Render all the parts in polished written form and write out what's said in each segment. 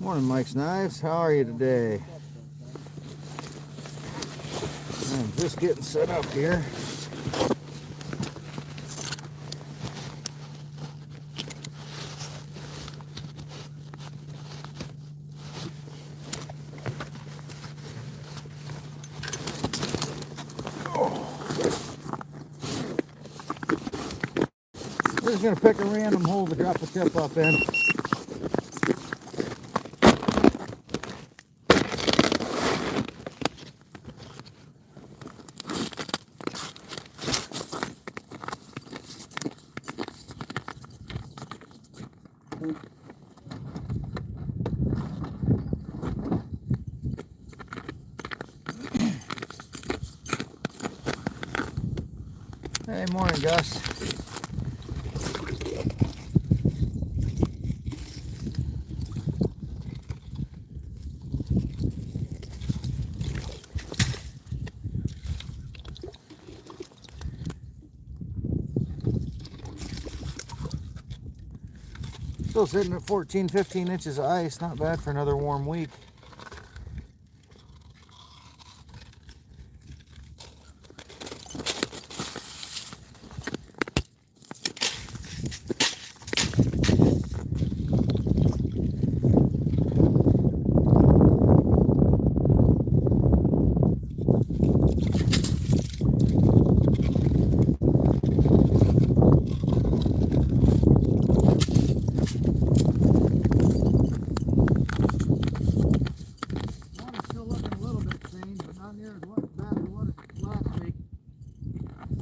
Morning, Mike's Knives. How are you today? I'm just getting set up here. We're just going to pick a random hole to drop the tip up in. Hey, morning, Gus. Still sitting at 14, 15 inches of ice. Not bad for another warm week.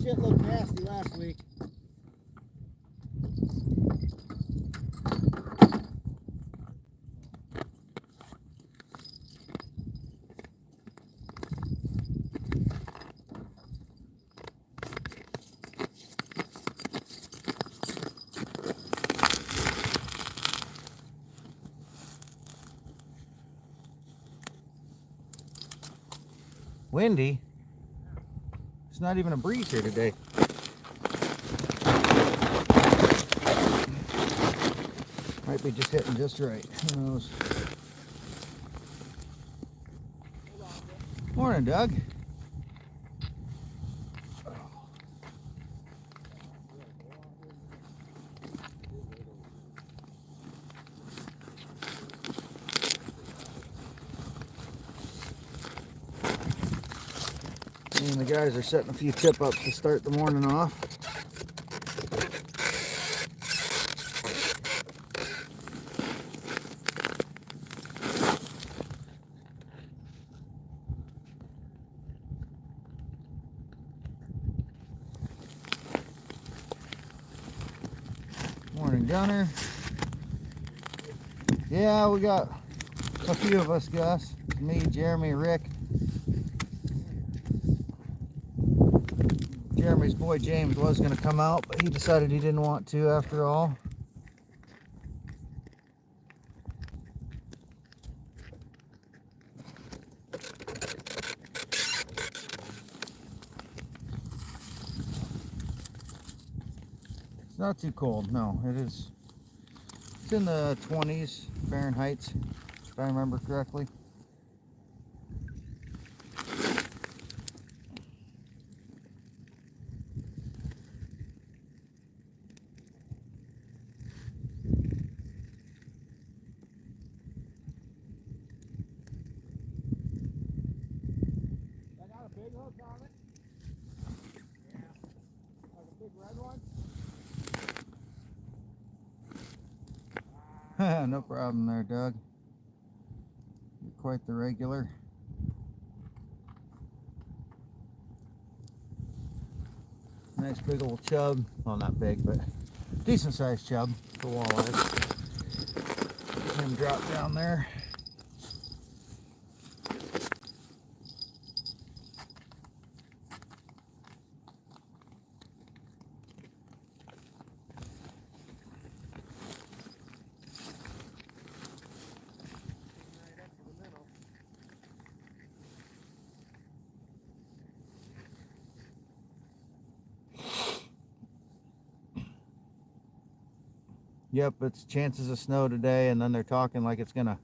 Shit looked nasty last week. Windy. It's not even a breeze here today. Might be just hitting just right. Who knows? Morning, Doug. Me and the guys are setting a few tip ups to start the morning off. Morning, Gunner. Yeah, we got a few of us, Gus. Me, Jeremy, Rick. Jeremy's boy James was going to come out, but he decided he didn't want to after all. It's not too cold, no. It is. It's in the 20s Fahrenheit, if I remember correctly. No problem there, Doug. You're quite the regular. Nice big old chub. Well, not big, but decent sized chub for walleyes. Let him drop down there. Yep, it's chances of snow today, and then they're talking like it's gonna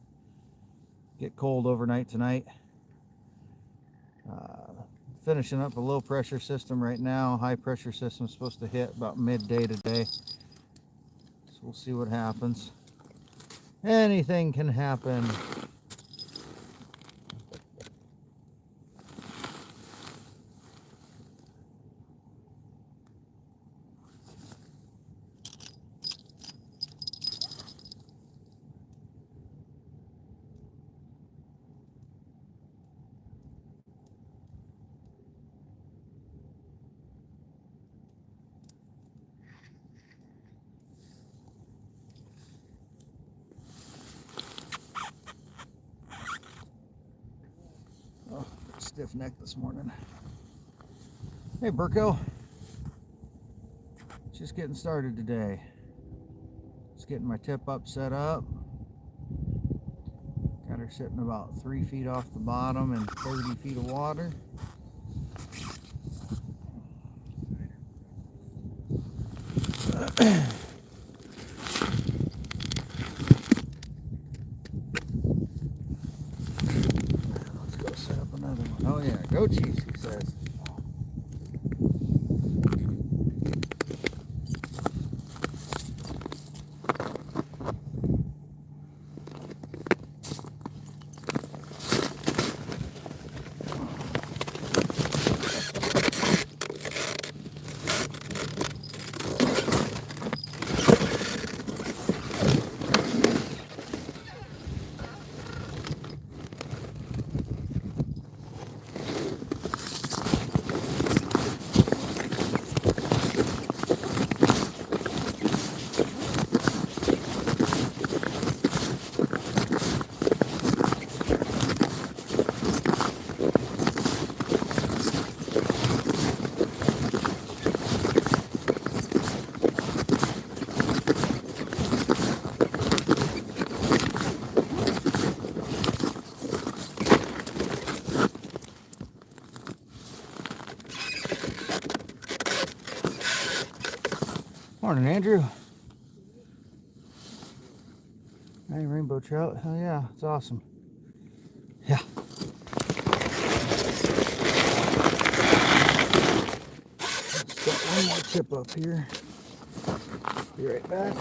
get cold overnight tonight. Finishing up a low pressure system right now. High pressure system is supposed to hit about midday today. So we'll see what happens. Anything can happen. Oh, stiff neck this morning. Hey, Burko. Just getting started today. Just getting my tip up set up. Got her sitting about 3 feet off the bottom and 30 feet of water. Let's go set up another one. Oh yeah, go Chiefs, he says. Morning, Andrew. Hey, rainbow trout. Hell yeah, it's awesome. Yeah. Set one more tip up here. Be right back.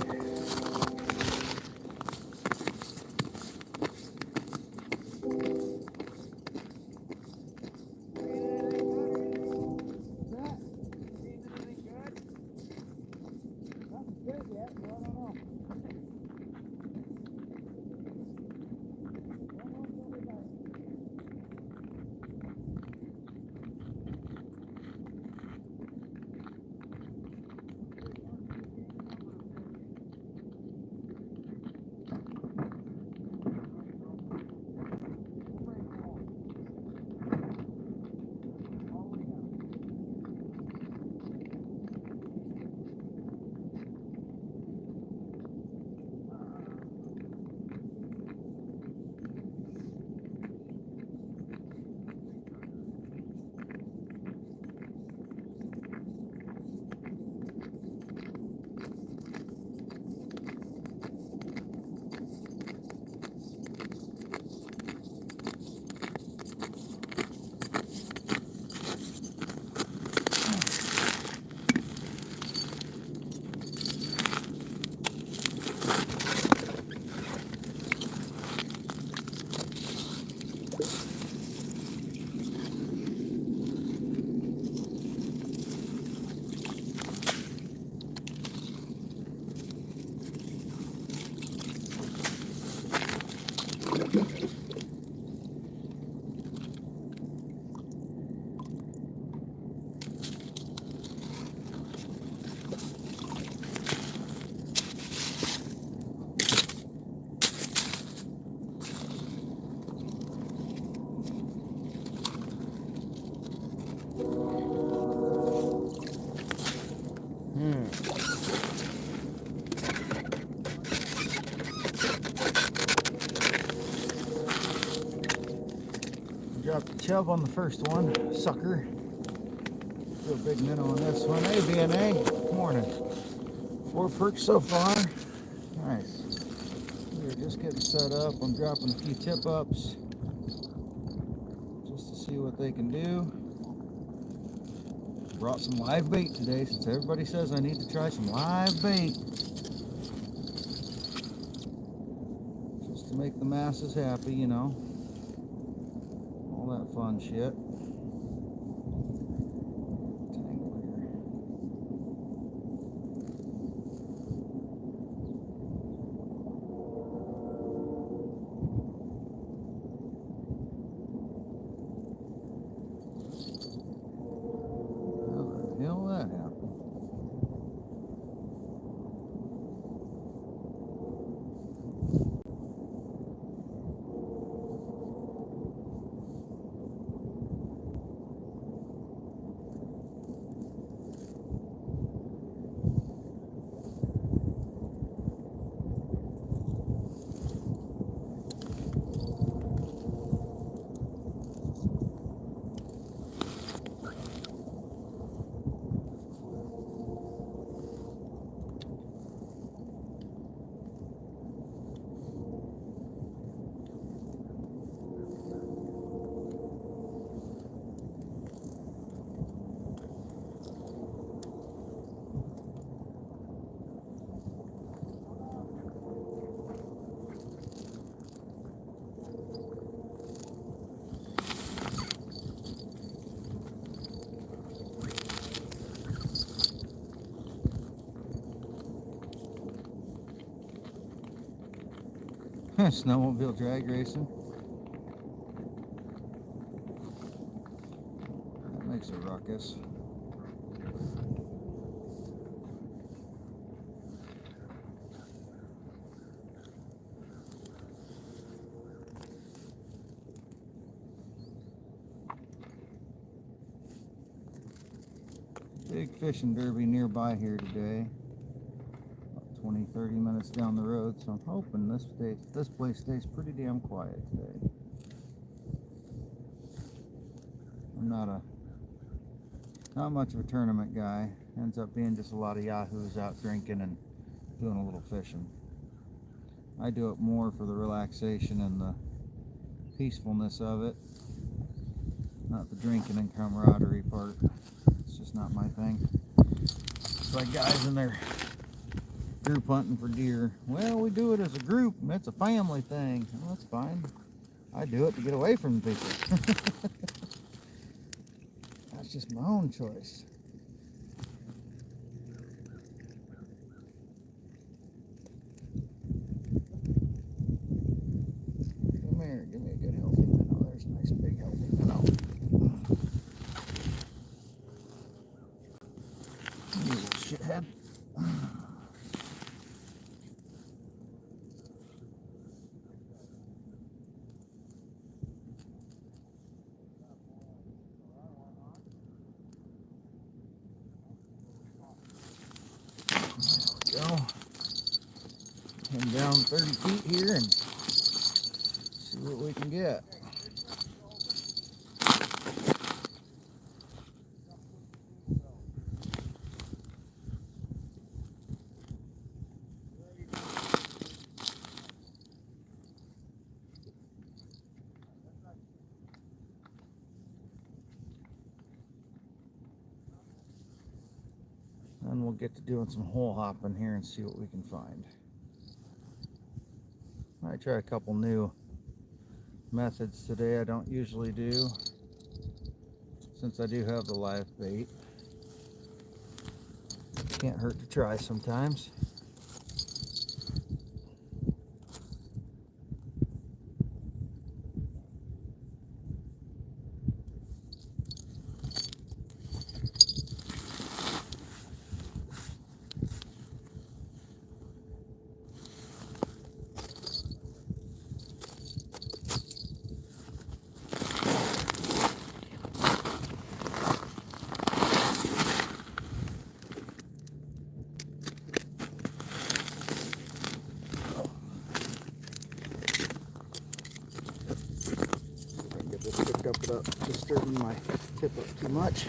Dropped the chub on the first one, sucker. Do a big minnow on this one. Hey, BNA, good morning. 4 perch so far. Nice. We're just getting set up. I'm dropping a few tip ups just to see what they can do. Brought some live bait today since everybody says I need to try some live bait. Just to make the masses happy, you know. All that fun shit. Hell that happened. Snowmobile drag racing. That makes a ruckus. Big fishing derby nearby here today. 20-30 minutes down the road, so I'm hoping this place stays pretty damn quiet today. I'm not much of a tournament guy. Ends up being just a lot of yahoos out drinking and doing a little fishing. I do it more for the relaxation and the peacefulness of it, not the drinking and camaraderie part. It's just not my thing. It's like guys in there group hunting for deer. Well, we do it as a group, and it's a family thing. Well, that's fine. I do it to get away from people. That's just my own choice. Come here, give me a good healthy minnow. There's a nice big healthy minnow. You little shithead. Go. Head down 30 feet here and see what we can get. Then we'll get to doing some hole hopping here and see what we can find. I try a couple new methods today I don't usually do, since I do have the live bait. Can't hurt to try sometimes. without disturbing my tip up too much.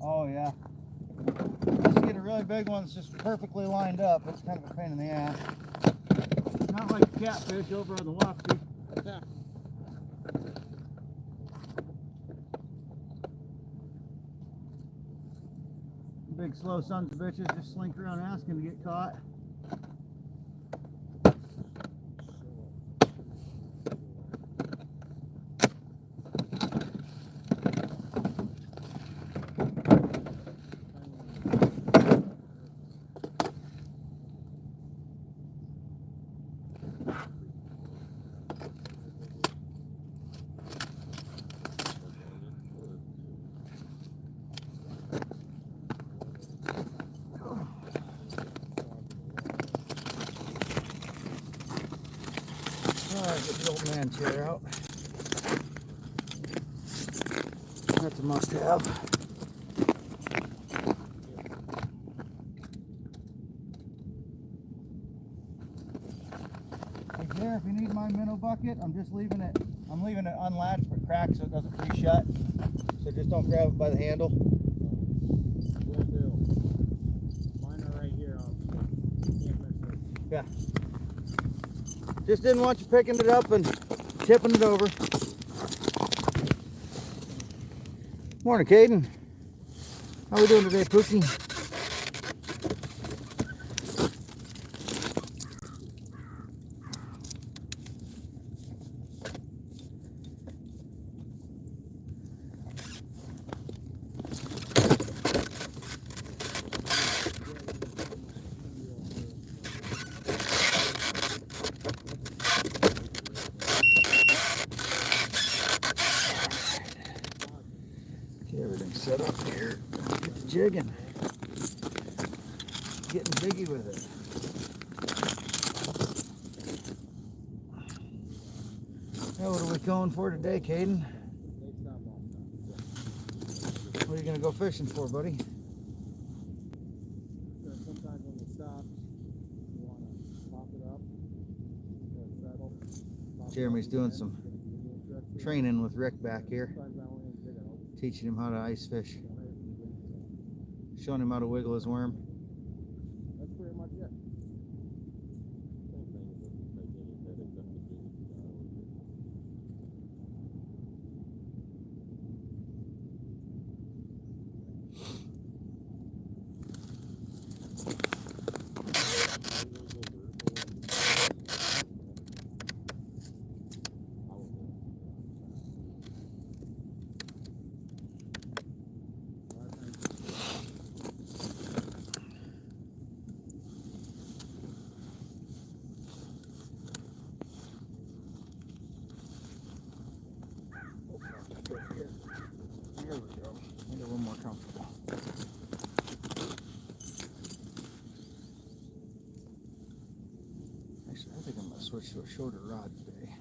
Oh yeah. Once you get a really big one that's just perfectly lined up, it's kind of a pain in the ass. Not like a catfish over on the Wapsie. Yeah. Big slow sons of bitches just slink around asking to get caught. Alright, get the old man chair out. That's a must-have. Right there, if you need my minnow bucket, I'm leaving it unlatched but cracked so it doesn't freeze shut. So just don't grab it by the handle. Will do. Mine are right here. Yeah. Just didn't want you picking it up and tipping it over. Morning, Caden. How we doing today, Pookie? Everything's set up here. Get the jigging. Getting jiggy with it. Now what are we going for today, Caden? What are you gonna go fishing for, buddy? Sometimes when they stop, you want to pop it up, settle. Jeremy's doing some training with Rick back here. Teaching him how to ice fish. Showing him how to wiggle his worm. That's pretty much it. There we go. Make it a little more comfortable. Actually, I think I'm going to switch to a shorter rod today.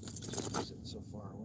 Just because it's so far away.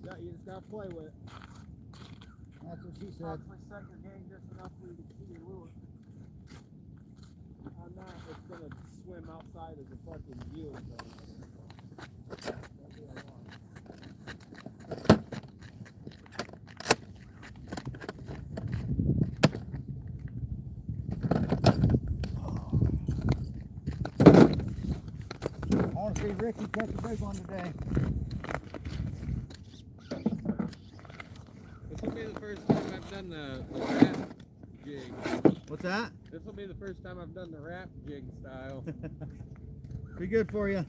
You just gotta play with it. That's what she said. Hopefully set your game just enough for you to see your lure. On that, it's gonna swim outside of the fucking view. So that'd be a lot. I want to see Ricky catch a big one today. This will be the first time I've done the rap jig. What's that? This will be the first time I've done the rap jig style. Be good for you.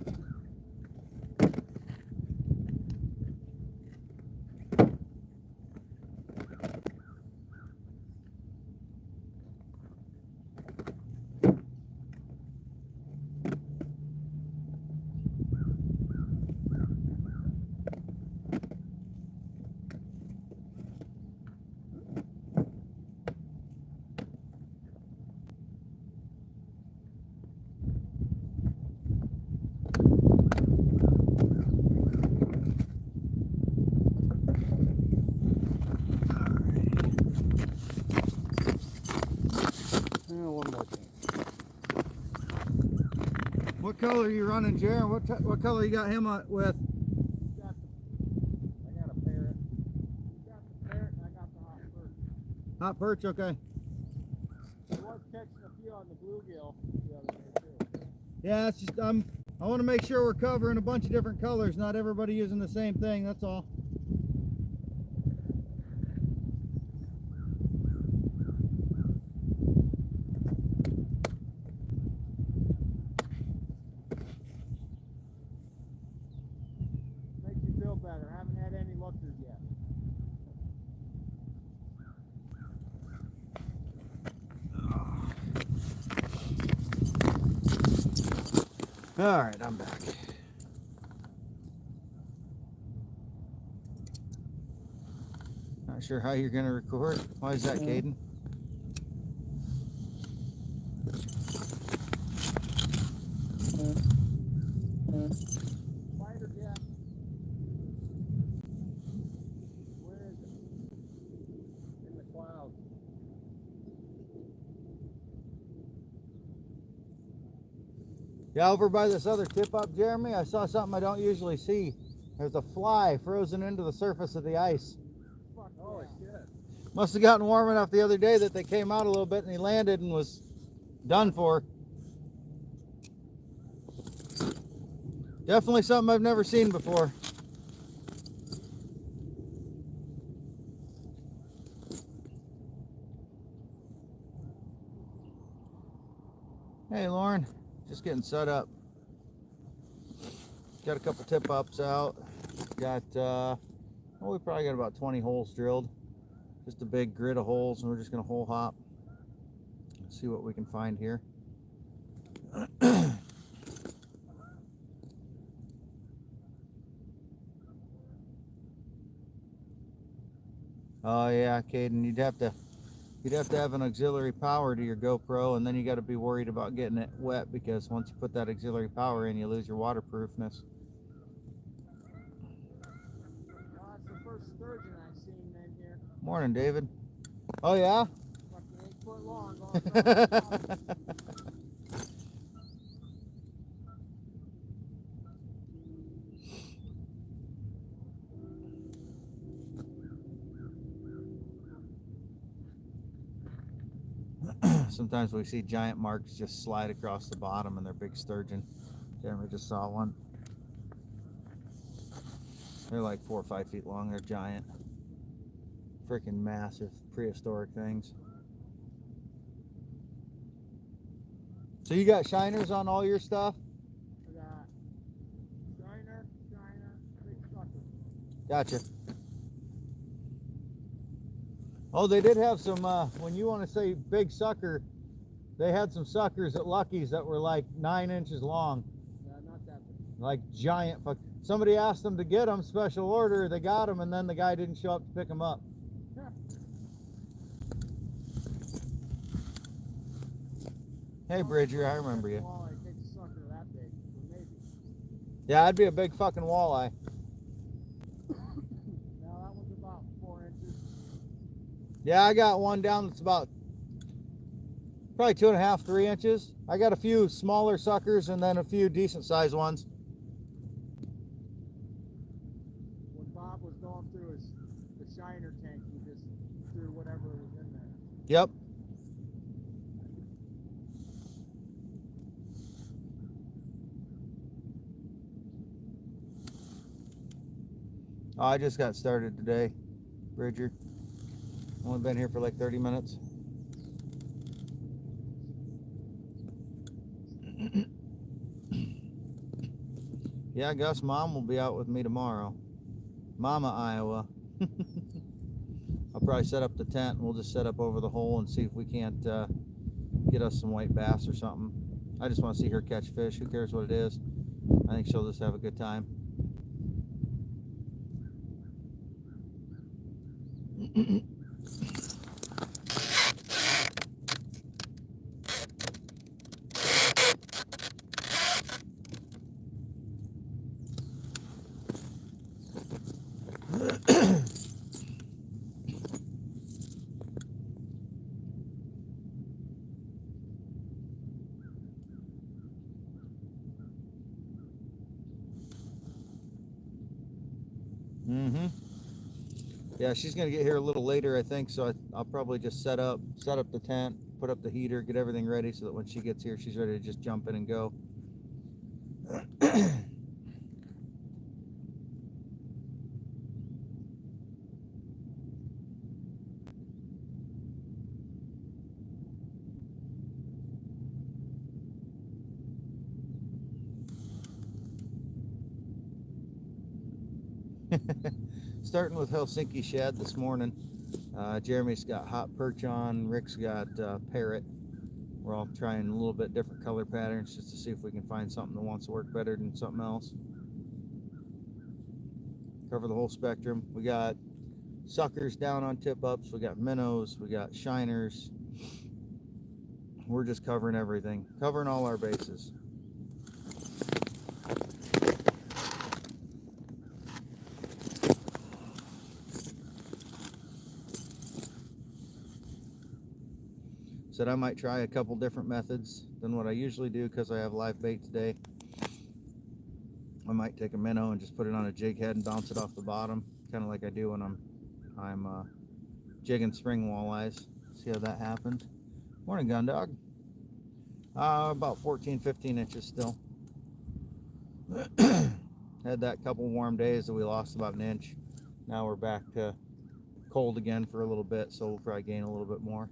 One more thing. What color are you running, Jaron? What color you got him with? I got a parrot. You got the parrot and I got the hot perch. Hot perch, okay. I was catching a few on the bluegill the other day too. Yeah, it's just I want to make sure we're covering a bunch of different colors, not everybody using the same thing, that's all. Makes you feel better. Haven't had any lookers yet. All right, I'm back. Not sure how you're going to record. Why is that, Caden? Spider jet. Where is it? In the clouds. Yeah, over by this other tip up, Jeremy, I saw something I don't usually see. There's a fly frozen into the surface of the ice. Fuck, holy shit. Must have gotten warm enough the other day that they came out a little bit and he landed and was done for. Definitely something I've never seen before. Hey Lauren, just getting set up. Got a couple tip ups out. Got, well, we probably got about 20 holes drilled. Just a big grid of holes, and we're just gonna hole hop. Let's see what we can find here. Oh yeah, Caden, you'd have to have an auxiliary power to your GoPro, and then you got to be worried about getting it wet, because once you put that auxiliary power in, you lose your waterproofness. That's the first sturgeon I've seen in here. Morning, David. Oh yeah? Fucking 8 foot long. Going across the top. Sometimes we see giant marks just slide across the bottom, and they're big sturgeon. Jeremy just saw one. They're like 4 or 5 feet long. They're giant. Freaking massive prehistoric things. So you got shiners on all your stuff? I got shiner, big sucker. Gotcha. Oh, they did have some, when you want to say big sucker, they had some suckers at Lucky's that were like 9 inches long. Yeah, not that big. Like giant. Somebody asked them to get them, special order, they got them, and then the guy didn't show up to pick them up. Hey Bridger, I remember you. Walleye takes a sucker that big, so maybe. Yeah, I'd be a big fucking walleye. Yeah, I got one down that's about probably 2.5, 3 inches. I got a few smaller suckers and then a few decent sized ones. When Bob was going through the shiner tank, he just threw whatever was in there. Yep. Oh, I just got started today, Bridger. Only been here for like 30 minutes. Yeah, Gus, Mom will be out with me tomorrow. Mama, Iowa. I'll probably set up the tent and we'll just set up over the hole and see if we can't get us some white bass or something. I just want to see her catch fish. Who cares what it is? I think she'll just have a good time. Mm-hmm. Yeah, she's gonna get here a little later, I think. So I'll probably just set up the tent, put up the heater, get everything ready, so that when she gets here, she's ready to just jump in and go. Starting with Helsinki shad this morning. Jeremy's got hot perch on. Rick's got parrot. We're all trying a little bit different color patterns just to see if we can find something that wants to work better than something else. Cover the whole spectrum. We got suckers down on tip ups. We got minnows. We got shiners. We're just covering everything, covering all our bases. Said I might try a couple different methods than what I usually do because I have live bait today. I might take a minnow and just put it on a jig head and bounce it off the bottom, kind of like I do when I'm jigging spring walleyes. See how that happened. Morning, gun dog. About 14, 15 inches still. Had that couple warm days that we lost about an inch. Now we're back to cold again for a little bit, so we'll probably gain a little bit more.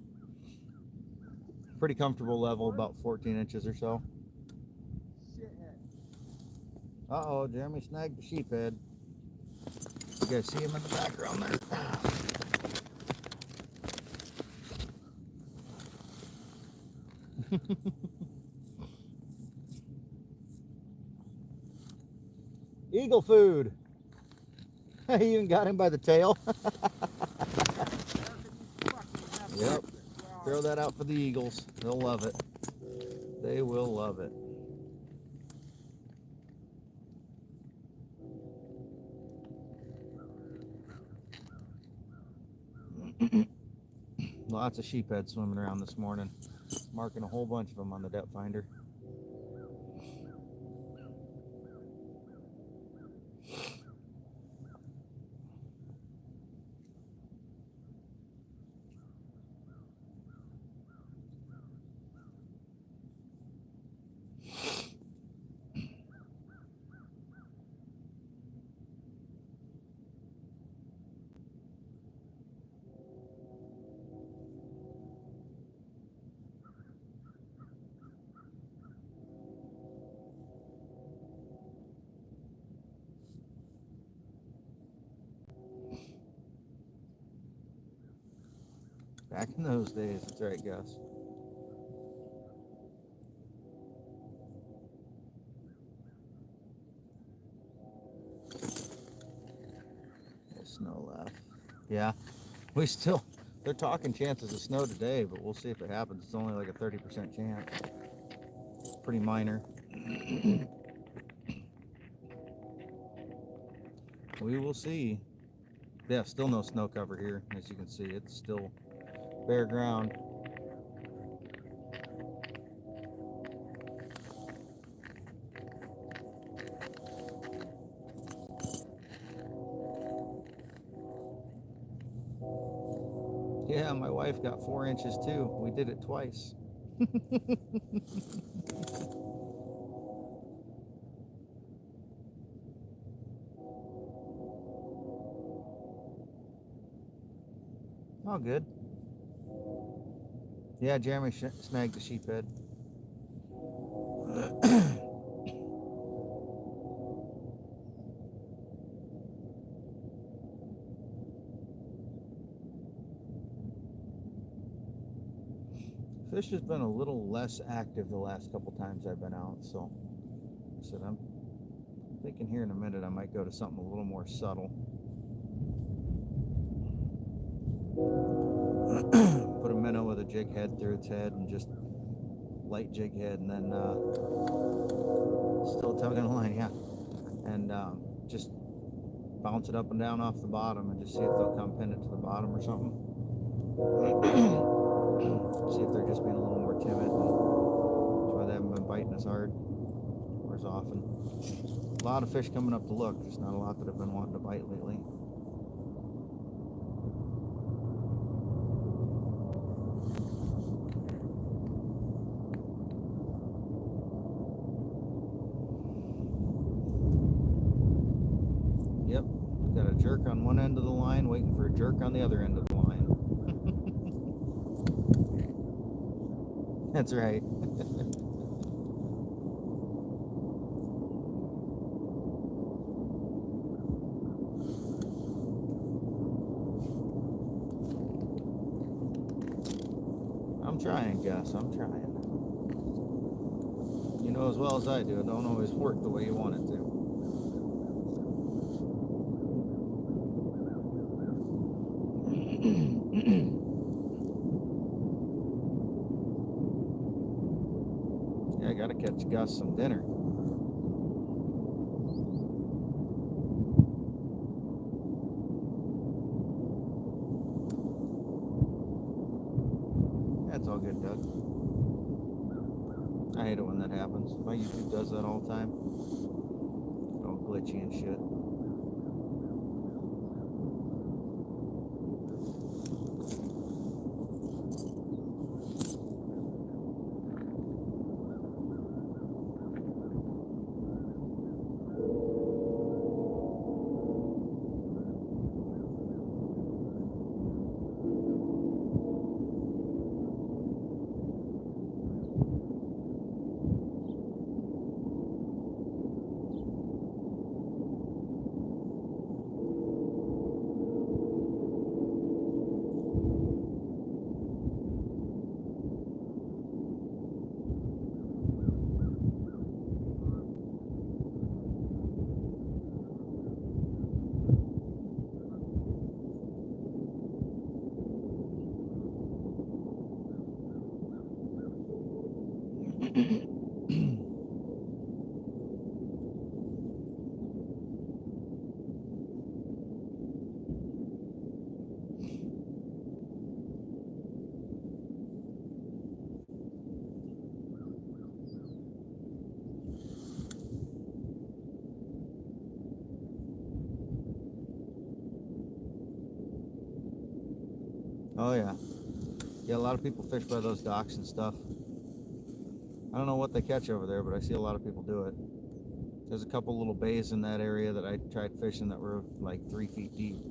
Pretty comfortable level, about 14 inches or so. Shithead. Uh-oh, Jeremy snagged the sheephead. You guys see him in the background there? Eagle food. He even got him by the tail. Yep. Throw that out for the eagles. They'll love it. They will love it. Lots of sheephead swimming around this morning. Marking a whole bunch of them on the depth finder. Back in those days, that's right, Gus. No snow left. Yeah, they're talking chances of snow today, but we'll see if it happens. It's only like a 30% chance. Pretty minor. We will see. Yeah, still no snow cover here. As you can see, it's still bare ground. Yeah, my wife got 4 inches too. We did it twice. All good. Yeah, Jeremy snagged the sheephead. Fish has been a little less active the last couple times I've been out, so I said I'm thinking here in a minute I might go to something a little more subtle. Put a minnow with a jig head through its head and just light jig head, and then still tugging the line, yeah, and just bounce it up and down off the bottom and just see if they'll come pin it to the bottom or something. See if they're just being a little more timid, and that's why they haven't been biting as hard or as often. A lot of fish coming up to look, just not a lot that have been wanting to bite lately. Yep, got a jerk on one end of the line, waiting for a jerk on the other end of the line. That's right. I'm trying, Gus. I'm trying. You know as well as I do, it don't always work the way you want it to. Yeah, I gotta catch Gus some dinner. That's all good, Doug. I hate it when that happens. My YouTube does that all the time. It's all glitchy and shit. Oh yeah. Yeah, a lot of people fish by those docks and stuff. I don't know what they catch over there, but I see a lot of people do it. There's a couple little bays in that area that I tried fishing that were like 3 feet deep.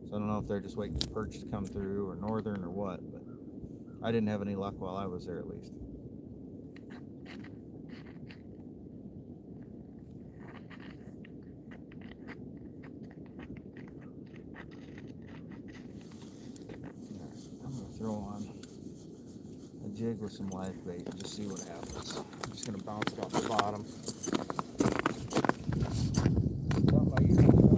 So I don't know if they're just waiting for perch to come through or northern or what, but I didn't have any luck while I was there at least. I'm going to throw on a jig with some live bait and just see what happens. I'm just going to bounce it off the bottom. Something I usually don't.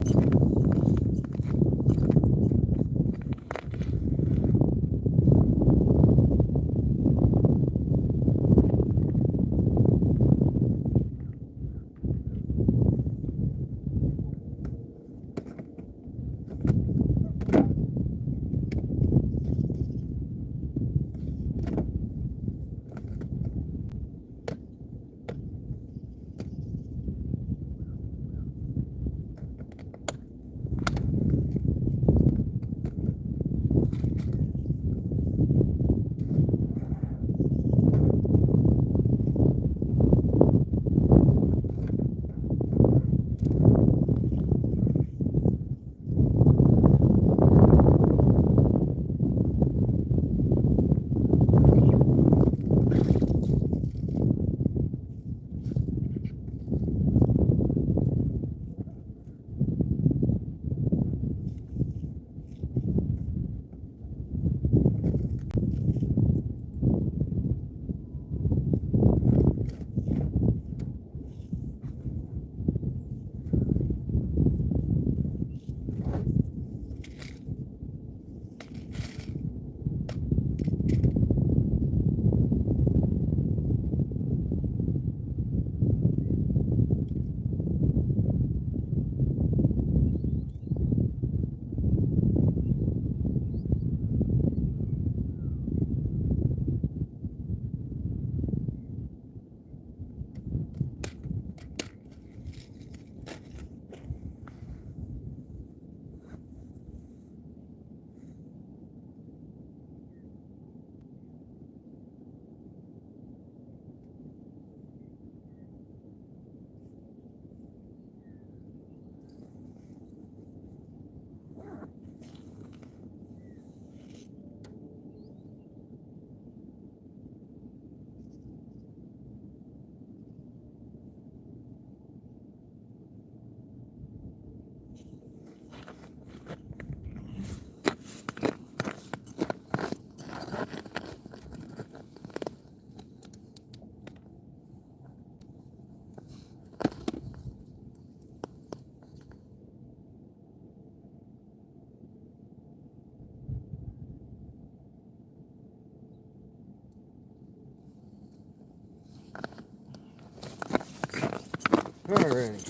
Alrighty,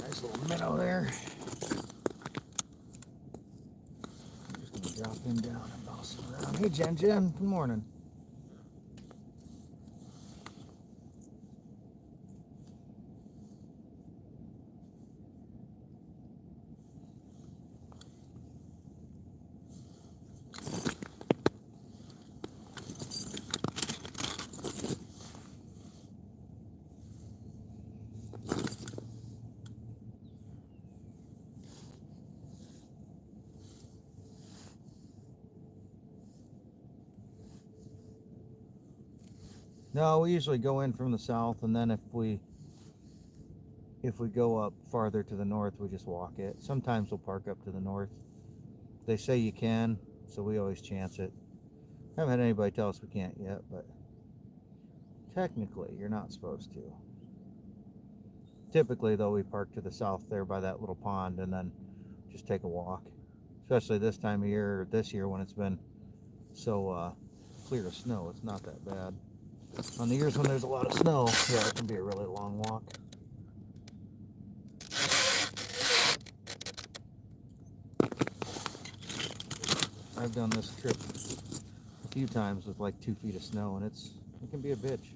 nice little minnow there. I'm just gonna drop him down and bounce him around. Hey Jen, good morning. No, we usually go in from the south, and then if we go up farther to the north, we just walk it. Sometimes we'll park up to the north. They say you can, so we always chance it. Haven't had anybody tell us we can't yet, but technically you're not supposed to. Typically though, we park to the south there by that little pond and then just take a walk. Especially this time of year, or this year when it's been so clear of snow, it's not that bad. On the years when there's a lot of snow, yeah, it can be a really long walk. I've done this trip a few times with like 2 feet of snow, and it can be a bitch.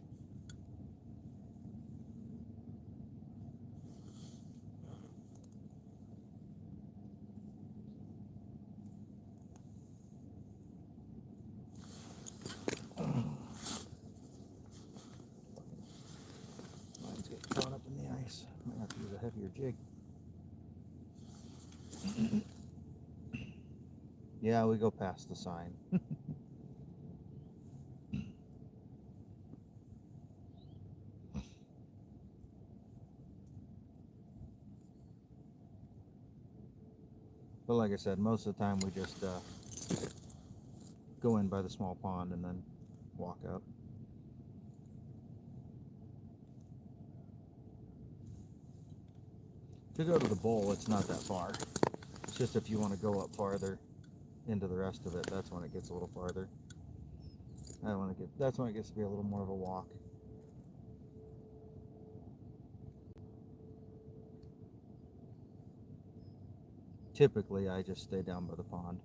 Mine's getting caught up in the ice. Might have to use a heavier jig. Yeah, we go past the sign. But like I said, most of the time we just go in by the small pond and then walk up. To go to the bowl, it's not that far. It's just if you want to go up farther into the rest of it, that's when it gets a little farther. That's when it gets to be a little more of a walk. Typically, I just stay down by the pond,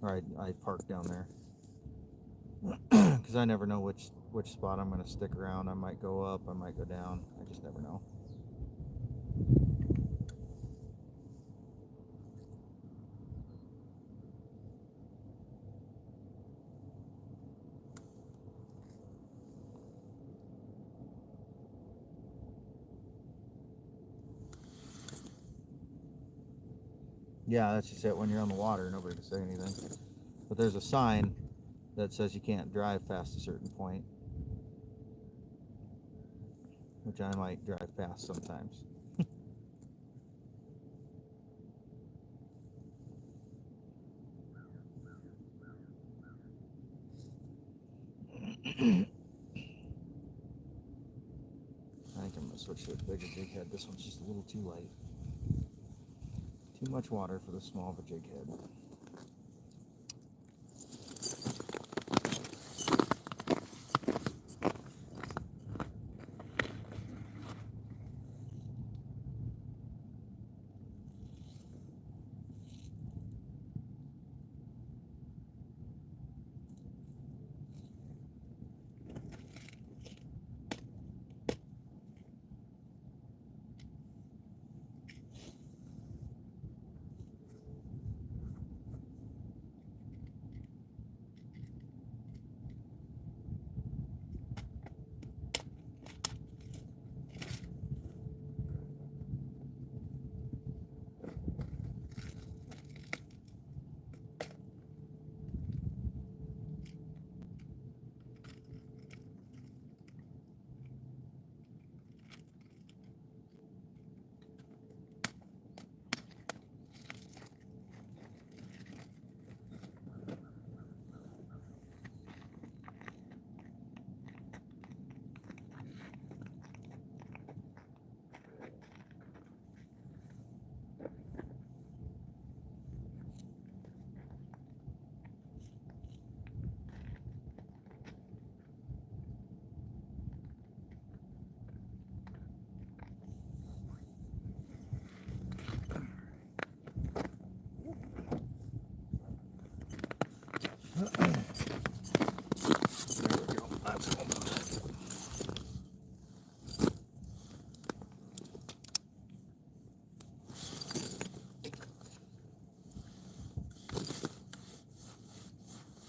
or I park down there, because I never know which spot I'm going to stick around. I might go up, I might go down. I just never know. Yeah, that's just it. When you're on the water, nobody can say anything. But there's a sign that says you can't drive past a certain point, which I might drive past sometimes. I think I'm going to switch to a bigger jig head. This one's just a little too light. Too much water for the small of a jig head.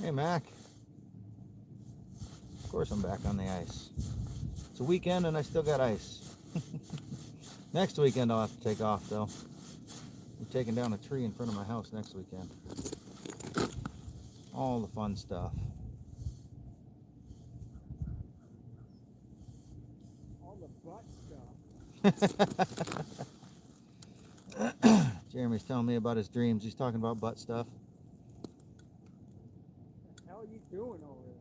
Hey, Mac. Of course I'm back on the ice. It's a weekend and I still got ice. Next weekend I'll have to take off, though. I'm taking down a tree in front of my house next weekend. All the fun stuff. All the butt stuff. Jeremy's telling me about his dreams. He's talking about butt stuff. What the hell are you doing over there?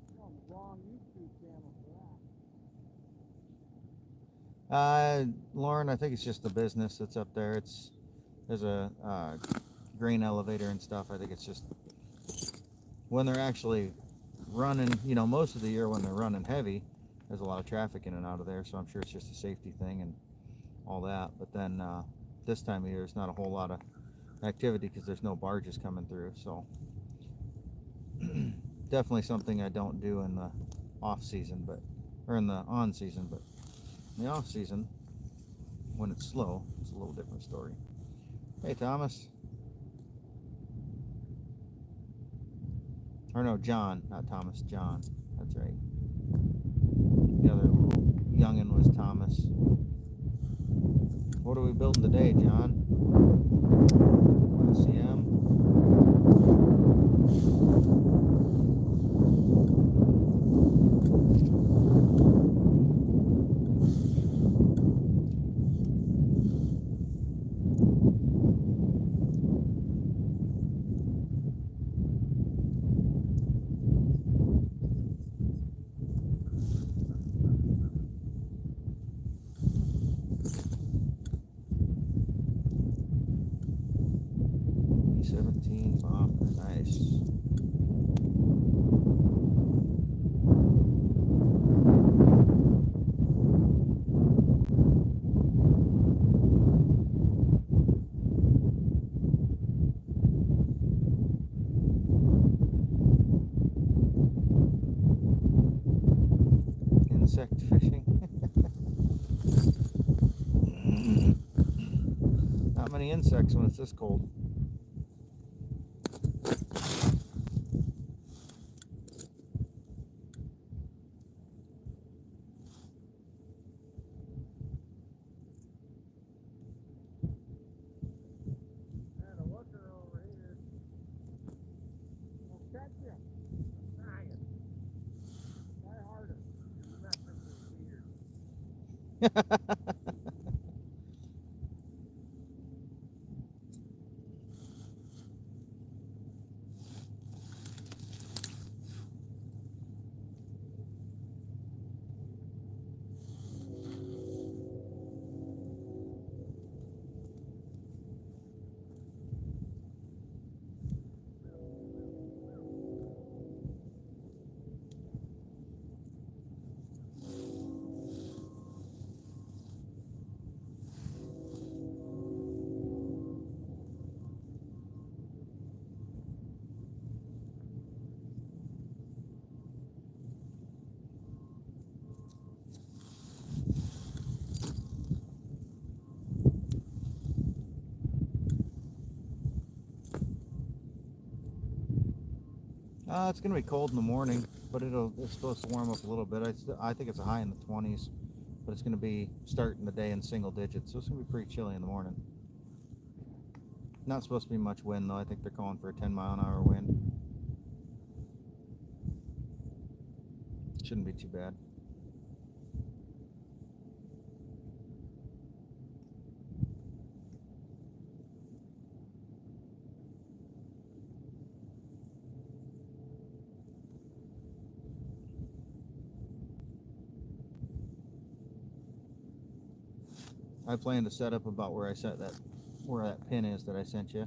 You're on the wrong YouTube channel for that. Lauren, I think it's just the business that's up there. There's a grain elevator and stuff. I think it's just when they're actually running, you know, most of the year when they're running heavy, there's a lot of traffic in and out of there, so I'm sure it's just a safety thing and all that. But then this time of year, there's not a whole lot of activity because there's no barges coming through, so definitely something I don't do in the off season, or in the on season, but in the off season, when it's slow, it's a little different story. Hey, Thomas. Or no, John, not Thomas, John. That's right. The other little youngin' was Thomas. What are we building today, John? CM? E17 bomb, nice. Insect fishing. Not many insects when it's this cold. Had a looker over here. We'll catch you. I'm trying. Try harder. You're messing with weird. It's gonna be cold in the morning, but it's supposed to warm up a little bit. I think it's a high in the 20s, but it's gonna be starting the day in single digits, so it's gonna be pretty chilly in the morning. Not supposed to be much wind though. I think they're calling for a 10-mile-an-hour wind. Shouldn't be too bad. I plan to set up about where that pin is that I sent you.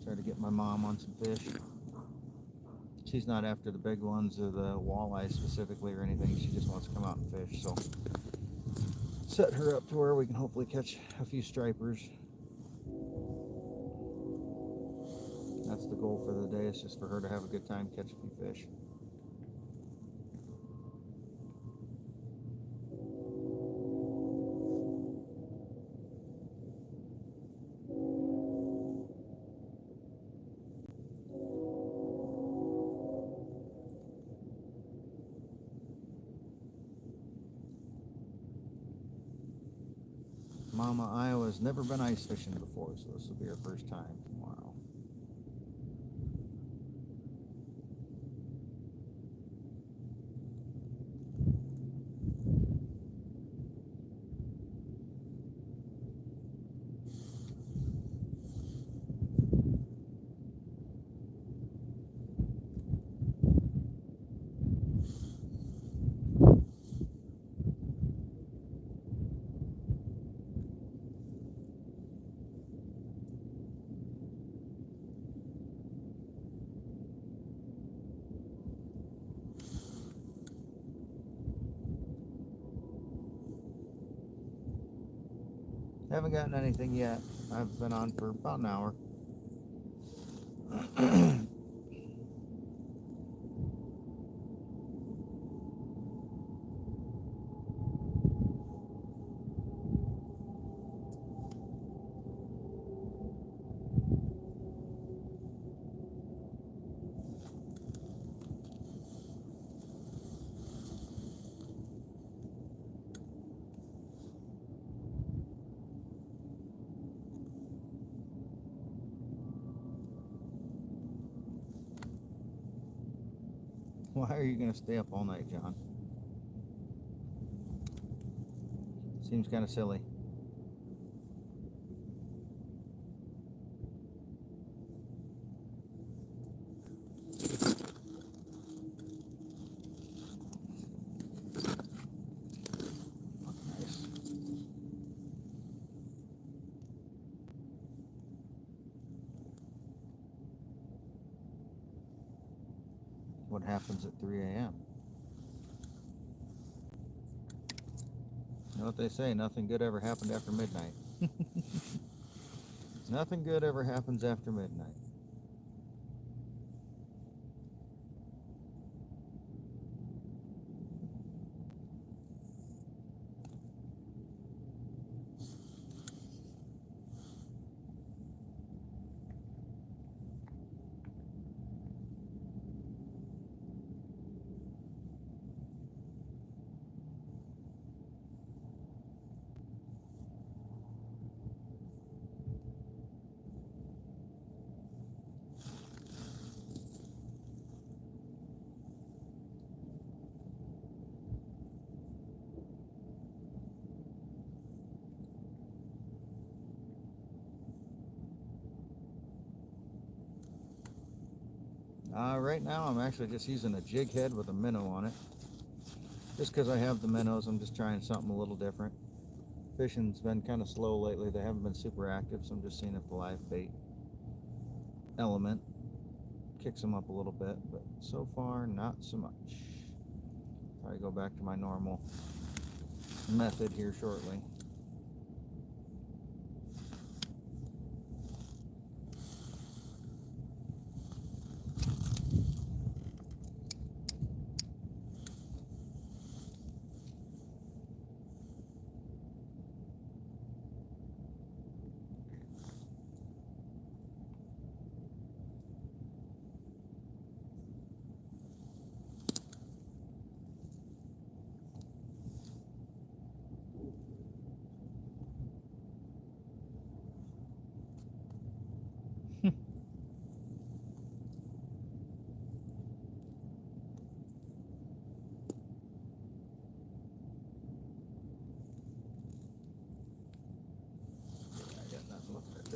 Try to get my mom on some fish. She's not after the big ones or the walleye specifically or anything. She just wants to come out and fish. So set her up to where we can hopefully catch a few stripers. That's the goal for the day. It's just for her to have a good time, catch a few fish. Iowa's never been ice fishing before, so this will be our first time tomorrow. Haven't gotten anything yet. I've been on for about an hour. Why are you going to stay up all night, John? Seems kind of silly. Nice. What happens at 3 a.m.? You know what they say, nothing good ever happened after midnight. Nothing good ever happens after midnight. Right now I'm actually just using a jig head with a minnow on it. Just because I have the minnows, I'm just trying something a little different. Fishing's been kind of slow lately. They haven't been super active, so I'm just seeing if the live bait element kicks them up a little bit, but so far not so much. Probably go back to my normal method here shortly.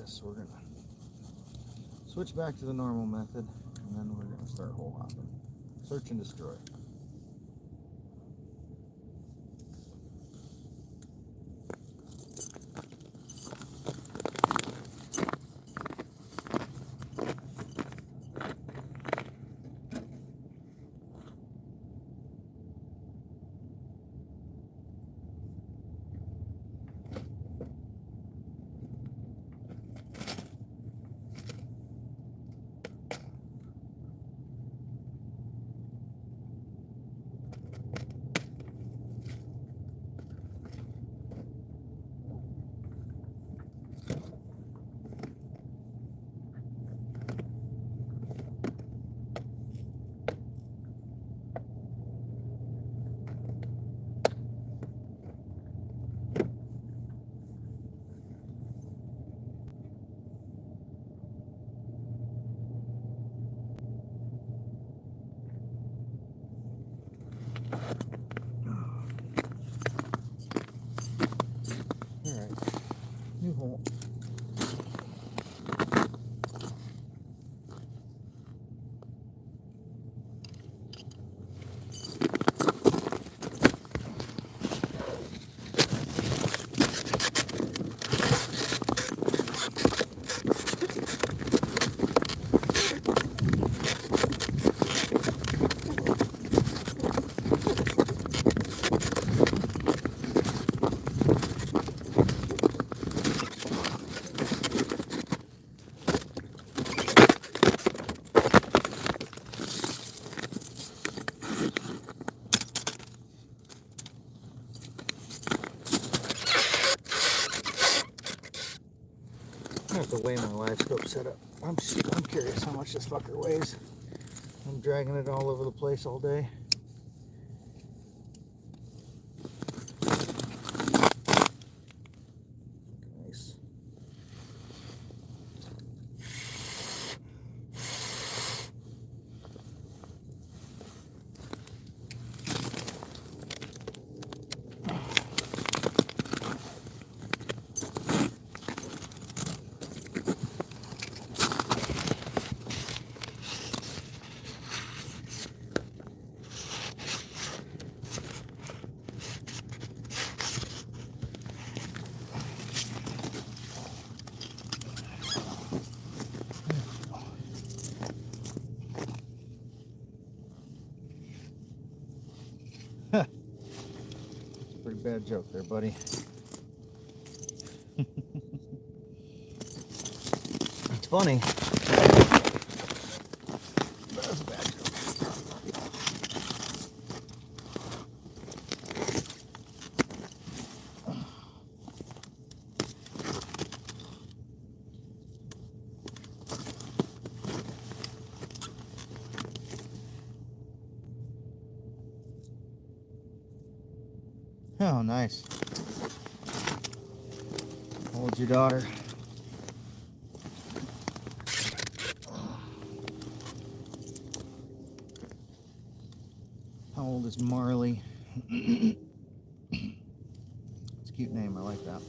So we're gonna switch back to the normal method, and then we're gonna start hole hopping. Search and destroy. to weigh my live scope setup. I'm curious how much this fucker weighs. I'm dragging it all over the place all day. Nice. Pretty bad joke there, buddy. It's funny. But that's a bad joke. Oh, nice. Hold your daughter. How old is Marley? It's a cute name. I like that.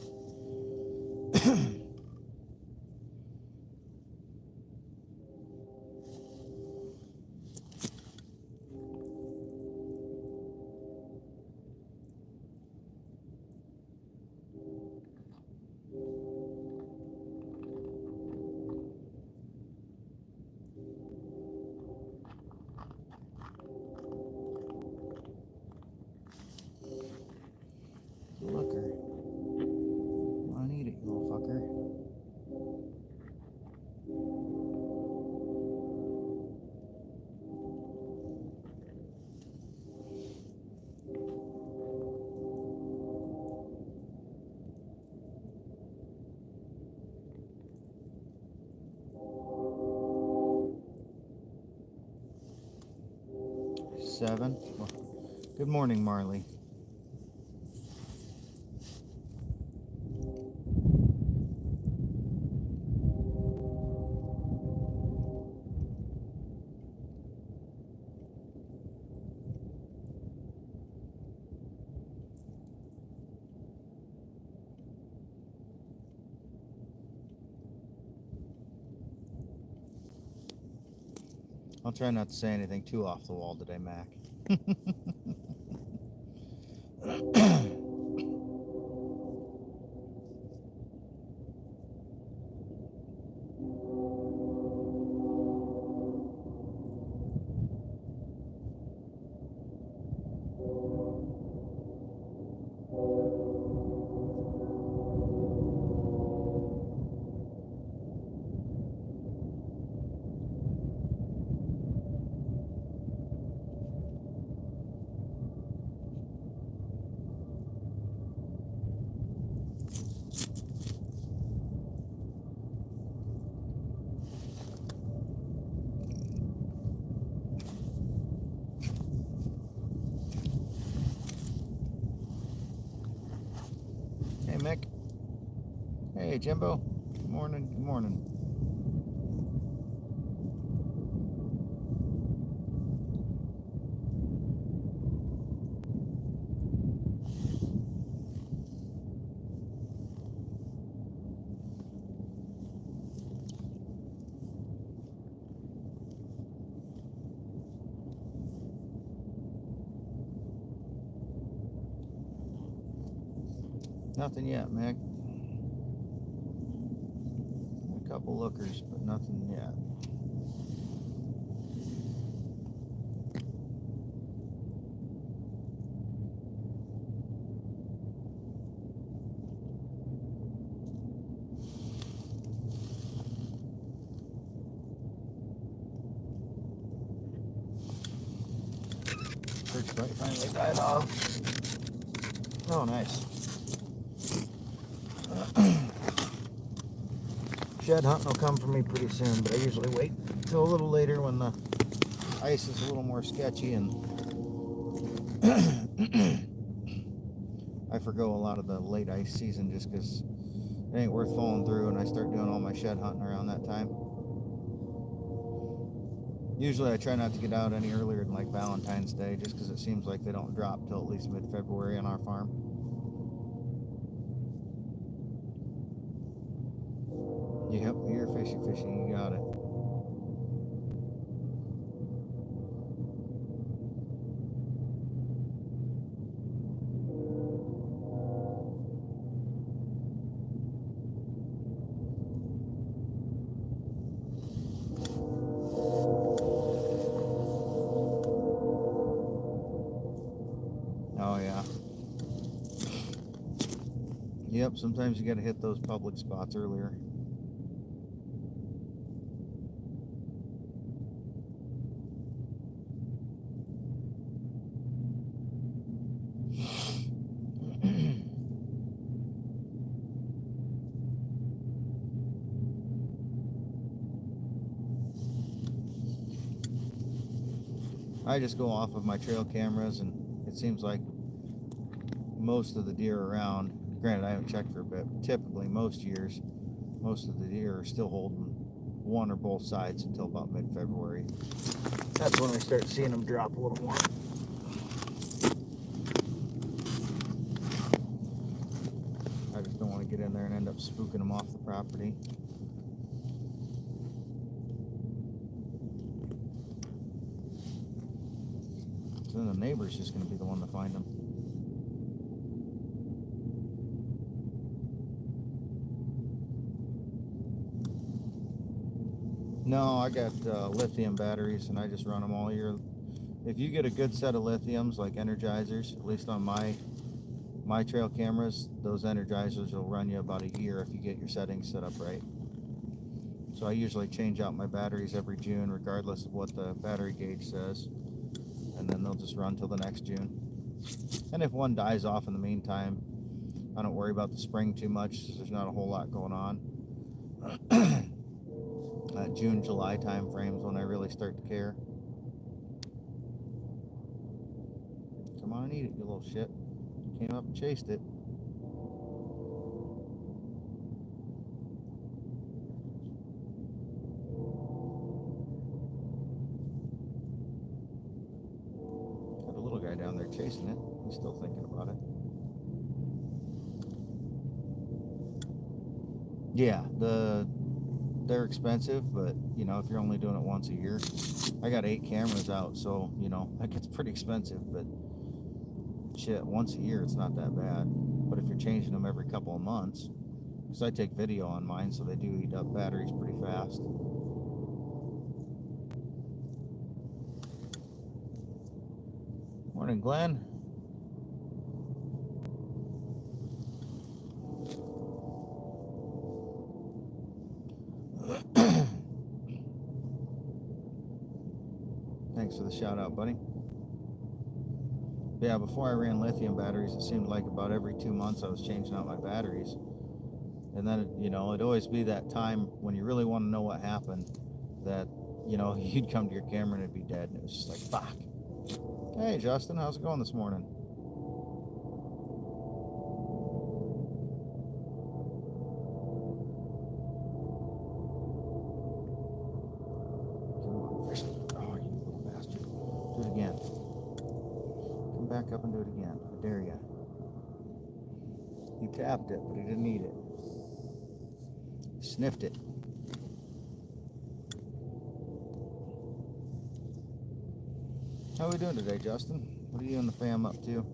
Looker. I need it, you little fucker. Seven. Well, good morning, Marley. I'll try not to say anything too off the wall today, Mac. Hey, Mick. Hey, Jimbo. Good morning. Good morning. Nothing yet, Mick. A couple lookers, but nothing yet. Search light finally died off. Oh, nice. Shed hunting will come for me pretty soon, but I usually wait till a little later when the ice is a little more sketchy and I forgo a lot of the late ice season just because it ain't worth falling through, and I start doing all my shed hunting around that time. Usually I try not to get out any earlier than like Valentine's Day just because it seems like they don't drop till at least mid-February on our farm. Yep, you're fishy, you got it. Oh yeah. Yep, sometimes you gotta hit those public spots earlier. I just go off of my trail cameras, and it seems like most of the deer around, granted I haven't checked for a bit, but typically most years, most of the deer are still holding one or both sides until about mid-February. That's when we start seeing them drop a little more. I just don't want to get in there and end up spooking them off the property. So then the neighbor's just going to be the one to find them. No, I got lithium batteries, and I just run them all year. If you get a good set of lithiums, like Energizers, at least on my trail cameras, those Energizers will run you about a year if you get your settings set up right. So I usually change out my batteries every June, regardless of what the battery gauge says, and then they'll just run till the next June. And if one dies off in the meantime, I don't worry about the spring too much, because there's not a whole lot going on. June, July time frames when I really start to care. Come on and eat it, you little shit. Came up and chased it. Got a little guy down there chasing it. He's still thinking about it. Yeah, they're expensive, but you know, if you're only doing it once a year, I got 8 cameras out, so you know that gets pretty expensive. But shit, once a year it's not that bad. But if you're changing them every couple of months, because I take video on mine, so they do eat up batteries pretty fast. Morning, Glenn. Thanks for the shout out, buddy. Yeah, before I ran lithium batteries, it seemed like about every 2 months I was changing out my batteries. And then, you know, it'd always be that time when you really want to know what happened that, you know, you'd come to your camera and it'd be dead. And it was just like, fuck. Hey, Justin, how's it going this morning? Come on, fish. Oh, you little bastard. Do it again. Come back up and do it again. I dare you. He tapped it, but he didn't eat it. He sniffed it. How are we doing today, Justin? What are you and the fam up to?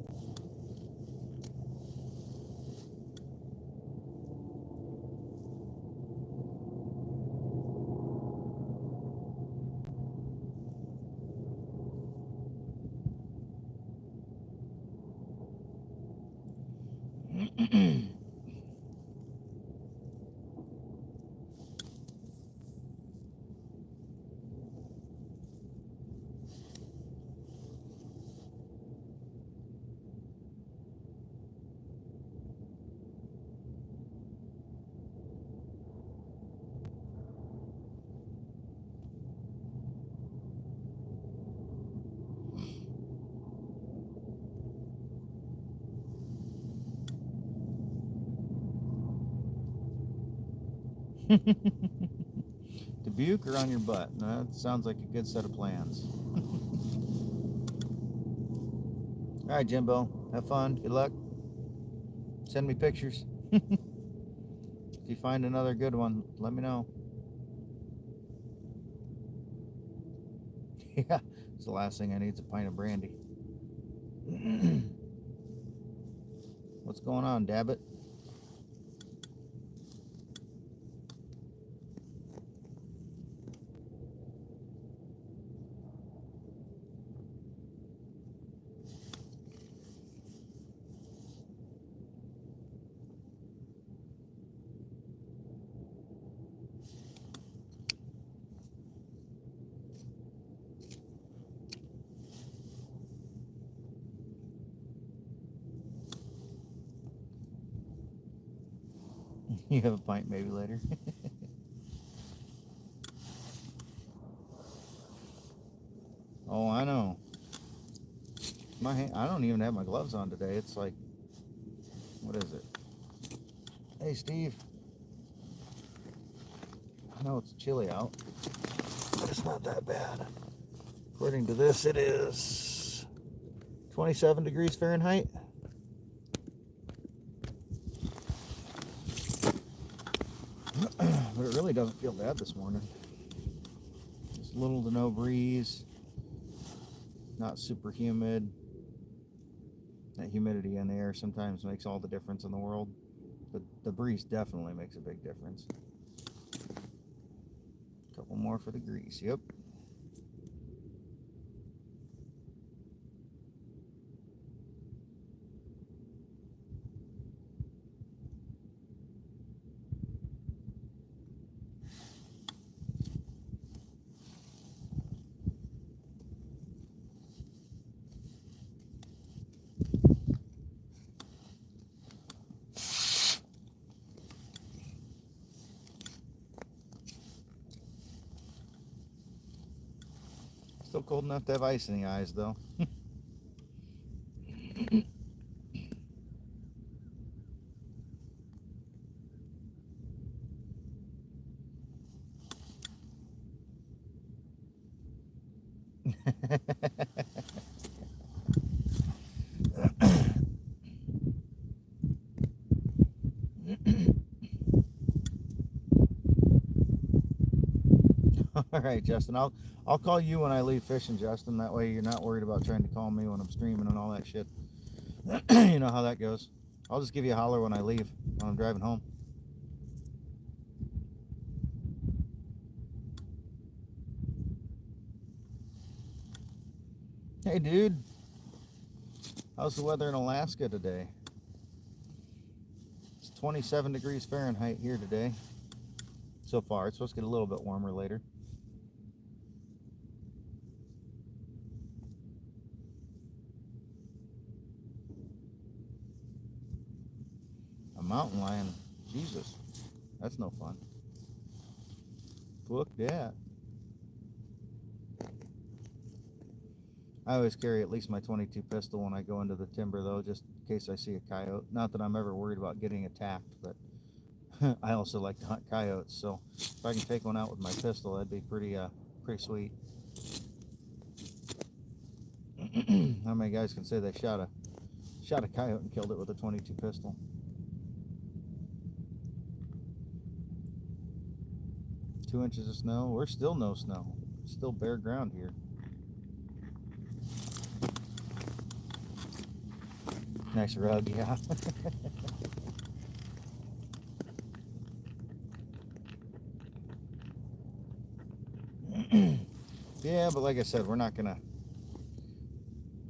Dubuque or on your butt? No, that sounds like a good set of plans. All right, Jimbo. Have fun. Good luck. Send me pictures. If you find another good one, let me know. Yeah, it's the last thing I need is a pint of brandy. What's going on, Dabbit? You have a pint maybe later. Oh, I know. My hand, I don't even have my gloves on today. It's like, what is it? Hey, Steve. I know it's chilly out, but it's not that bad. According to this, it is 27 degrees Fahrenheit. But it really doesn't feel bad this morning. Just little to no breeze. Not super humid. That humidity in the air sometimes makes all the difference in the world. The breeze definitely makes a big difference. Couple more for the grease. Yep. Still cold enough to have ice in the eyes, though. All right, Justin. I'll call you when I leave fishing, Justin. That way you're not worried about trying to call me when I'm streaming and all that shit. You know how that goes. I'll just give you a holler when I leave, when I'm driving home. Hey, dude. How's the weather in Alaska today? It's 27 degrees Fahrenheit here today. So far, it's supposed to get a little bit warmer later. A mountain lion. Jesus. That's no fun. Look that. I always carry at least my 22 pistol when I go into the timber, though, just in case I see a coyote. Not that I'm ever worried about getting attacked, but I also like to hunt coyotes, so if I can take one out with my pistol, that'd be pretty sweet. How many guys can say they shot a coyote and killed it with a 22 pistol? Two inches of snow. We're still no snow. Still bare ground here. Nice rug, yeah. Yeah, but like I said,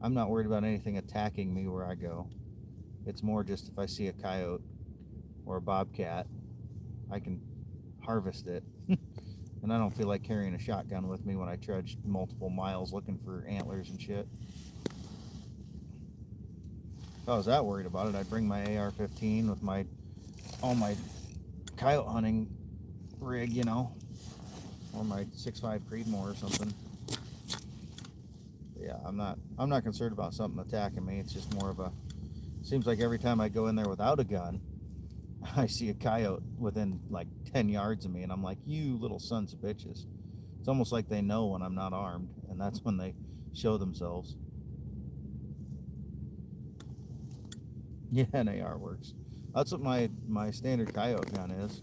I'm not worried about anything attacking me where I go. It's more just if I see a coyote or a bobcat, I can harvest it. And I don't feel like carrying a shotgun with me when I trudge multiple miles looking for antlers and shit. If I was that worried about it, I'd bring my AR-15 with all my coyote hunting rig, you know, or my 6.5 Creedmoor or something. But yeah, I'm not concerned about something attacking me. It's just more of seems like every time I go in there without a gun, I see a coyote within like 10 yards of me, and I'm like, you little sons of bitches. It's almost like they know when I'm not armed, and that's when they show themselves. Yeah, an AR works. That's what my standard coyote gun is.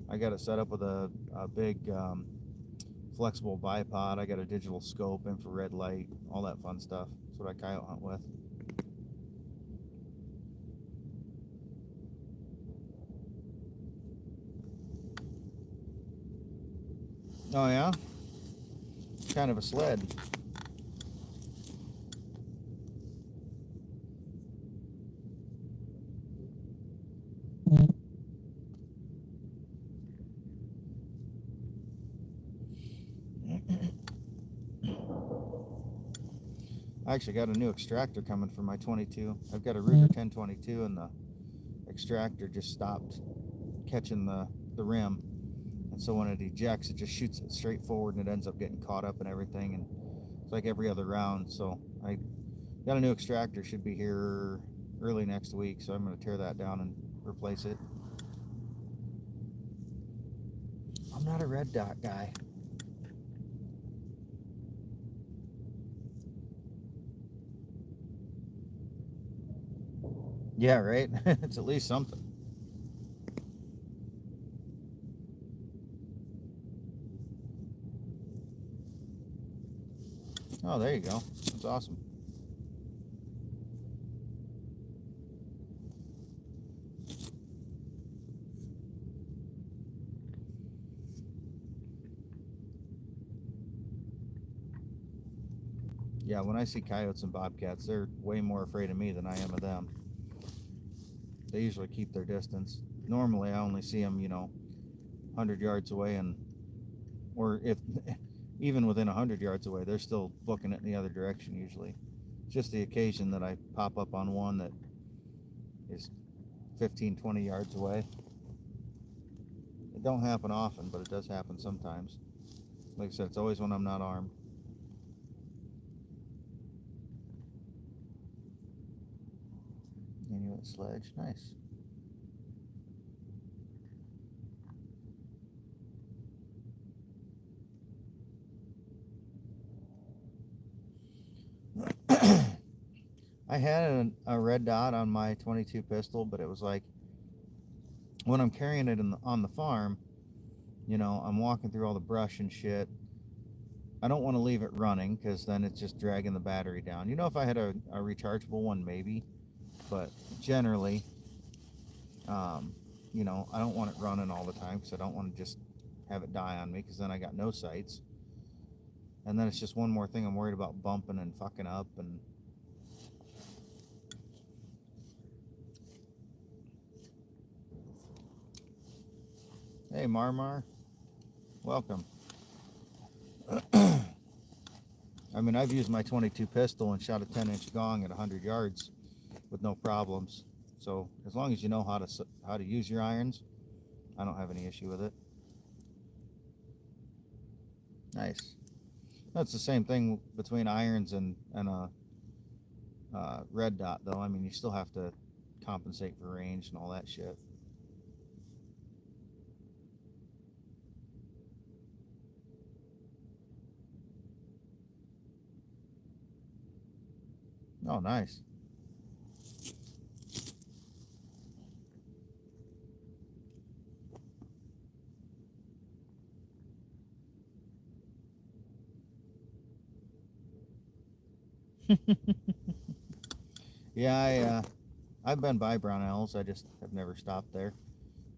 I got it set up with a big flexible bipod. I got a digital scope, infrared light, all that fun stuff. That's what I coyote hunt with. Oh yeah? Kind of a sled. I actually got a new extractor coming for my 22. I've got a Ruger 1022, and the extractor just stopped catching the rim, and so when it ejects, it just shoots it straight forward, and it ends up getting caught up and everything, and it's like every other round. So I got a new extractor, should be here early next week, so I'm going to tear that down and replace it. I'm not a red dot guy. Yeah, right? It's at least something. Oh, there you go. That's awesome. Yeah, when I see coyotes and bobcats, they're way more afraid of me than I am of them. They usually keep their distance. Normally, I only see them, 100 yards away, and or if even within 100 yards away, they're still booking it in the other direction usually. Just the occasion that I pop up on one that is 15, 20 yards away. It don't happen often, but it does happen sometimes. Like I said, it's always when I'm not armed. Inuit sledge, nice. I had a red dot on my 22 pistol, but it was like when I'm carrying it on the farm, I'm walking through all the brush and shit. I don't want to leave it running because then it's just dragging the battery down. If I had a rechargeable one, maybe, but generally, I don't want it running all the time because I don't want to just have it die on me because then I got no sights. And then it's just one more thing I'm worried about bumping and fucking up. And hey, Marmar, welcome. I mean, I've used my 22 pistol and shot a 10-inch gong at 100 yards with no problems. So as long as you know how to use your irons, I don't have any issue with it. Nice. That's the same thing between irons and a red dot, though. I mean, you still have to compensate for range and all that shit. Oh, nice. Yeah, I've been by Brownells. I just have never stopped there.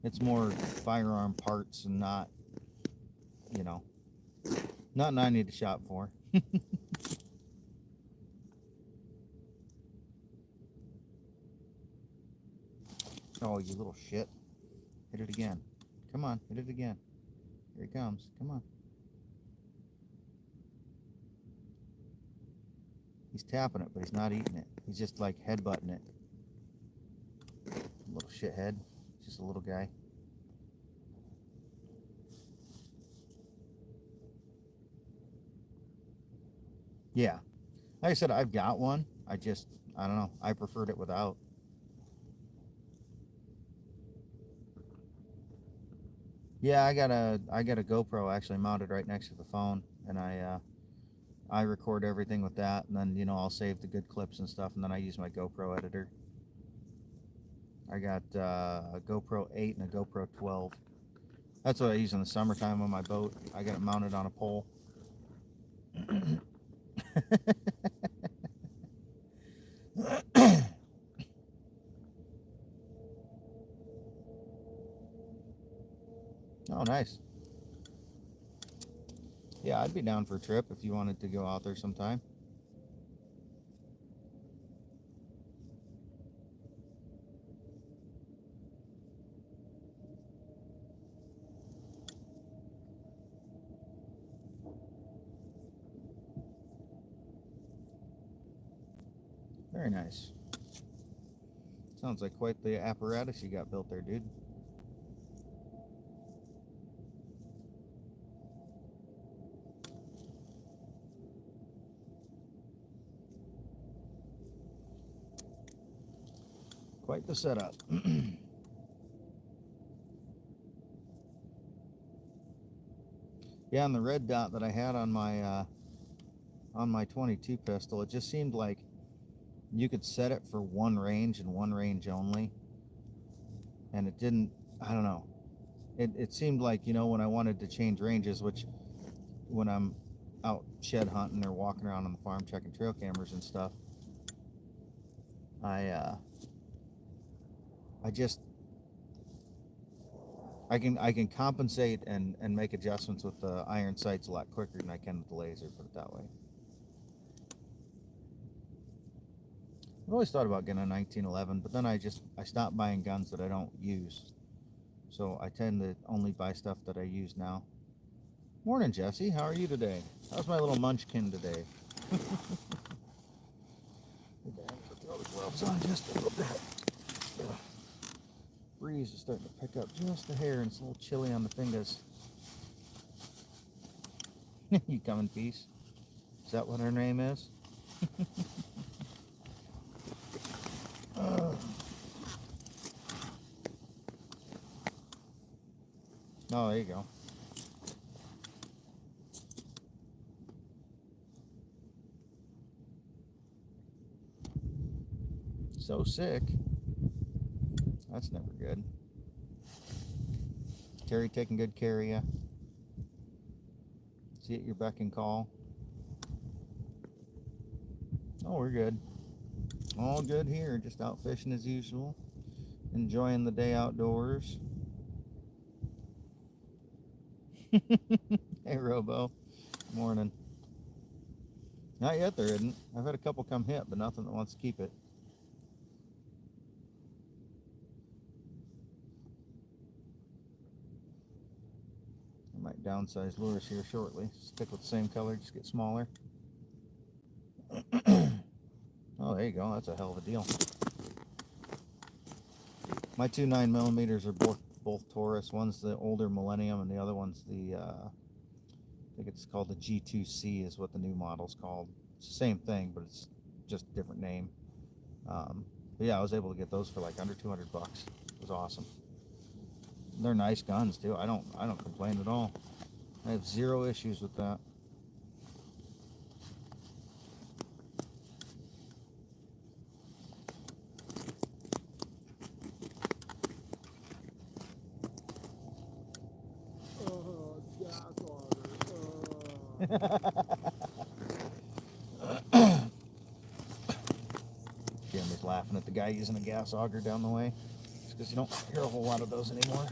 It's more firearm parts and not, you know, nothing I need to shop for. Oh, you little shit. Hit it again. Come on, hit it again. Here he comes. Come on. He's tapping it, but he's not eating it. He's just like headbutting it. Little shithead. Just a little guy. Yeah. Like I said, I've got one. I don't know. I preferred it without. Yeah, I got a GoPro actually mounted right next to the phone, and I record everything with that, and then I'll save the good clips and stuff, and then I use my GoPro editor. I got a GoPro 8 and a GoPro 12. That's what I use in the summertime on my boat. I got it mounted on a pole. Oh, nice. Yeah, I'd be down for a trip if you wanted to go out there sometime. Very nice. Sounds like quite the apparatus you got built there, dude. Quite the setup. Yeah, and the red dot that I had on my 22 pistol, it just seemed like you could set it for one range and one range only, and it didn't. I don't know. It seemed like when I wanted to change ranges, which when I'm out shed hunting or walking around on the farm checking trail cameras and stuff, I just I can compensate and make adjustments with the iron sights a lot quicker than I can with the laser, put it that way. I've always thought about getting a 1911, but then I stopped buying guns that I don't use. So I tend to only buy stuff that I use now. Morning, Jesse. How are you today? How's my little munchkin today? Throw the gloves on just a little bit. The breeze is starting to pick up just a hair, and it's a little chilly on the fingers. You come in peace? Is that what her name is? Oh, there you go. So sick. That's never good. Terry taking good care of you. See at your beck and call. Oh, we're good. All good here. Just out fishing as usual. Enjoying the day outdoors. Hey, Robo. Morning. Not yet, there isn't. I've had a couple come hit, but nothing that wants to keep it. I might downsize lures here shortly. Stick with the same color, just get smaller. Oh, there you go. That's a hell of a deal. My two 9mm are both Taurus. One's the older Millennium, and the other one's the I think it's called the G2C is what the new model's called. It's the same thing, but it's just a different name. But yeah, I was able to get those for like under 200 bucks. It was awesome. They're nice guns too. I don't complain at all. I have zero issues with that. Jeremy's laughing at the guy using a gas auger down the way. It's because you don't hear a whole lot of those anymore.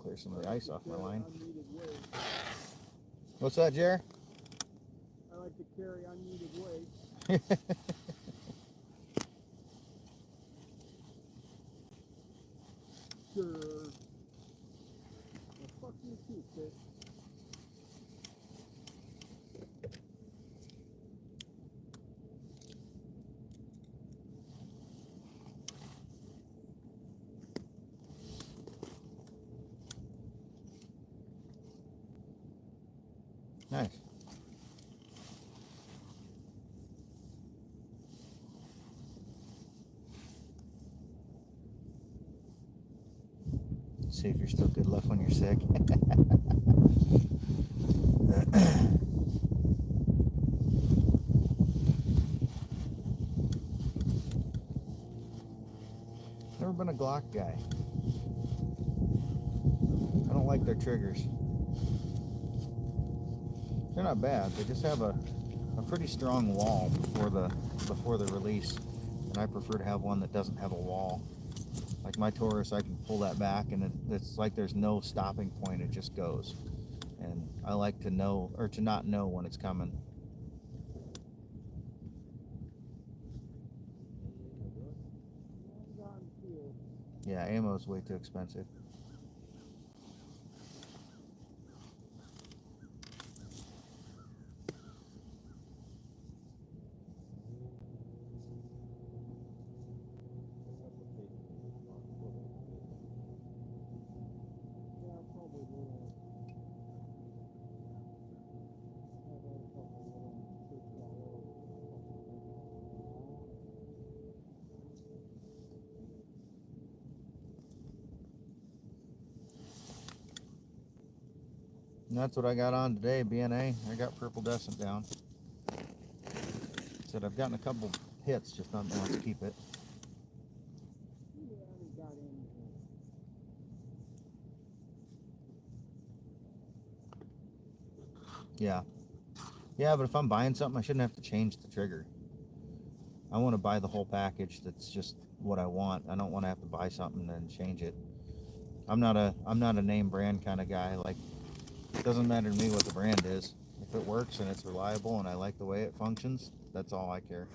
Clear some of the ice off my line. What's that, Jer? I like to carry unneeded weight. Sure. Well, fuck you too, kid. Nice. See if you're still good luck when you're sick. Never been a Glock guy. I don't like their triggers. They're not bad. They just have a pretty strong wall before the release, and I prefer to have one that doesn't have a wall. Like my Taurus, I can pull that back, and it's like there's no stopping point. It just goes, and I like to know or to not know when it's coming. Yeah, ammo is way too expensive. And that's what I got on today, BNA. I got Purple Descent down. Said I've gotten a couple hits, just not enough to keep it. Yeah. Yeah, but if I'm buying something, I shouldn't have to change the trigger. I want to buy the whole package that's just what I want. I don't want to have to buy something and then change it. I'm not a name brand kind of guy. Like, it doesn't matter to me what the brand is. If it works and it's reliable and I like the way it functions, that's all I care.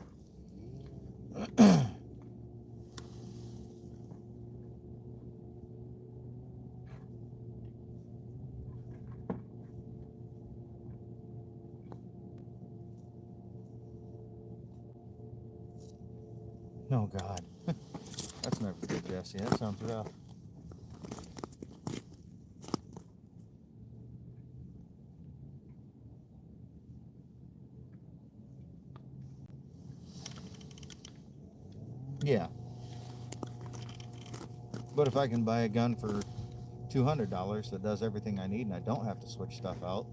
Oh God, that's never good, Jesse. That sounds rough. Yeah, but if I can buy a gun for $200 that does everything I need and I don't have to switch stuff out,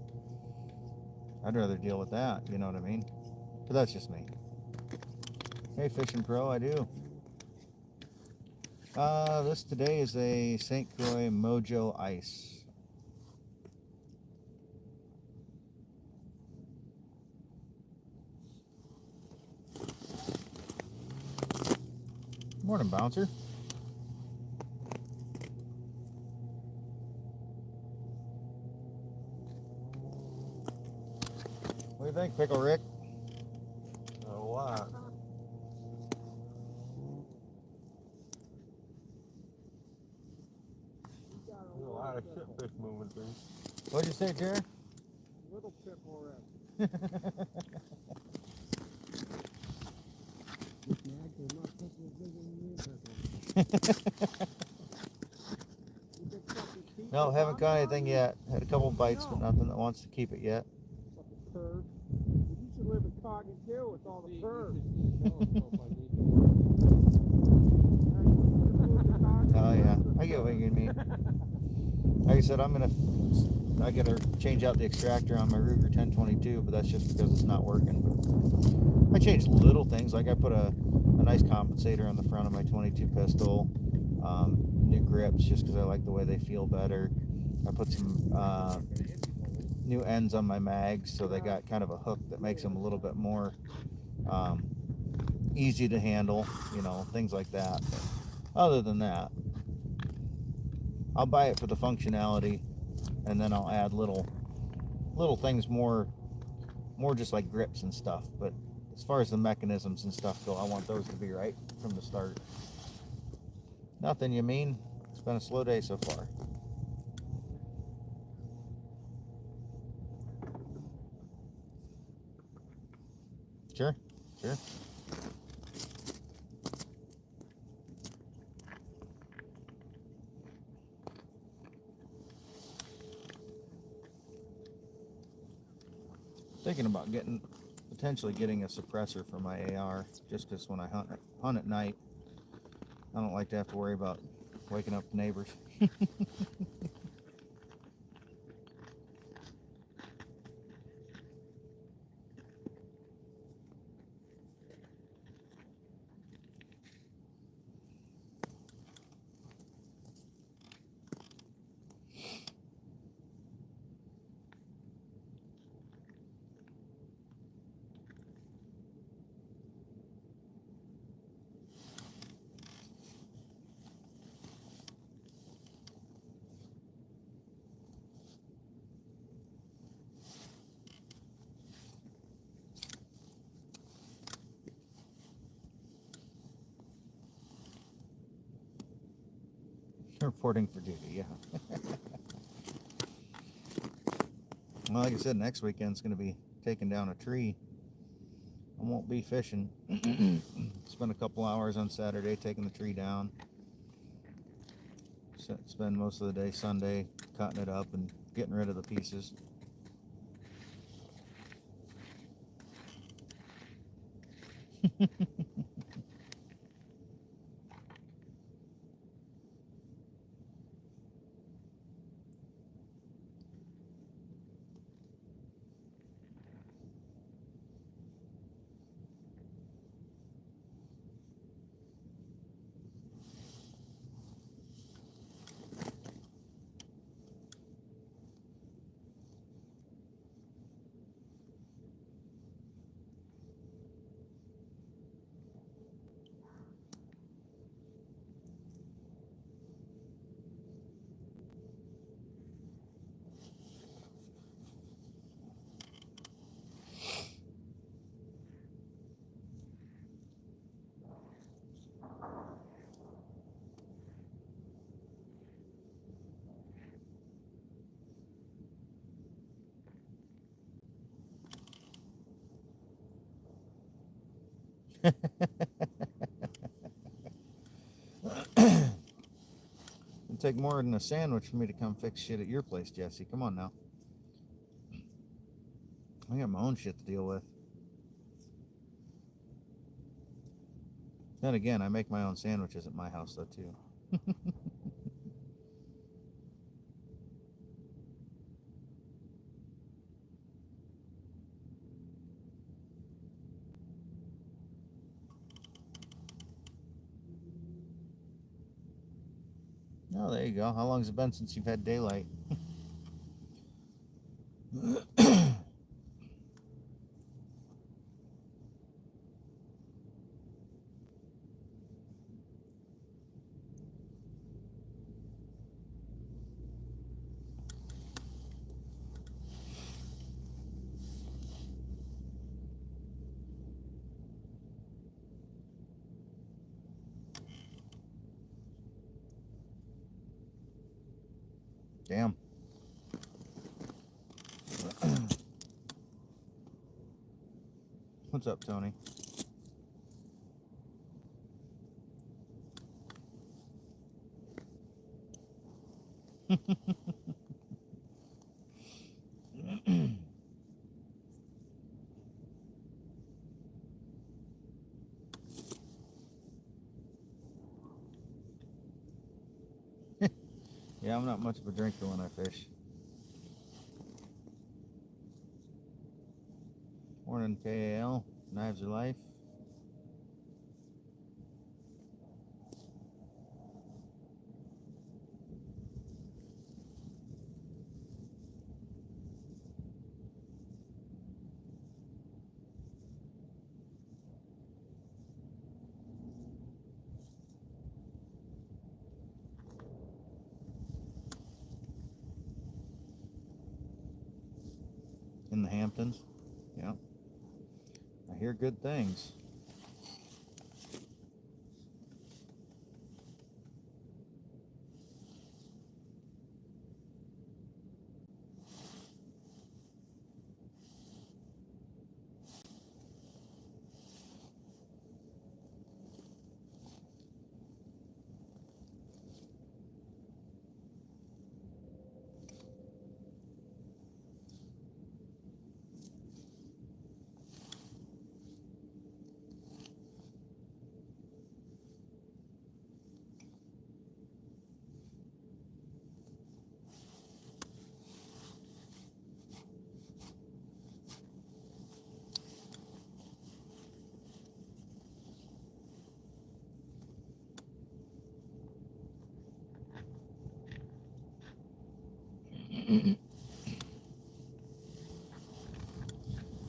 I'd rather deal with that. You know what I mean? But that's just me. Hey, Fishing Pro, I do. This today is a St. Croix Mojo Ice. Morning, Bouncer. What do you think, Pickle Rick? A lot. A lot of shitfish moving things. What'd you say, Jared? Little pickle red. No, haven't caught anything yet. Had a couple bites, but nothing that wants to keep it yet. You should live in Cotton Hill with all the birds. Oh yeah, I get what you mean. Like I said, I gotta change out the extractor on my Ruger 1022, but that's just because it's not working. But I changed little things, like I put a nice compensator on the front of my 22 pistol, new grips just because I like the way they feel better. I put some new ends on my mags, so they got kind of a hook that makes them a little bit more easy to handle, you know, things like that. But other than that, I'll buy it for the functionality, and then I'll add little things, more just like grips and stuff. But as far as the mechanisms and stuff go, I want those to be right from the start. Nothing, you mean? It's been a slow day so far. Sure. Thinking about potentially getting a suppressor for my AR, just because when I hunt at night, I don't like to have to worry about waking up the neighbors. Reporting for duty, yeah. Well, like I said, next weekend's going to be taking down a tree. I won't be fishing. Spend a couple hours on Saturday taking the tree down. Spend most of the day Sunday cutting it up and getting rid of the pieces. It'd take more than a sandwich for me to come fix shit at your place, Jesse. Come on now. I got my own shit to deal with. Then again, I make my own sandwiches at my house, though, too. Oh, there you go. How long has it been since you've had daylight? Damn. What's up, Tony? Yeah, I'm not much of a drinker when I fish. Morning, KAL. Knives are life. In the Hamptons. Yeah. I hear good things.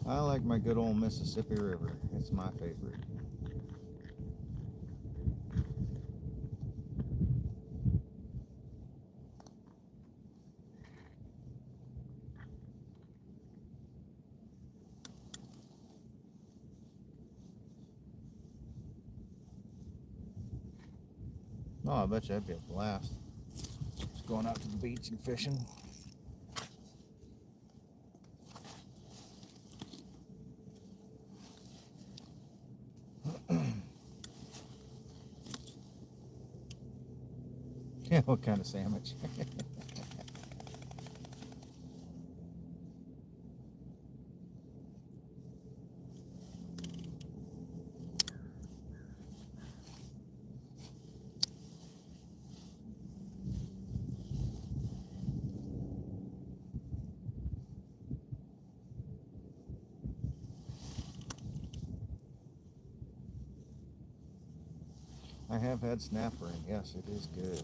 I like my good old Mississippi River. It's my favorite. Oh, I bet you that'd be a blast. Just going out to the beach and fishing. Yeah, what kind of sandwich? I have had snapper, and yes, it is good.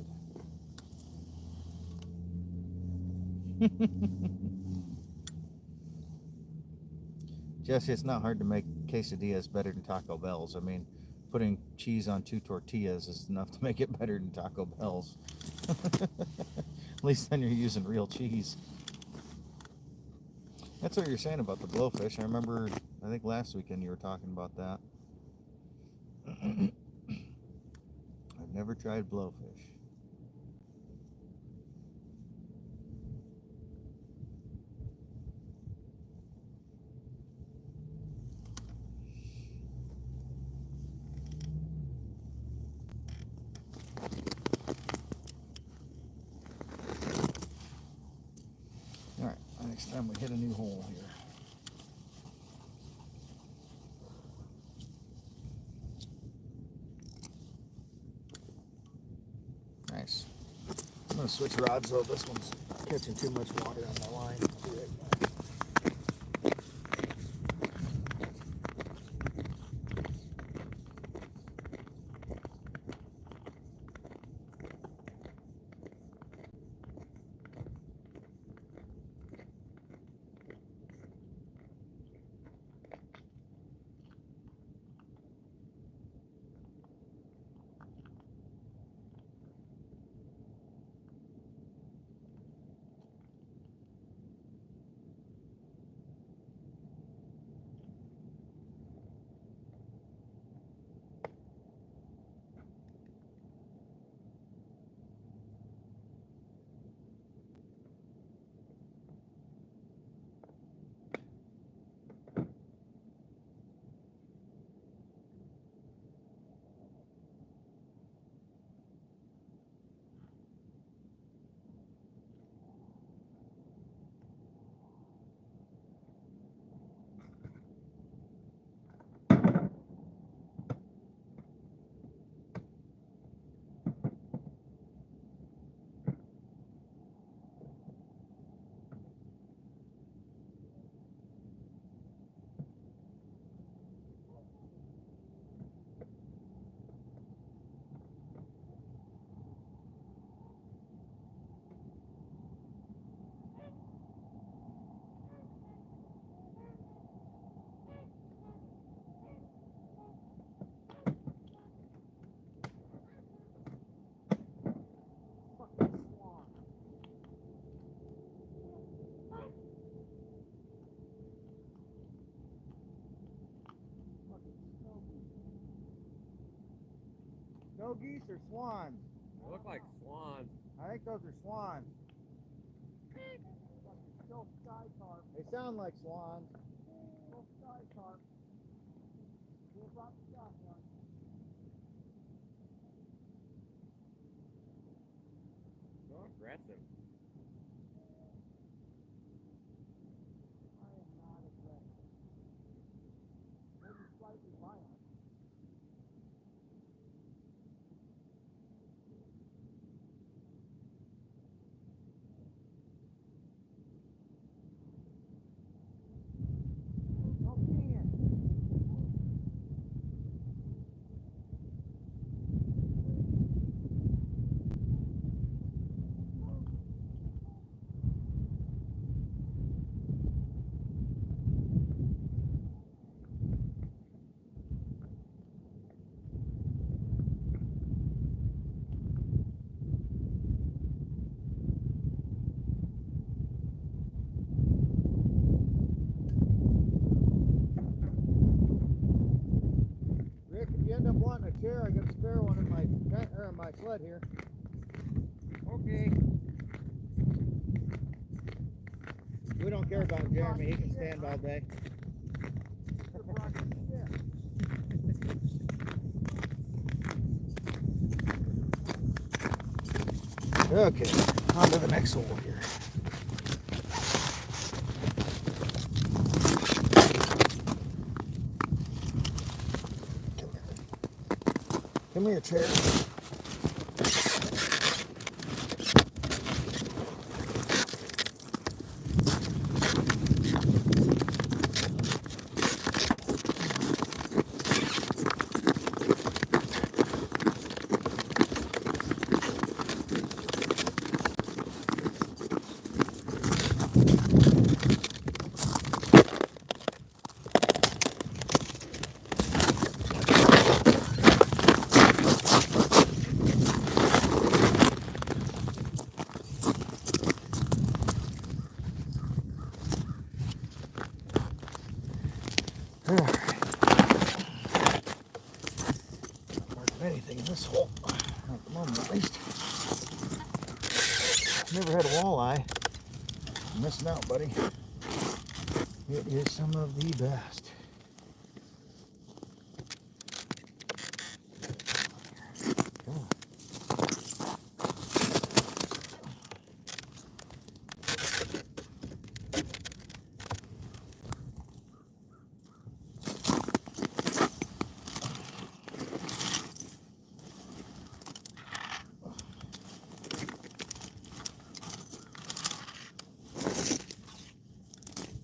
Jesse, it's not hard to make quesadillas better than Taco Bell's. I mean, putting cheese on 2 tortillas is enough to make it better than Taco Bell's. At least then you're using real cheese. That's what you're saying about the blowfish. I remember, I think last weekend you were talking about that. I've never tried blowfish. Alright, next time we hit a new hole here. Nice. I'm going to switch rods though. This one's catching too much water on my line. I'll be right back. No geese or swans? They look like swans. I think those are swans. Still sky carp. They sound like swans. Still sky carp. We'll drop the shotgun. So aggressive. I am not aggressive. Maybe slightly violent. chair. I got a spare one in my tent, or in my sled here. Okay. We don't care about Jeremy. He can stand all day. Okay, on to the next hole here. Come here, chair. Anything in this hole, at the moment at least. Never had a walleye. I'm missing out, buddy. It is some of the best. Come on.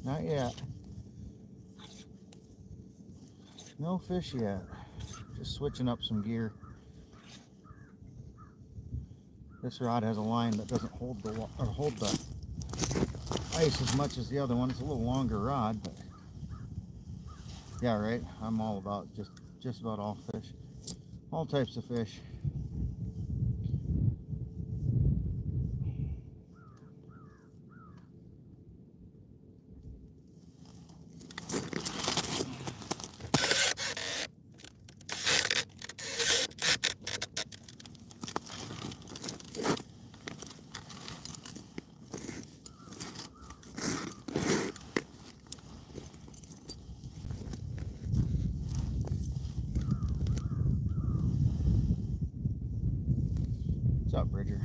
Not yet. No fish yet. Just switching up some gear. This rod has a line that doesn't hold the ice as much as the other one. It's a little longer rod, but yeah, right. I'm all about just about all fish, all types of fish. What's up, Bridger?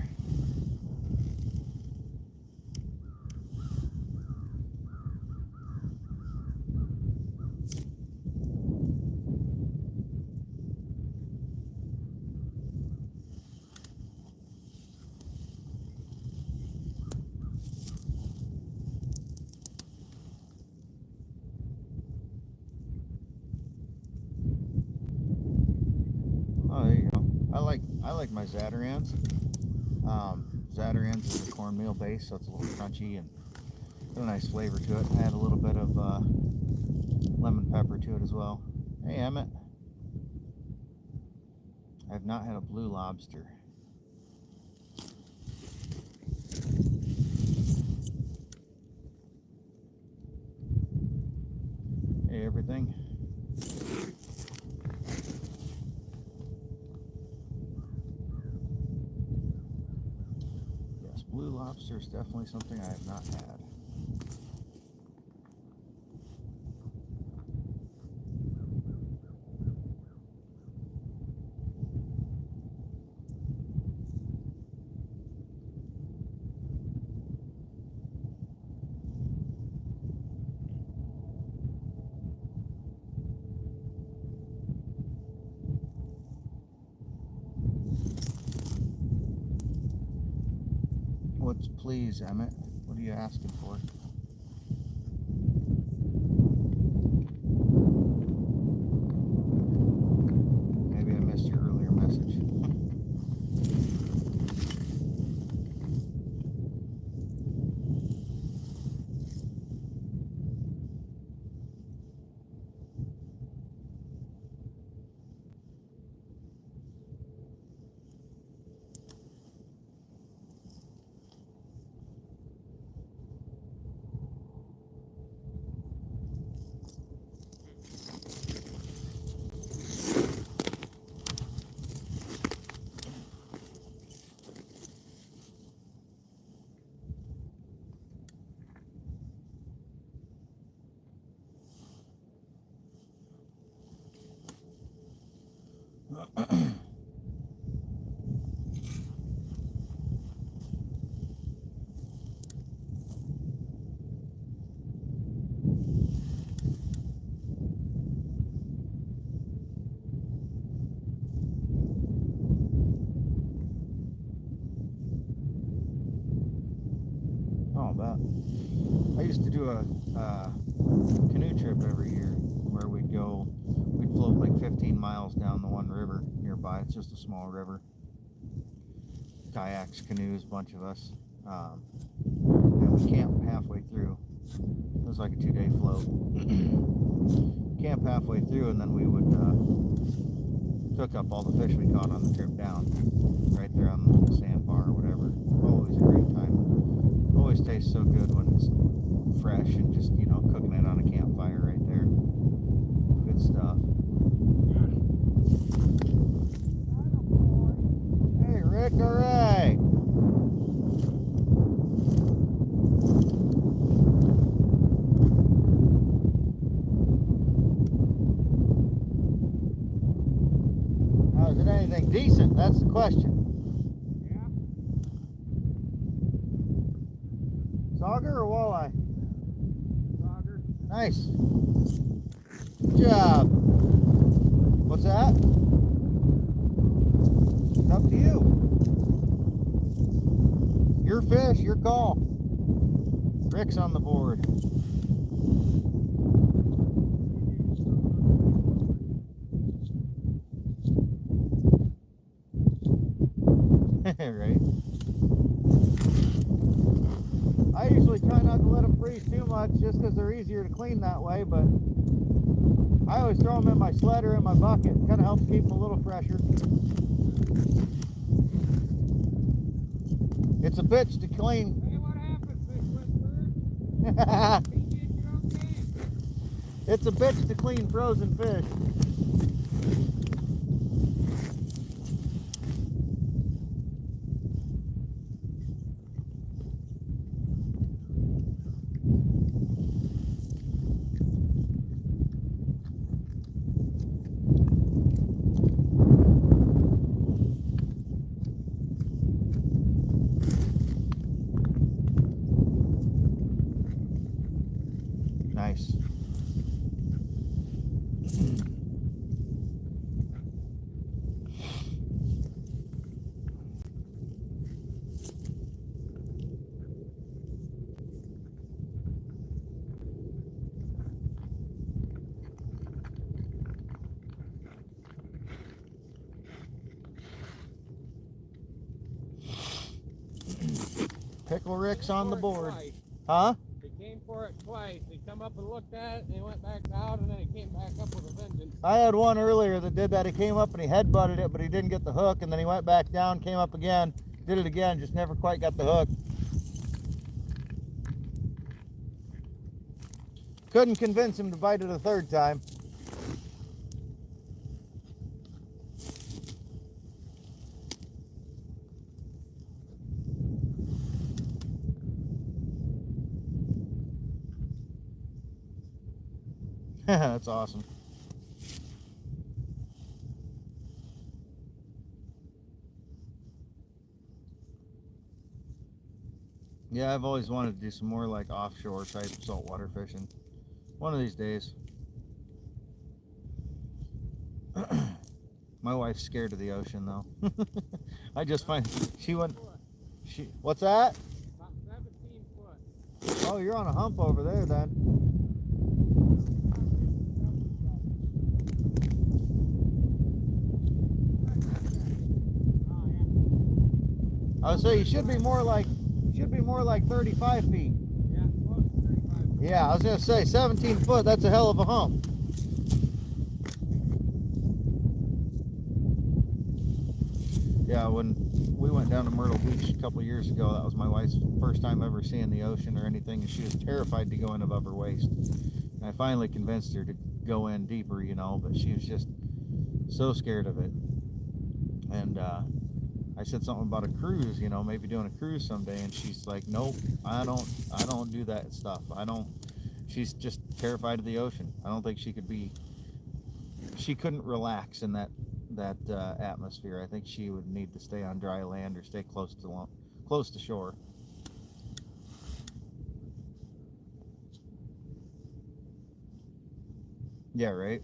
Oh, there you go. I like my Zatarans. Zatarans is a cornmeal base, so it's a little crunchy and got a nice flavor to it. I add a little bit of lemon pepper to it as well. Hey, Emmett. I have not had a blue lobster. Hey, everything. Yes, blue lobster is definitely something I have not had. What's please, Emmett? What are you asking for? Maybe I missed your earlier message. Oh, that. I used to do a canoe trip every year where we'd float like 15 miles down the one river nearby. It's just a small river. Kayaks, canoes, bunch of us. And we camped halfway through. It was like a 2-day float. Camp halfway through, and then we would cook up all the fish we caught on the trip down, right there on the sandbar or whatever. Always a great time. Always tastes so good when it's fresh and just, you know, cooking it on a campfire right there. Good stuff. Hey, Rick, all right. Now, is it anything decent? That's the question. Sauger or walleye? Sauger. Nice. Good job. What's that? It's up to you. Your fish, your call. Rick's on the board. Right? I usually try not to let them freeze too much just because they're easier to clean that way, but I always throw them in my sled or in my bucket. Kind of helps keep them a little fresher. It's a bitch to clean. Hey, what happened, fish whisperer? It's a bitch to clean frozen fish. Nice. Pickle Rick's on the board. Huh? They came for it twice. They come up and looked at it, and they went back out, and then it came back up with a vengeance. I had one earlier that did that. He came up and he headbutted it, but he didn't get the hook, and then he went back down, came up again, did it again, just never quite got the hook. Couldn't convince him to bite it a third time. That's awesome. Yeah, I've always wanted to do some more like offshore type saltwater fishing. One of these days. My wife's scared of the ocean though. I just find what's that? About 17 foot. Oh, you're on a hump over there then. I would say you should be more like 35 feet. Yeah, close to 35 feet. Yeah, I was gonna say 17 foot, that's a hell of a hump. Yeah, when we went down to Myrtle Beach a couple years ago, that was my wife's first time ever seeing the ocean or anything, and she was terrified to go in above her waist. And I finally convinced her to go in deeper, you know, but she was just so scared of it. And I said something about a cruise, you know, maybe doing a cruise someday, and she's like, nope, I don't do that stuff. She's just terrified of the ocean. I don't think she couldn't relax in that atmosphere. I think she would need to stay on dry land or stay close to shore. Yeah, right.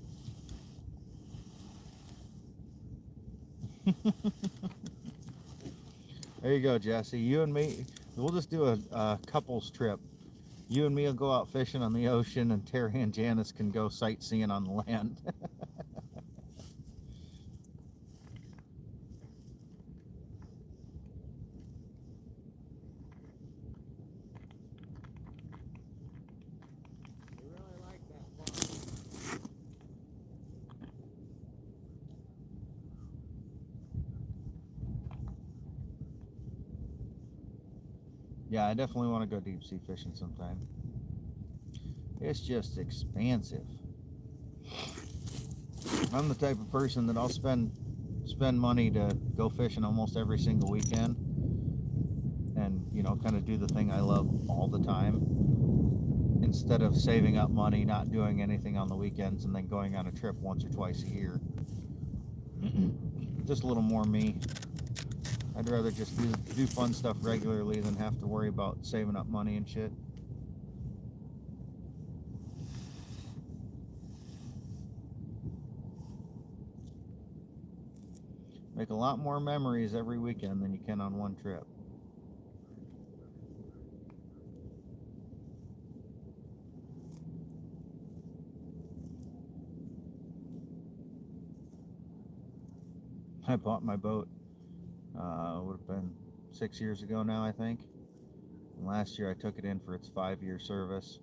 There you go, Jesse. You and me, we'll just do a couples trip. You and me will go out fishing on the ocean, and Terry and Janice can go sightseeing on the land. They really like that farm. Yeah, I definitely want to go deep sea fishing sometime. It's just expansive. I'm the type of person that I'll spend money to go fishing almost every single weekend, and kind of do the thing I love all the time, instead of saving up money, not doing anything on the weekends, and then going on a trip once or twice a year. Just a little more me. I'd rather just do fun stuff regularly than have to worry about saving up money and shit. Make a lot more memories every weekend than you can on one trip. I bought my boat, would have been 6 years ago now, I think. And last year I took it in for its 5-year service.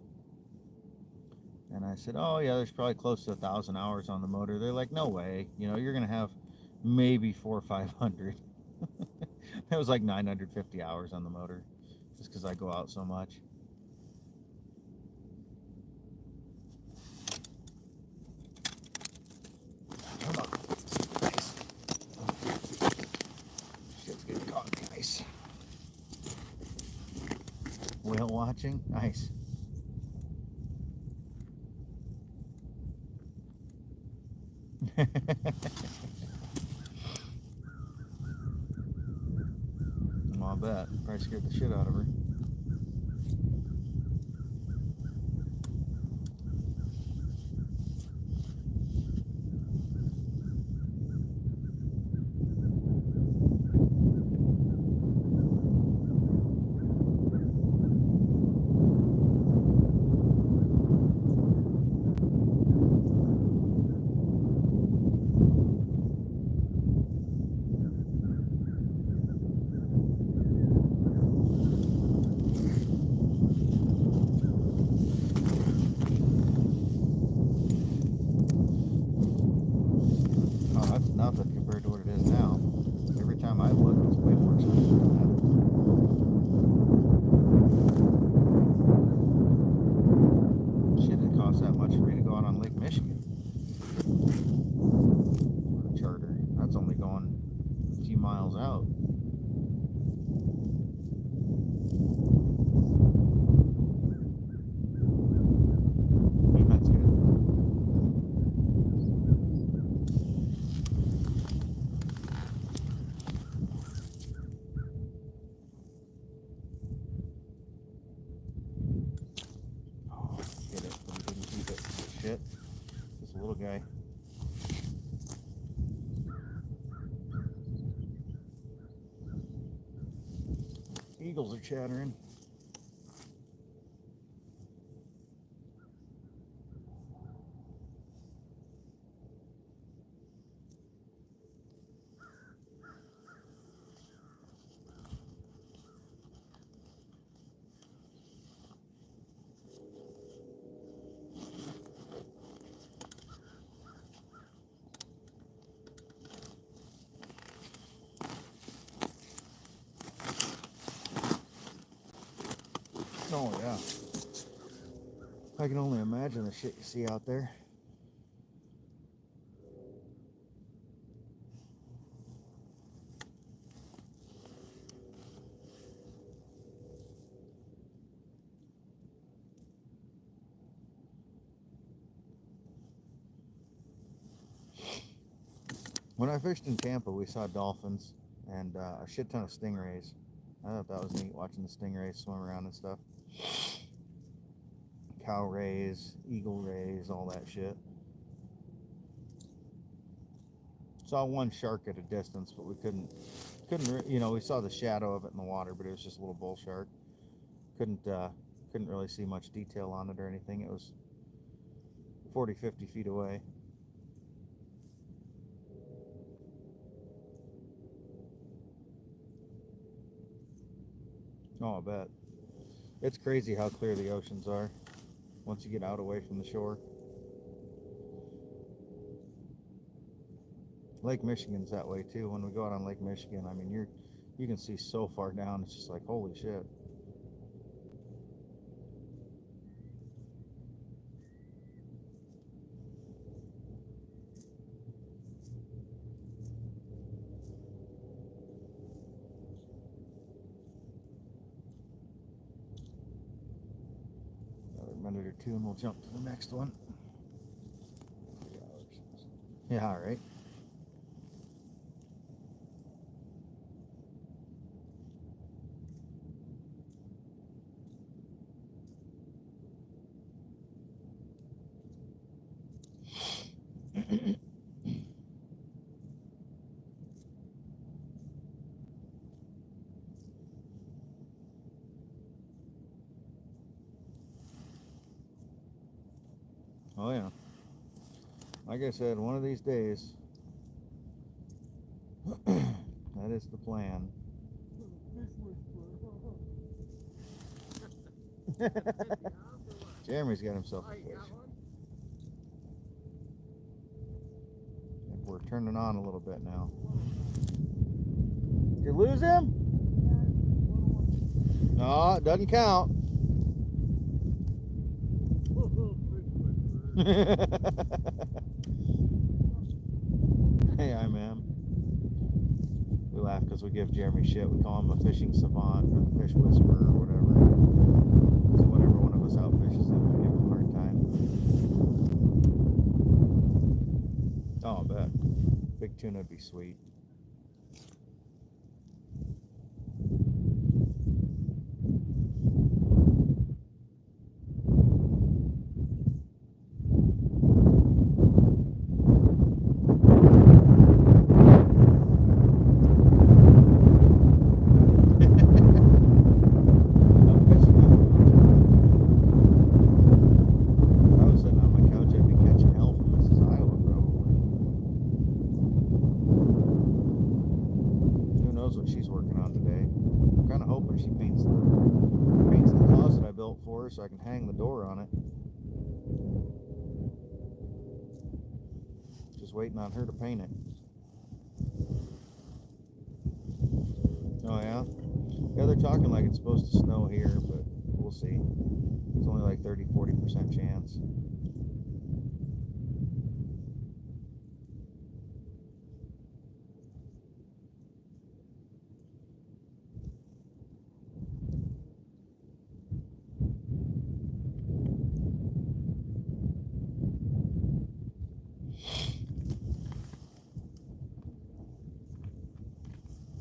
And I said, oh yeah, there's probably close to 1,000 hours on the motor. They're like, no way, you're gonna have maybe 400 or 500. It was like 950 hours on the motor, just because I go out so much. Come on. Nice. Shit's getting caught in the ice. Whale watching? Nice. Well, I bet. Probably scared the shit out of her. Oh, that's nothing compared to what it is now. Every time I look, it's way more expensive than that. Shit, it costs that much for me to go out on Lake Michigan. Charter. That's only going a few miles out. That's good. Oh, hit it, but he didn't keep it. Shit. This little guy. Eagles are chattering. Oh yeah. I can only imagine the shit you see out there. When I fished in Tampa, we saw dolphins and a shit ton of stingrays. I thought that was neat watching the stingrays swim around and stuff. Cow rays, eagle rays, all that shit. Saw one shark at a distance, but we couldn't, you know, we saw the shadow of it in the water, but it was just a little bull shark. Couldn't really see much detail on it or anything. It was 40, 50 feet away. Oh, I bet. It's crazy how clear the oceans are once you get out away from the shore. Lake Michigan's that way too. When we go out on Lake Michigan, I mean, you can see so far down. It's just like, holy shit. Minute or two and we'll jump to the next one. 3 hours. Yeah, all right. Oh yeah. Like I said, one of these days, that is the plan. Jeremy's got himself a fish. We're turning on a little bit now. Did you lose him? No, it doesn't count. Hey, I'm Em. We laugh because we give Jeremy shit. We call him a fishing savant or the fish whisperer or whatever. So whenever one of us outfishes him, we give him a hard time. Oh, I bet. Big tuna would be sweet. So I can hang the door on it. Just waiting on her to paint it. Oh yeah? Yeah, they're talking like it's supposed to snow here, but we'll see. It's only like 30-40% chance.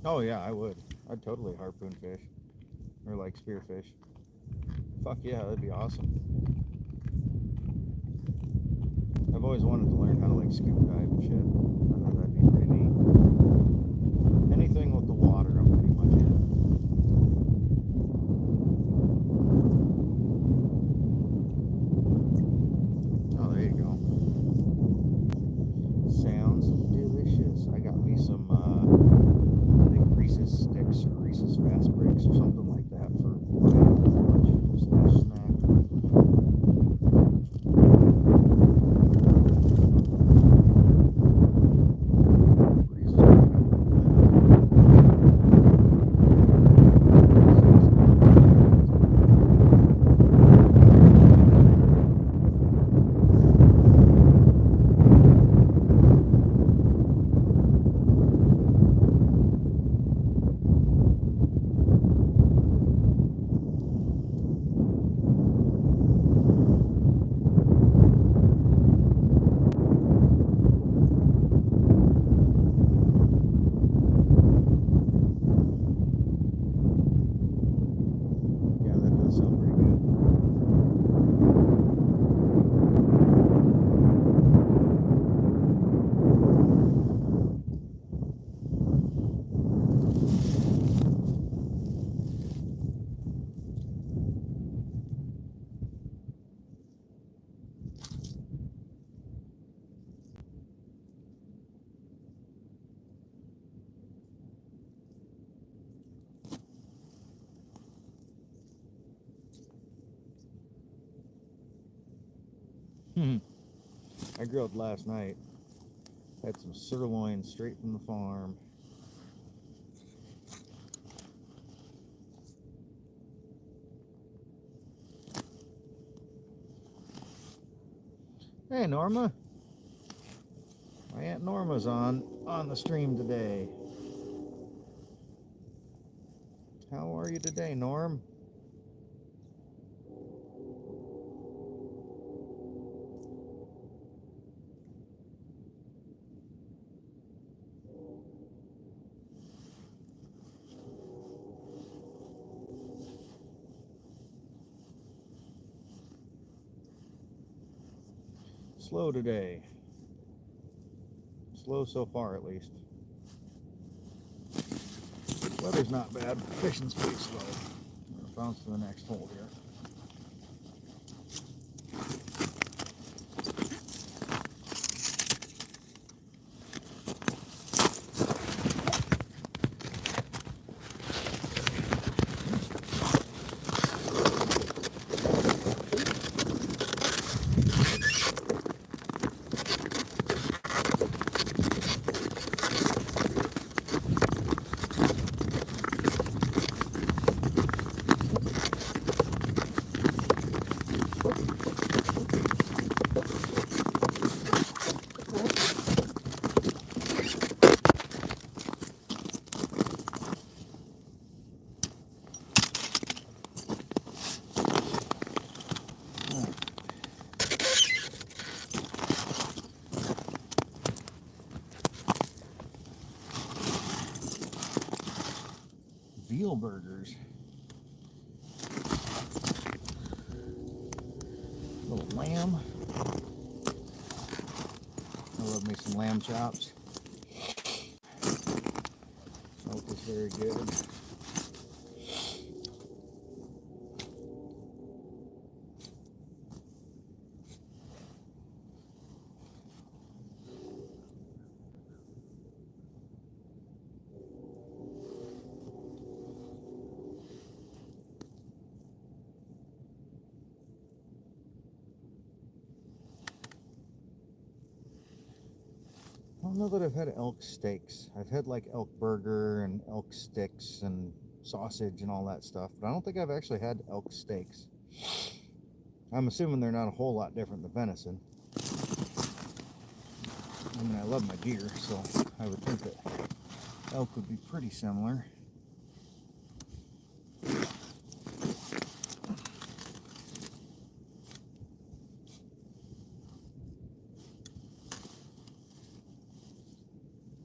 Oh yeah, I would. I'd totally harpoon fish. Or like spearfish. Fuck yeah, that'd be awesome. I've always wanted to learn how to like scuba dive and shit. I thought that'd be pretty neat. Anything with the water, I'm pretty much in. Oh, there you go. Sounds delicious. I got me some Reese's sticks or Reese's fast breaks or something like that for lunch slash snack. Reese's I grilled last night. Had some sirloin straight from the farm. Hey Norma. My Aunt Norma's on the stream today. How are you today, Norm? Slow today. Slow so far, at least. Weather's not bad. Fishing's pretty slow. I'm gonna bounce to the next hole here. Veal burgers. Little lamb. I love me some lamb chops. Smoke is very good. I don't know that I've had elk steaks. I've had like elk burger and elk sticks and sausage and all that stuff, but I don't think I've actually had elk steaks. I'm assuming they're not a whole lot different than venison. I mean, I love my deer, so I would think that elk would be pretty similar.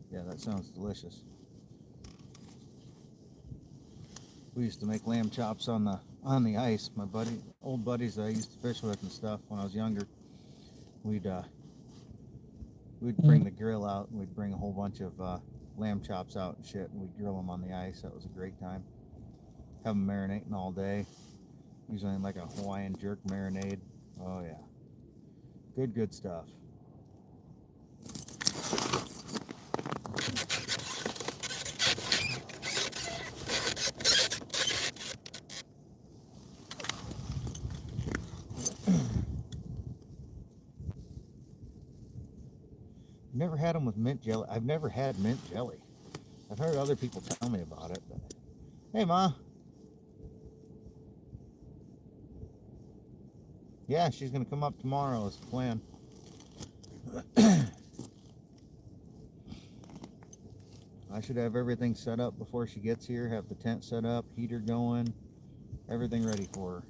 Yeah, that sounds delicious. We used to make lamb chops on the ice. My old buddies that I used to fish with and stuff when I was younger. We'd bring the grill out and we'd bring a whole bunch of lamb chops out and shit, and we'd grill them on the ice. That was a great time. Have them marinating all day. Usually in like a Hawaiian jerk marinade. Oh yeah. Good stuff. Never had them with mint jelly. I've never had mint jelly. I've heard other people tell me about it, but hey, Ma. Yeah, she's gonna come up tomorrow is the plan. I should have everything set up before she gets here, have the tent set up, heater going, everything ready for her.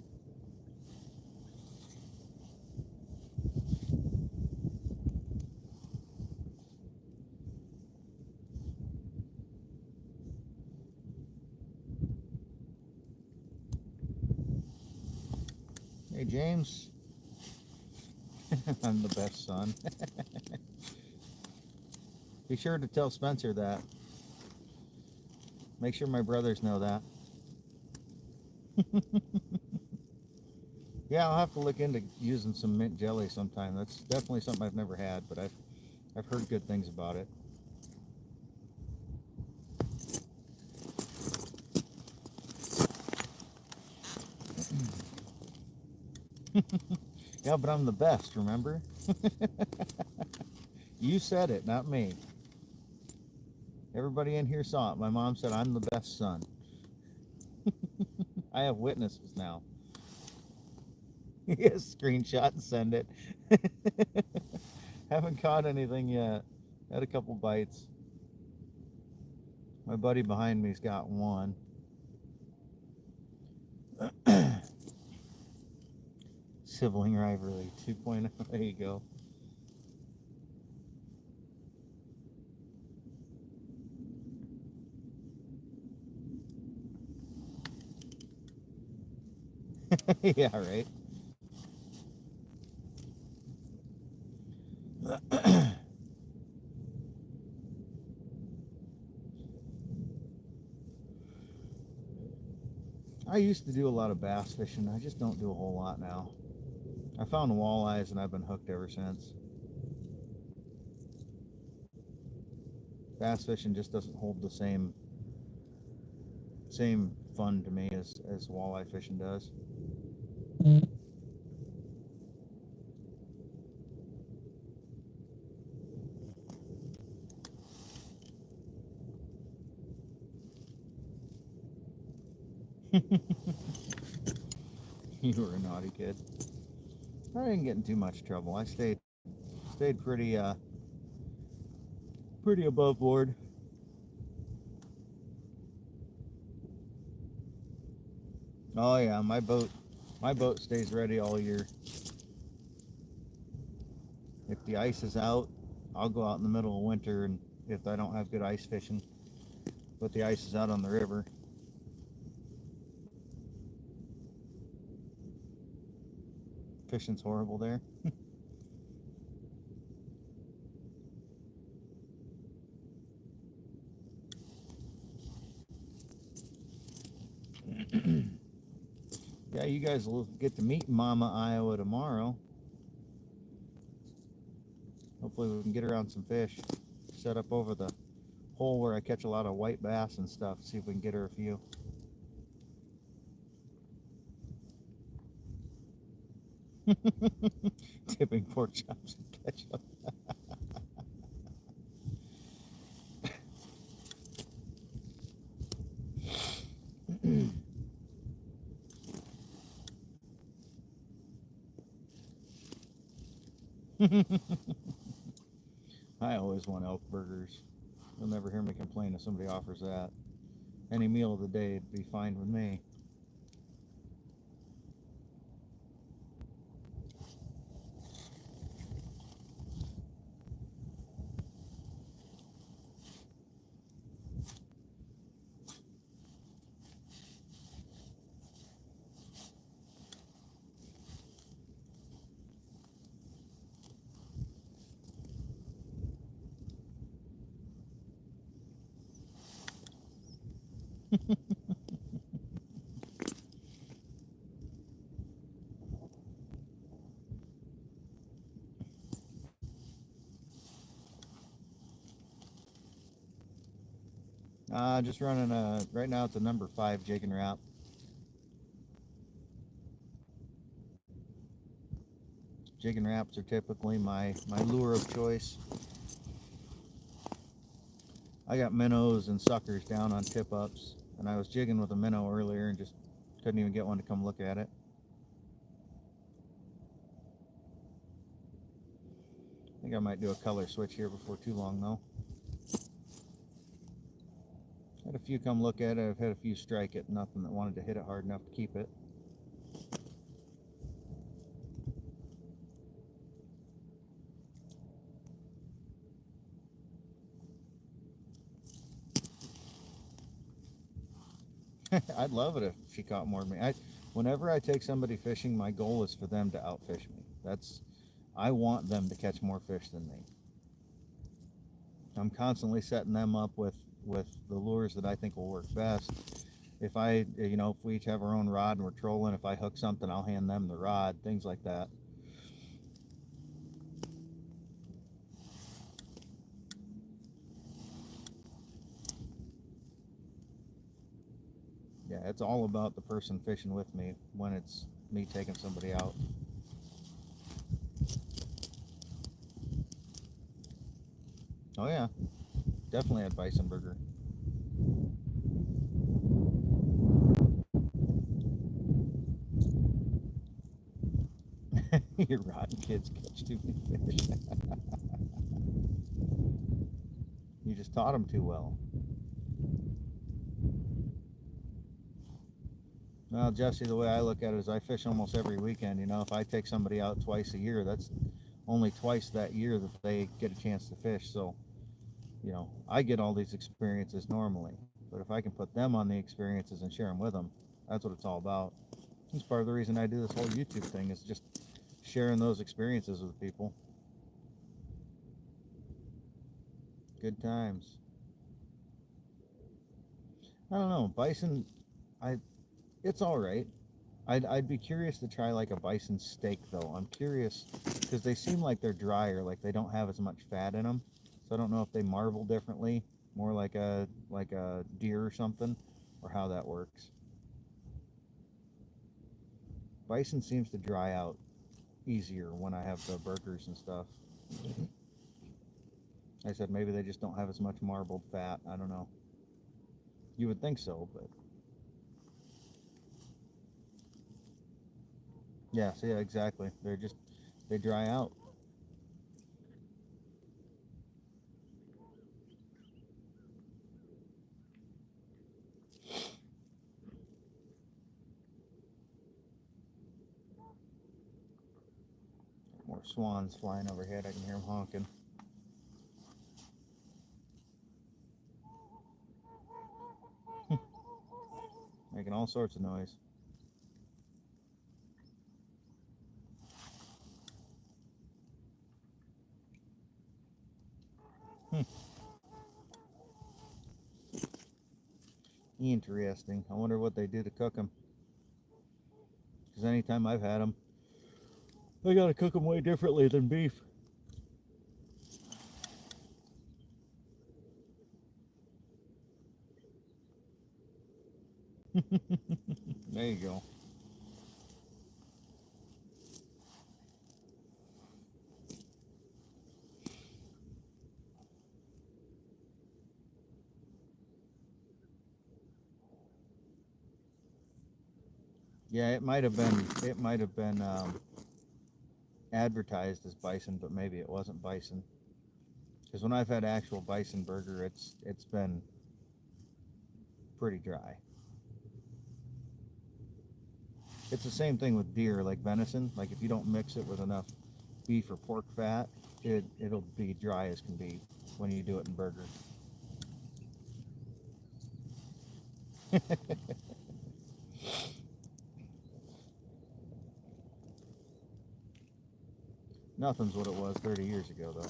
Hey, James. I'm the best son. Be sure to tell Spencer that. Make sure my brothers know that. Yeah, I'll have to look into using some mint jelly sometime. That's definitely something I've never had, but I've heard good things about it. Yeah, but I'm the best, remember? You said it, not me. Everybody in here saw it. My mom said I'm the best son. I have witnesses now. Yes, screenshot and send it. Haven't caught anything yet. Had a couple bites. My buddy behind me's got one. Sibling rivalry 2.0. There you go. Yeah, right. I used to do a lot of bass fishing. I just don't do a whole lot now. I found walleyes and I've been hooked ever since. Bass fishing just doesn't hold the same fun to me as walleye fishing does. You were a naughty kid. I didn't get in too much trouble. I stayed pretty above board. Oh yeah, my boat stays ready all year. If the ice is out, I'll go out in the middle of winter, and if I don't have good ice fishing, but the ice is out on the river. Fishing's horrible there. Yeah, you guys will get to meet Mama Iowa tomorrow. Hopefully we can get around some fish. Set up over the hole where I catch a lot of white bass and stuff. See if we can get her a few. Tipping pork chops and ketchup. I always want elk burgers. You'll never hear me complain if somebody offers that. Any meal of the day would be fine with me. Just running right now it's a number 5 jigging wrap. Jigging wraps are typically my lure of choice. I got minnows and suckers down on tip ups, and I was jigging with a minnow earlier and just couldn't even get one to come look at it. I think I might do a color switch here before too long though. Had a few come look at it, I've had a few strike it, nothing that wanted to hit it hard enough to keep it. I'd love it if she caught more than me. Whenever I take somebody fishing, my goal is for them to outfish me. I want them to catch more fish than me. I'm constantly setting them up with the lures that I think will work best. If if we each have our own rod and we're trolling, if I hook something, I'll hand them the rod, things like that. Yeah, it's all about the person fishing with me when it's me taking somebody out. Oh yeah, definitely had bison burger. Your rotten kids catch too many fish. You just taught them too well. Well, Jesse, the way I look at it is I fish almost every weekend. You know, if I take somebody out twice a year, that's only twice that year that they get a chance to fish. So, you know, I get all these experiences normally. But if I can put them on the experiences and share them with them, that's what it's all about. That's part of the reason I do this whole YouTube thing is just sharing those experiences with people. Good times. I don't know, bison. I It's all right. I'd be curious to try like a bison steak though. I'm curious because they seem like they're drier, like they don't have as much fat in them. So I don't know if they marble differently, more like a deer or something, or how that works. Bison seems to dry out easier when I have the burgers and stuff. I said maybe they just don't have as much marbled fat. I don't know. You would think so, but yeah, so yeah, exactly. They dry out. More swans flying overhead. I can hear them honking, making all sorts of noise. Hmm. Interesting. I wonder what they do to cook them. Because anytime I've had them, I gotta cook them way differently than beef. There you go. Yeah, it might have been. It might have been advertised as bison, but maybe it wasn't bison. Because when I've had actual bison burger, it's been pretty dry. It's the same thing with deer, like venison. Like if you don't mix it with enough beef or pork fat, it'll be dry as can be when you do it in burger. Nothing's what it was 30 years ago, though.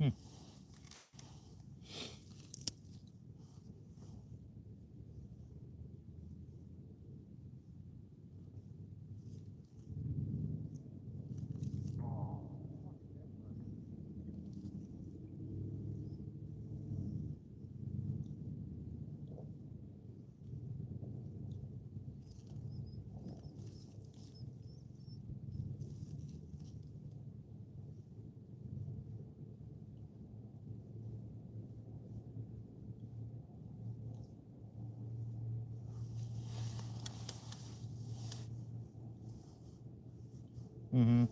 Hmm. Mm-hmm.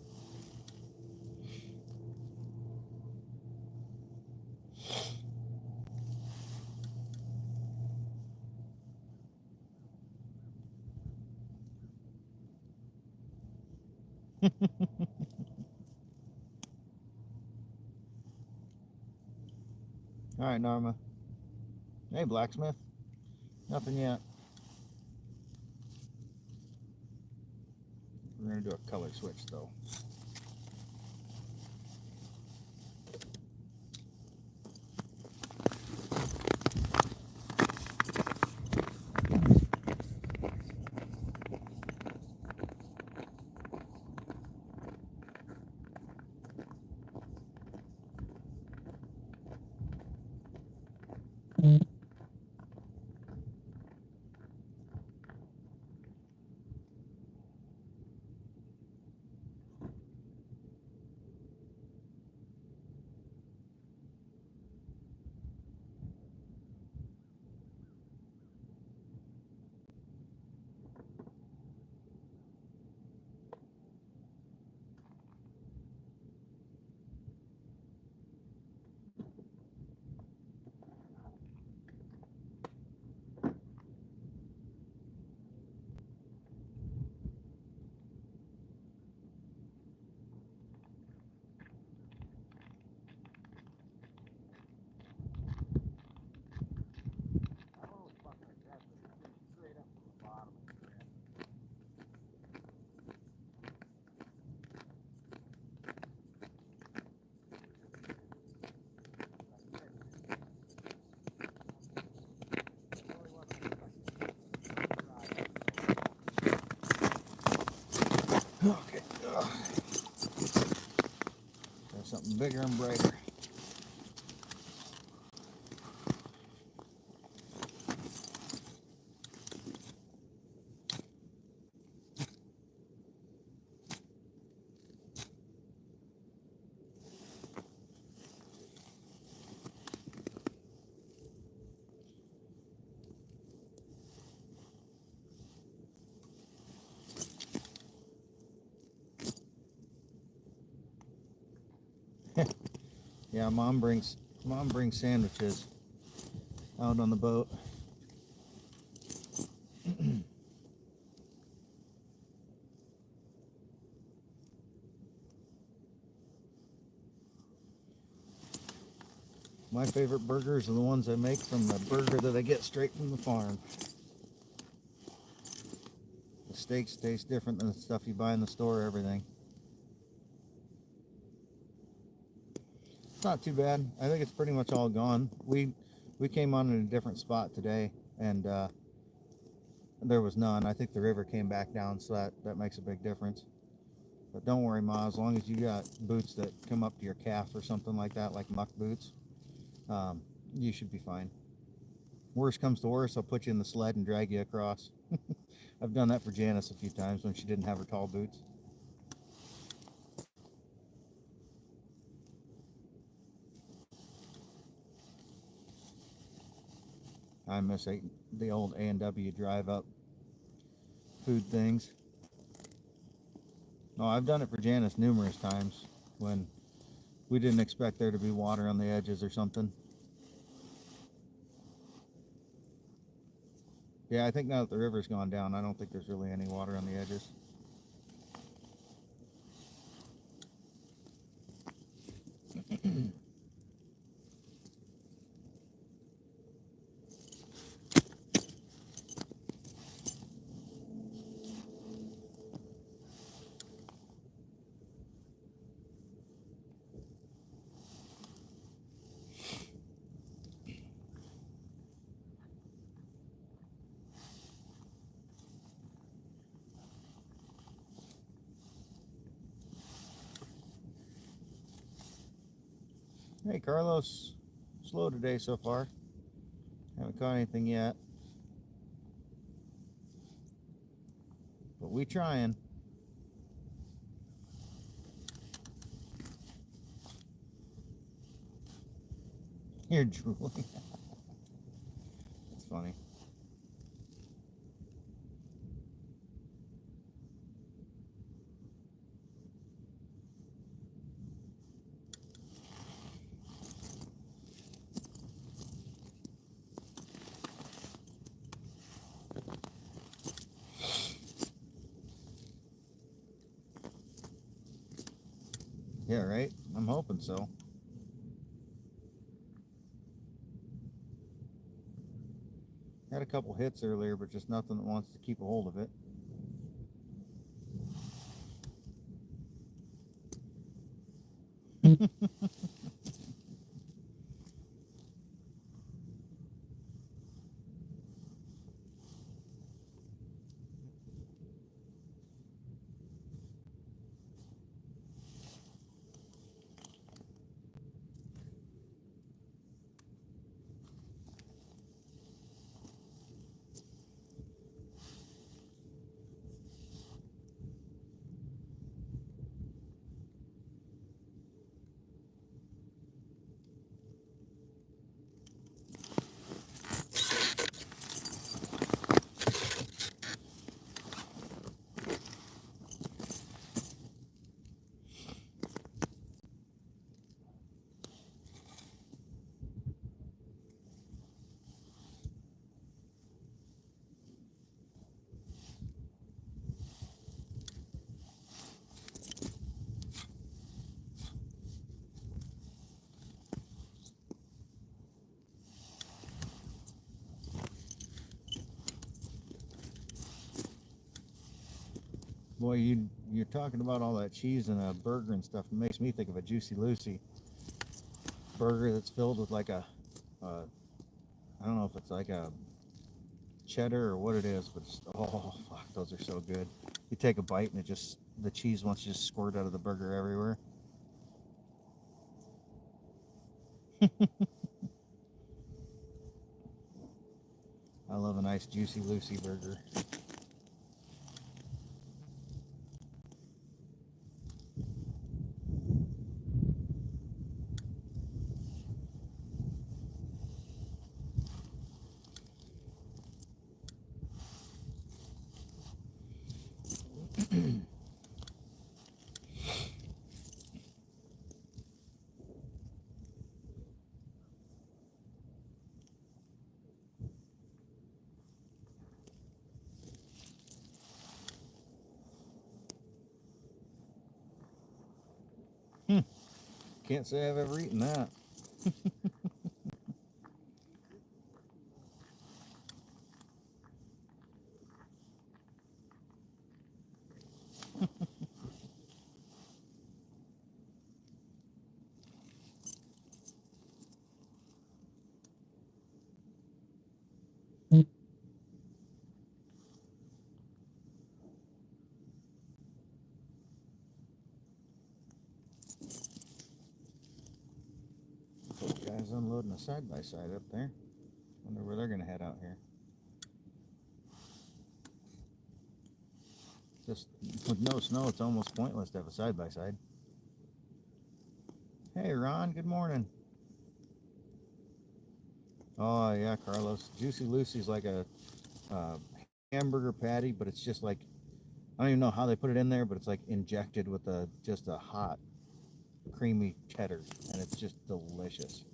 All right, Norma. Hey, blacksmith. Nothing yet. We're gonna do a color switch though. Okay. Got something bigger and brighter. Yeah, mom brings sandwiches out on the boat. My favorite burgers are the ones I make from the burger that I get straight from the farm. The steaks taste different than the stuff you buy in the store, everything. It's not too bad. I think it's pretty much all gone. We came on in a different spot today, and there was none. I think the river came back down, so that makes a big difference. But don't worry, Ma, as long as you got boots that come up to your calf or something like that, like muck boots, you should be fine. Worst comes to worst, I'll put you in the sled and drag you across. I've done that for Janice a few times when she didn't have her tall boots. I miss the old A&W drive up food things. No, I've done it for Janice numerous times when we didn't expect there to be water on the edges or something. Yeah, I think now that the river's gone down, I don't think there's really any water on the edges. Hey, Carlos. Slow today so far. Haven't caught anything yet. But we trying. You're drooling. It's funny. Yeah, right? I'm hoping so. Had a couple hits earlier, but just nothing that wants to keep a hold of it. Boy, you're talking about all that cheese and a burger and stuff. It makes me think of a Juicy Lucy burger that's filled with like I don't know if it's like a cheddar or what it is, but oh fuck, those are so good. You take a bite and it just the cheese wants to just squirt out of the burger everywhere. I love a nice juicy Lucy burger. Can't say I've ever eaten that. Those guys unloading a side by side up there. Wonder where they're gonna head out here. Just with no snow, it's almost pointless to have a side by side. Hey Ron, good morning. Oh yeah, Carlos. Juicy Lucy's like a hamburger patty, but it's just like, I don't even know how they put it in there, but it's like injected with just a hot, creamy cheddar, and it's just delicious.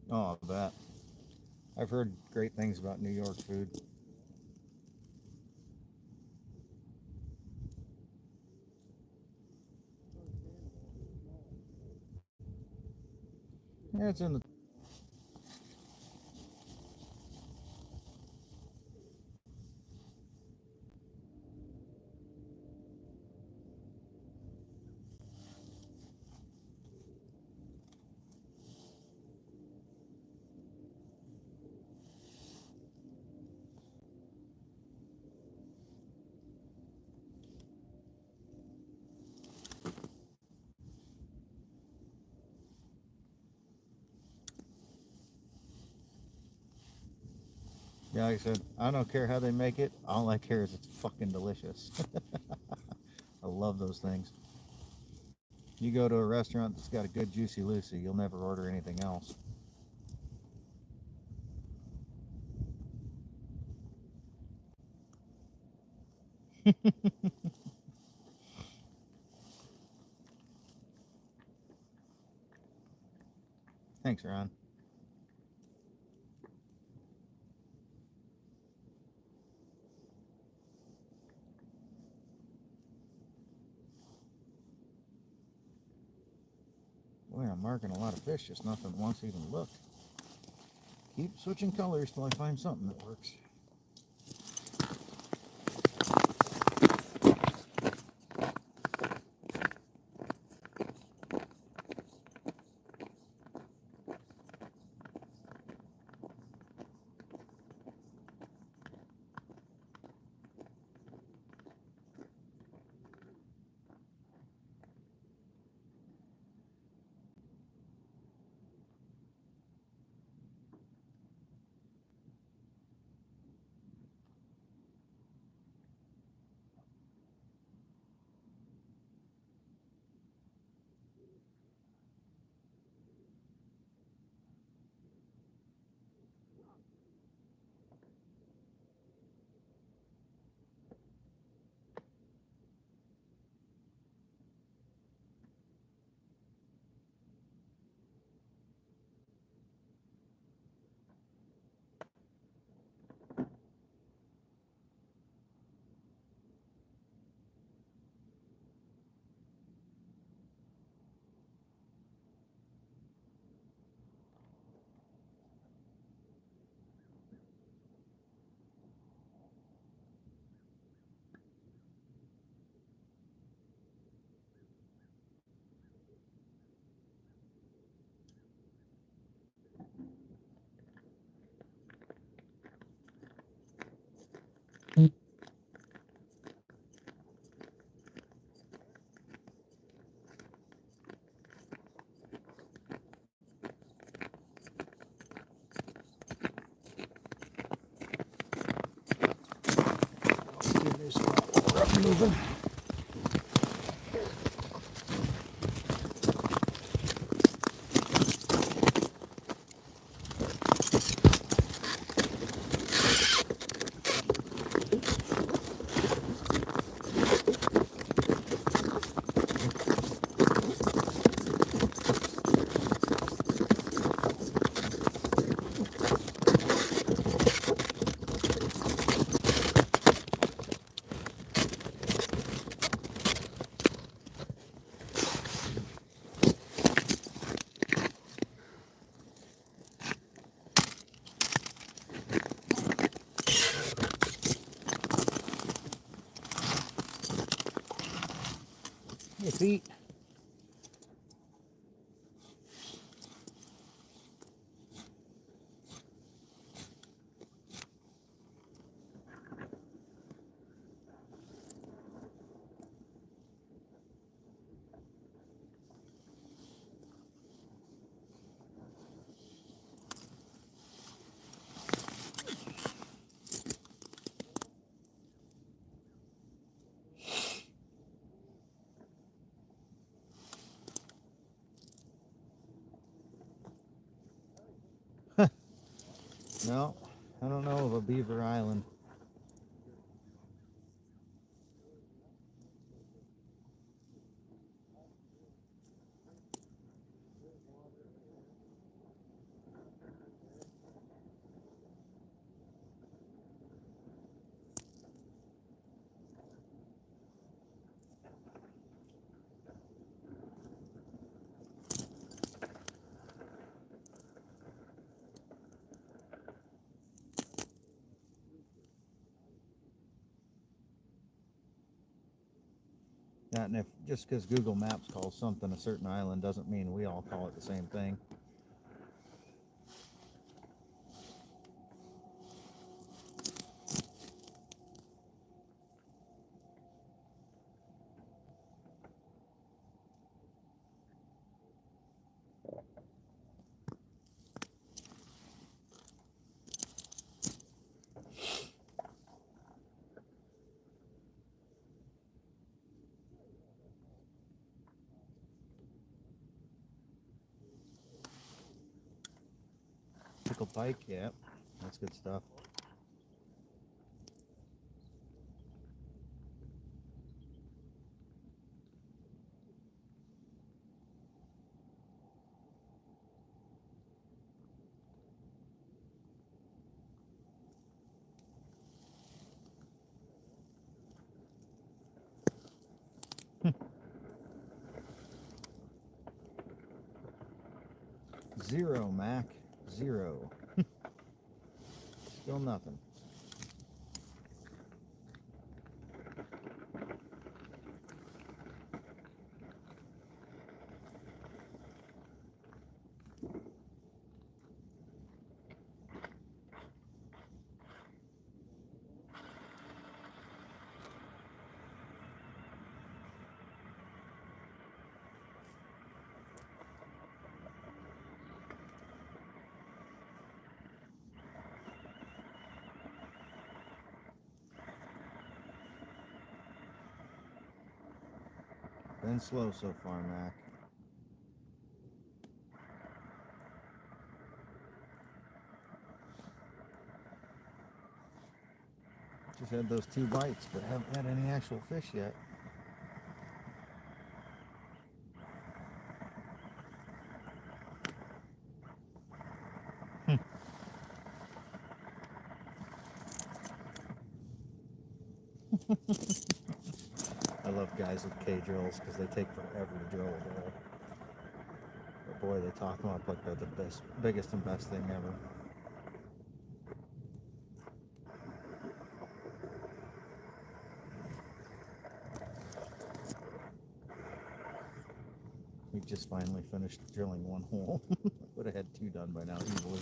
Oh, I bet. I've heard great things about New York food. Yeah, it's in the. Yeah, like I said, I don't care how they make it. All I care is it's fucking delicious. I love those things. You go to a restaurant that's got a good Juicy Lucy, you'll never order anything else. Thanks, Ron. Boy, I'm marking a lot of fish, just nothing wants to even look. Keep switching colors till I find something that works. moving. Hey, Pete. No, I don't know of a beaver island. And if just because Google Maps calls something a certain island doesn't mean we all call it the same thing. Pickled pike, yeah, that's good stuff. Zero, Mac. Zero. Still nothing. Been slow so far, Mac. Just had those 2 bites, but haven't had any actual fish yet. I love guys with K-drills because they take forever to drill a hole. But boy, they talk them up like they're the biggest and best thing ever. We just finally finished drilling 1 hole. Would have had 2 done by now easily.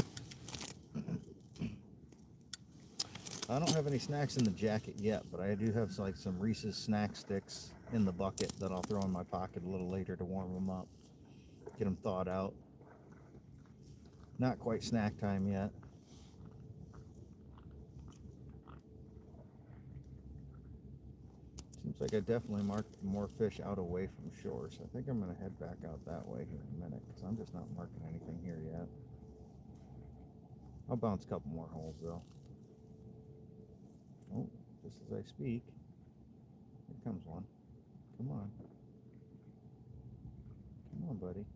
I don't have any snacks in the jacket yet, but I do have like some Reese's snack sticks in the bucket that I'll throw in my pocket a little later to warm them up. Get them thawed out. Not quite snack time yet. Seems like I definitely marked more fish out away from shore, so I think I'm going to head back out that way here in a minute, because I'm just not marking anything here yet. I'll bounce a couple more holes though. Oh, just as I speak, here comes one. Come on. Come on, buddy.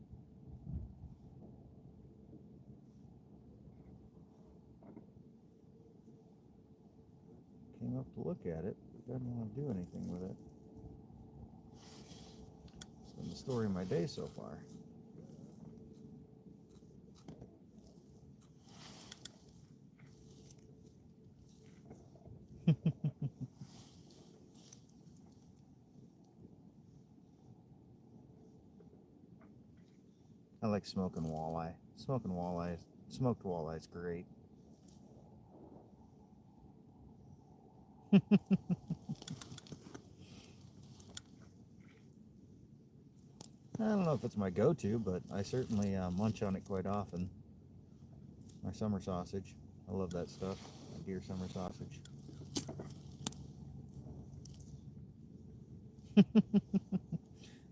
Came up to look at it, but doesn't want to do anything with it. It's been the story of my day so far. I like smoking walleye. Smoked walleye is great. I don't know if it's my go-to, but I certainly munch on it quite often. My summer sausage. I love that stuff. My deer summer sausage.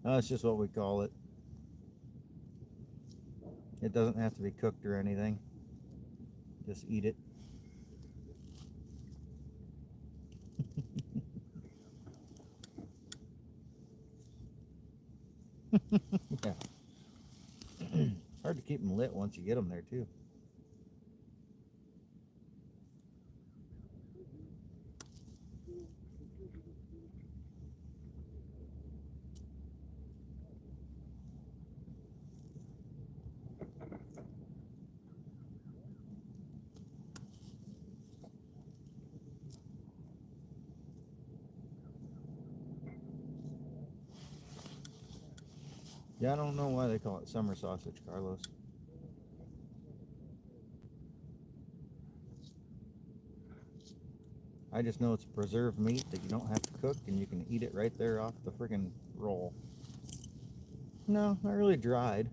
That's just what we call it. It doesn't have to be cooked or anything. Just eat it. Yeah. Hard to keep them lit once you get them there too. Yeah, I don't know why they call it summer sausage, Carlos. I just know it's preserved meat that you don't have to cook and you can eat it right there off the friggin' roll. No, not really dried.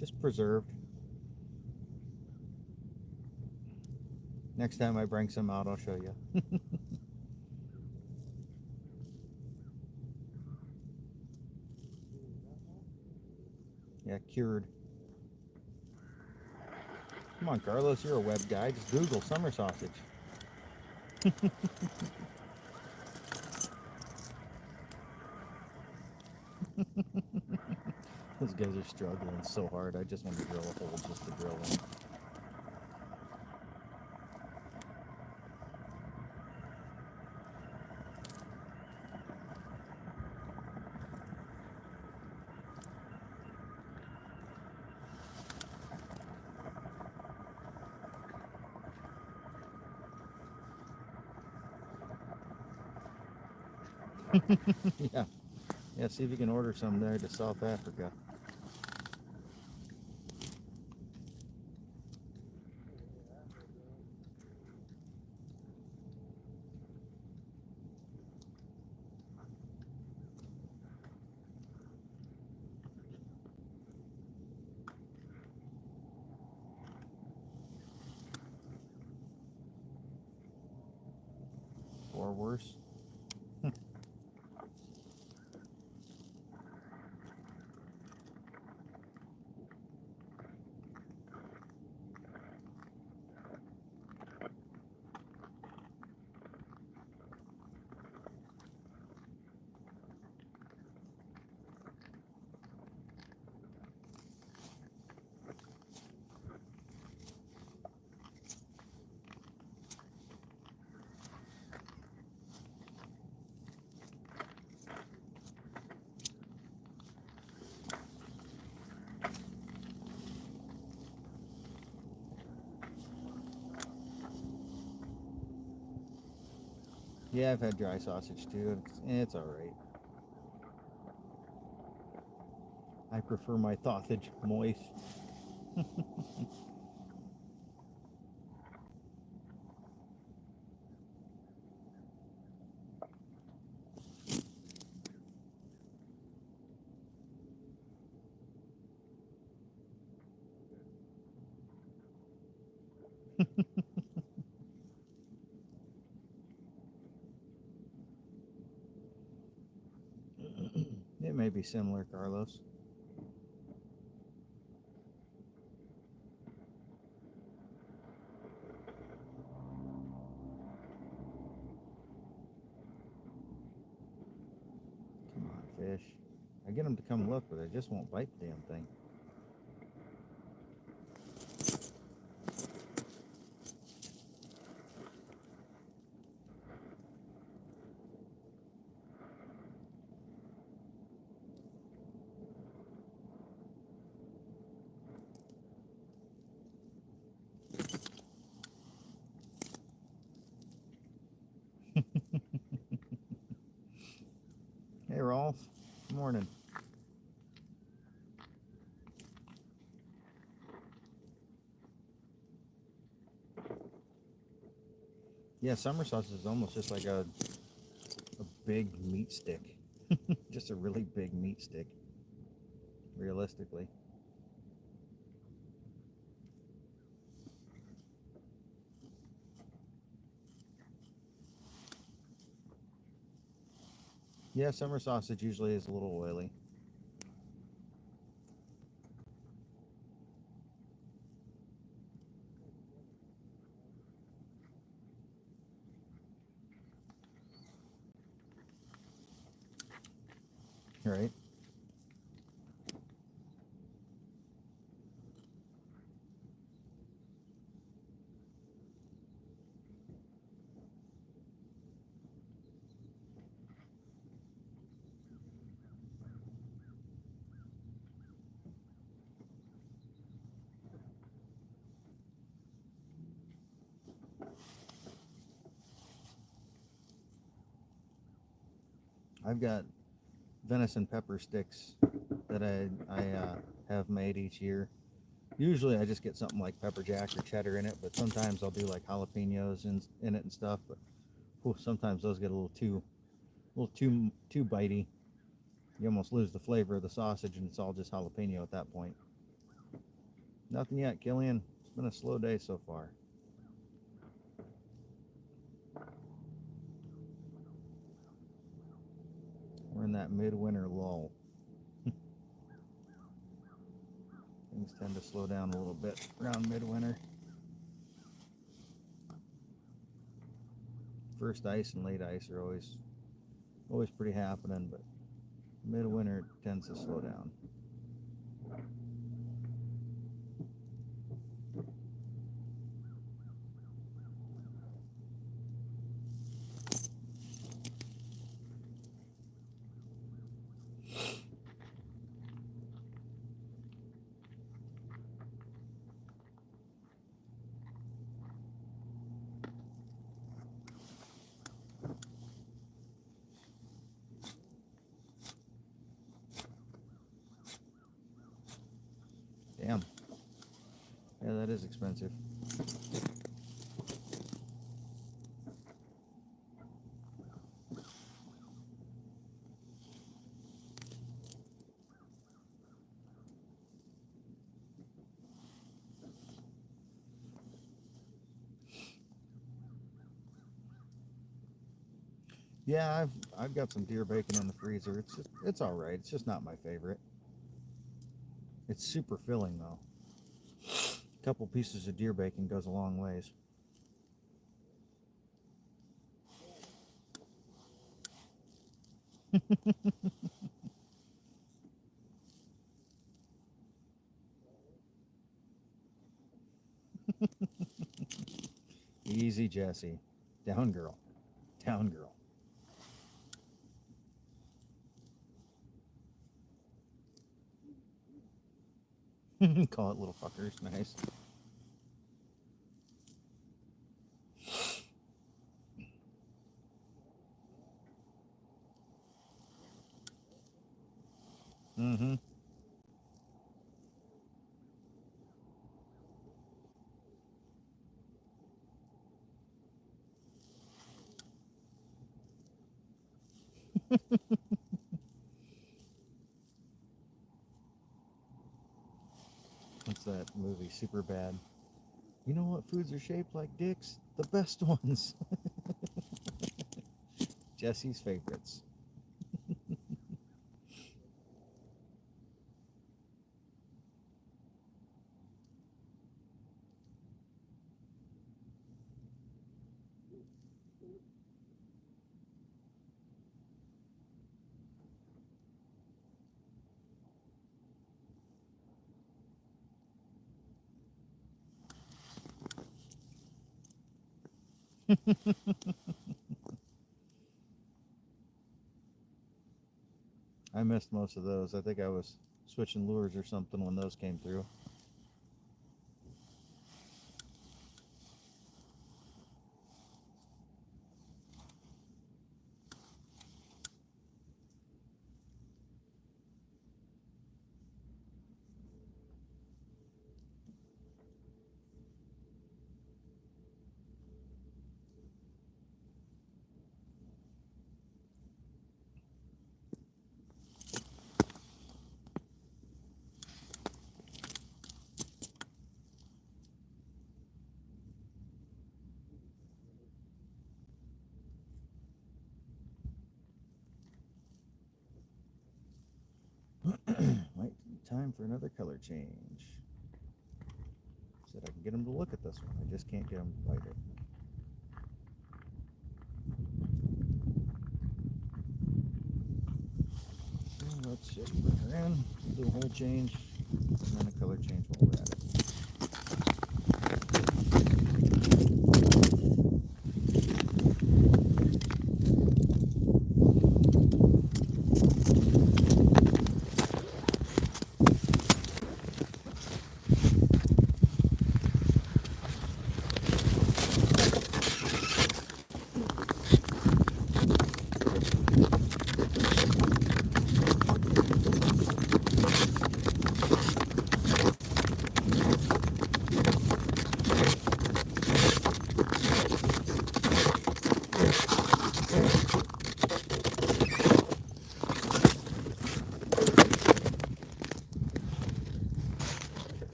Just preserved. Next time I bring some out, I'll show you. Yeah, cured. Come on, Carlos, you're a web guy. Just Google summer sausage. Those guys are struggling so hard. I just want to drill a hole just to drill them. Yeah. Yeah, see if you can order some there to South Africa. Or worse. Yeah, I've had dry sausage too. It's alright. I prefer my sausage moist. It may be similar, Carlos. Come on, fish. I get them to come look, but they just won't bite the damn thing. Hey, Rolf. Good morning. Yeah, summer sausage is almost just like a big meat stick. Just a really big meat stick, realistically. Yeah, summer sausage usually is a little oily. Right? I've got venison pepper sticks that I have made each year. Usually I just get something like pepper jack or cheddar in it, but sometimes I'll do like jalapenos in it and stuff. But sometimes those get a little too bitey. You almost lose the flavor of the sausage, and it's all just jalapeno at that point. Nothing yet, Killian. It's been a slow day so far. We're in that midwinter lull. Things tend to slow down a little bit around midwinter. First ice and late ice are always pretty happening, but midwinter tends to slow down. Damn. Yeah, that is expensive. Yeah, I've got some deer bacon in the freezer. It's all right. It's just not my favorite. It's super filling though. A couple pieces of deer bacon goes a long ways. Easy, Jesse. Down, girl. Down, girl. Call it little fuckers. Nice. Mm-hmm. What's that movie? Super bad. You know what foods are shaped like dicks? The best ones. Jesse's favorites. I missed most of those. I think I was switching lures or something when those came through. Might be time for another color change. Said I can get him to look at this one. I just can't get him to bite it. So let's just bring her in, do a whole change, and then a color change while we're at it.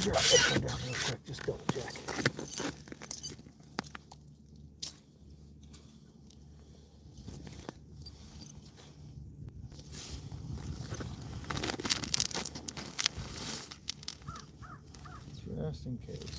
Drop this one down real quick, just double check. Just in case.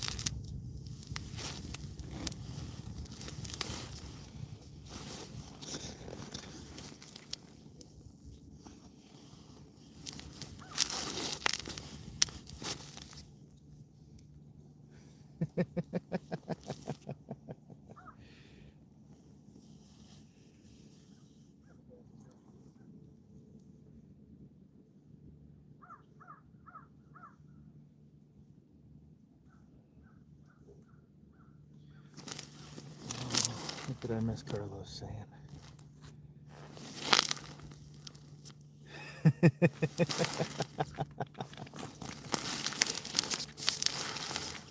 What did I miss Carlos saying?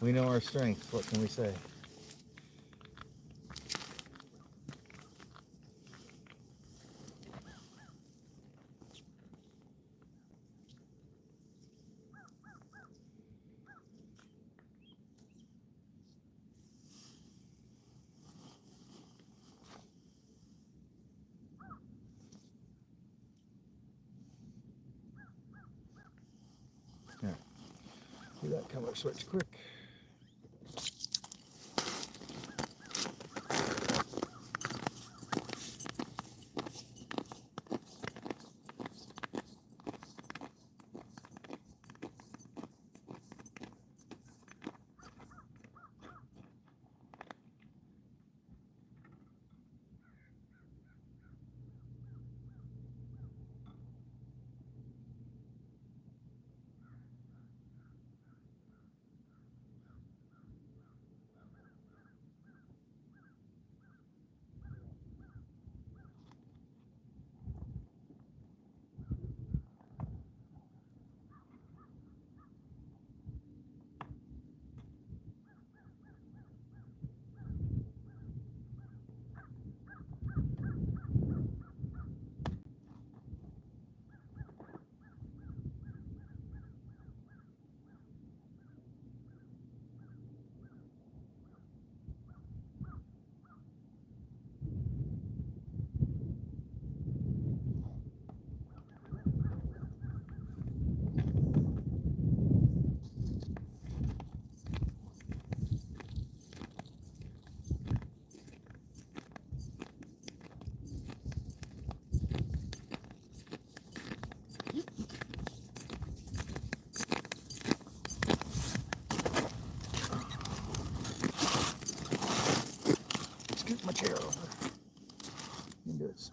We know our strengths. What can we say? Yeah. Do that color switch quick.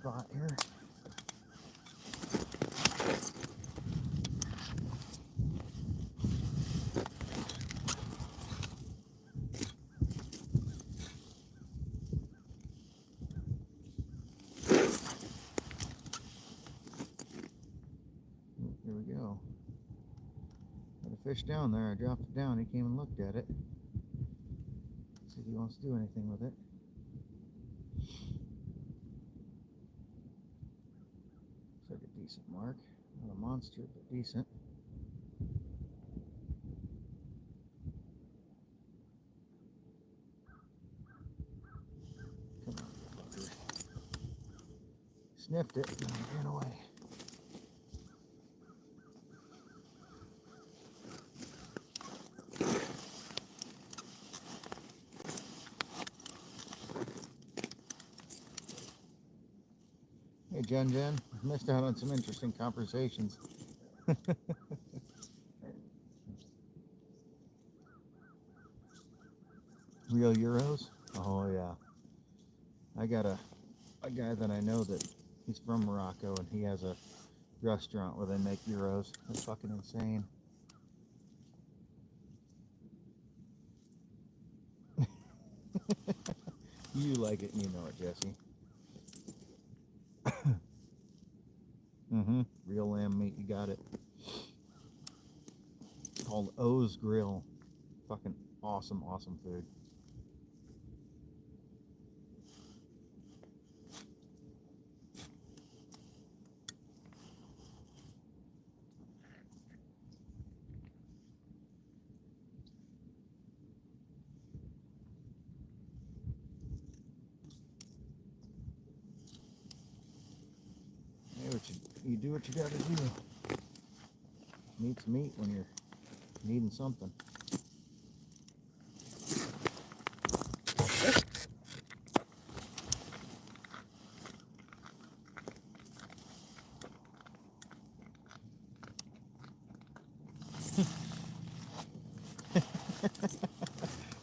spot here. Here we go. Got a fish down there. I dropped it down. He came and looked at it. See if he wants to do anything with it. Looks like a decent mark. Not a monster, but decent. Come on, you fucker. Sniffed it and ran away. Hey, Jen, missed out on some interesting conversations. Real Euros? Oh yeah. I got a guy that I know that he's from Morocco and he has a restaurant where they make Euros. That's fucking insane. You like it and you know it, Jesse. Real lamb meat, you got it. It's called O's Grill. Fucking awesome, awesome food. Hey, you do what you gotta do. Meat's meat when you're needing something.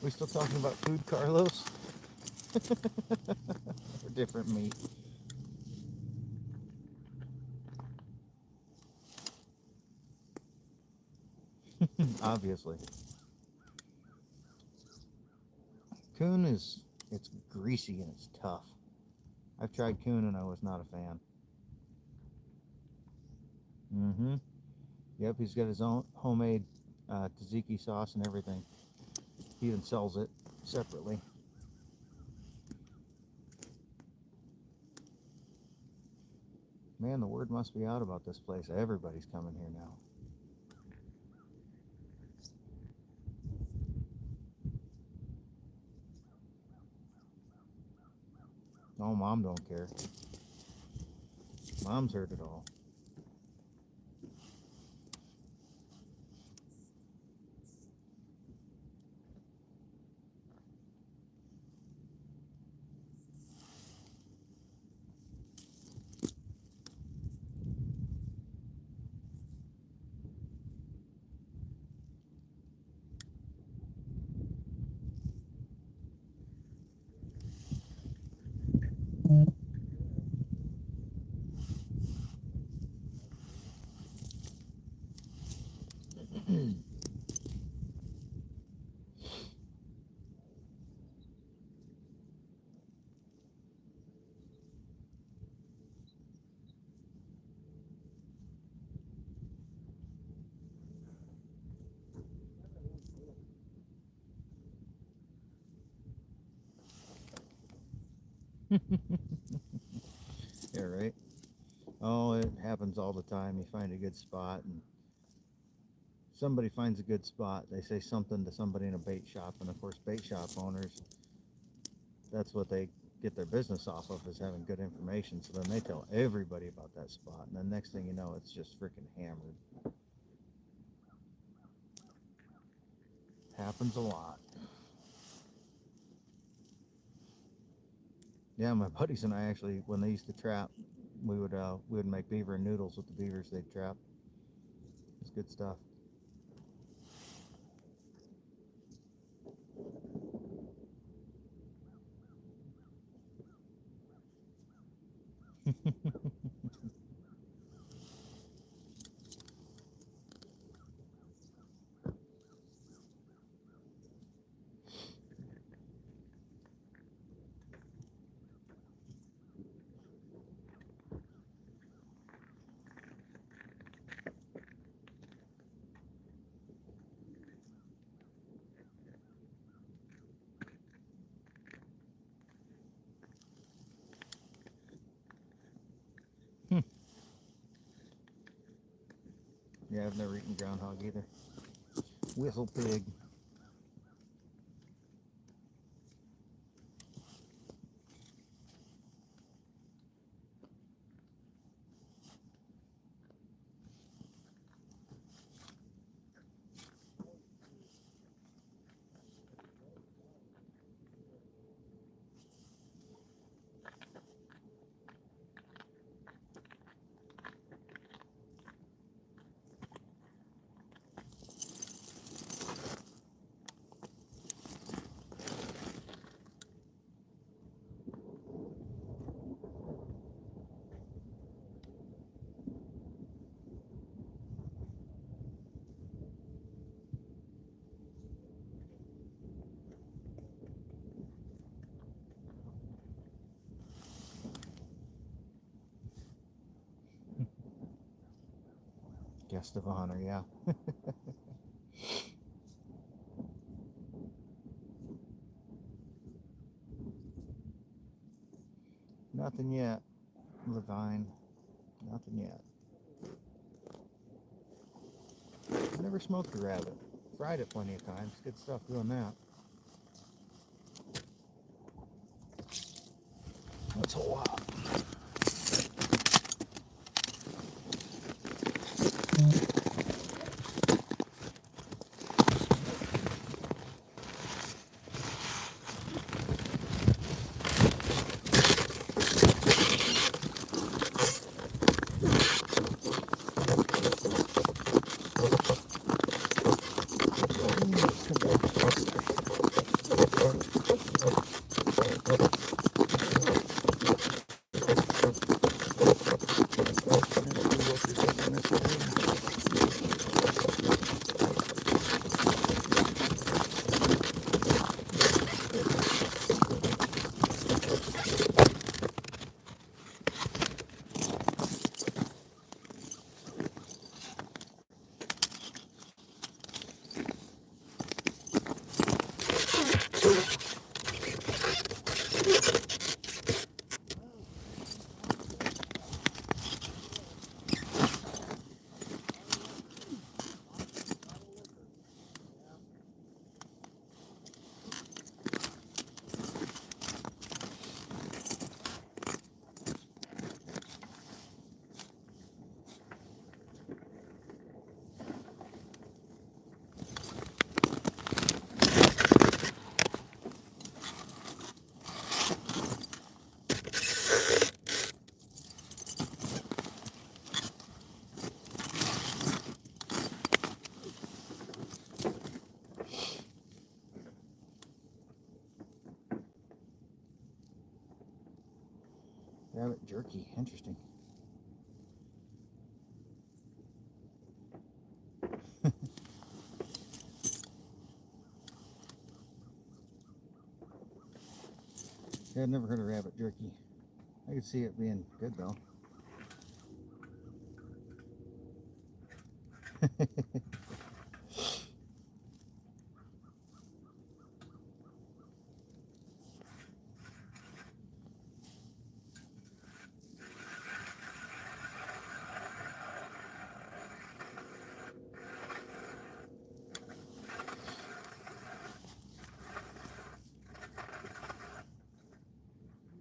We still talking about food, Carlos? Or different meat? Obviously. Coon it's greasy and it's tough. I've tried coon and I was not a fan. Yep, he's got his own homemade tzatziki sauce and everything. He even sells it separately. Man, the word must be out about this place. Everybody's coming here now. Oh, Mom don't care. Mom's heard it all. Yeah, right. Oh, it happens all the time. You find a good spot and somebody finds a good spot. They say something to somebody in a bait shop, and of course bait shop owners, that's what they get their business off of, is having good information. So then they tell everybody about that spot, and then next thing you know, it's just freaking hammered. Happens a lot. Yeah, my buddies and I actually, when they used to trap, we would make beaver and noodles with the beavers they'd trap. It's good stuff. Yeah, I've never eaten groundhog either. Whistle pig. Guest of honor, yeah. Nothing yet, Levine. Nothing yet. I never smoked a rabbit. Fried it plenty of times. Good stuff doing that. That's a lot. Rabbit jerky, interesting. Yeah, I've never heard of rabbit jerky. I could see it being good though.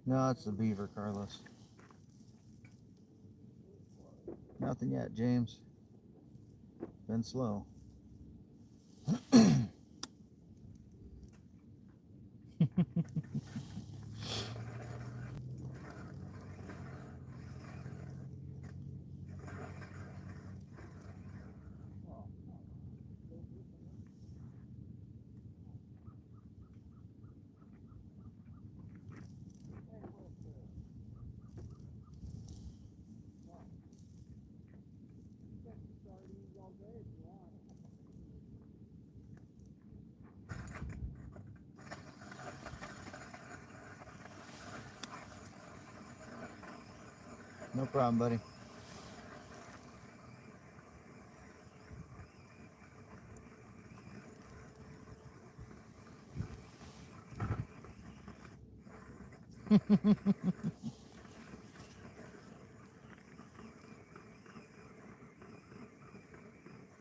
No, it's the beaver, Carlos. Nothing yet, James. Been slow. No problem, buddy.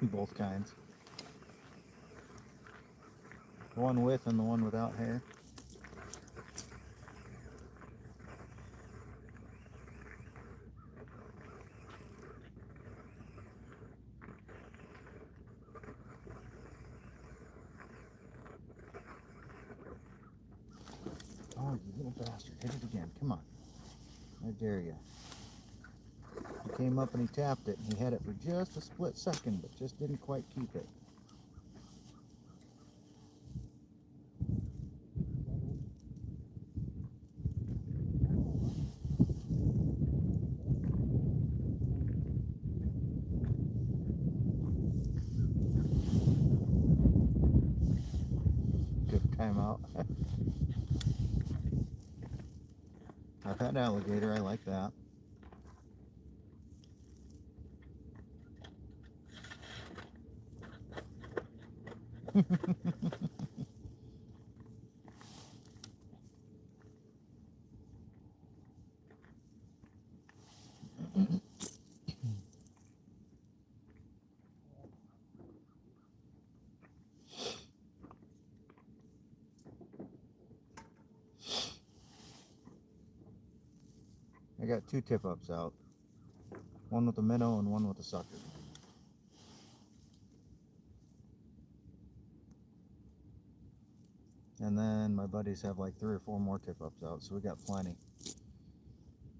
Both kinds. The one with and the one without hair. Oh, you little bastard. Hit it again. Come on. I dare you. He came up and he tapped it. And he had it for just a split second, but just didn't quite keep it. Good timeout. I've had alligator. I like that. I got two tip-ups out. One with a minnow and one with a sucker. And then my buddies have like 3 or 4 more tip-ups out, so we got plenty.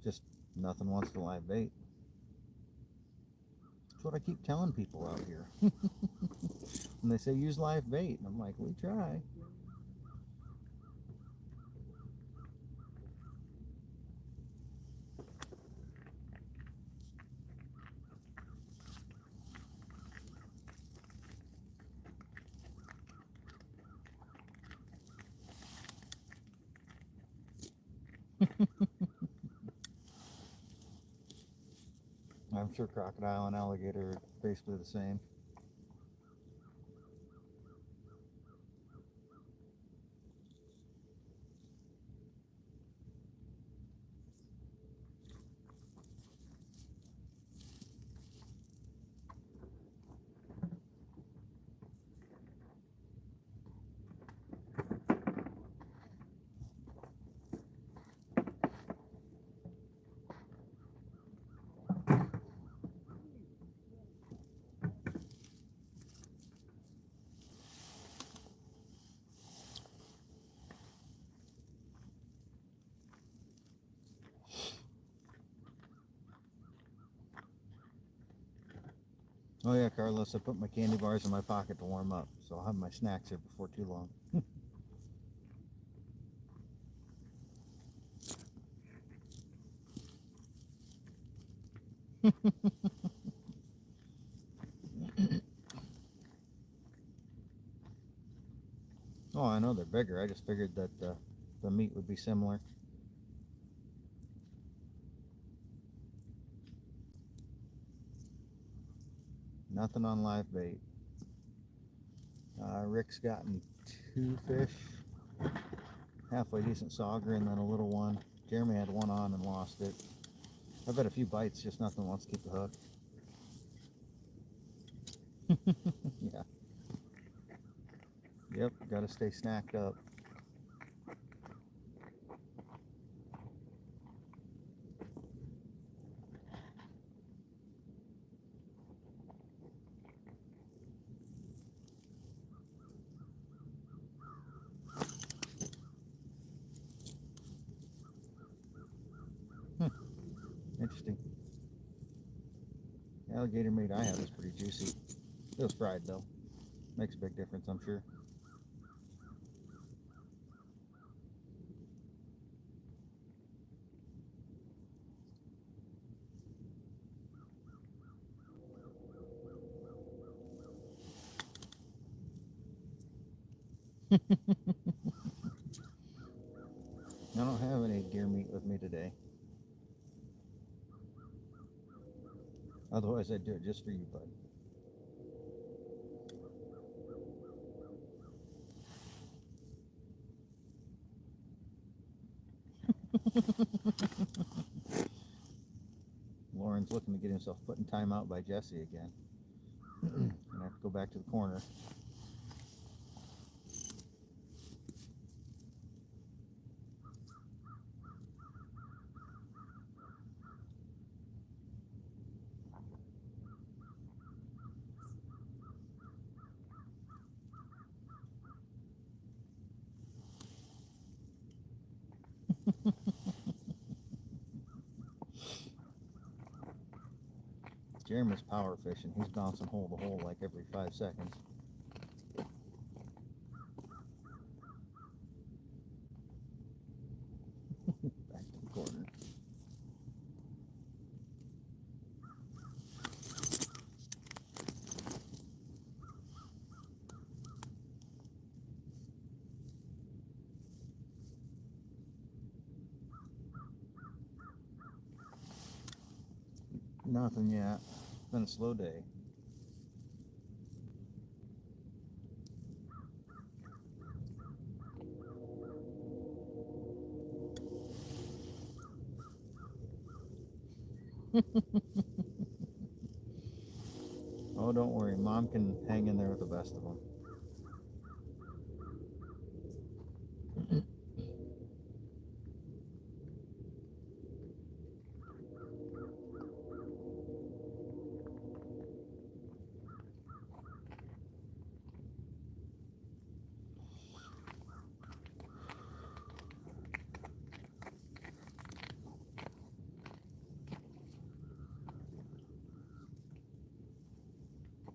Just nothing wants to live bait. That's what I keep telling people out here. When they say use live bait, and I'm like, we try. I'm sure crocodile and alligator are basically the same. Oh yeah, Carlos, I put my candy bars in my pocket to warm up, so I'll have my snacks here before too long. Oh, I know they're bigger. I just figured that the meat would be similar. Nothing on live bait. Rick's gotten 2 fish, halfway decent sauger, and then a little one. Jeremy had one on and lost it. I've had a few bites, just nothing wants to keep the hook. Yeah. Yep, gotta stay snacked up. Interesting. The alligator meat I have is pretty juicy. It was fried though. Makes a big difference, I'm sure. I don't have any deer meat with me today. Otherwise, I'd do it just for you, bud. Lauren's looking to get himself put in timeout by Jesse again. And I have to go back to the corner. Jeremy's power fishing. He's bouncing hole to hole like every 5 seconds. Back to the corner. Nothing yet. It's been a slow day. Oh, don't worry. Mom can hang in there with the best of them.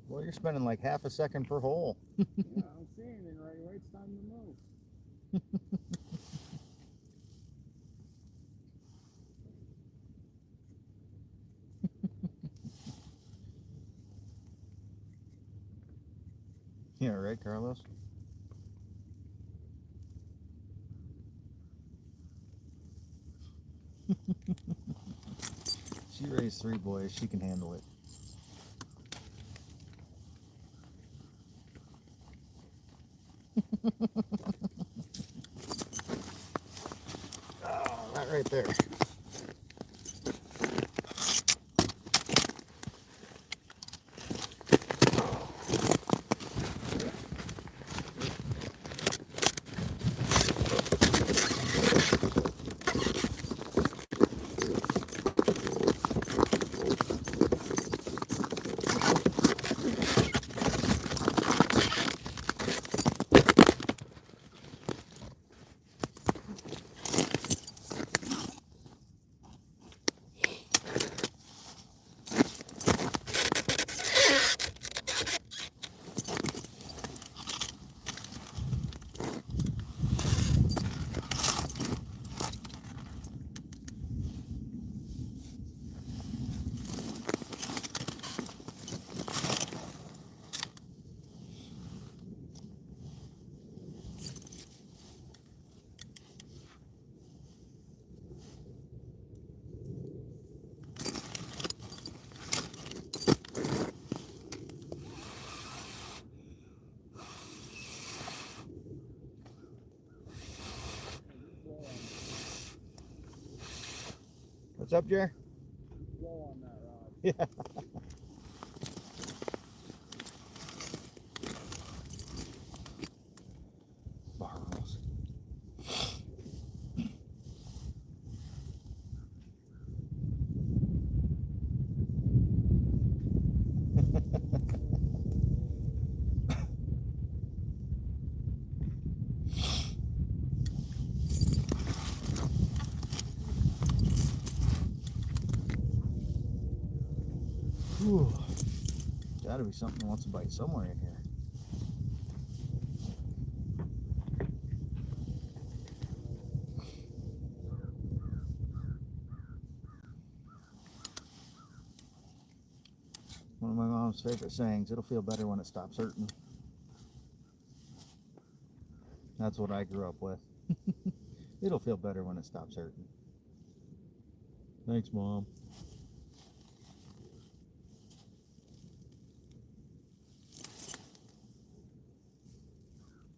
Well, you're spending like half a second per hole. Yeah, I'm seeing it right away. It's time to move. Yeah, right, Carlos? She raised 3 boys. She can handle it. Oh, that right there. What's up, Jer? Blow on that rod. Yeah. Barnacles. Whew. Gotta be something that wants to bite somewhere in here. One of my mom's favorite sayings, it'll feel better when it stops hurting. That's what I grew up with. It'll feel better when it stops hurting. Thanks, Mom.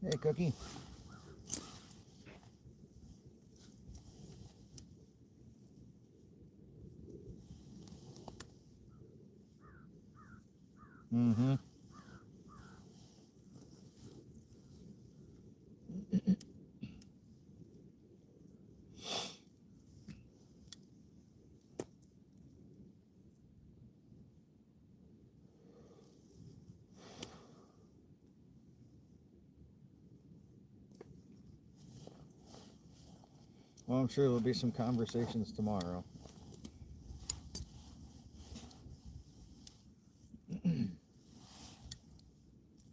Hey, Cookie. Mm-hmm. Well, I'm sure there'll be some conversations tomorrow.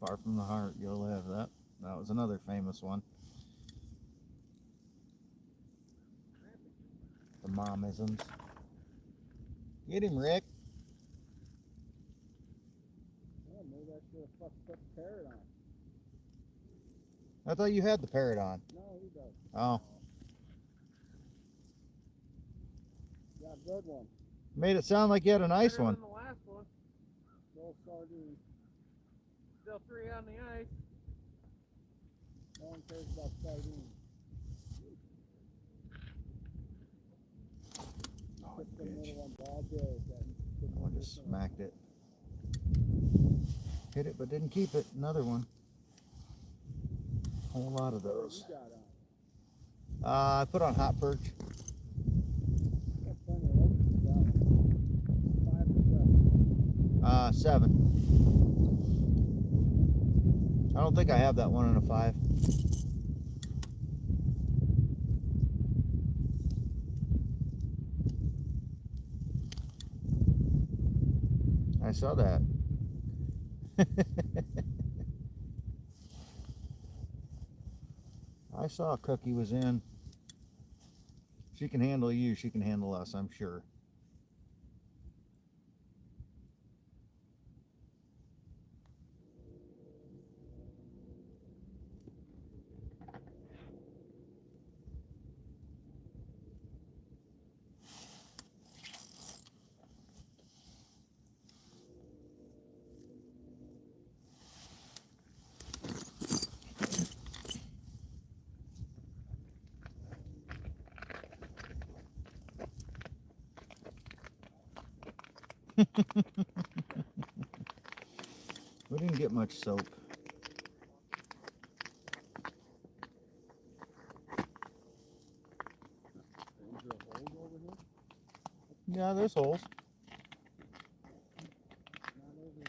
Far from the heart, you'll live. That was another famous one. The momisms. Get him, Rick. Oh, maybe I should have put the parrot on. I thought you had the parrot on. No, he does. Oh. Yeah, good one. Made it sound like you had a nice Better one. than the last one. Still sardine. Still 3 on the ice. No one cares about sardines. Oh, Took the bitch. little one all day. That one just smacked it. Hit it, but didn't keep it. Another one. Whole lot of those. You got on. I put on hot perch. Got plenty of eggs for that one. 5 or 7. 7. I don't think I have that one in a 5. I saw that. I saw Cookie was in. She can handle you, she can handle us, I'm sure. We didn't get much soap. Is there holes over here? Yeah, there's holes. Not over here.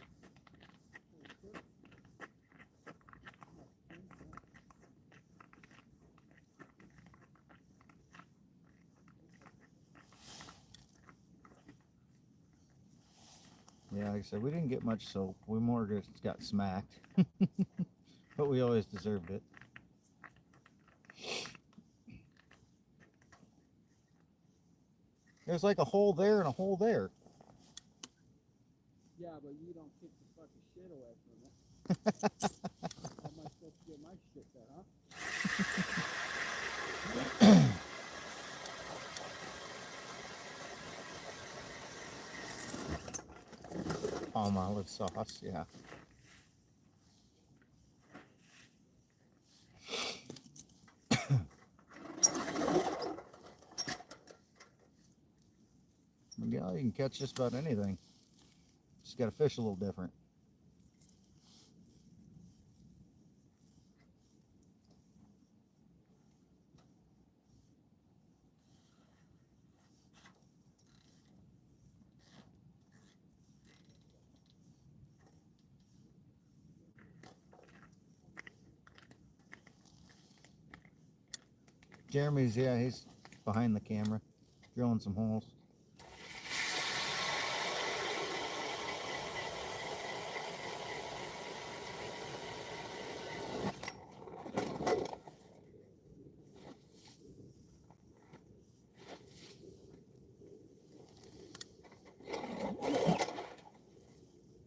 Yeah, like I said, we didn't get much soap. We more just got smacked. But we always deserved it. There's like a hole there and a hole there. Yeah, but you don't kick the fucking shit away from it. How am I supposed to get my shit there, huh? Palm olive sauce, yeah. Yeah, you can catch just about anything. Just got to fish a little different. Jeremy's, yeah, he's behind the camera, drilling some holes.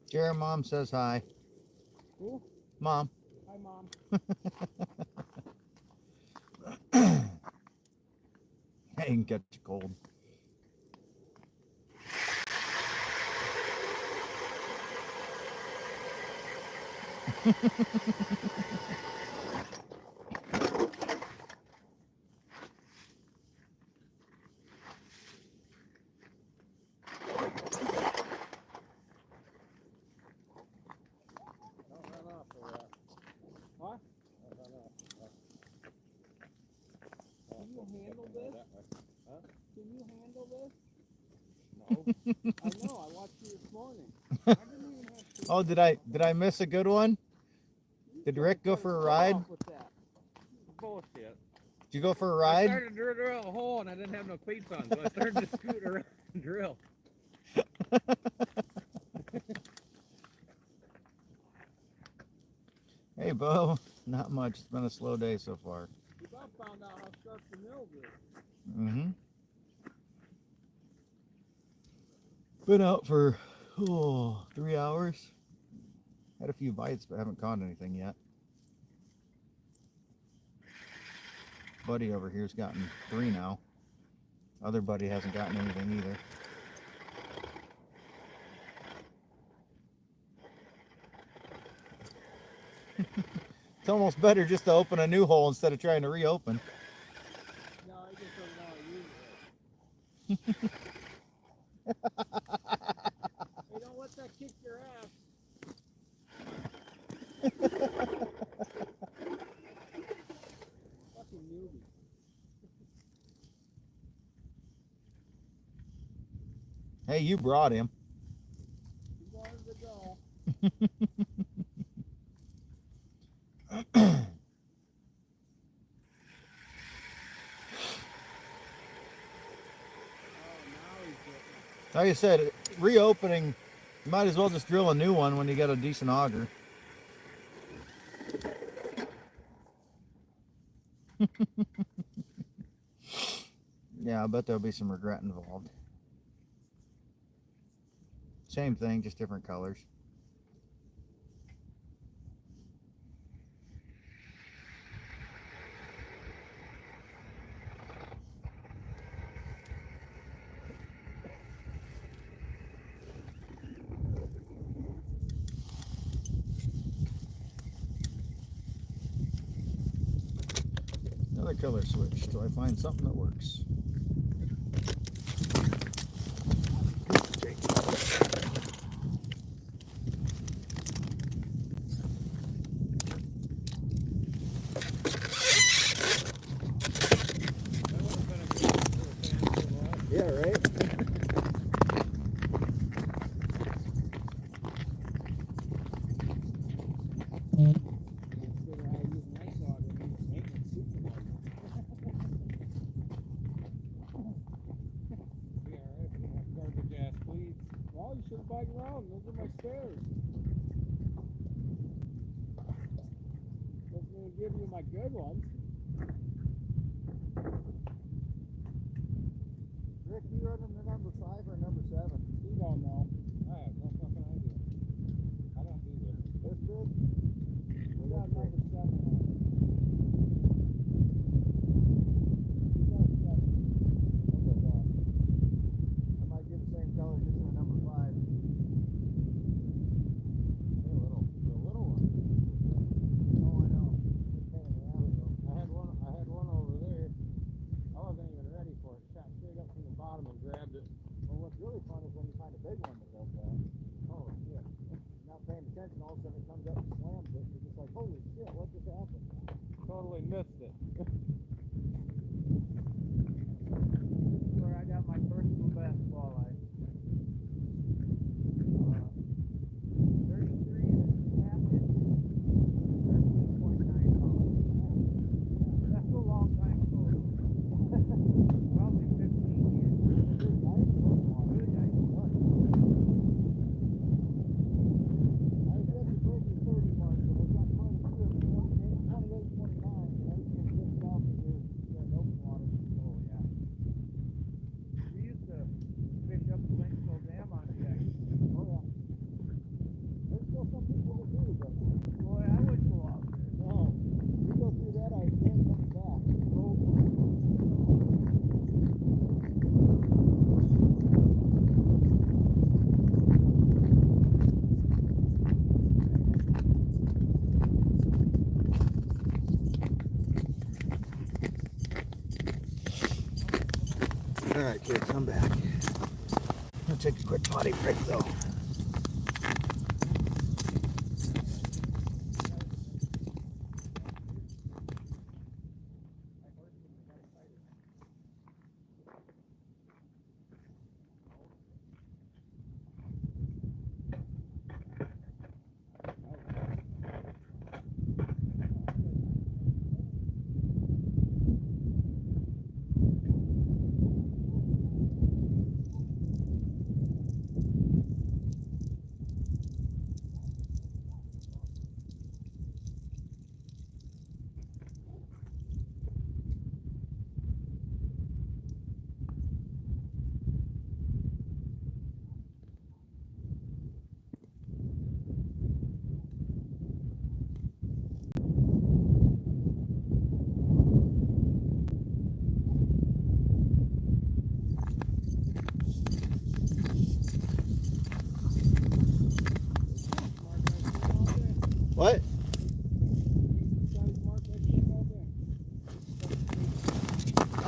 Jeremy, Mom says hi. Who? Mom. Hi, Mom. Hey, you can catch a cold. know. I know. I watched you this morning. I didn't even have to. Oh, did I miss a good one? Did Rick go for a ride? With that. Bullshit. Did you go for a I ride? started to drill a hole and I didn't have no cleats on, so I started to scoot around and drill. Hey, Bo. Not much. It's been a slow day so far. We about found out how sharp the mills is. Mm-hmm. Been out for 3 hours. Had a few bites, but haven't caught anything yet. Buddy over here's gotten 3 now. Other buddy hasn't gotten anything either. It's almost better just to open a new hole instead of trying to reopen. No, I just don't know. Hey, don't let that kick your ass. Fucking newbie. Hey, you brought him. He wanted to go. Like I said, reopening, you might as well just drill a new one when you got a decent auger. Yeah, I bet there'll be some regret involved. Same thing, just different colors. Another color switch till I find something that works. Yeah, right? Well, you should have biked around. Those are my spares. Doesn't even give you my good ones. Rick, you running the number 5 or number 7? You don't know. I have no fucking idea. I don't do this. This big? We got number 7 on. You got 7. What's that dog? I might get the same color just in a number 5. They're little. The little one. Oh, I know. I had one over there. I wasn't even ready for it. Shot straight up from the bottom and grabbed it. Well, what's really fun is when you find a big one that does that. Oh, shit. You're not paying attention, all of a sudden it comes up and slams it, and you're just like, holy shit, what just happened? Totally missed it. This is where I got my personal best walleye. 33 and a half inches, 13.9 pounds. That's a long time ago. Probably 15 years. Really nice. I was just approaching 30 mark, but I got quite a few of 28, 29, and I was getting pissed off that you're in open water. Oh, yeah. We used to fish up the Lynxville Dam on jack. Oh, yeah. There's still some people that do, but Boy, I would go out there. no. You go through that, I can't come back. Alright kids, I'm back. I'm gonna take a quick potty break though. What? Decent sized mark like you called in.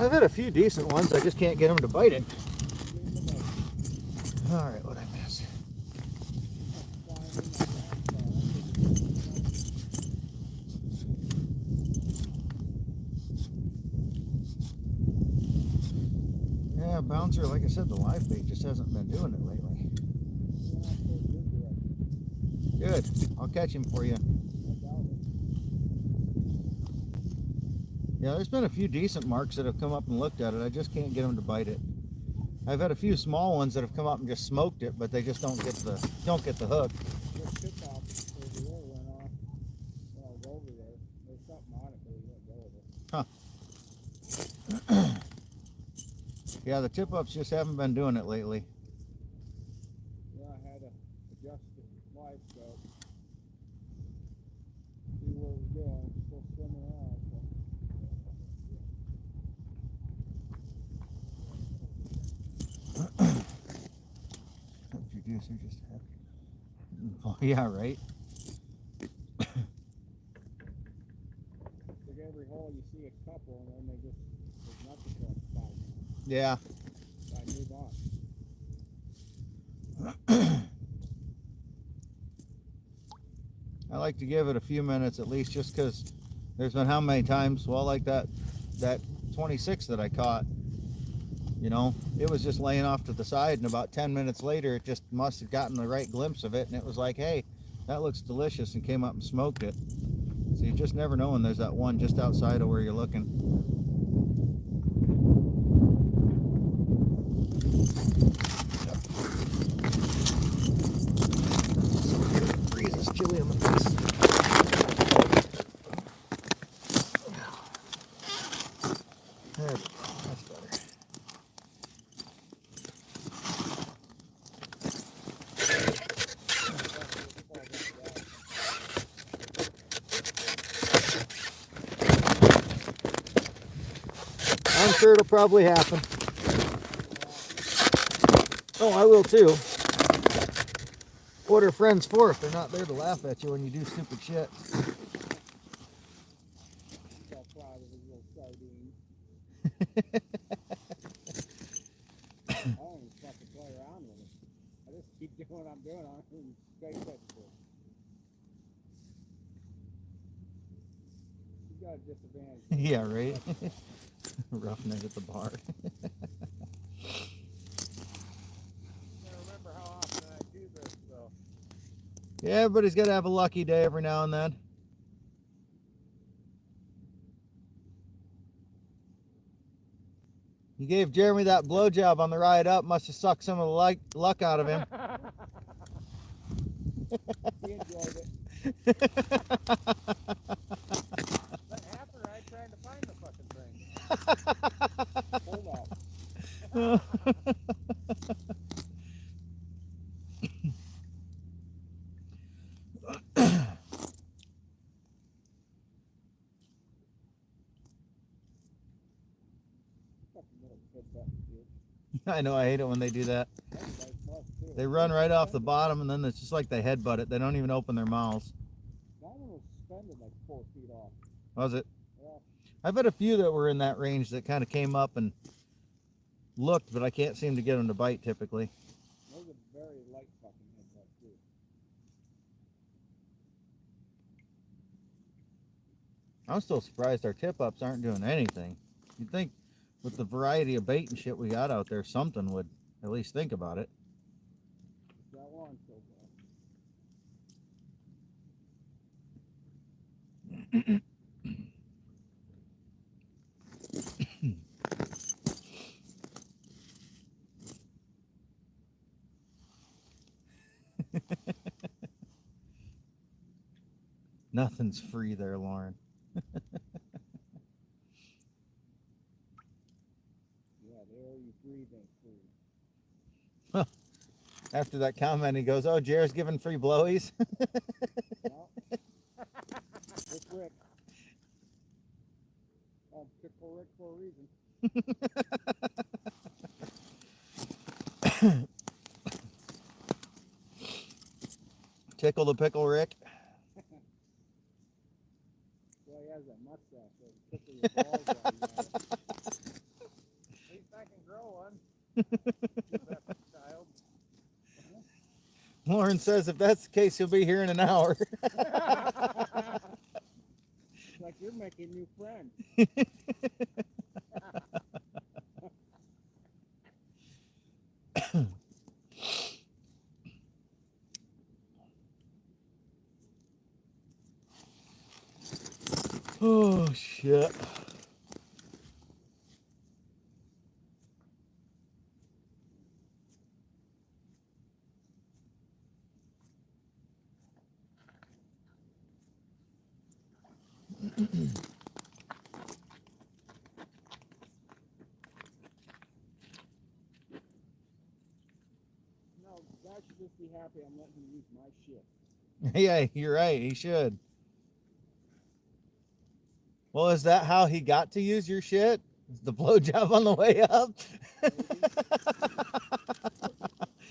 I've had a few decent ones. I just can't get them to bite it. All right, what I miss? Yeah, bouncer. Like I said, the live bait just hasn't been doing it lately. Good. I'll catch him for you. Yeah, there's been a few decent marks that have come up and looked at it. I just can't get them to bite it. I've had a few small ones that have come up and just smoked it, but they just don't get the hook. Huh. Yeah, the tip ups just haven't been doing it lately. Yeah, I had to adjust the live scope. See what we're doing. Still swimming around. Juicer just had. Oh yeah, right. Like every hole you see a couple, and then there's nothing for like 5 minutes. Yeah. So I move on. I like to give it a few minutes at least, just because there's been how many times, well, like that 26 that I caught, you know, it was just laying off to the side, and about 10 minutes later it just must have gotten the right glimpse of it, and it was like, hey, that looks delicious, and came up and smoked it. So you just never know when there's that one just outside of where you're looking. Freeze is chilly on the face. There we go. That's better. I'm sure it'll probably happen. Oh, I will too. What are friends for if they're not there to laugh at you when you do stupid shit? He's all proud of his little sardine. I don't even fucking play around with it. I just keep doing what I'm doing on it and straight catch it. He's got a disadvantage. Yeah, right? Roughneck at the bar. I remember how often I do this, though. Yeah, everybody's got to have a lucky day every now and then. You gave Jeremy that blowjob on the ride up. Must have sucked some of the luck out of him. He enjoyed it. But half the ride trying to find the fucking thing. Hold up. I know, I hate it when they do that. They run right off the bottom, and then it's just like they headbutt it. They don't even open their mouths. That one was suspended like 4 feet off. Was it? Yeah. I've had a few that were in that range that kind of came up and looked, but I can't seem to get them to bite typically. Those are very light fucking headbutt too. I'm still surprised our tip-ups aren't doing anything. You'd think with the variety of bait and shit we got out there, something would at least think about it. That one so far. Nothing's free there, Lauren. Yeah, they owe you breathing free. After that comment, he goes, "Oh, Jared's giving free blowies." No. It's Rick. Oh, Pickle Rick for a reason. Tickle the pickle, Rick. he has that mustache. So it's tickle your balls while he's at it. At least I can grow one. Give that to the child. Lauren says if that's the case, he'll be here in an hour. It's like you're making new friends. Oh, shit. No, guys should just be happy I'm letting him use my shit. Yeah, you're right. He should. Well, is that how he got to use your shit? The blowjob on the way up?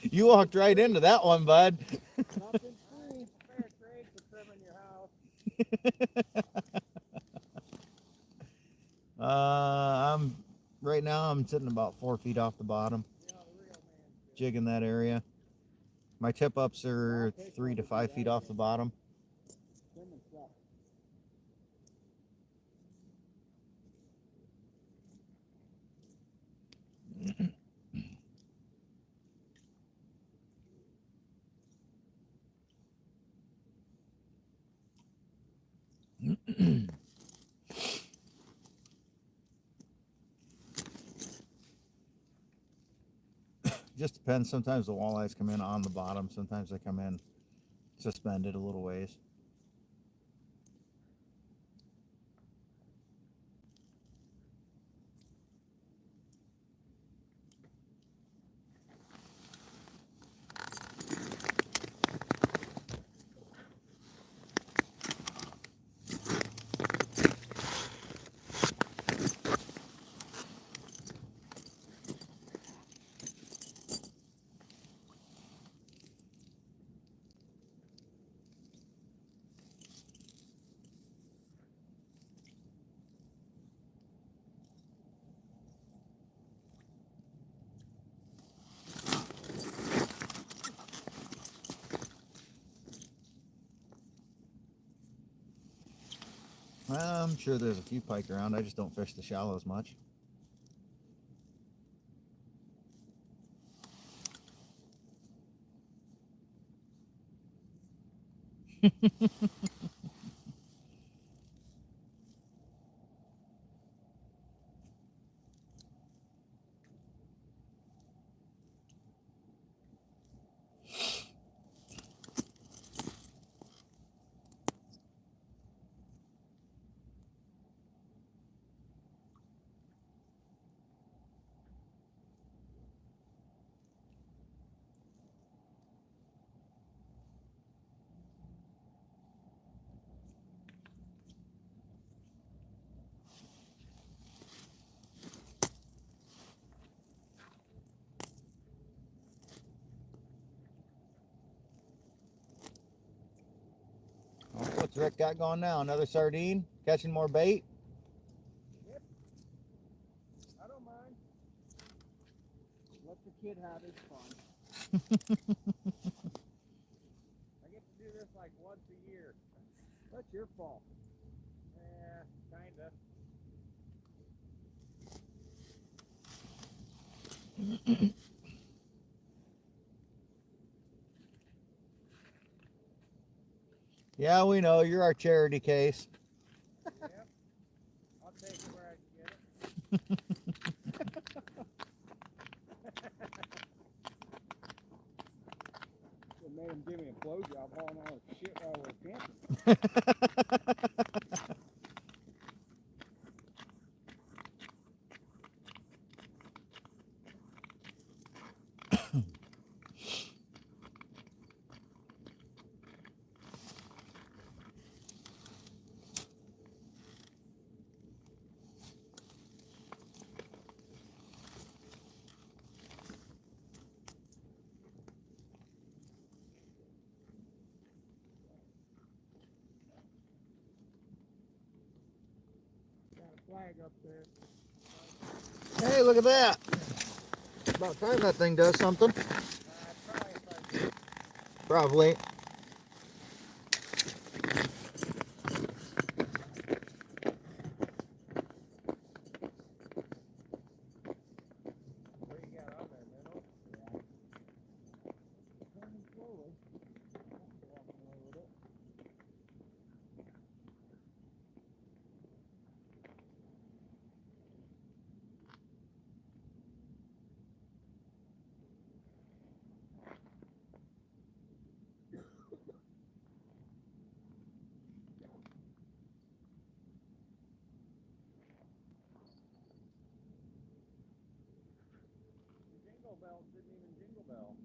You walked right into that one, bud. Nothing free. Fair trade for trimming your house. I'm right now. I'm sitting about 4 feet off the bottom, You know, the real man. jigging that area. My tip ups are 3 to 5 feet off the bottom. Trimming sucks. Just depends. Sometimes the walleyes come in on the bottom. Sometimes they come in suspended a little ways. I'm sure there's a few pike around. I just don't fish the shallows much. What's Rick got going now? Another sardine? Catching more bait? Yep. I don't mind. Let the kid have his fun. I get to do this like once a year. That's your fault. Yeah, kinda. Yeah, we know. You're our charity case. Yep. I'll take it where I can get it. It made him give me a blowjob hauling all his shit while we were camping. flag up there. Hey, look at that. About time that thing does something. Probably. What do you got on there, minnow? Yeah. Turning slowly. Walking away with it. Jingle bells didn't even jingle bell.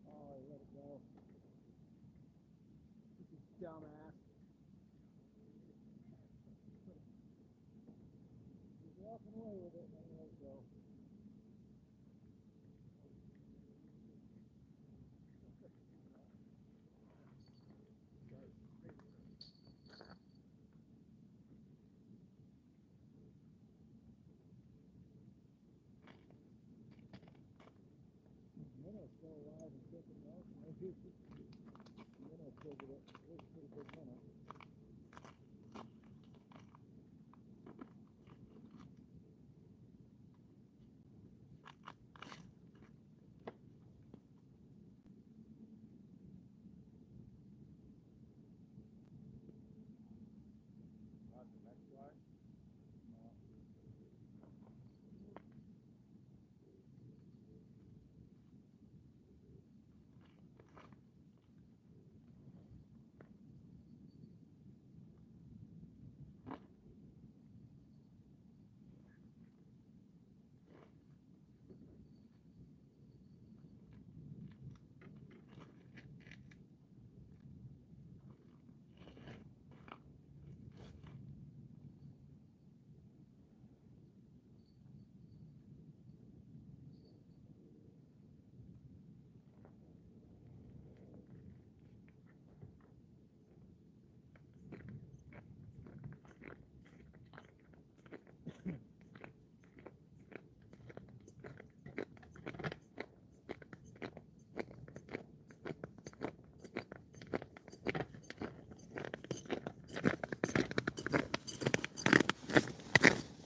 Oh, I let it go. This is dumbass. He's walking away with it and I let it go. Minnow's still alive and kicking out. Maybe minnow figured it. It was a pretty big minnow. That's the next fly? No.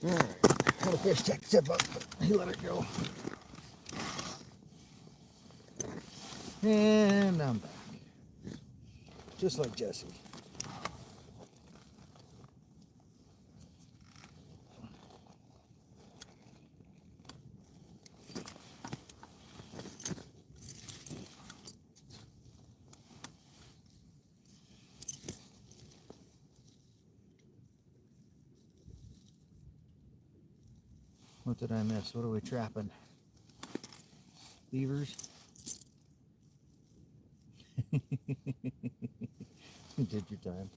Alright, had a fish check tip up, but he let it go. And I'm back. Just like Jesse. What did I miss? What are we trapping? Beavers? You did your time.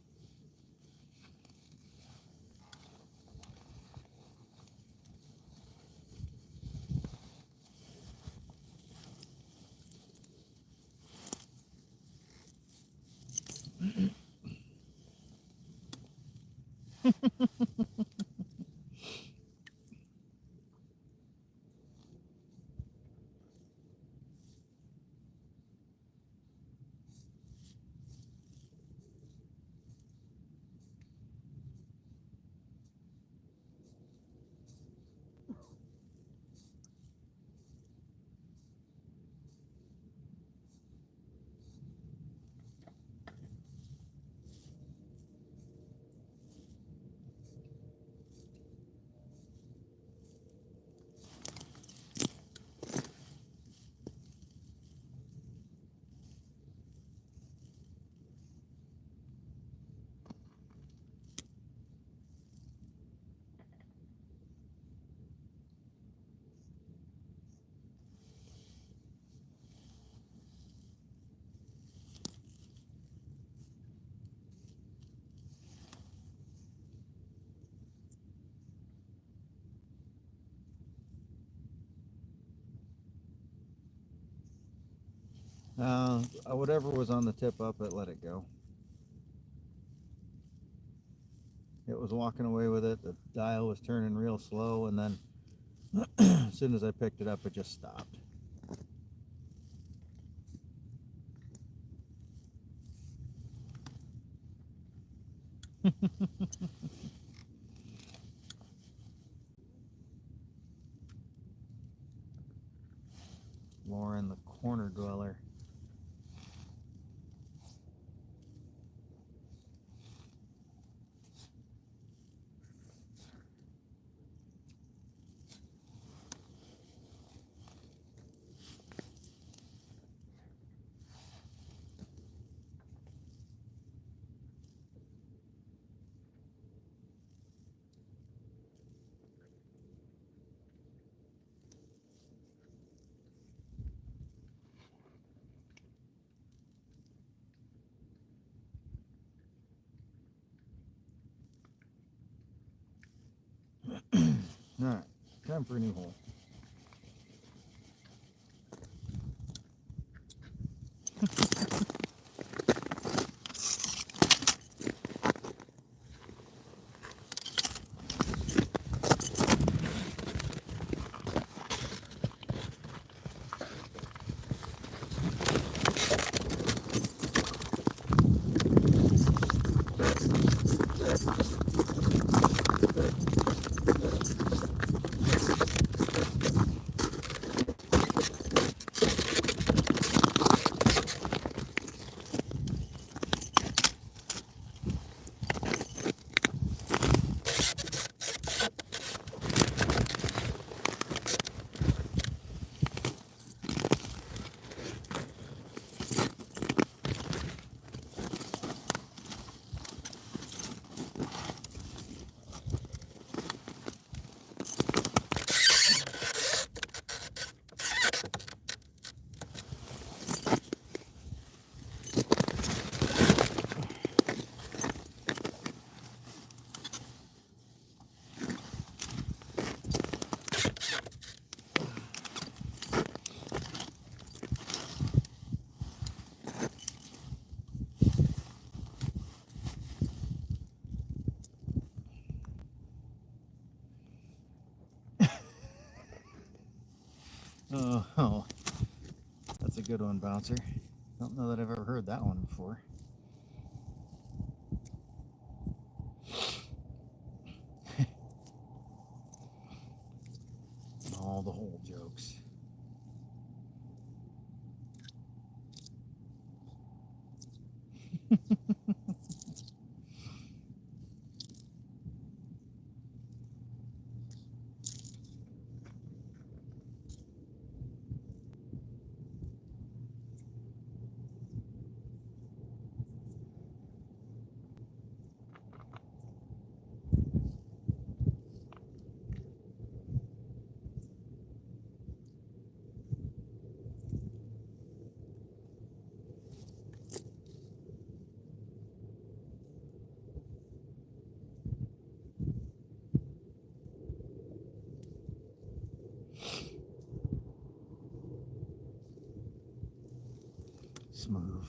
Whatever was on the tip up, it let it go. it was walking away with it. The dial was turning real slow, and then as soon as I picked it up, it just stopped. Lauren, the corner dweller. Alright, time for a new hole. Oh, that's a good one, Bouncer. Don't know that I've ever heard that one before. All the hole jokes. Smooth.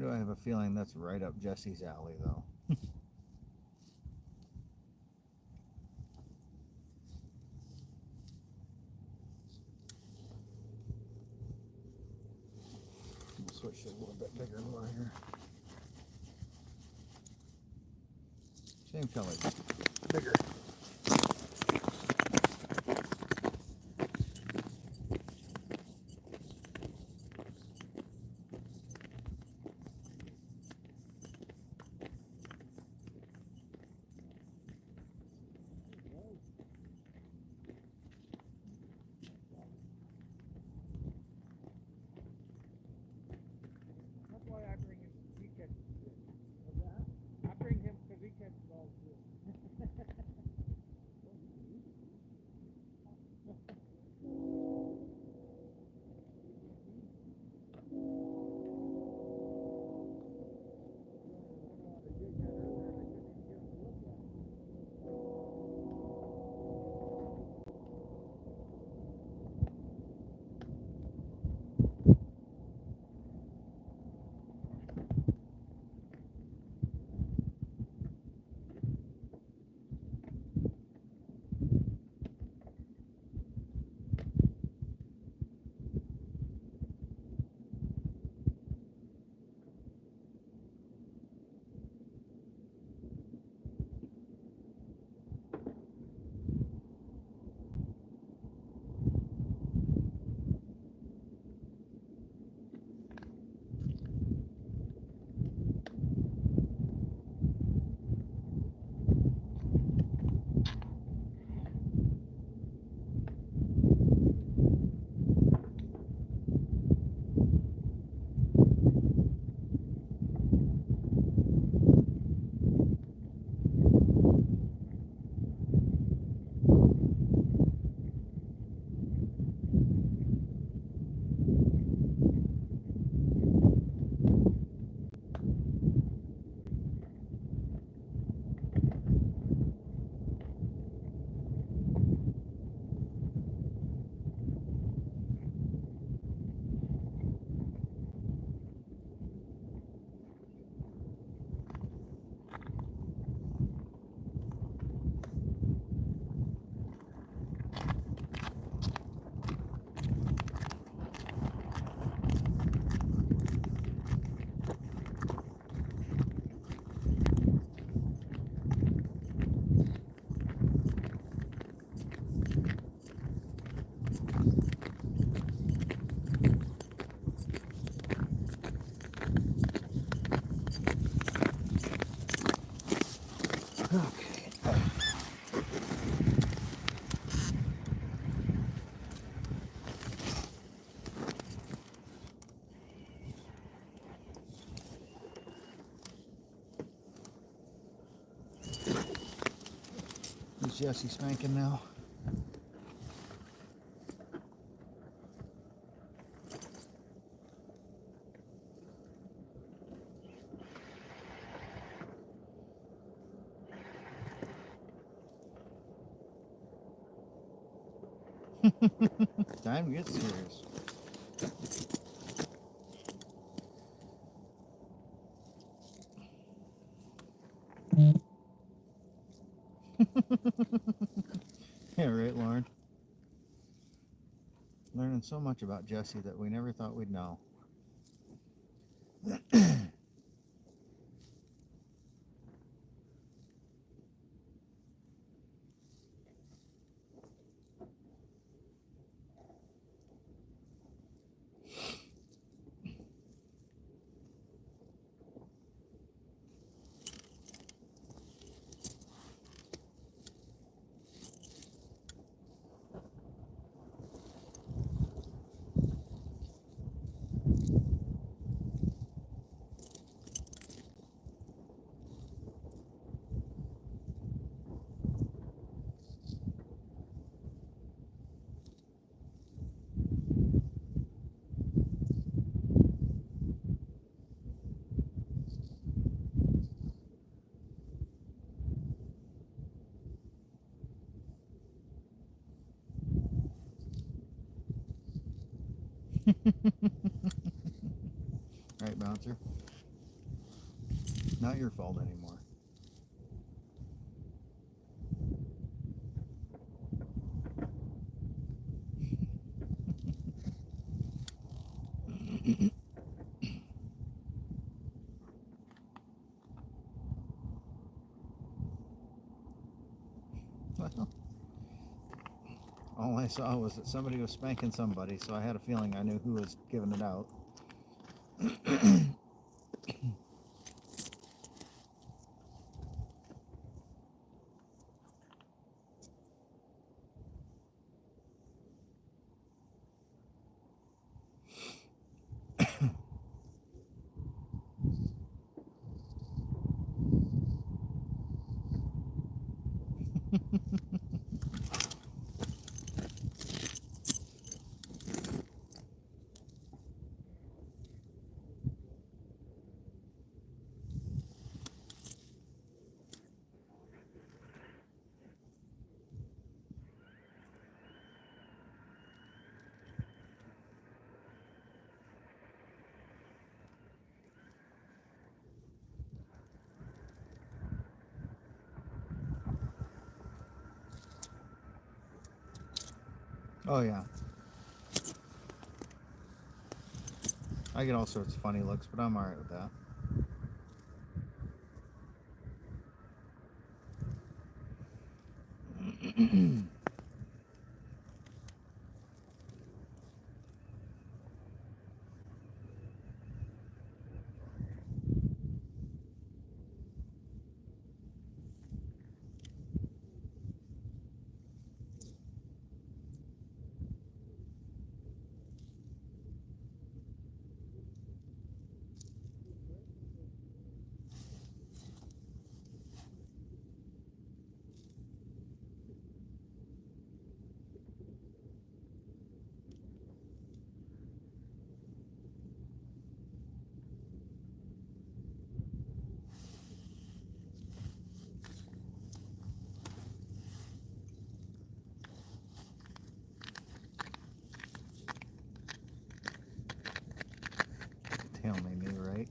do I have a feeling that's right up Jesse's alley, though? We'll switch to a little bit bigger lure here. Same color, bigger. That's why I bring him. He catches fish. What's that? I bring him because he catches all the fish. Okay. Is Jesse spanking now? Time to get serious. Yeah, right, Lauren. Learning so much about Jesse that we never thought we'd know. Right, bouncer? Not your fault anymore. Well, all I saw was that somebody was spanking somebody, so I had a feeling I knew who was giving it out. Oh yeah. I get all sorts of funny looks, but I'm alright with that. Tail made me right.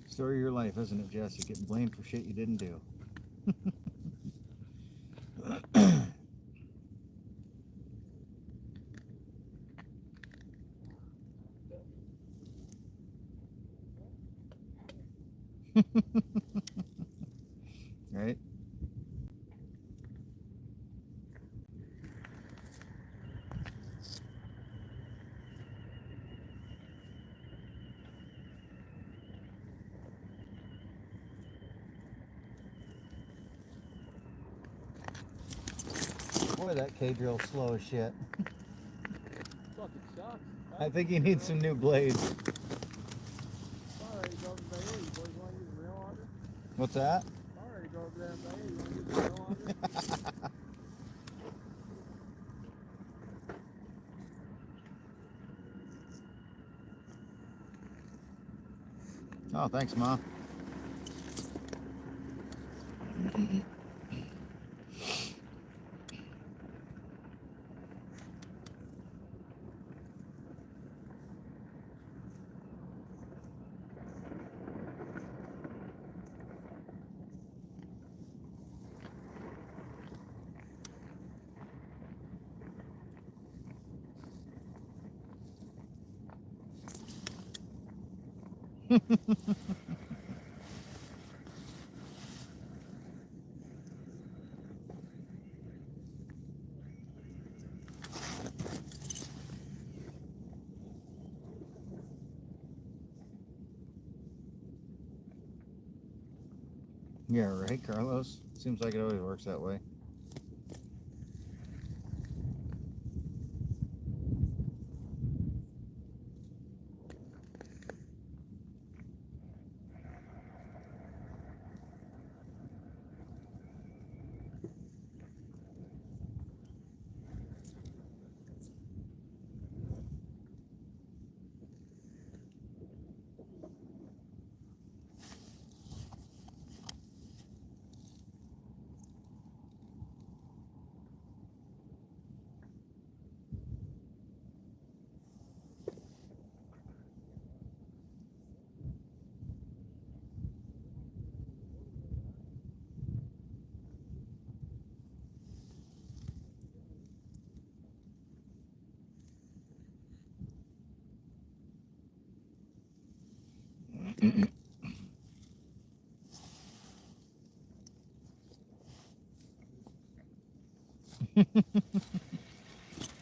Story of your life, isn't it, Jesse? Getting blamed for shit you didn't do. Right? Boy, that K-drill's slow as shit. Fucking sucks. I think he needs some new blades. Alright, go over there. You boys want to use a real auger? What's that? Alright, go over there and say, hey, you want to use a real auger? Oh, thanks, Ma. Yeah, right, Carlos? Seems like it always works that way.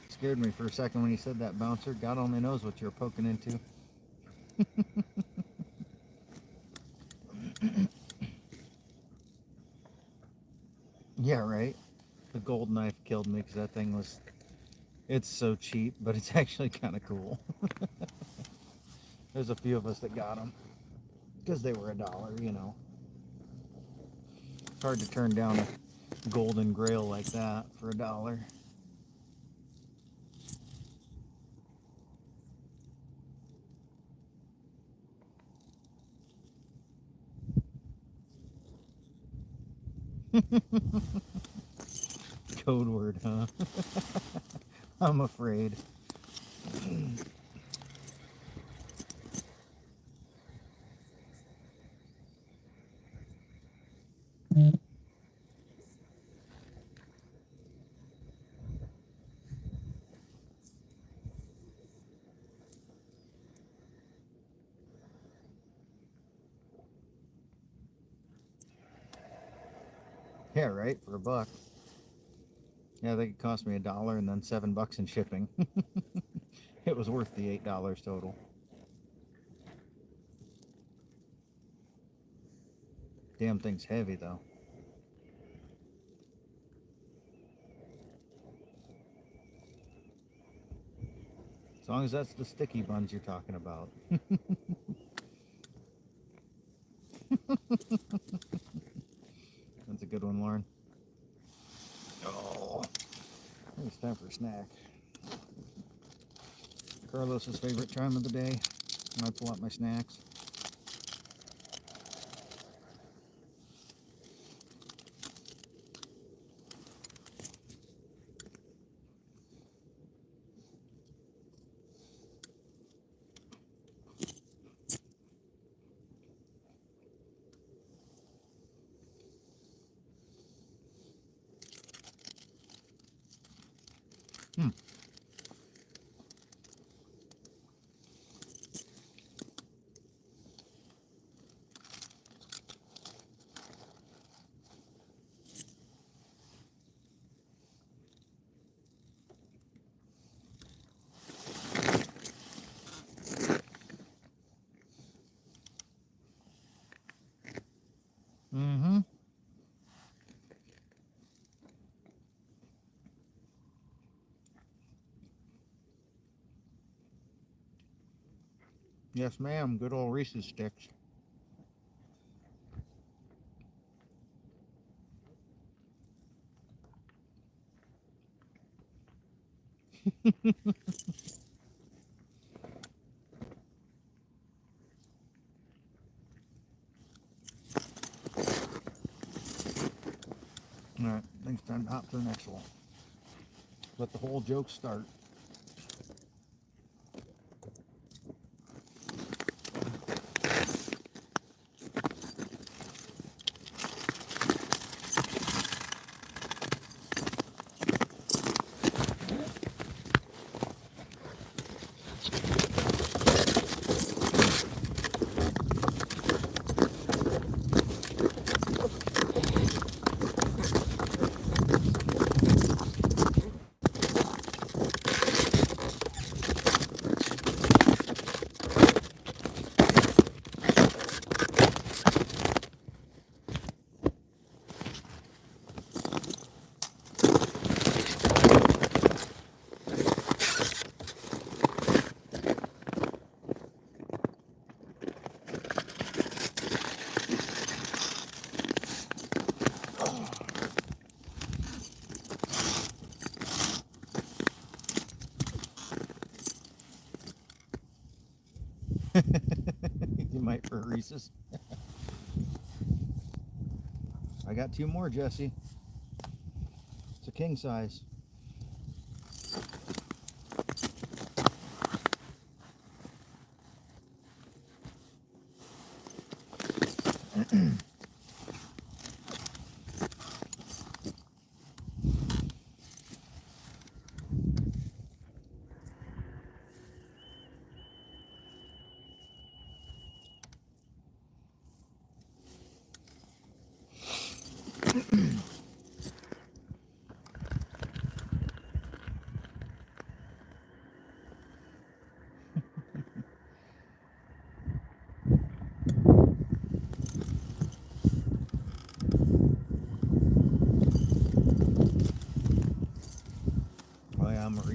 Scared me for a second when he said that, bouncer. God only knows what you're poking into. Yeah, right. The gold knife killed me because that thing was, it's so cheap, but it's actually kind of cool. There's a few of us that got them because they were $1, you know. It's hard to turn down a golden grail like that for $1. Code word, huh? I'm afraid. Yeah, right, for $1. Yeah, they could cost me $1 and then $7 in shipping. It was worth the $8 total. Damn thing's heavy though. As long as that's the sticky buns you're talking about. That's a good one, Lauren. Oh, I think it's time for a snack. Carlos's favorite time of the day when I pull out my snacks. Hmm. Mm-hmm. Yes, ma'am. Good old Reese's sticks. All right, I think it's time to hop to the next one. Let the whole joke start. You might for Reese's. I got 2 more, Jesse. It's a king size.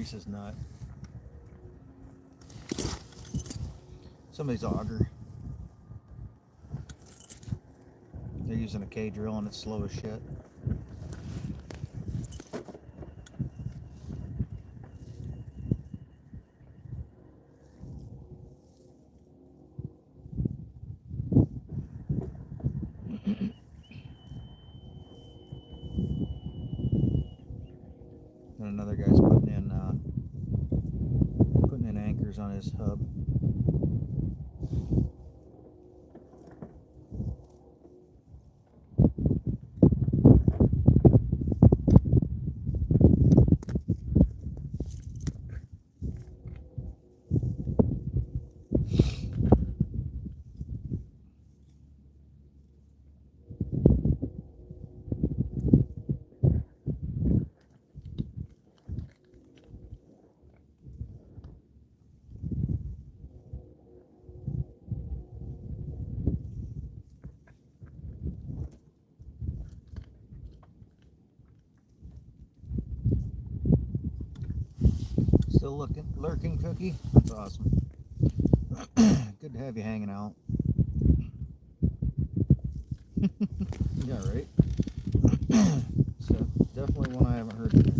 Reese's nut. Somebody's auger. They're using a K drill and it's slow as shit. And another guy's putting in anchors on his hub. Still lurking, Cookie? That's awesome. Good to have you hanging out. Yeah, right? So, definitely one I haven't heard today.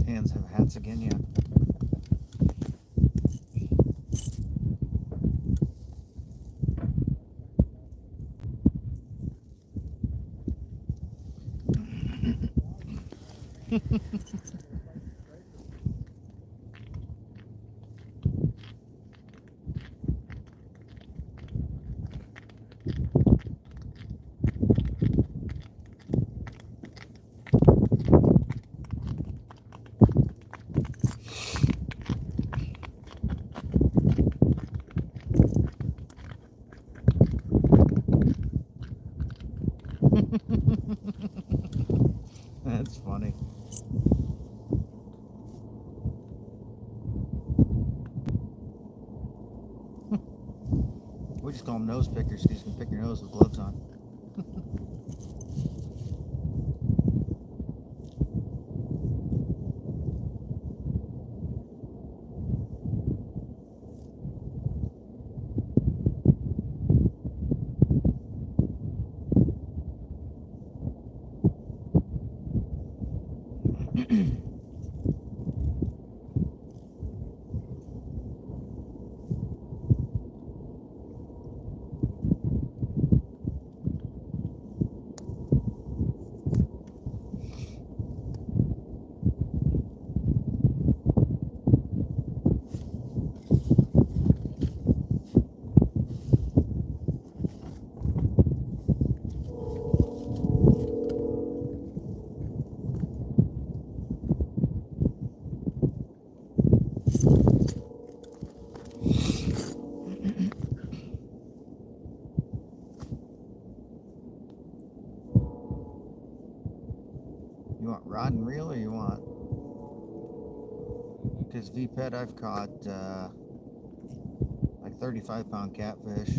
Hands have hats again, yeah. That's funny. We just call them nose pickers because you can pick your nose with gloves on. You want rod and reel or you want? Because VPET I've caught like 35-pound catfish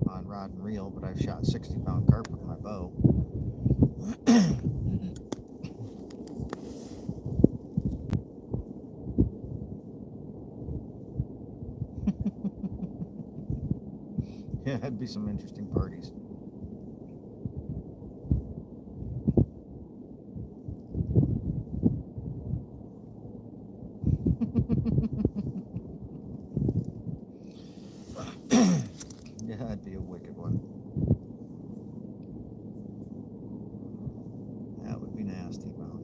on rod and reel, but I've shot 60-pound carp with my bow. Yeah, that'd be some interesting parties. Yeah, that'd be a wicked one. That would be nasty, Mom.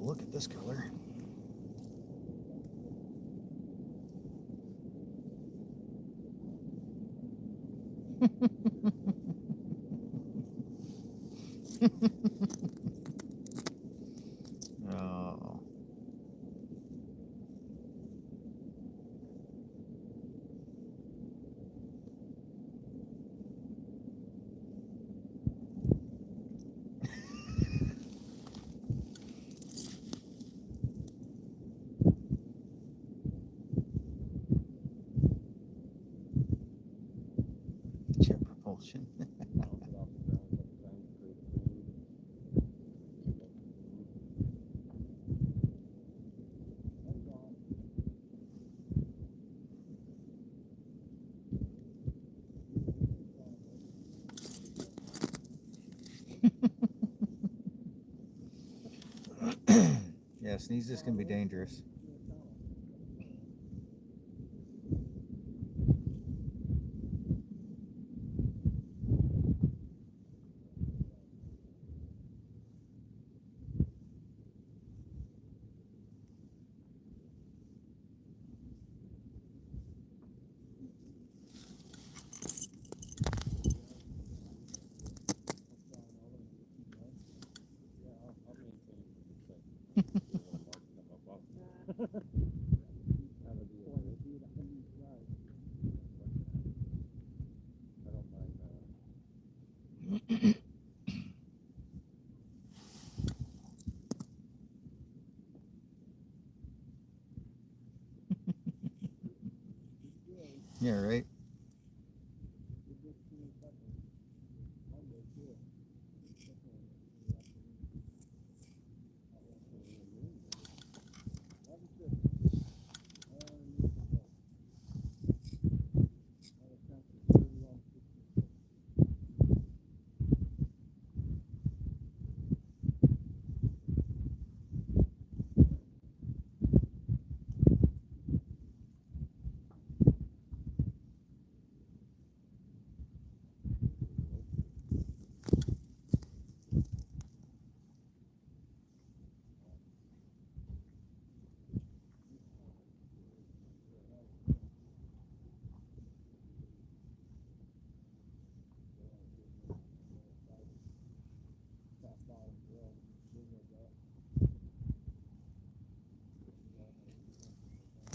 look at this color. Oh. Jet propulsion. Bounce it off the ground a couple times to create a food. I'm gone. Yeah, sneezes can be dangerous. I'll maintain it. Out of the I don't mind Yeah, right?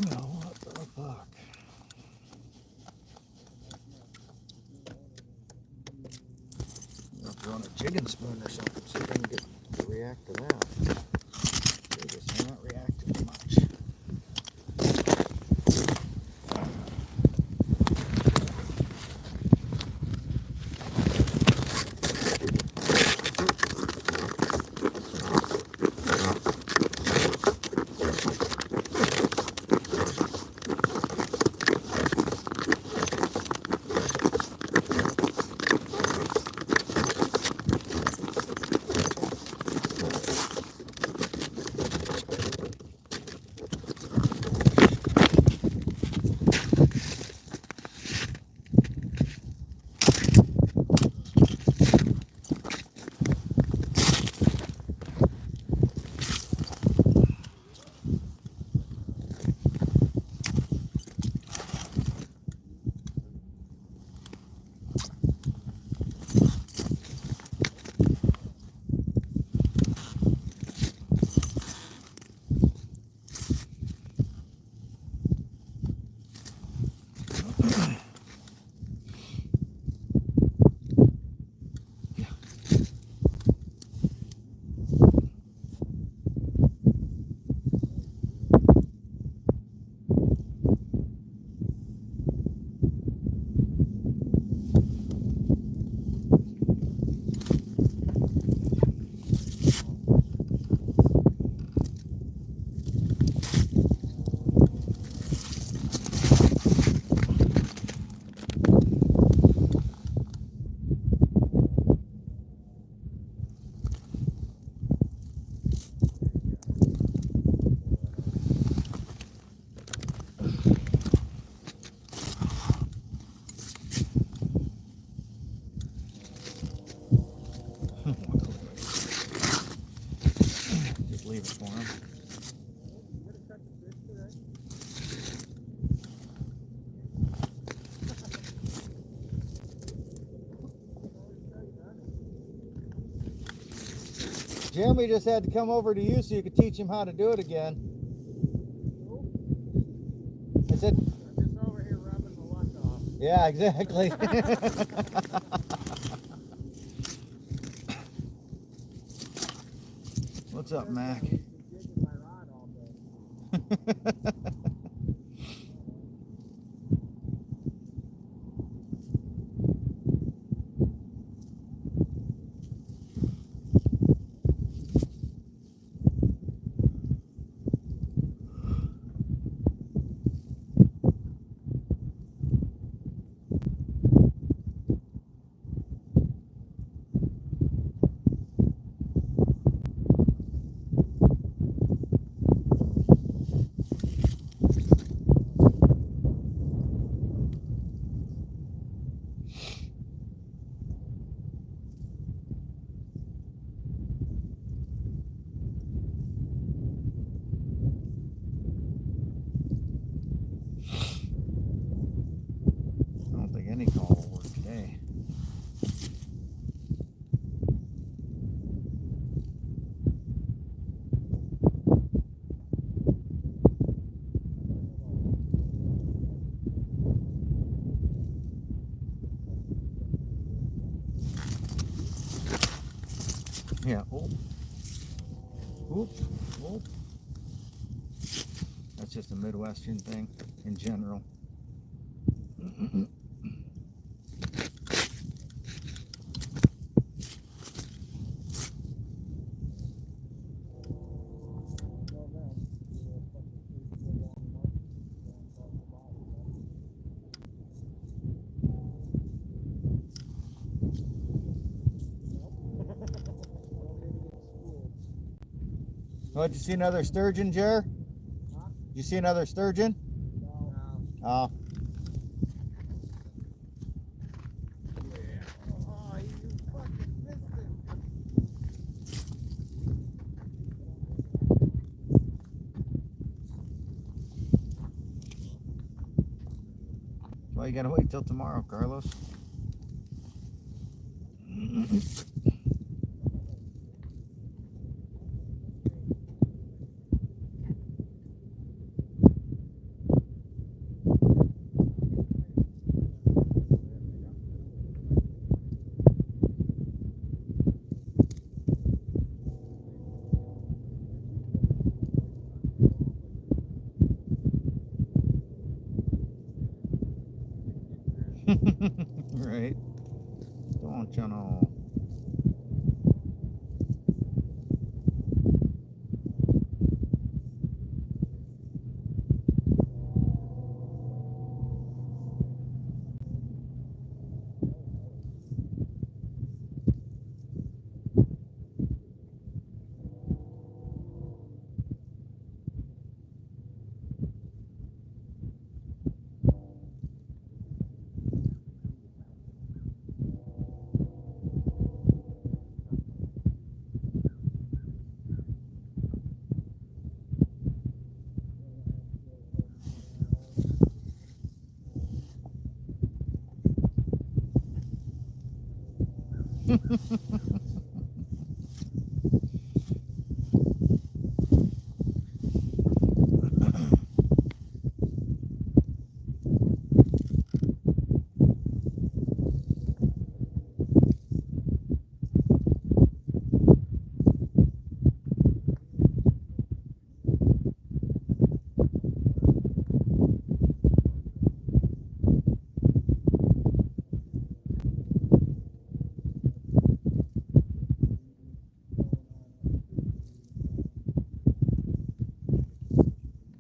Well, what the fuck? I'll throw on a jigging spoon or something, see if I can get to react to that. They just are not reacting much. for him. You gonna catch a fish today? Jeremy just had to come over to you so you could teach him how to do it again. I said, I'm just over here rubbing the luck off. yeah, exactly. What's up, Mac? Been jigging my rod all day. I don't think any call will work today. Yeah. Oh. Oop. Oop. That's just a Midwestern thing in general. Oh, did you see another sturgeon, Jer? Huh? Did you see another sturgeon? No. Oh. Oh, you fucking missed it. Well, you gotta wait till tomorrow, Carlos. Right. Don't you know?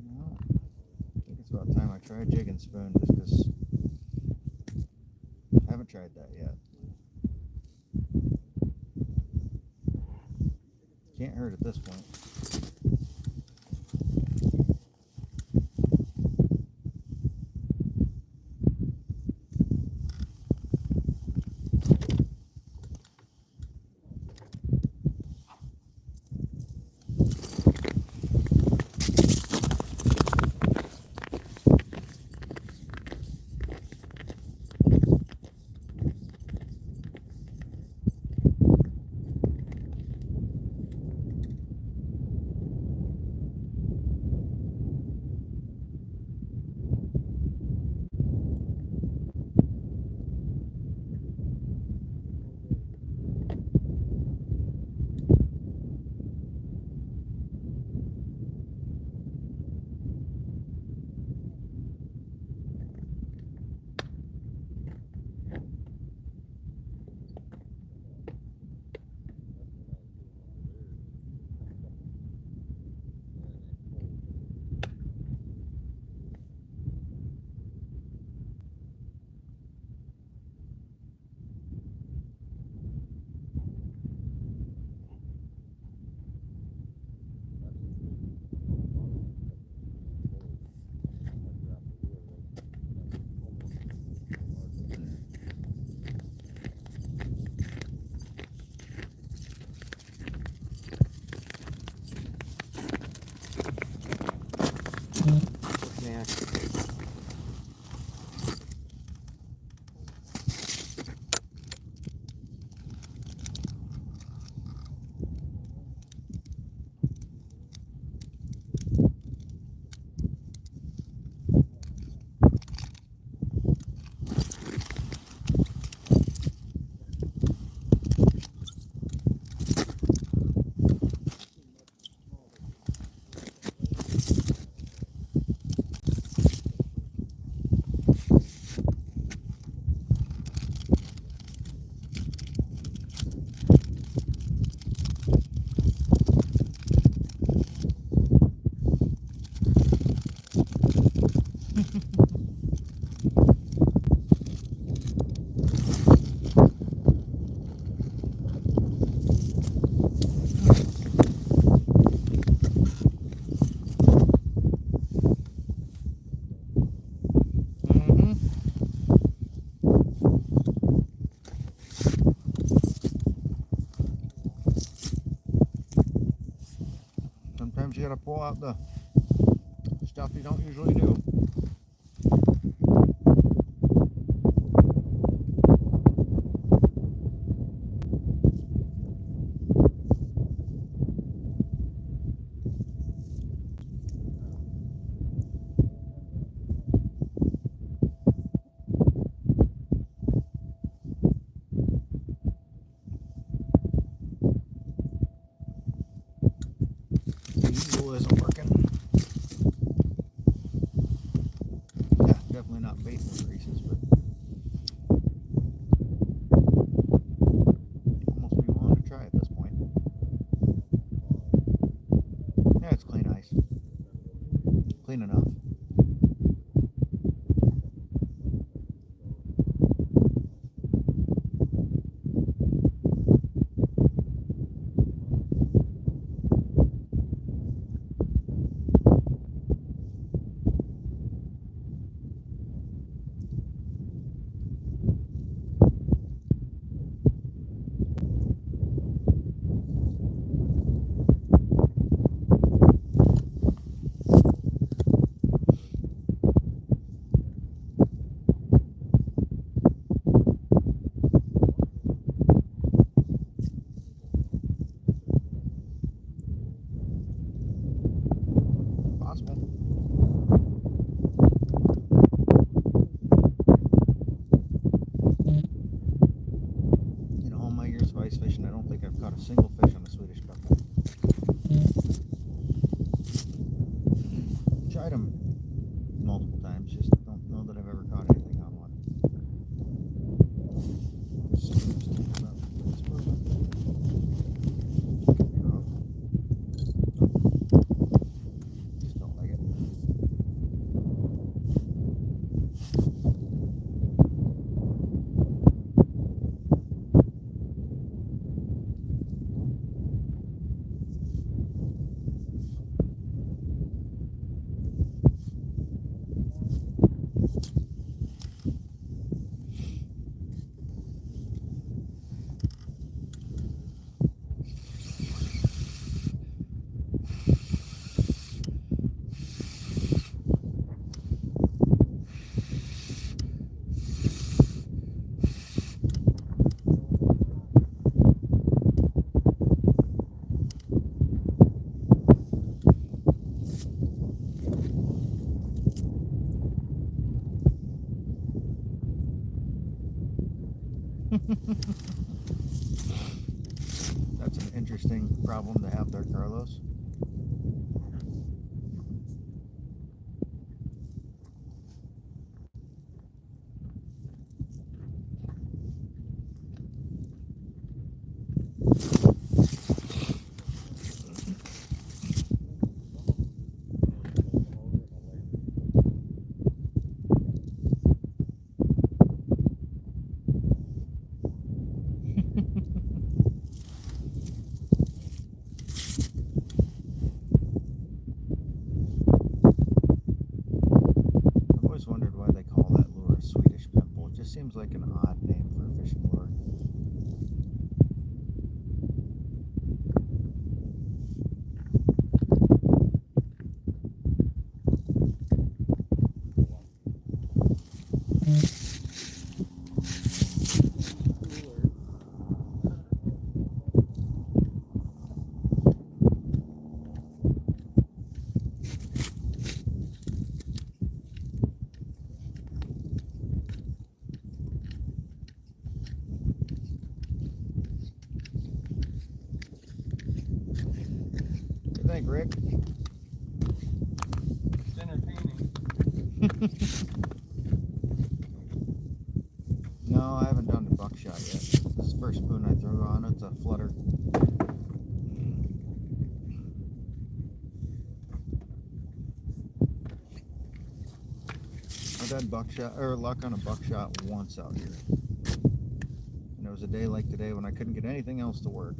Well, I think it's about time I tried jigging spoon just because I haven't tried that yet. Can't hurt at this point. you gotta pull out the stuff you don't usually do. The eagle isn't working. Yeah, definitely not bait increases, but almost be willing to try at this point. Yeah, it's clean ice. Clean enough. Possible. In all my years of ice fishing, I don't think I've caught a single fish on a Swedish buckeye. Tried them multiple times, just don't know that I've ever caught anything on one. Just don't like it. That's an interesting problem to have there, Carlos. I've always wondered why they call that lure a Swedish pimple. It just seems like an odd name for a fishing lure. What do you think, Rick? It's entertaining. No, I haven't done the buckshot yet. This is the first spoon I threw on. It's a flutter. I've had buckshot or luck on a buckshot once out here, and it was a day like today when I couldn't get anything else to work.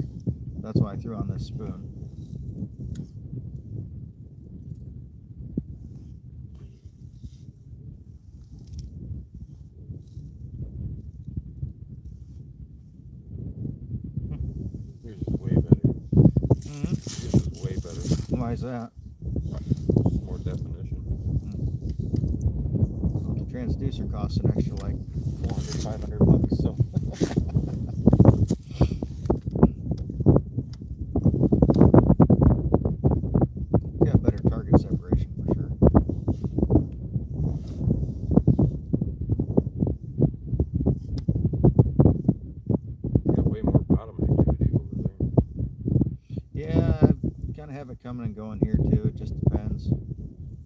That's why I threw on this spoon. Yours is way better. Mm-hmm. Yours is way better. Why is that? More definition. Well, the transducer costs an extra like $400, $500, so. Got better target separation for sure. Got way more bottom activity over there. Yeah, I kind of have it coming and going here too. It just depends.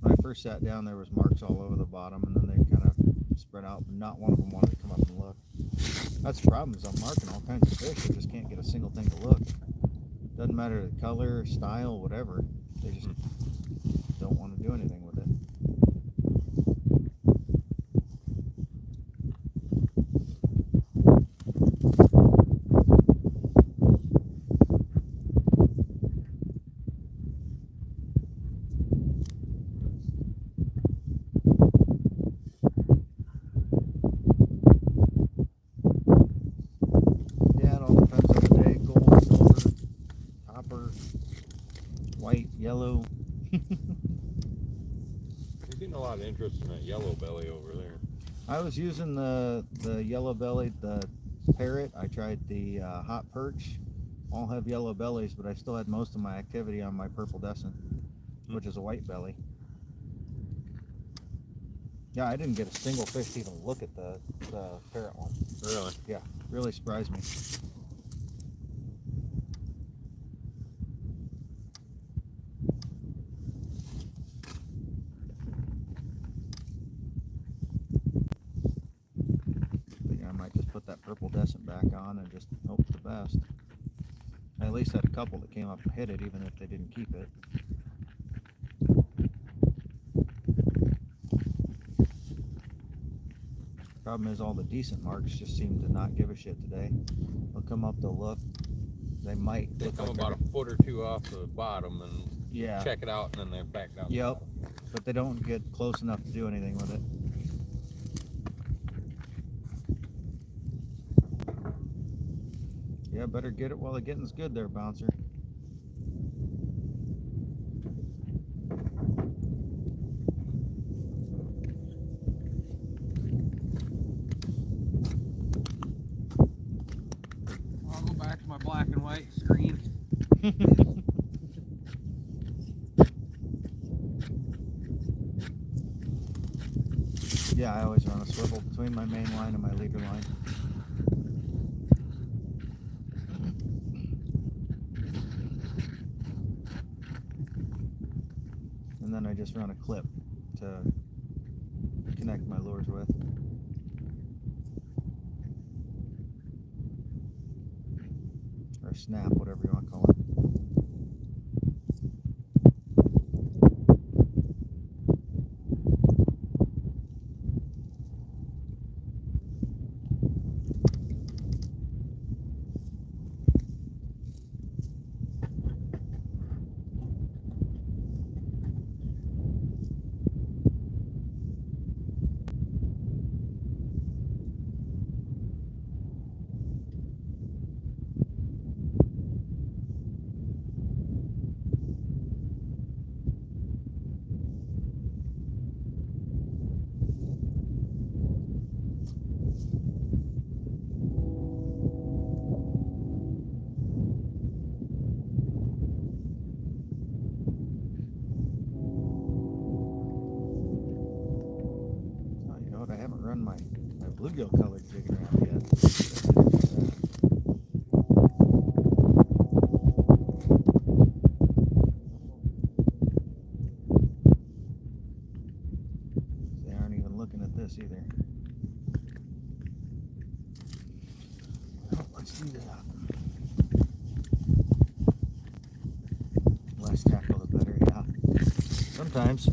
When I first sat down, there was marks all over the bottom, and then they kind of spread out. But not one of them wanted to come up and look. That's the problem. Is I'm marking all kinds of fish. I just can't get a single thing to look. Doesn't matter the color, style, whatever. They just don't want to do anything with it. Yeah, it all depends on the day. Gold, silver, copper, white, yellow. There's getting a lot of interest in that yellow belly over there. I was using the yellow bellied, the parrot. I tried the hot perch. All have yellow bellies, but I still had most of my activity on my purple descent, which is a white belly. Yeah, I didn't get a single fish to even look at the parrot one. Really? Yeah, really surprised me. Think I might just put that purple descent back on and just hope for the best. I at least had a couple that came up and hit it, even if they didn't keep it. Problem is, all the decent marks just seem to not give a shit today. They'll come up, they'll look. They might They look come like about a foot or two off the bottom and yeah, check it out, and then they're back down. yep, but they don't get close enough to do anything with it. Yeah, better get it while the getting's good there, bouncer. I'll go back to my black and white screen. Yeah, I always run a swivel between my main line and my leader line. And then I just run a clip to connect my lures with. Or snap, whatever you want to call it. Oh, you know what? I haven't run my bluegill colored jigging around yet. They aren't even looking at this either. Well, let's do that. Less tackle the better, yeah. Sometimes.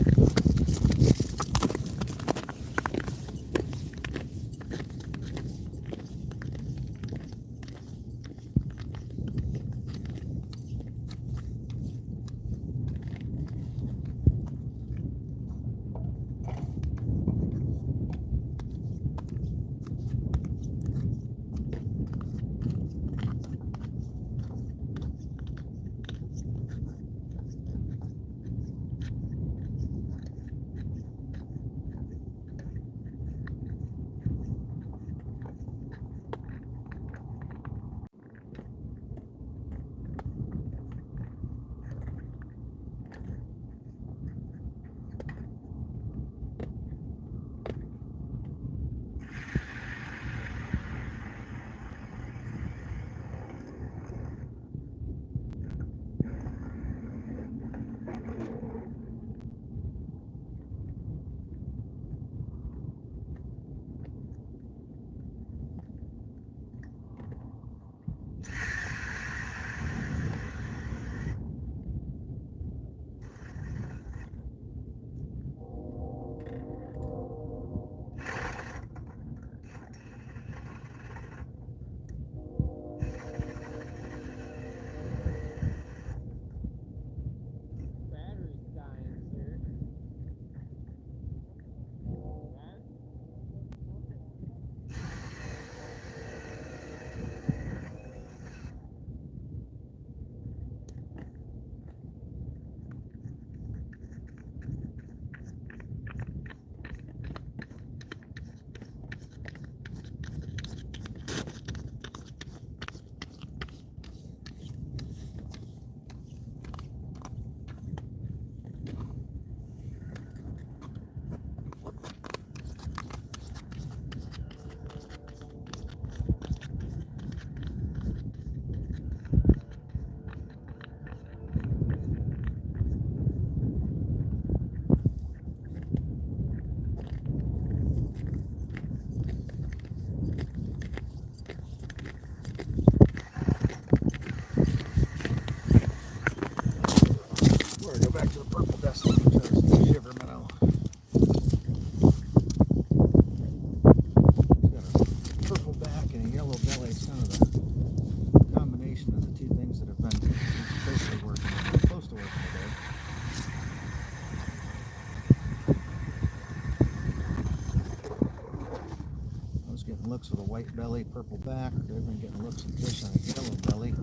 looks with a white belly, purple back. They've been getting looks at fish on a yellow belly.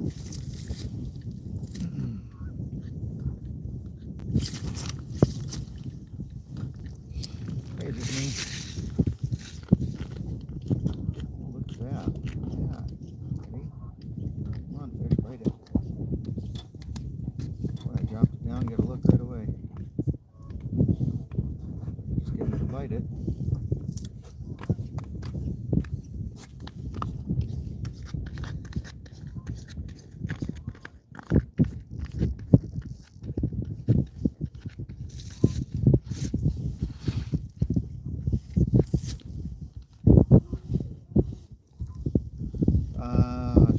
Hey, just me. Oh, look at that. Yeah. Okay. Come on, fish, bite it. When I dropped it down, get a look right away. Just getting to bite it.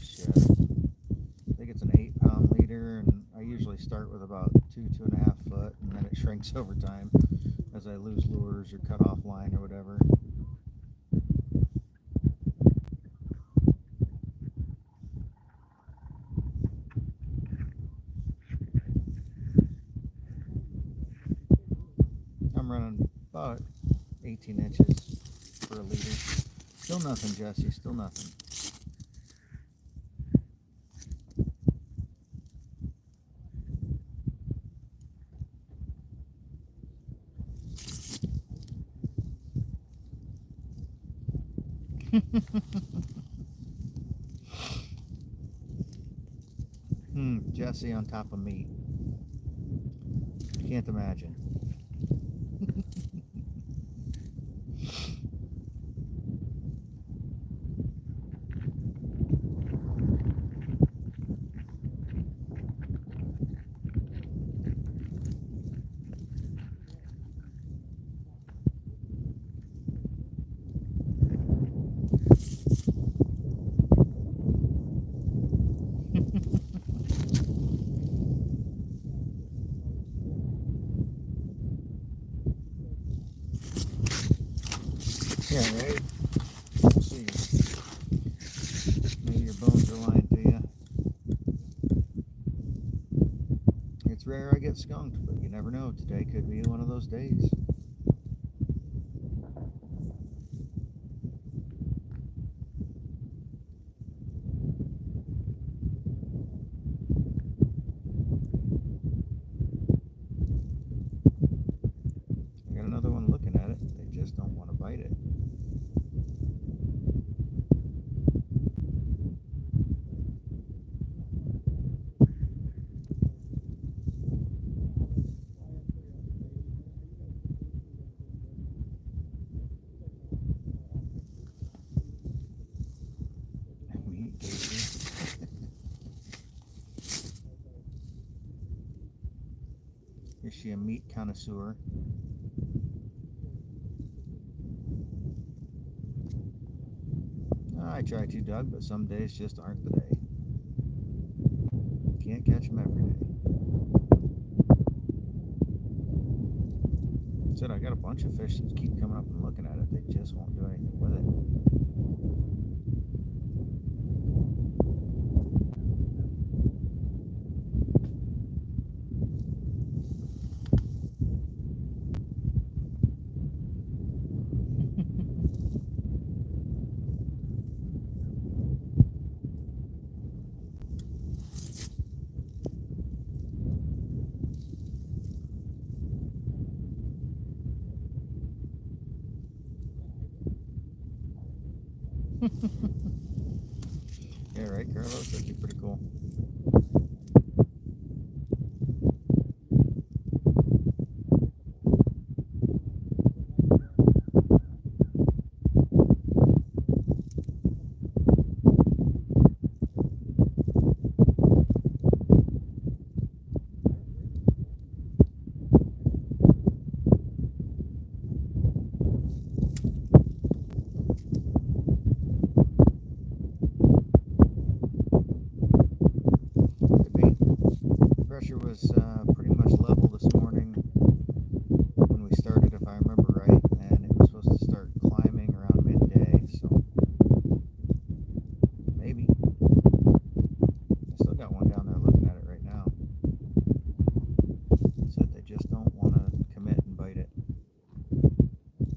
Shit. I think it's an 8-pound leader, and I usually start with about 2.5 foot, and then it shrinks over time as I lose lures or cut off line or whatever. I'm running about 18 inches for a leader. Still nothing, Jesse, still nothing. Jesse on top of meat. Can't imagine. Yeah, right? Let's see. Maybe your bones are lying to you. It's rare I get skunked, but you never know. Today could be one of those days. I got another one looking at it. They just don't want to bite it. Meat gazer. Is she a meat connoisseur? I try to, Doug, but some days just aren't the day. Can't catch them every day. Said I got a bunch of fish that keep coming up and looking at it. They just won't do anything with it. Yeah, right, Carlos? That'd be pretty cool. Pressure was pretty much level this morning when we started, if I remember right, and it was supposed to start climbing around midday, so maybe. I still got one down there looking at it right now. Said they just don't want to commit and bite it.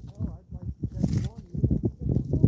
Oh, I'd like to catch one. You don't think so?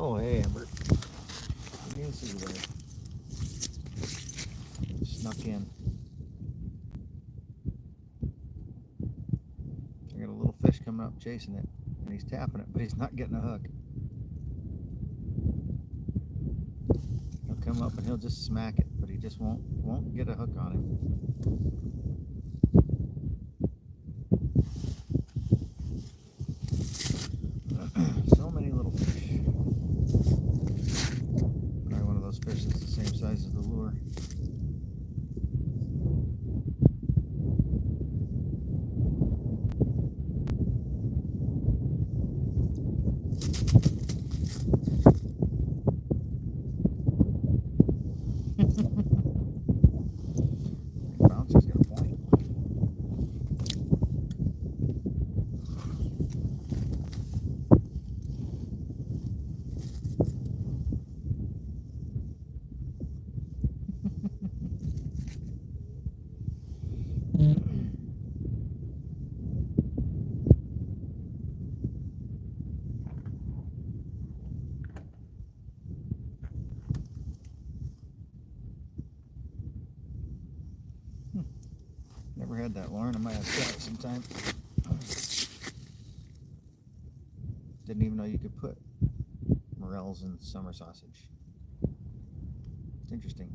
Oh, hey, Amber. You can see there. Snuck in. I got a little fish coming up chasing it, and he's tapping it, but he's not getting a hook. He'll come up and he'll just smack it, but he just won't get a hook on him. So many little fish. Probably one of those fish that's the same size as the lure. Bouncer's got a point. Never had that, Lauren. I might have to try it sometime. Didn't even know you could put morels in summer sausage. It's interesting.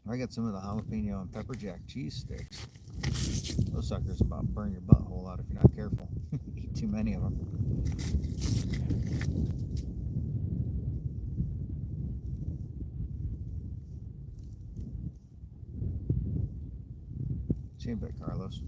I got some of the jalapeno and pepper jack cheese sticks. Those suckers about burn your butthole out if you're not careful. Eat too many of them. See you in a bit, Carlos.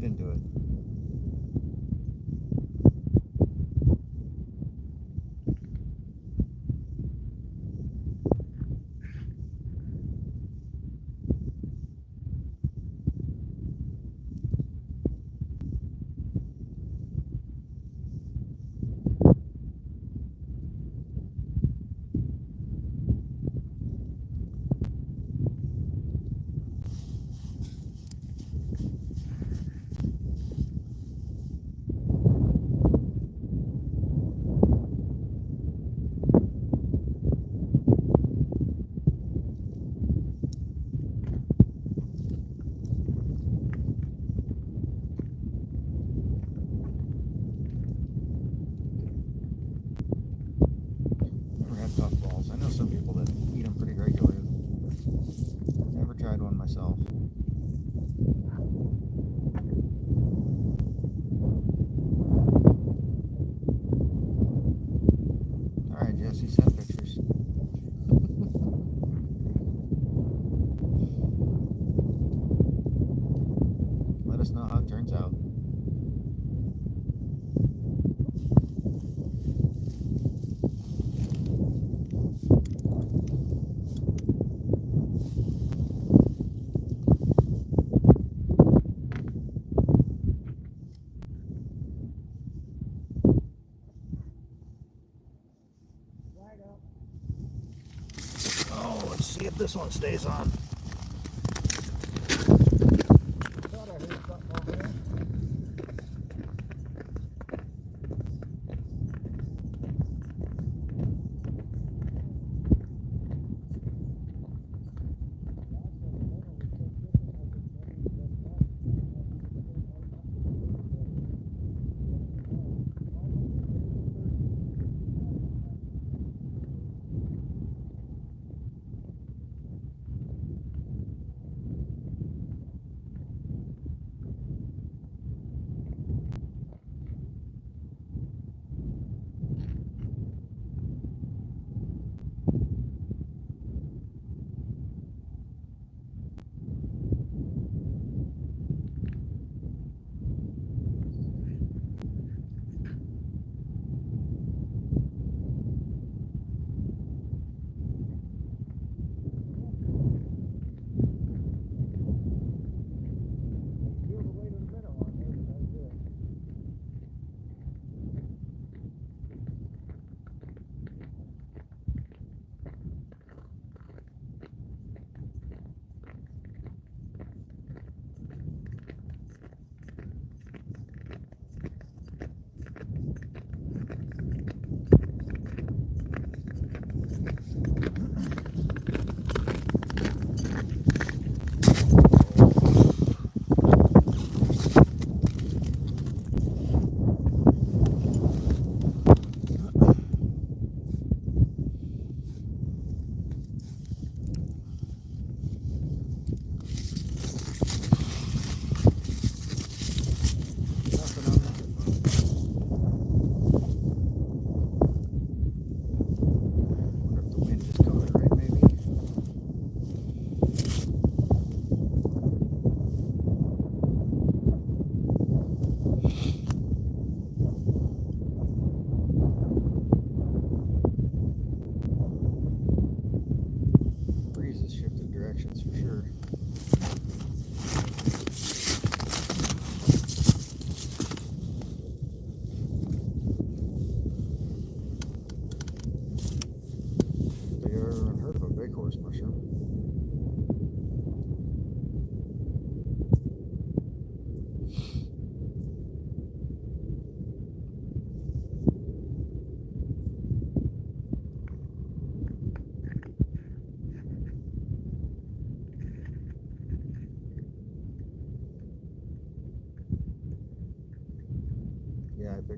Into it. Puffballs. I know some people that eat them pretty regularly. Never tried one myself. Alright, Jesse, send pictures. Let us know how it turns out. Oh, let's see if this one stays on. Oh,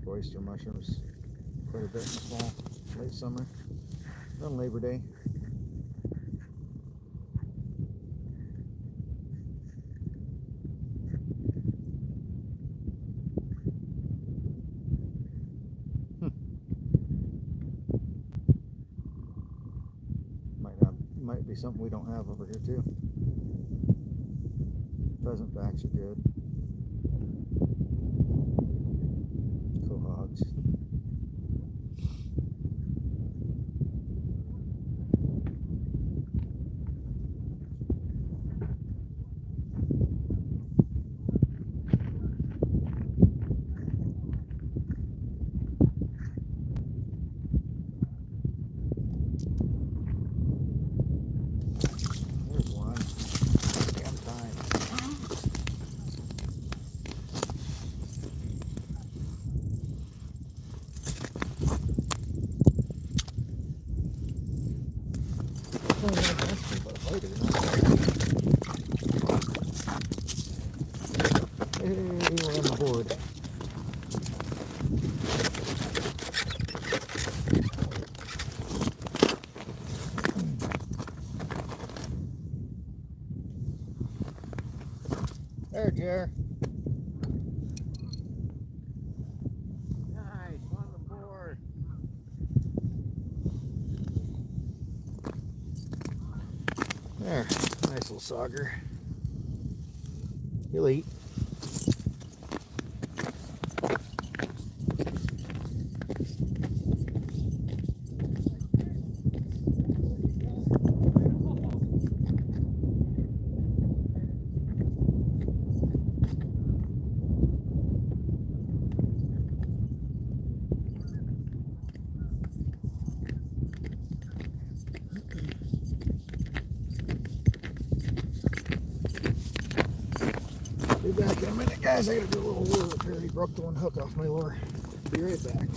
like oyster mushrooms quite a bit in the fall, late summer, around Labor Day. Might be something we don't have over here too. Pheasant backs are good. Quahogs. There's one. Damn time. Oh, yeah, that's a fighter, hey, we're on the board. There, Jer. Nice, on the board. There, nice little sauger. He'll eat. Be back in a minute, guys. I gotta do a little lure repair. He broke the one hook off my lure. Be right back.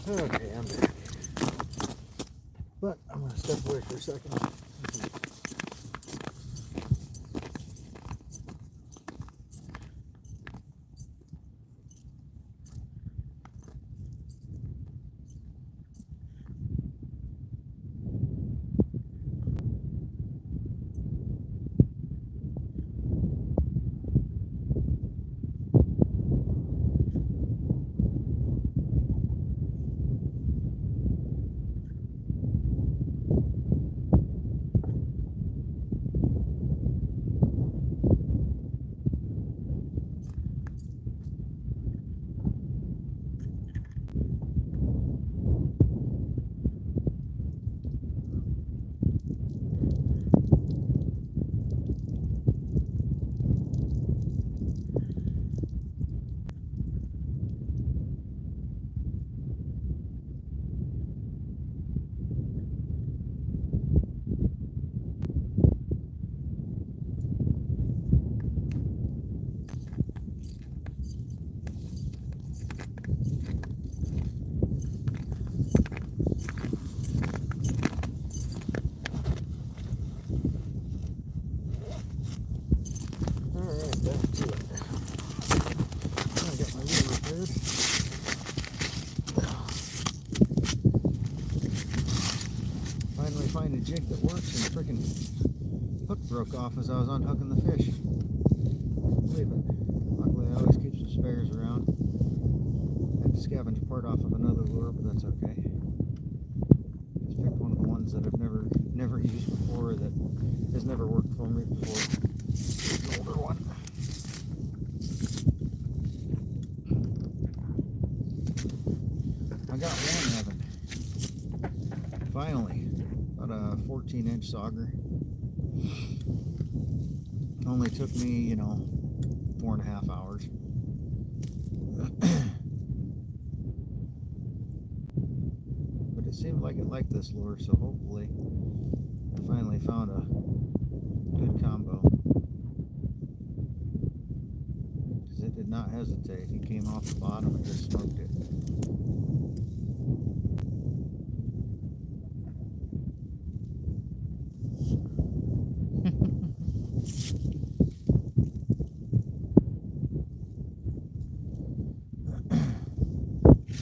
Okay, I'm back. But I'm going to step away for a second. Alright, back to it. I got my wheel repaired. Finally find a jig that works, and the freaking hook broke off as I was unhooking the fish. Believe it. Luckily I always keep some spares around. Had to scavenge a part off of another lure, but that's okay. Just picked one of the ones that I've never used before, that has never worked for me before. An older one. I got one, Evan. Finally. About a 14-inch sauger. Only took me, 4.5 hours. But it seemed like it liked this lure, so hopefully I finally found a good combo. Because it did not hesitate. He came off the bottom and just smoked it.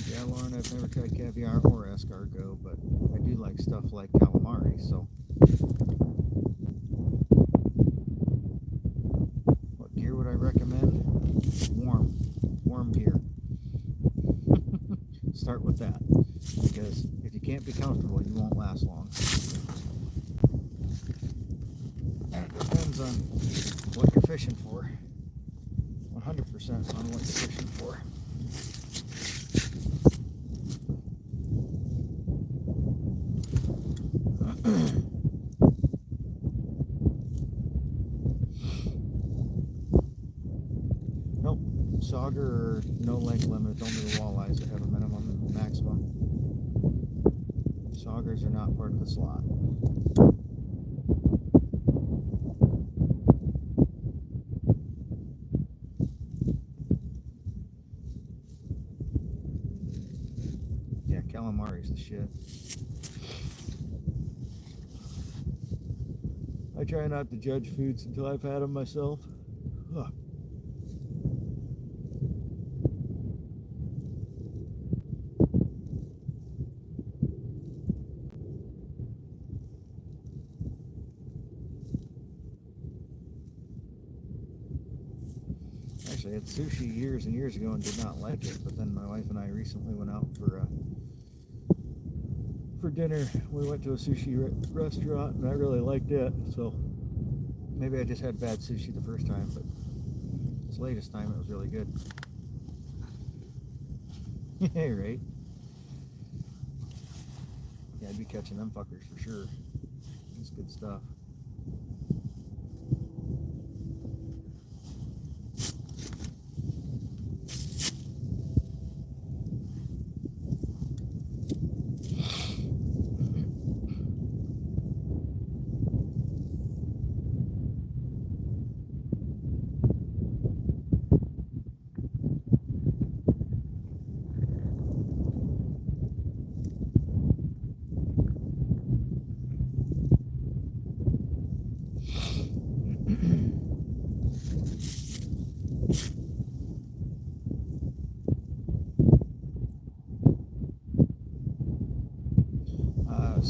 Yeah, Lauren, I've never tried caviar or escargot, but I do like stuff like calamari, so. What gear would I recommend? Warm gear. Start with that, because if you can't be comfortable, you won't last long. And it depends on what you're fishing for. 100% on what you're fishing for. Nope, sauger, no length limit, only the walleyes that have a minimum and maximum. Saugers are not part of the slot. Yeah, calamari's the shit. I try not to judge foods until I've had them myself. Ugh. Actually, I had sushi years and years ago and did not like it, but then my wife and I recently went out for dinner. We went to a sushi restaurant and I really liked it, so maybe I just had bad sushi the first time, but this latest time it was really good. Yeah, right? Yeah, I'd be catching them fuckers for sure. It's good stuff.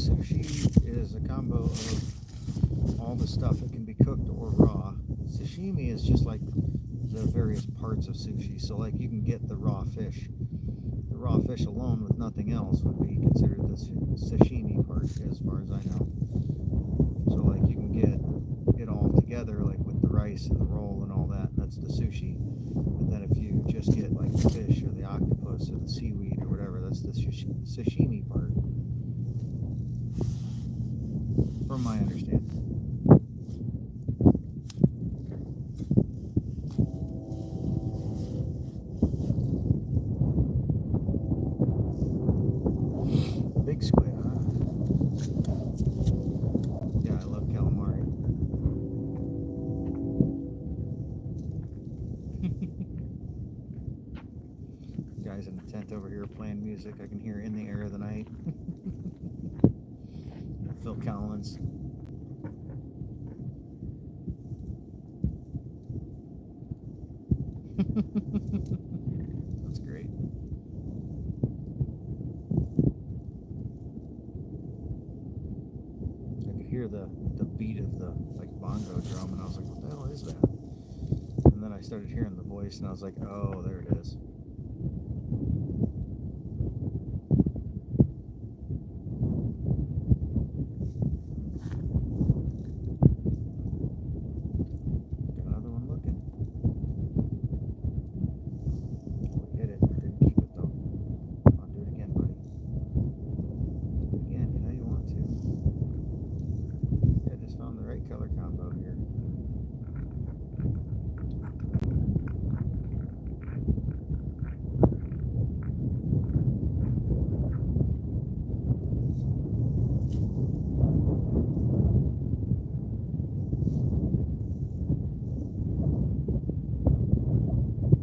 sushi is a combo of all the stuff. It can be cooked or raw. Sashimi is just like the various parts of sushi. So like you can get the raw fish. The raw fish alone with nothing else would be considered the sashimi part, as far as I know. So like you can get it all together, like with the rice and the roll and all that, and that's the sushi. But then if you just get like the fish or the octopus or the seaweed or whatever, that's the sashimi part, from my understanding. Big squid, huh? Yeah, I love calamari. Guys in the tent over here playing music. I can hear In the Air of the Night. Phil Collins. That's great. I could hear the beat of the like bongo drum, and I was like, what the hell is that? And then I started hearing the voice, and I was like, oh, there it is. Got another one looking. Hit it. Didn't keep it though. I'll do it again, buddy. Do it again. You know you want to. Yeah, I just found the right color combo here.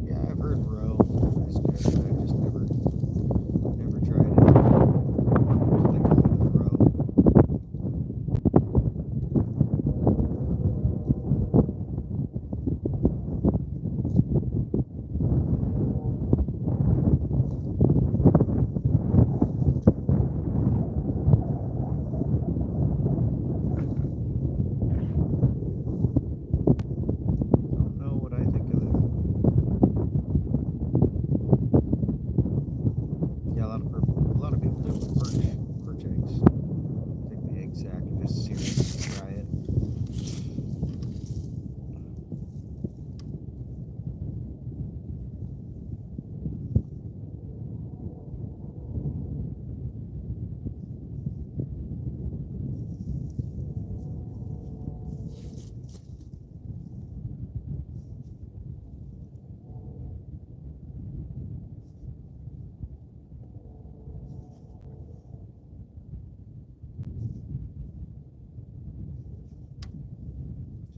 Yeah, I've heard roe. It's good. I've just never tried it. So they call it roe. Don't know what I think of it. Yeah, a lot of people do it with perch eggs. Take the egg sack and just sear it and fry it.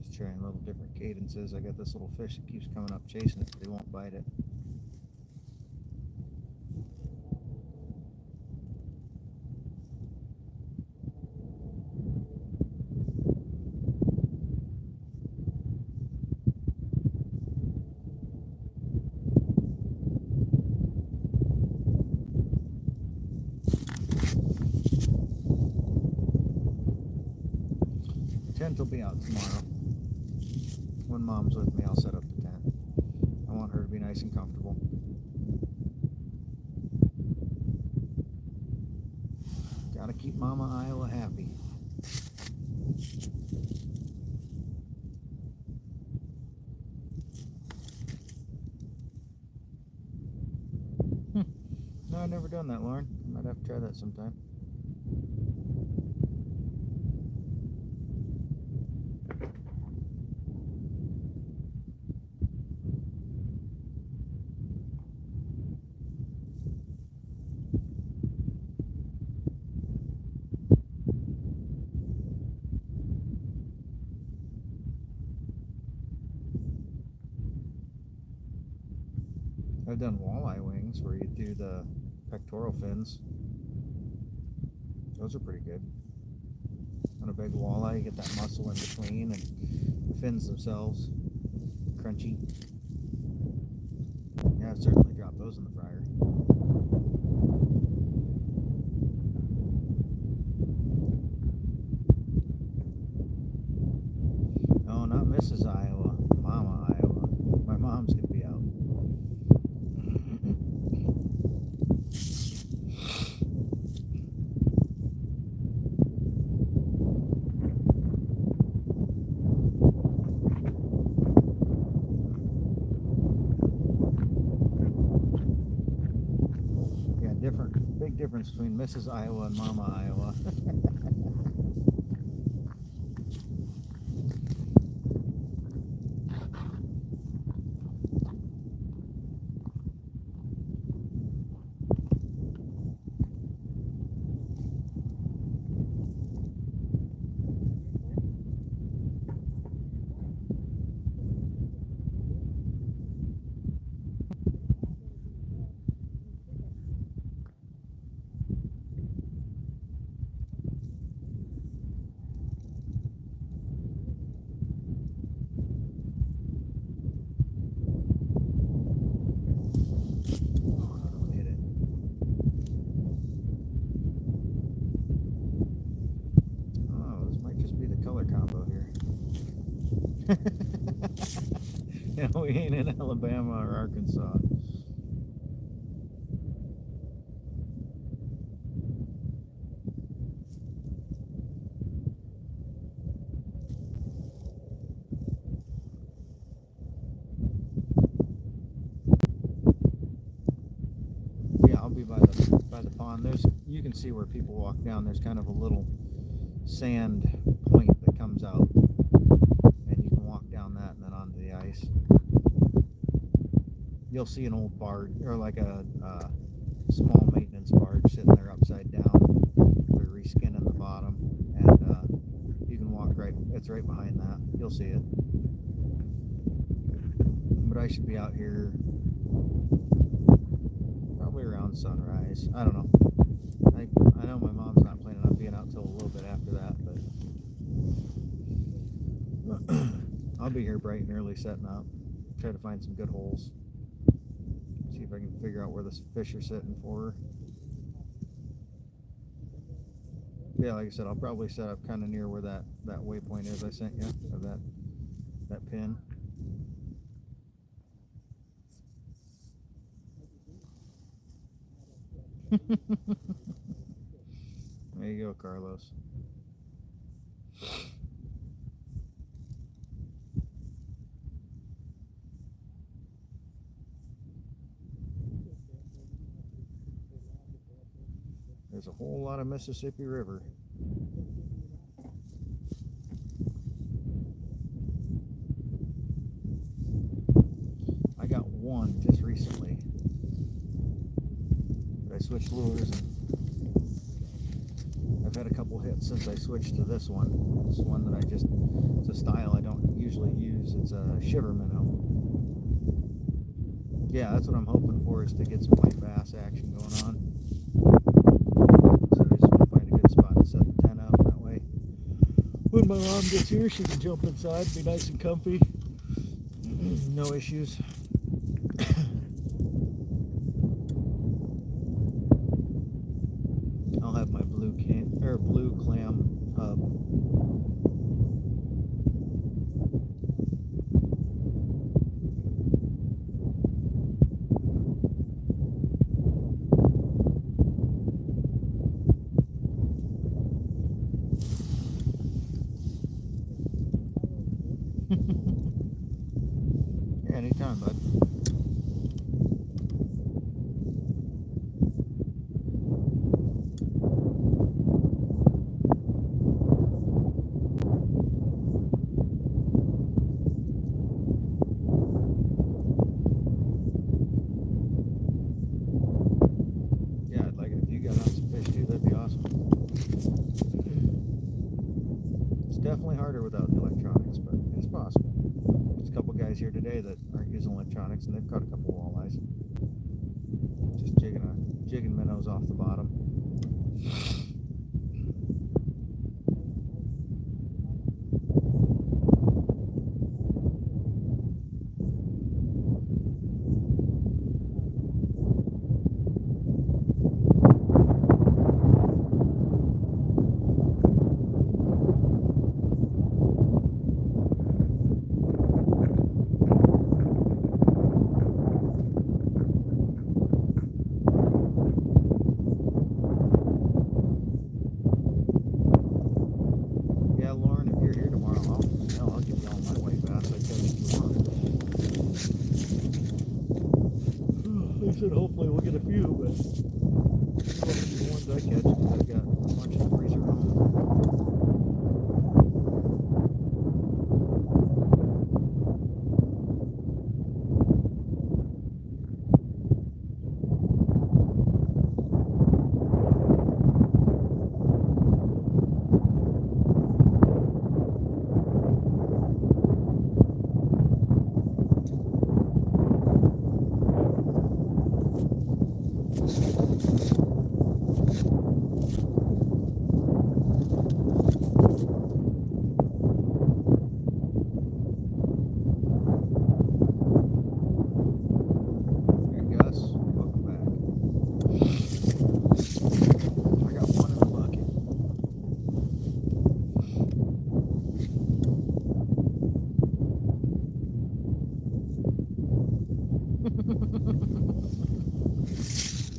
Just trying little different cadences. I got this little fish that keeps coming up chasing it, but he won't bite it. The tent will be out tomorrow. When Mom's with me, I'll set up the tent. I want her to be nice and comfortable. Gotta keep Mama Iowa happy. No, I've never done that, Lauren. I might have to try that sometime. I've done walleye wings where you do the pectoral fins. Those are pretty good. On a big walleye, you get that muscle in between, and the fins themselves, crunchy. Yeah, I've certainly dropped those in the fryer. difference between Mrs. Iowa and Mama Iowa. Yeah, we ain't in Alabama or Arkansas. Yeah, I'll be by the pond. You can see where people walk down. There's kind of a little sand point that comes out, and you can walk down that and then onto the ice. You'll see an old barge, or like a small maintenance barge sitting there upside down. They're reskinning the bottom, and you can walk right. It's right behind that. You'll see it. But I should be out here probably around sunrise. I don't know. I know my mom's not planning on being out till a little bit after that, but I'll be here bright and early setting up. Try to find some good holes. See if I can figure out where the fish are sitting for her. Yeah, like I said, I'll probably set up kind of near where that waypoint is I sent you, or that pin. There you go, Carlos. There's a whole lot of Mississippi River. I got one just recently. I switched lures, and I've had a couple hits since I switched to this one. This one that it's a style I don't usually use. It's a shiver minnow. Yeah, that's what I'm hoping for, is to get some white bass action going on. So I just want to find a good spot to set the tent up. That way, when my mom gets here, she can jump inside, be nice and comfy. No issues. I'll have my blue clam hub. Yeah, anytime, bud. Definitely harder without the electronics, but it's possible. There's a couple guys here today that aren't using electronics, and they've caught a couple walleyes. Just jigging minnows off the bottom. Hopefully we'll get a few, but should I catch? 'Cause I got a bunch in the freezer at home.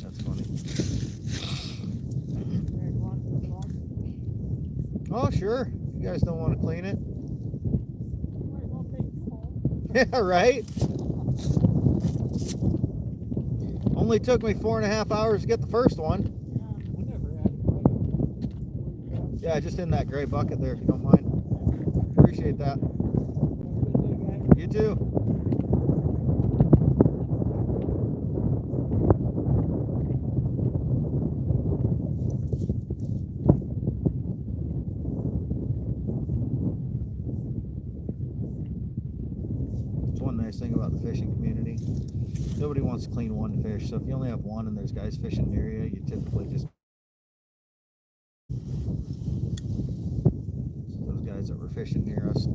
That's funny. Oh, sure. You guys don't want to clean it? Yeah, right? Only took me 4.5 hours to get the first one. Yeah, just in that gray bucket there, if you don't mind. Appreciate that. You too. It's one nice thing about the fishing community. Nobody wants to clean one fish, so if you only have one and there's guys fishing near you, you typically just... So those guys that were fishing near us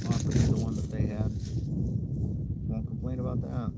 offered me the one that they had. Won't complain about that.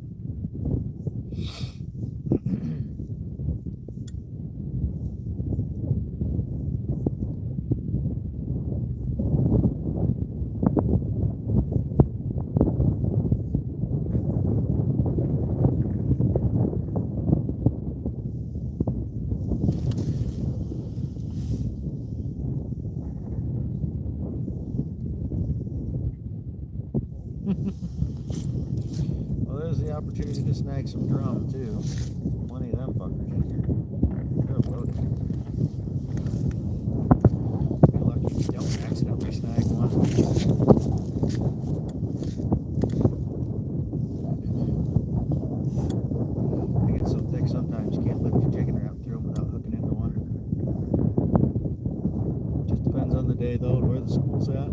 Well, there's the opportunity to snag some drum too. Plenty of them fuckers in here. They're loaded. Be lucky if you don't accidentally snag one. They get so thick sometimes you can't lift your jigging around through them without hooking into one. Just depends on the day though and where the school's at.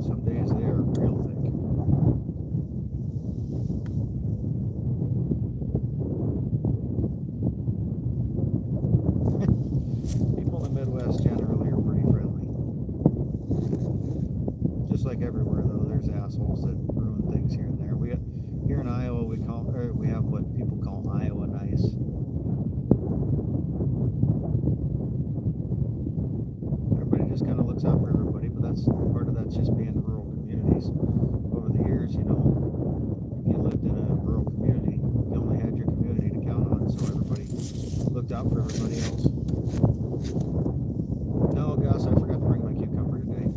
Some days they are real thick. People in the Midwest generally are pretty friendly. Just like everywhere though, there's assholes that ruin things here and there. Here in Iowa we have what people call Iowa nice. Everybody just kind of looks out for everybody, but that's part of that's just being rural communities. Over the years, you know, if you lived in a rural community, you only had your community to count on, so everybody looked out for everybody else. No, Gus, I forgot to bring my cucumber today.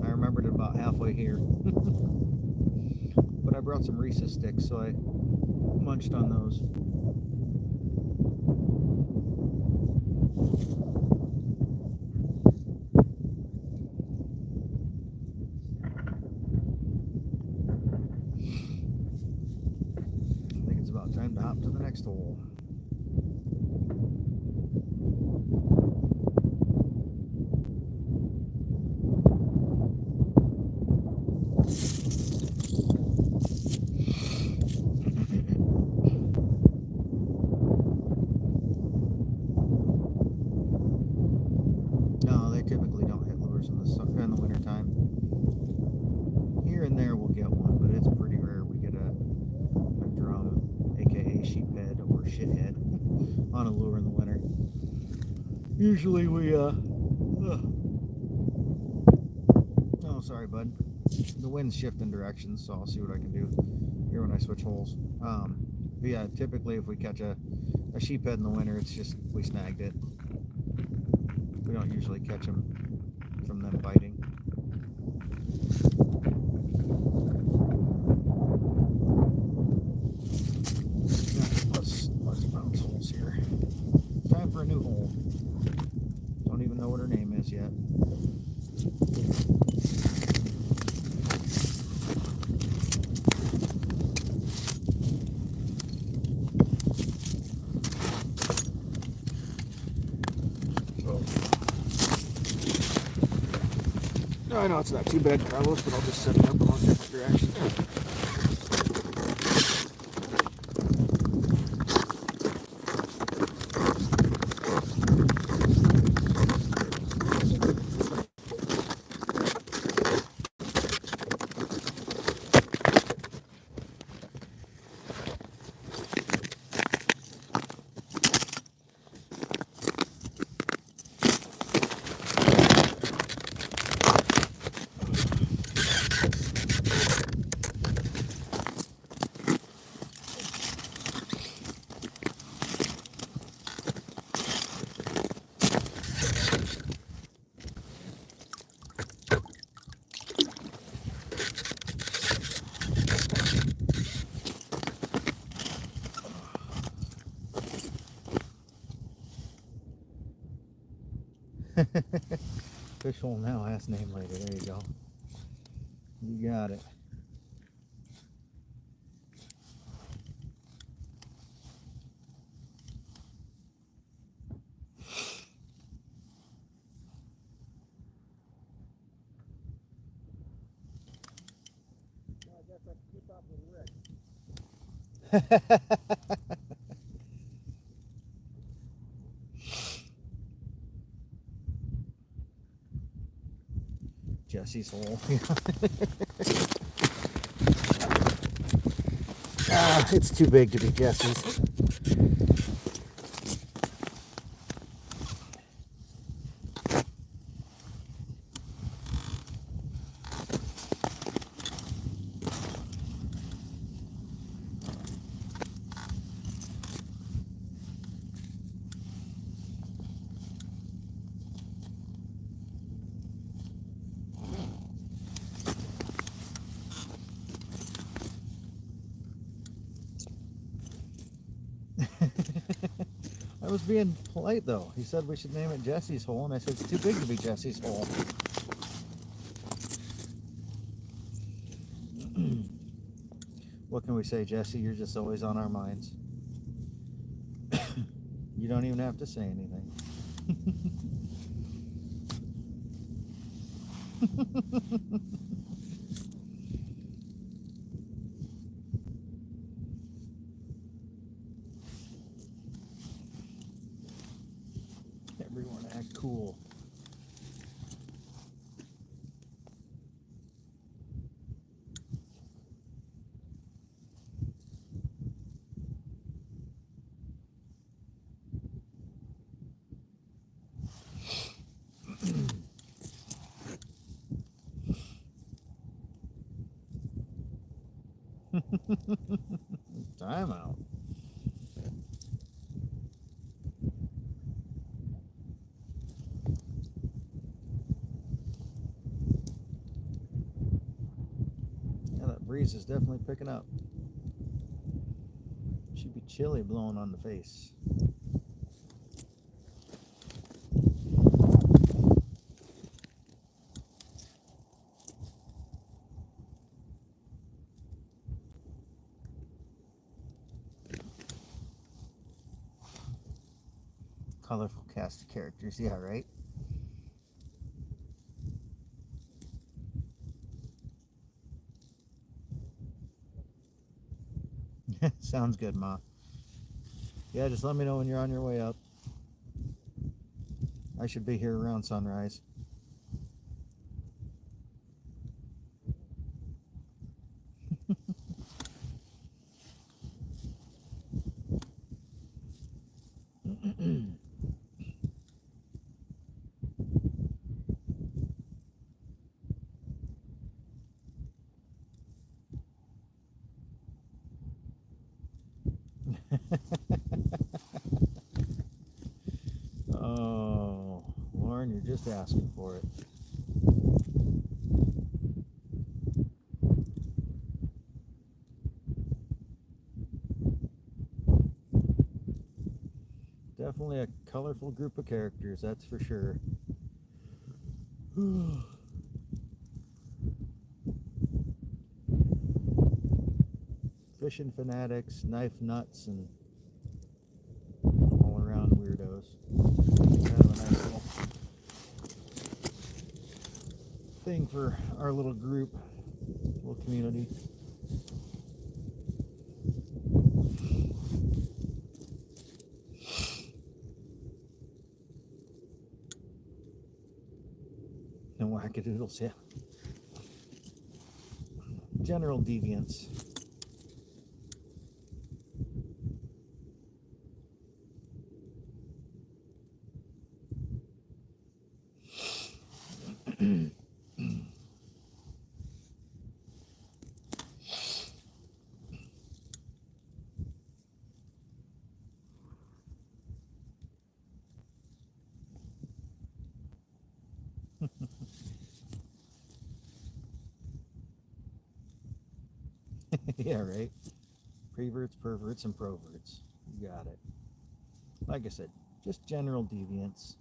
I remembered it about halfway here. But I brought some Reese's sticks, so I munched on those. I think it's about time to hop to the next hole. No, they typically don't hit lures in the winter time. Here and there we'll get one, but it's pretty rare we get a drum, aka sheephead or shithead, on a lure in the winter. Usually we oh, sorry bud. The wind's shifting directions, so I'll see what I can do here when I switch holes. But yeah, typically if we catch a sheephead in the winter, it's just we snagged it. We don't usually catch them from them biting. I know it's not too bad, Carlos, but I'll just set it up along different directions. Fish hole now, ask name later. There you go. You got it. I guess I keep up with Rick. Jesse's hole. It's too big to be Jesse's. I was being polite though. He said we should name it Jesse's hole, and I said it's too big to be Jesse's hole. What can we say, Jesse? You're just always on our minds. You don't even have to say anything. Everyone act cool. Time out. Yeah, that breeze is definitely picking up. Should be chilly blowing on the face. Colorful cast of characters, yeah, right? Sounds good, Ma. Yeah, just let me know when you're on your way up. I should be here around sunrise. Oh, Lauren, you're just asking for it. Definitely a colorful group of characters, that's for sure. Fishing fanatics, knife nuts, and all around weirdos. Kind of a nice little thing for our little group, little community. And wackadoodles, yeah. General deviance. Yeah, right. Preverts, perverts, and proverts. You got it. Like I said, just general deviance.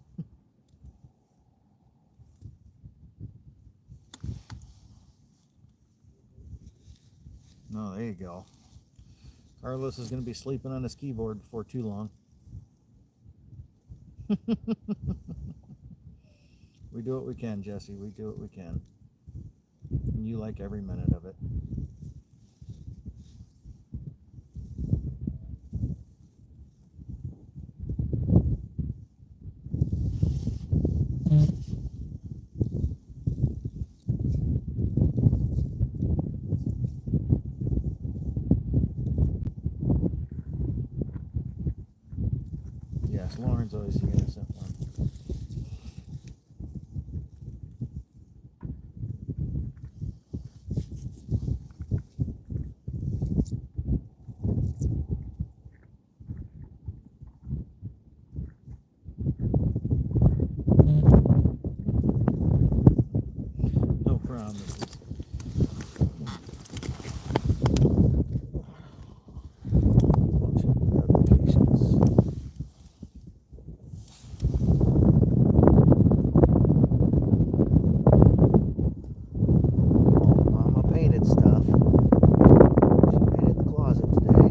Oh, there you go. Carlos is going to be sleeping on his keyboard before too long. We do what we can, Jesse. We do what we can. And you like every minute of it. Yes, Lauren's always the innocent one. No promises. Bunch of notifications. Mama painted stuff. She painted the closet today.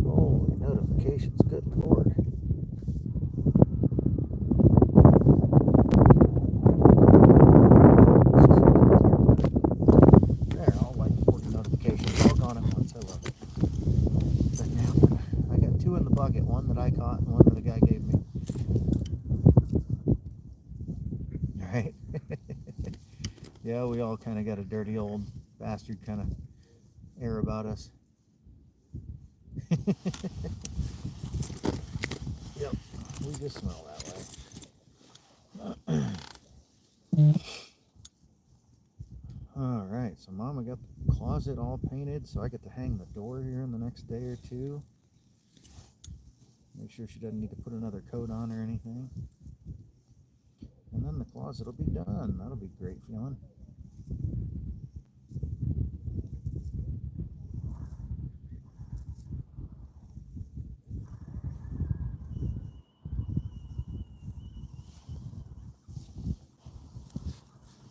Holy notifications, good lord. There, all like 40 notifications, all gone at once. I love it. But now, I got 2 in the bucket, one that I caught and one that a guy gave me. Alright. Yeah, we all kind of got a dirty old bastard kind of air about us. Yep, we just smell that way. Alright, so Mama got the closet all painted, so I get to hang the door here in the next day or two. Make sure she doesn't need to put another coat on or anything. And then the closet will be done. That'll be a great feeling.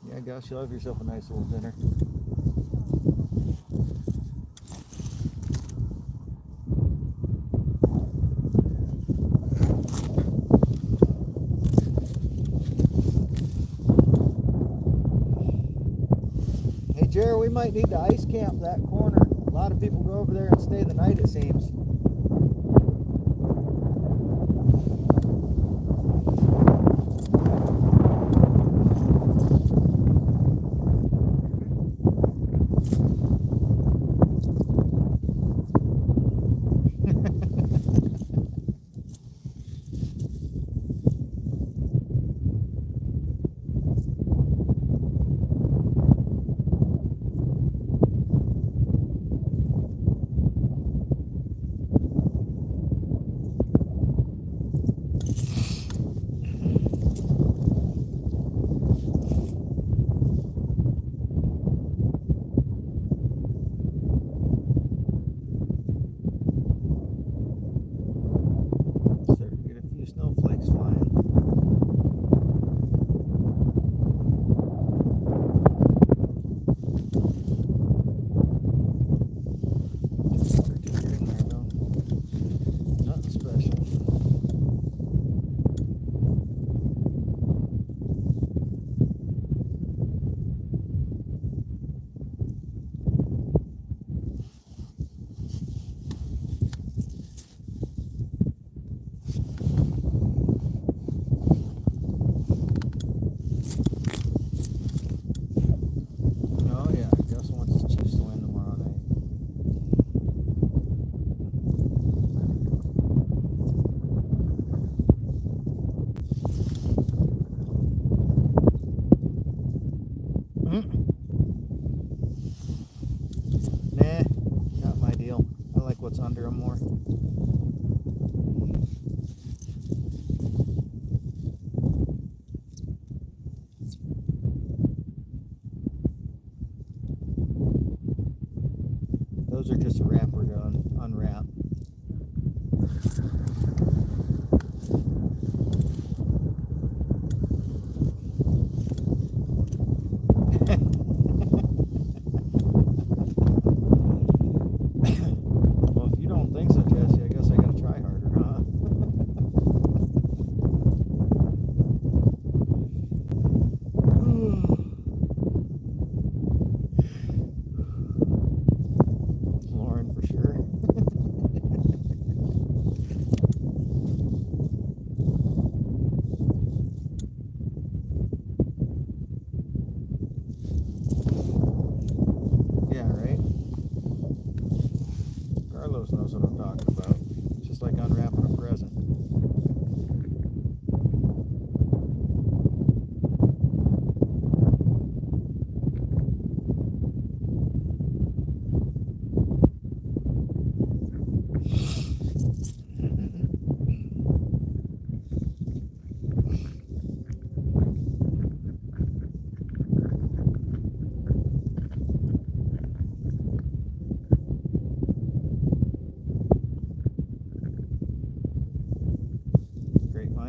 Yeah, gosh, you'll have yourself a nice little dinner. Hey, Jared, we might need to ice camp that corner. A lot of people go over there and stay the night, it seems.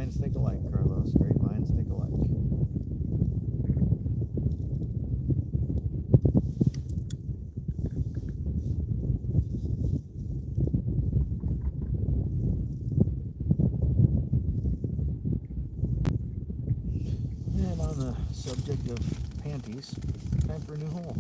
minds think alike, Carlos. Great minds think alike. And on the subject of panties, time for a new hole.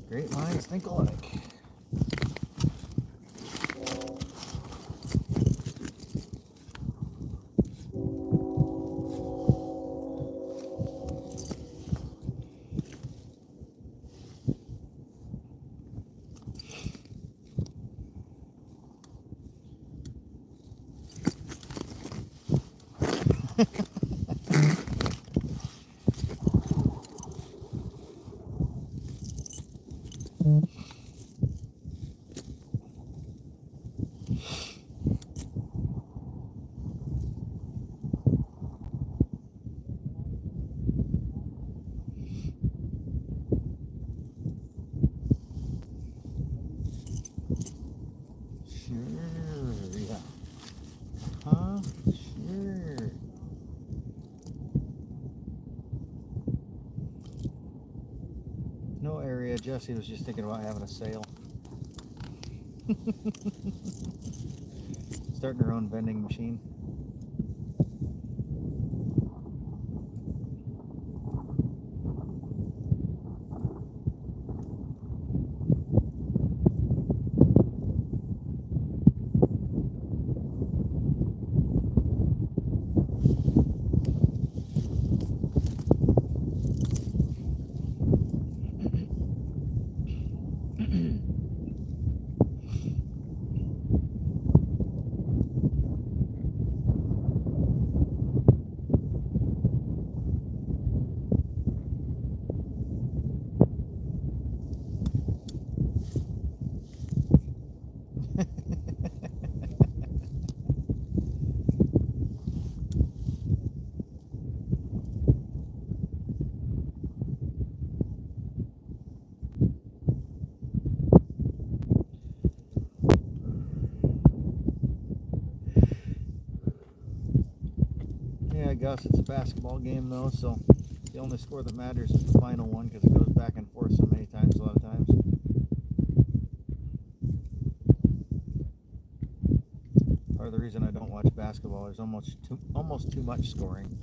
Great minds think alike. Sure, yeah. Huh? Sure. No area. Jesse was just thinking about having a sale. Starting her own vending machine. Yeah, Gus, it's a basketball game though, so the only score that matters is the final one because it goes back and forth so many times, a lot of times. Part of the reason I don't watch basketball is almost too much scoring.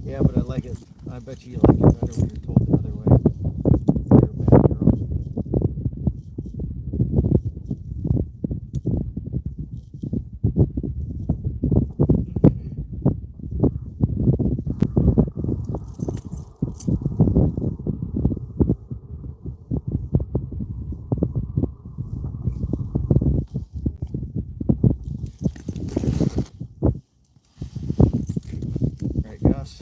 Yeah, but I like it. I bet you like it better when you're told the other way. If you're a bad girl. Right, Gus?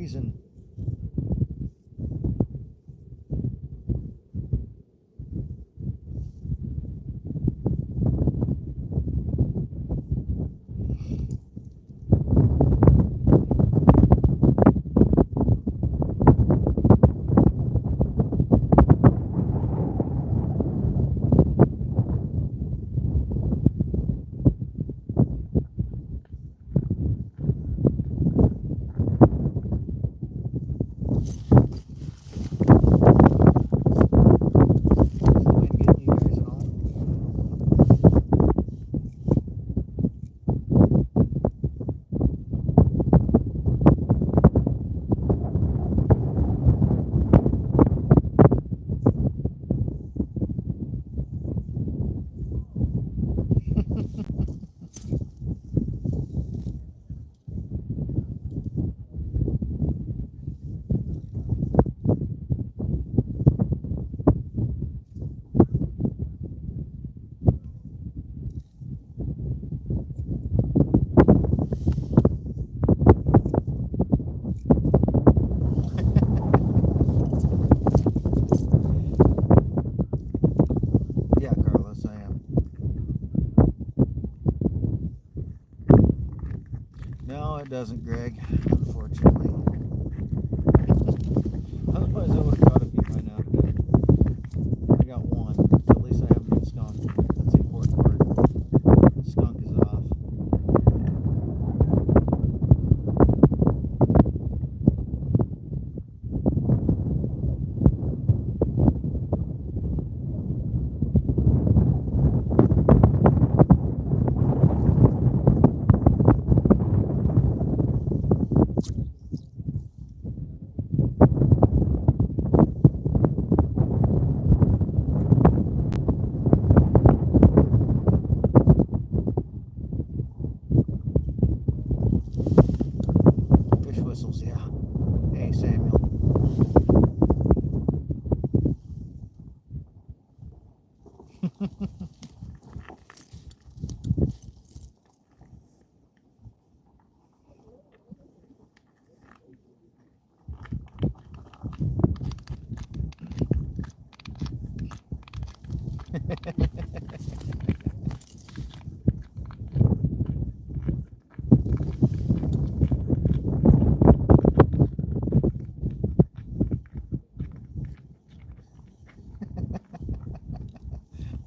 freezing. Yeah, Carlos, I am. No, it doesn't, Greg, unfortunately. Otherwise, I would have caught a few by now today. I got one. So at least I haven't been skunked. That's the important part. The skunk is off. Fish whistles, yeah. Hey, Samuel.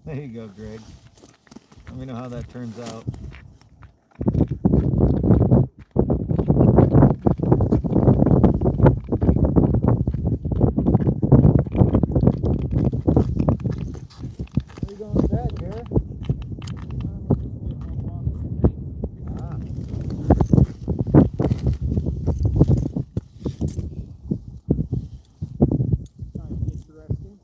There you go, Greg. Let me know how that turns out. What are you going to bed, Jared? Ah. Interesting.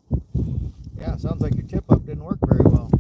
Yeah, sounds like your tip up didn't work very well.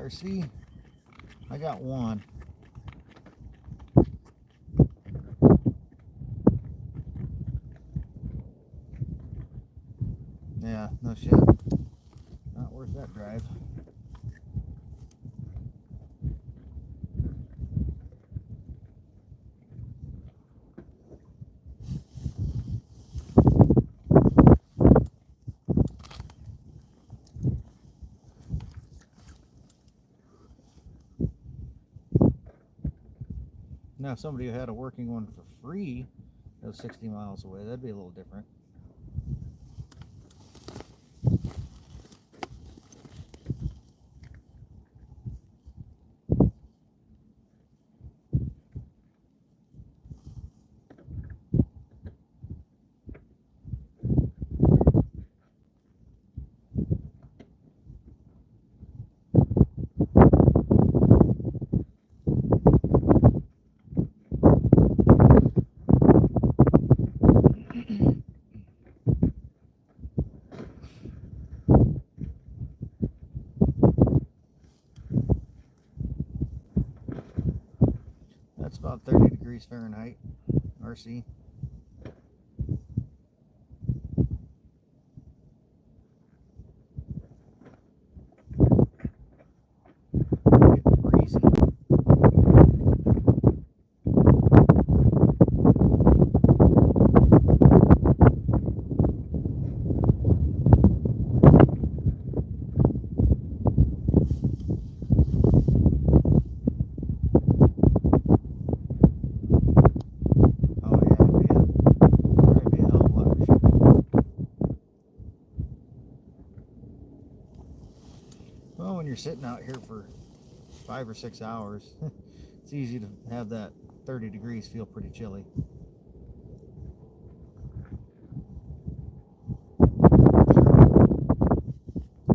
RC. I got one. Yeah, no shit. Not worth that drive. Now, if somebody who had a working one for free that was 60 miles away, that'd be a little different. That's about 30 degrees Fahrenheit, RC. Getting breezy. Well, when you're sitting out here for 5 or 6 hours, it's easy to have that 30 degrees feel pretty chilly.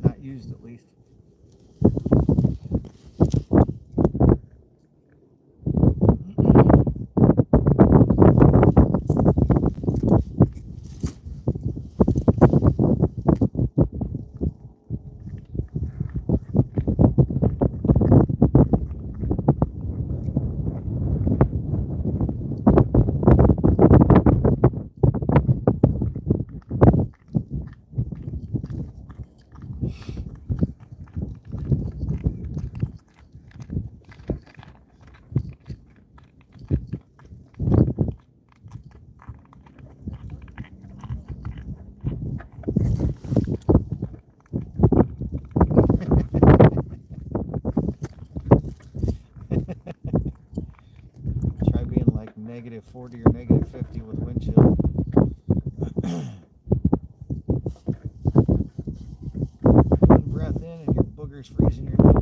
Not used, at least. Try being like negative 40 or negative 50 with wind chill. One breath in and your booger's freezing your nose.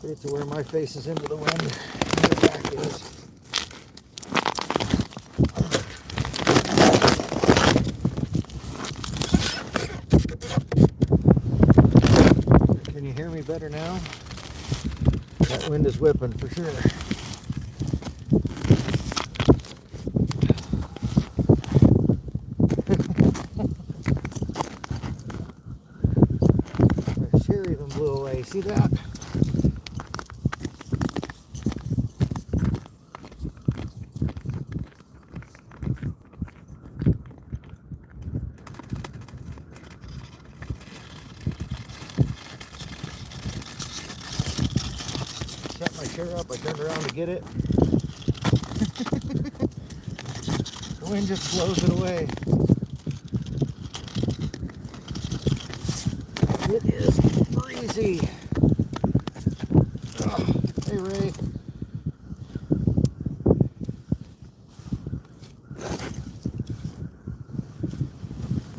put it to where my face is into the wind and your back is. Can you hear me better now? That wind is whipping for sure. The chair even blew away. See that? Set my chair up. I turned around to get it. The wind just blows it away. It is breezy. Oh, hey Ray.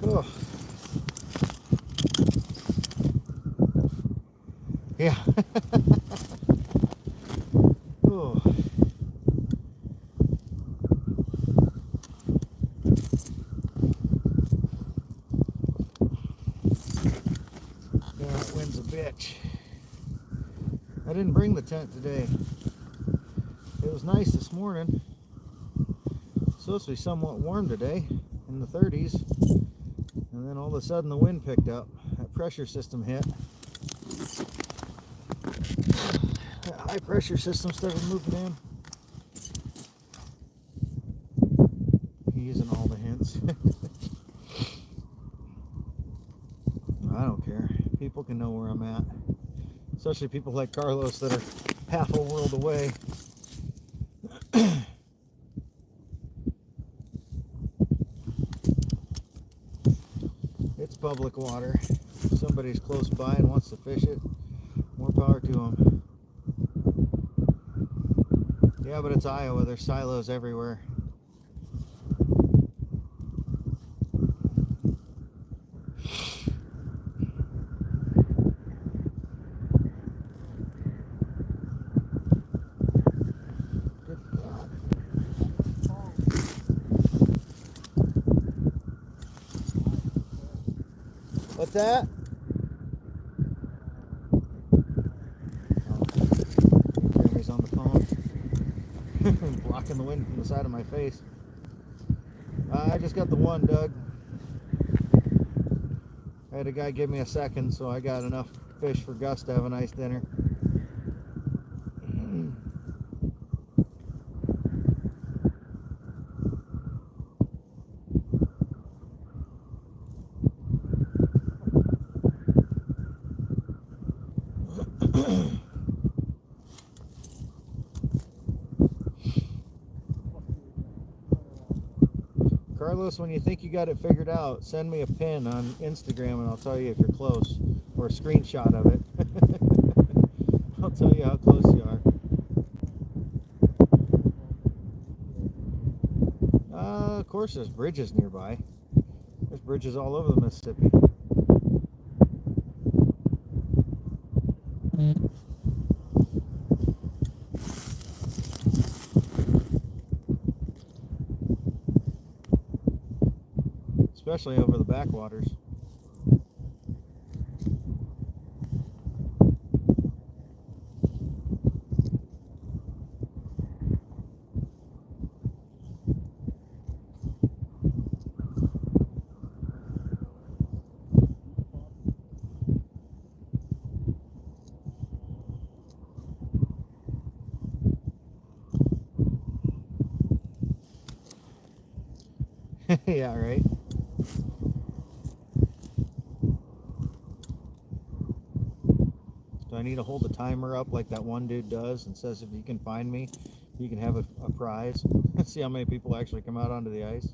Oh. Yeah. Oh. Yeah, that wind's a bitch. I didn't bring the tent today. It was nice this morning. It's supposed to be somewhat warm today, in the 30s. And then all of a sudden the wind picked up. That pressure system hit. That high pressure system started moving in. Using all the hints. I don't care. People can know where I'm at. Especially people like Carlos that are half a world away. It's public water. If somebody's close by and wants to fish it, more power to them. Yeah, but it's Iowa. There's silos everywhere. What's that? Jeremy's on the phone. Blocking the wind from the side of my face. I just got the one, Doug. I had a guy give me a second, so I got enough fish for Gus to have a nice dinner. Carlos, when you think you got it figured out, send me a pin on Instagram and I'll tell you if you're close, or a screenshot of it. I'll tell you how close you are. Of course there's bridges nearby. There's bridges all over the Mississippi. Especially over the backwaters. Yeah, right. Do I need to hold the timer up like that one dude does and says if you can find me, you can have a prize? See how many people actually come out onto the ice.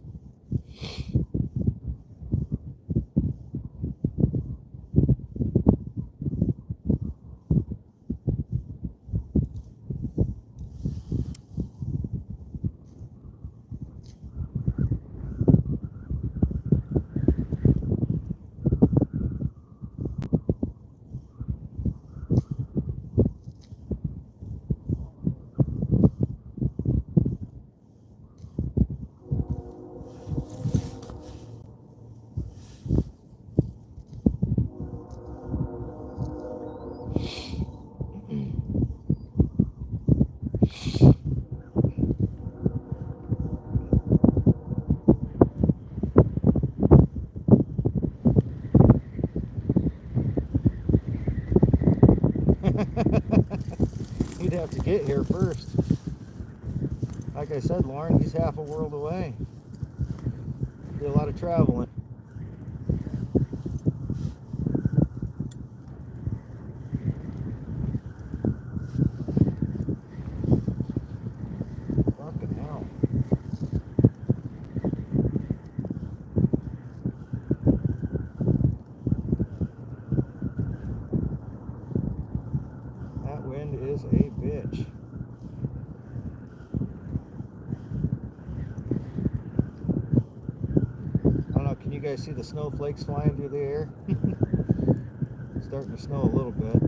have to get here first. Like I said, Lauren, he's half a world away. Do a lot of traveling. Fucking hell. That wind is a bitch. I don't know, can you guys see the snowflakes flying through the air? It's starting to snow a little bit.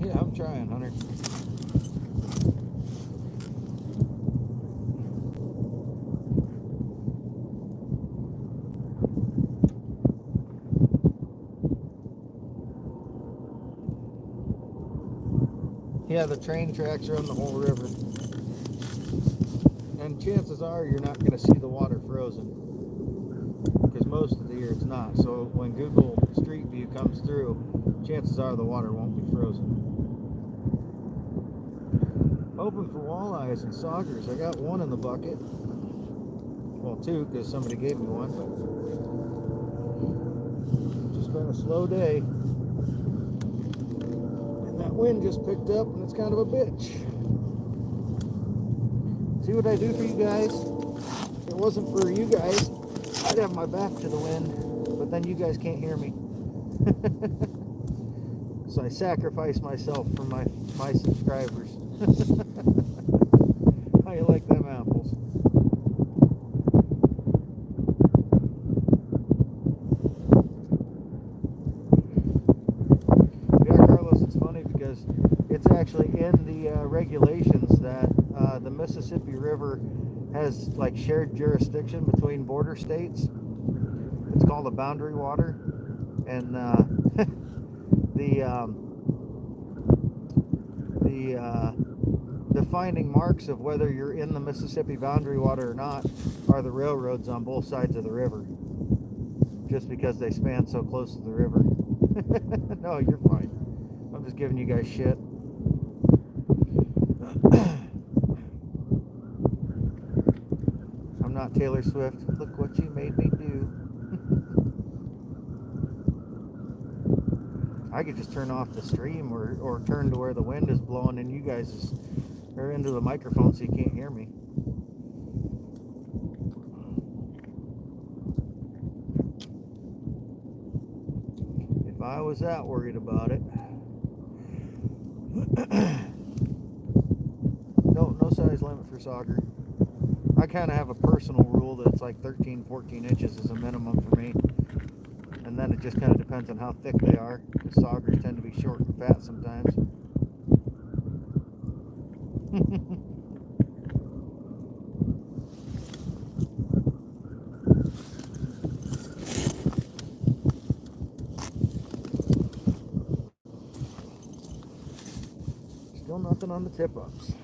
Yeah, I'm trying, Hunter. Yeah, the train tracks are on the whole river. And chances are you're not going to see the water frozen. Because most of the year it's not. So when Google Street View comes through, chances are the water won't be frozen. Hoping for walleyes and saugers. I got one in the bucket. Well, two, because somebody gave me one. But just been a slow day. And that wind just picked up, and it's kind of a bitch. See what I do for you guys? If it wasn't for you guys, I'd have my back to the wind, but then you guys can't hear me. So I sacrifice myself for my subscribers. How you like them apples? Yeah, Carlos, it's funny because it's actually in the regulations that the Mississippi River has like shared jurisdiction between border states. It's called a boundary water, and the defining marks of whether you're in the Mississippi boundary water or not are the railroads on both sides of the river, just because they span so close to the river. No, you're fine. I'm just giving you guys shit. I'm not Taylor Swift. Look what you made me do. I could just turn off the stream or turn to where the wind is blowing and you guys are into the microphone so you can't hear me. If I was that worried about it. No size limit for sauger. I kind of have a personal rule that it's like 13, 14 inches is a minimum for me. And then it just kind of depends on how thick they are, because saugers tend to be short and fat sometimes. Still nothing on the tip-ups.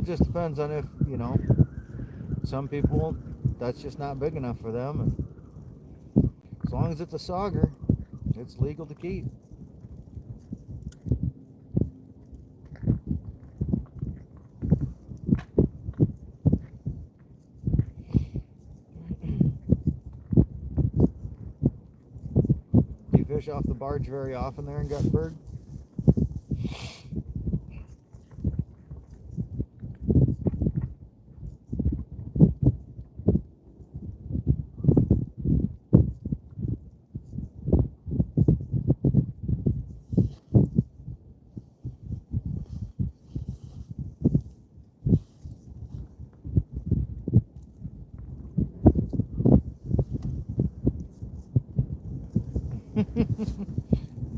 just depends on if, you know, some people, that's just not big enough for them. And as long as it's a sauger, it's legal to keep. Do you fish off the barge very often there in Guttenberg?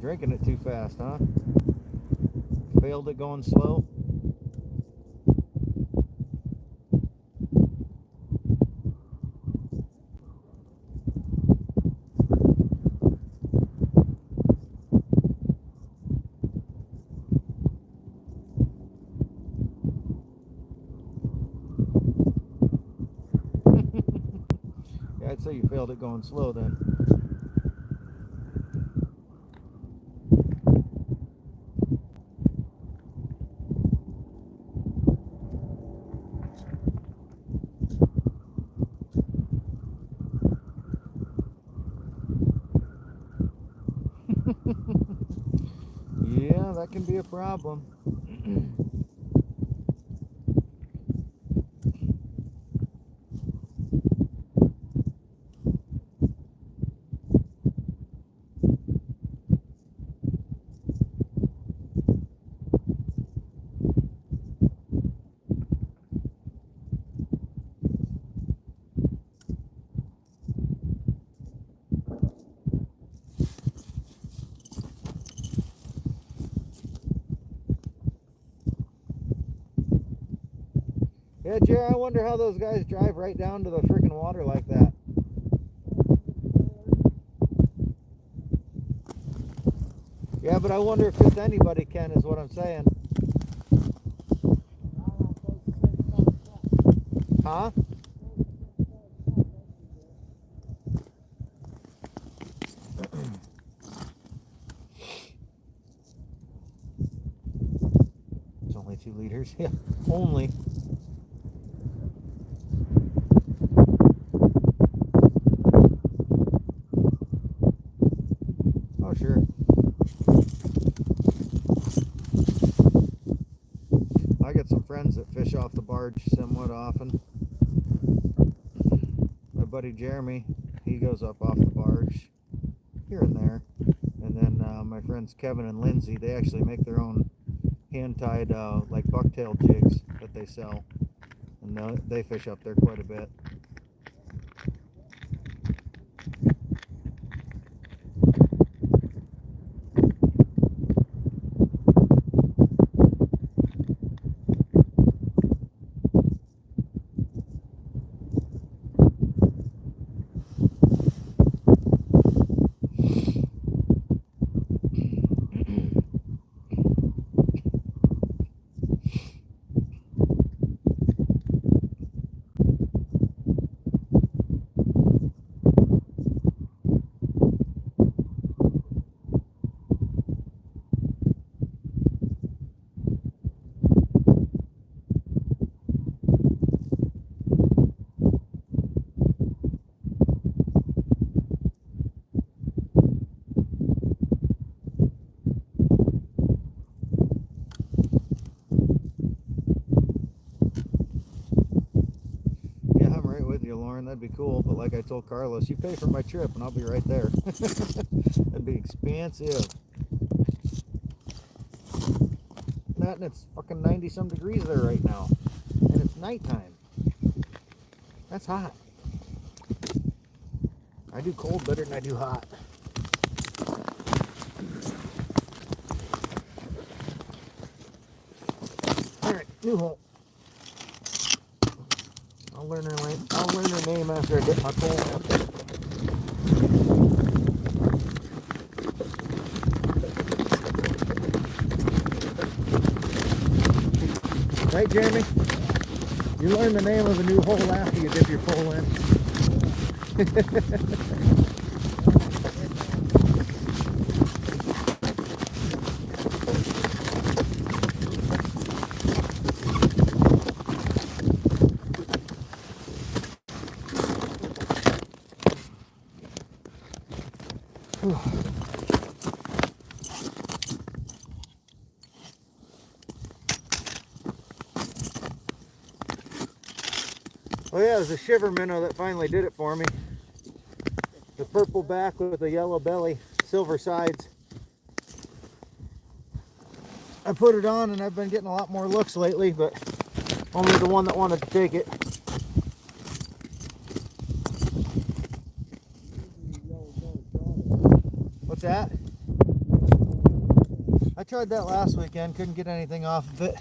Drinking it too fast, huh? Failed it going slow? Yeah, I'd say you failed it going slow then. Yeah, that can be a problem. Yeah, Jerry, I wonder how those guys drive right down to the freaking water like that. Yeah, but I wonder if just anybody can, is what I'm saying. Huh? It's only 2 liters. Yeah, only. Oh, sure. I got some friends that fish off the barge somewhat often. My buddy Jeremy, he goes up off the barge here and there. And then my friends Kevin and Lindsay, they actually make their own hand-tied like bucktail jigs that they sell. And they fish up there quite a bit. That'd be cool, but like I told Carlos, you pay for my trip and I'll be right there. That'd be expensive. That, and it's fucking 90 some degrees there right now, and it's nighttime. That's hot. I do cold better than I do hot. All right, new hole. I'll learn her name after I get my pole. Right, Jeremy? You learn the name of a new hole after you dip your pole in. Oh yeah, it was a shiver minnow that finally did it for me. The purple back with the yellow belly, silver sides. I put it on and I've been getting a lot more looks lately, but only the one that wanted to take it. What's that? I tried that last weekend, couldn't get anything off of it.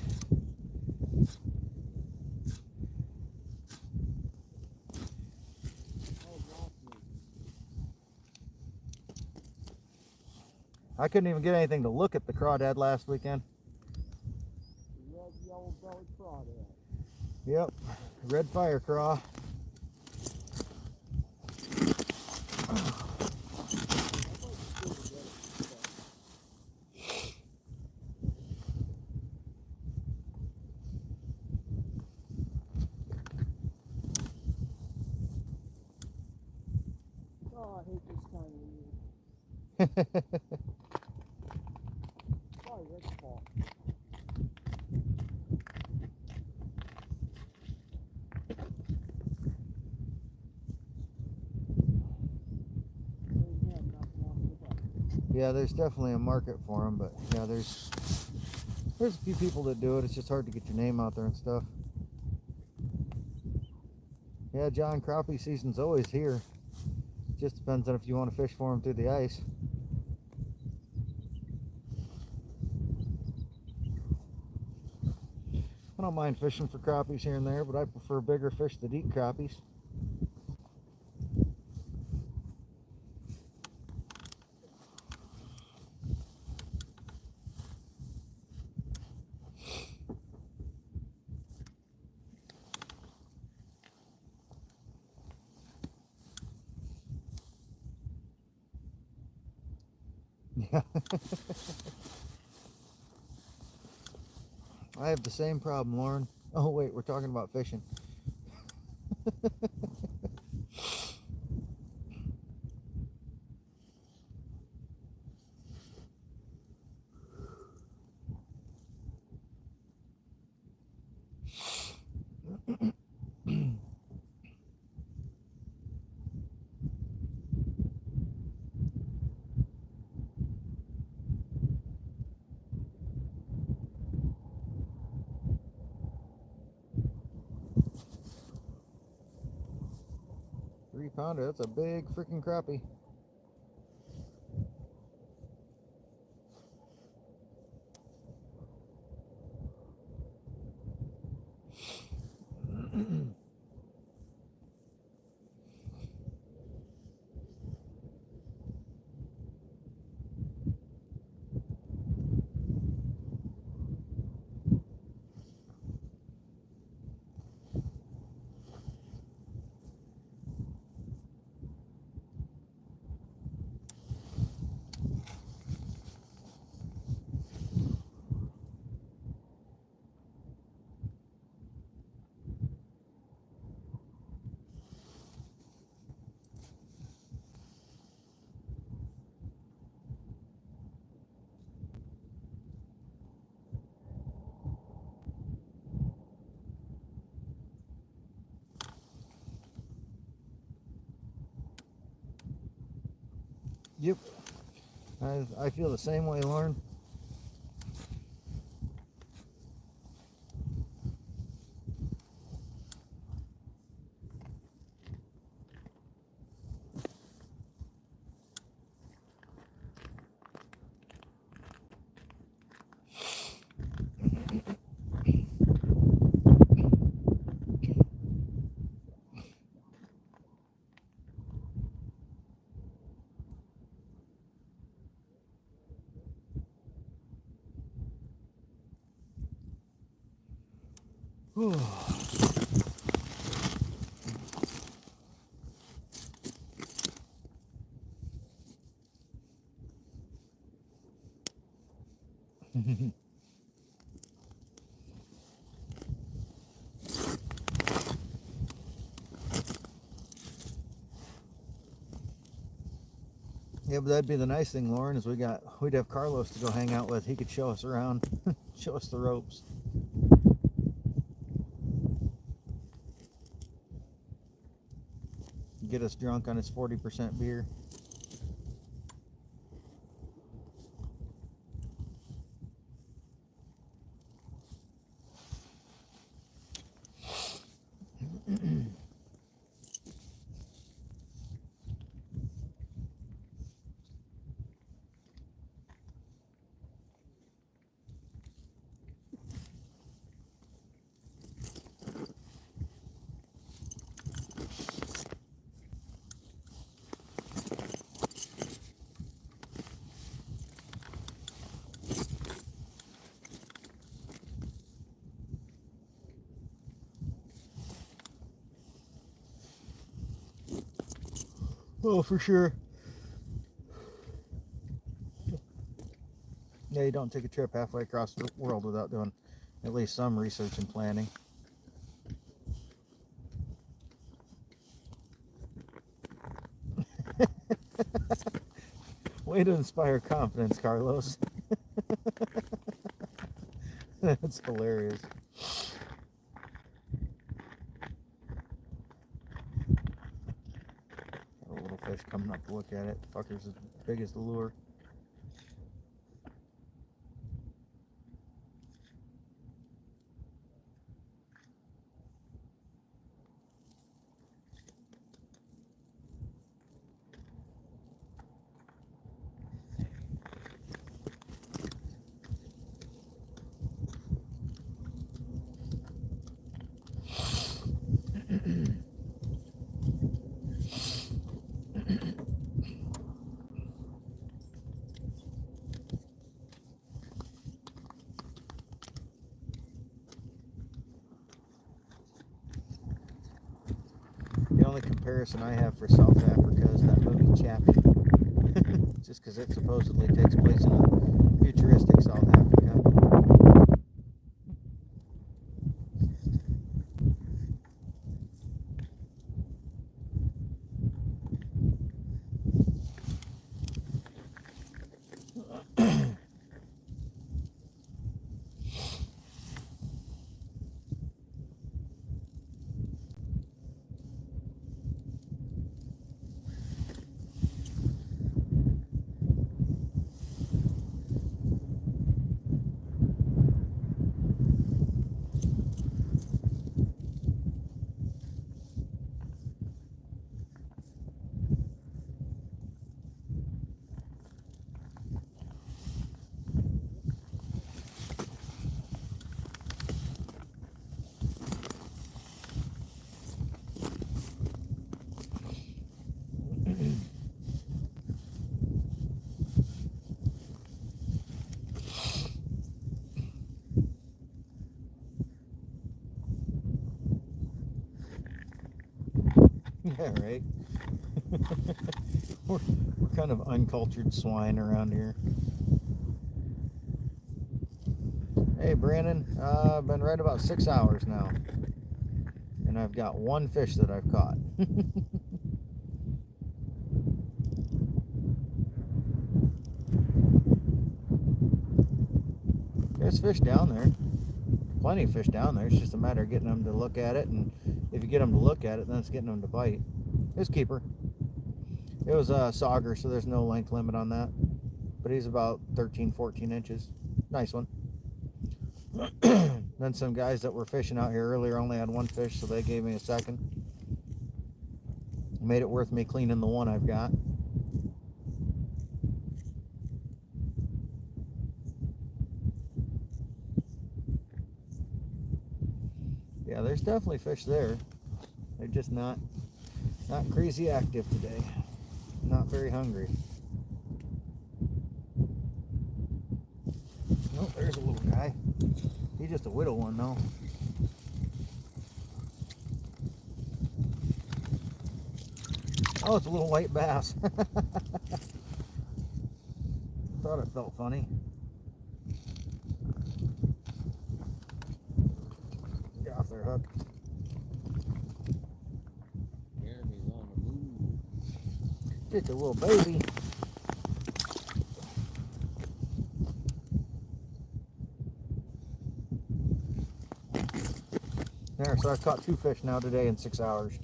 I couldn't even get anything to look at the crawdad last weekend. Red, yellow belly crawdad. Yep, red fire craw. Oh, I hate this kind of weed. Sorry, Rick's fault. Yeah, there's definitely a market for them, but yeah, there's a few people that do it. It's just hard to get your name out there and stuff. Yeah, John, crappie season's always here. Just depends on if you want to fish for them through the ice. I don't mind fishing for crappies here and there, but I prefer bigger fish that eat crappies. Yeah. I have the same problem, Lauren. Oh wait, we're talking about fishing. Pounder, that's a big freaking crappie. Yep, I feel the same way, Lauren. Whew. Yeah, but that'd be the nice thing, Lauren, is we'd have Carlos to go hang out with. He could show us around, show us the ropes. Get us drunk on his 40% beer. Oh, for sure. Yeah, you don't take a trip halfway across the world without doing at least some research and planning. Way to inspire confidence, Carlos. That's hilarious. Got a little fish coming up to look at it. The fucker's as big as the lure. The only comparison I have for South Africa is that movie Chappie. Just because it supposedly takes place in a futuristic South Africa. Yeah, right. we're kind of uncultured swine around here. Hey, Brandon, I've been right about 6 hours now, and I've got one fish that I've caught. There's fish down there. Plenty of fish down there. It's just a matter of getting them to look at it, and if you get them to look at it, then it's getting them to bite. It's keeper. It was a sauger, so there's no length limit on that, but he's about 13-14 inches. Nice one. Then some guys that were fishing out here earlier only had one fish, so they gave me a second. Made it worth me cleaning the one I've got. Yeah, there's definitely fish there. They're just not crazy active today. Not very hungry. Oh, there's a little guy. He's just a widow one though. Oh, it's a little white bass. Thought it felt funny. hook. Jeremy's on the move. Just a little baby. There, so I've caught 2 fish now today in 6 hours.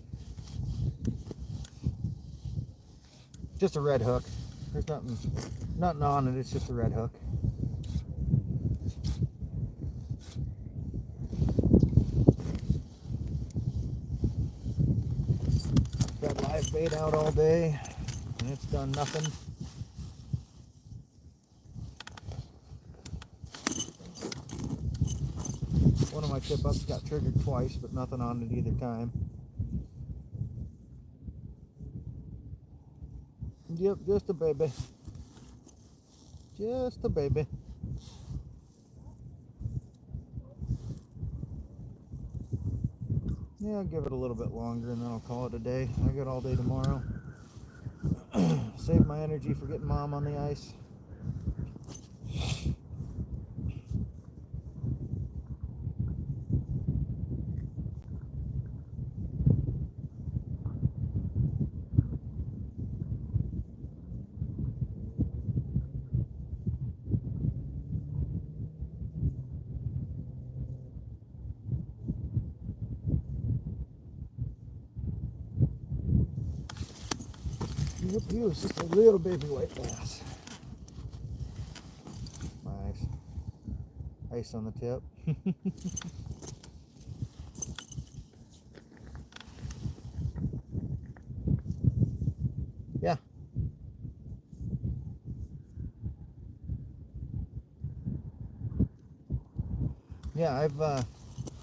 Just a red hook. There's nothing on it, it's just a red hook. Got live bait out all day, and it's done nothing. One of my tip ups got triggered twice, but nothing on it either time. Yep, just a baby. Just a baby. Yeah, I'll give it a little bit longer and then I'll call it a day. I got all day tomorrow. Save my energy for getting mom on the ice. Yep, he was just a little baby white bass. Nice. Ice on the tip. Yeah. Yeah,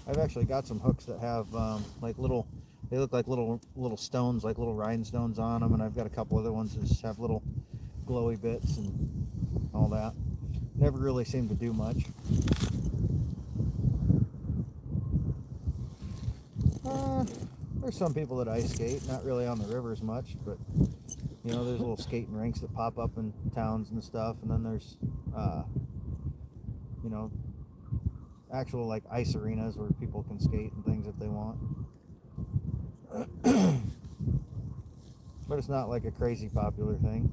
I've actually got some hooks that have like little, they look like little stones, like little rhinestones on them, and I've got a couple other ones that just have little glowy bits and all that. Never really seem to do much. There's some people that ice skate, not really on the rivers much, but you know, there's little skating rinks that pop up in towns and stuff, and then there's you know, actual like ice arenas where people can skate and things if they want. But it's not like a crazy popular thing.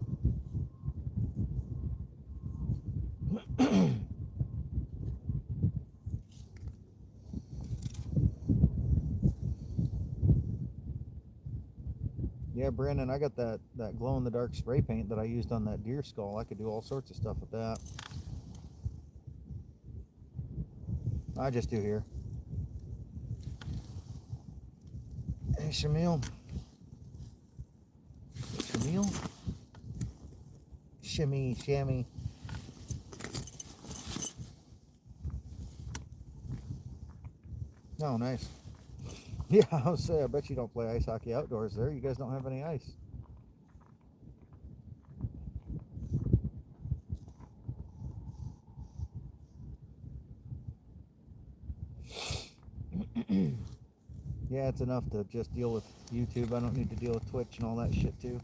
Yeah, Brandon, I got that glow-in-the-dark spray paint that I used on that deer skull. I could do all sorts of stuff with that. I just do here. Hey, Shamil. Shamil? Shammy. Oh, nice. Yeah, I was saying, I bet you don't play ice hockey outdoors there. You guys don't have any ice. Yeah, it's enough to just deal with YouTube. I don't need to deal with Twitch and all that shit too.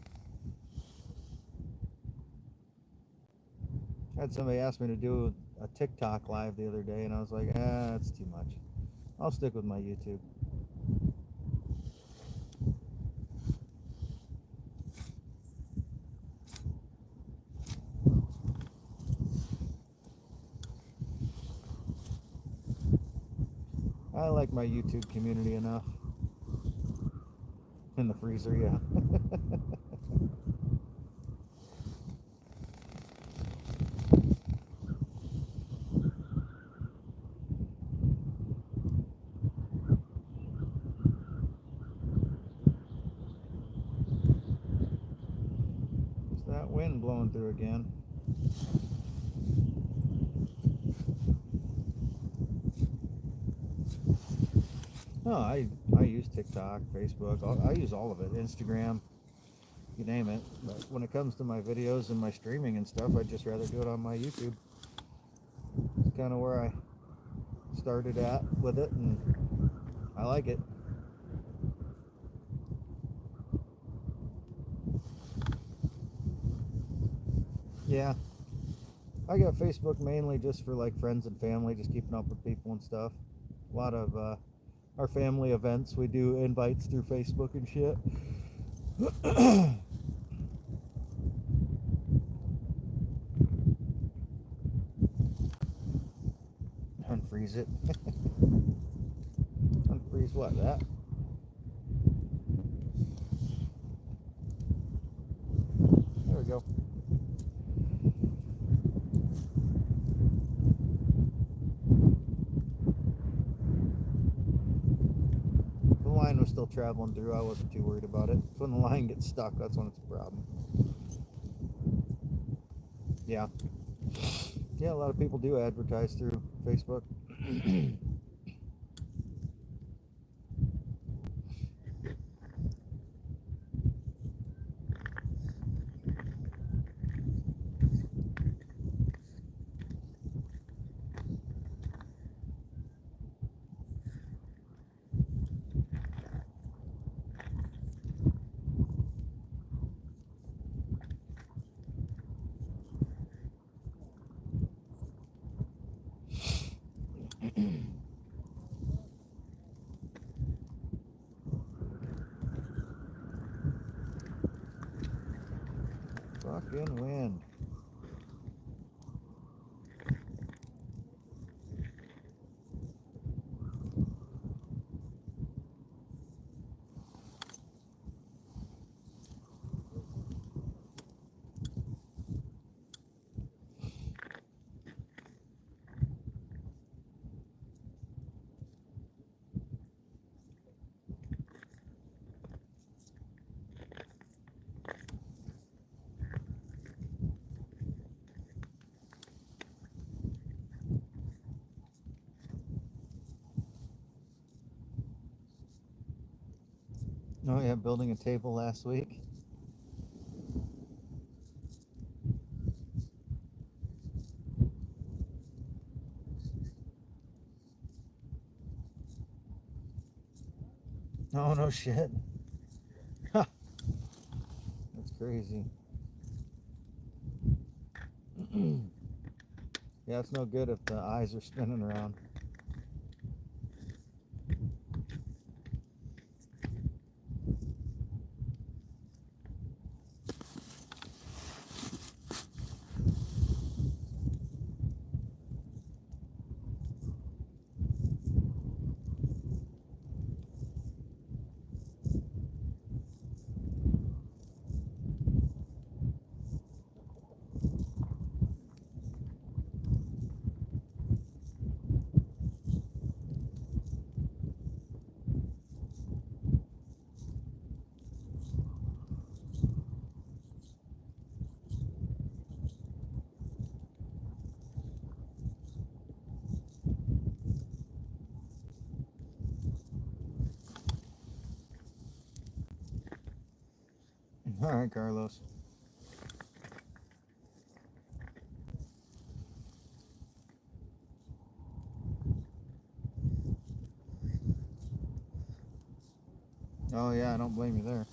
I had somebody ask me to do a TikTok live the other day, and I was like, that's too much. I'll stick with my YouTube. I like my YouTube community enough. In the freezer, yeah. It's that wind blowing through again. No, I use TikTok, Facebook, I use all of it, Instagram, you name it. But when it comes to my videos and my streaming and stuff, I'd just rather do it on my YouTube. It's kind of where I started at with it, and I like it. Yeah, I got Facebook mainly just for like friends and family, just keeping up with people and stuff. A lot of our family events. We do invites through Facebook and shit. Unfreeze it. Unfreeze what? That? There we go. The line was still traveling through. I wasn't too worried about it. When the line gets stuck, that's when it's a problem. Yeah. Yeah, a lot of people do advertise through Facebook. Fucking wind. Oh yeah, building a table last week. Oh no shit. Ha. That's crazy. Yeah, it's no good if the eyes are spinning around. All right, Carlos. Oh yeah, I don't blame you there.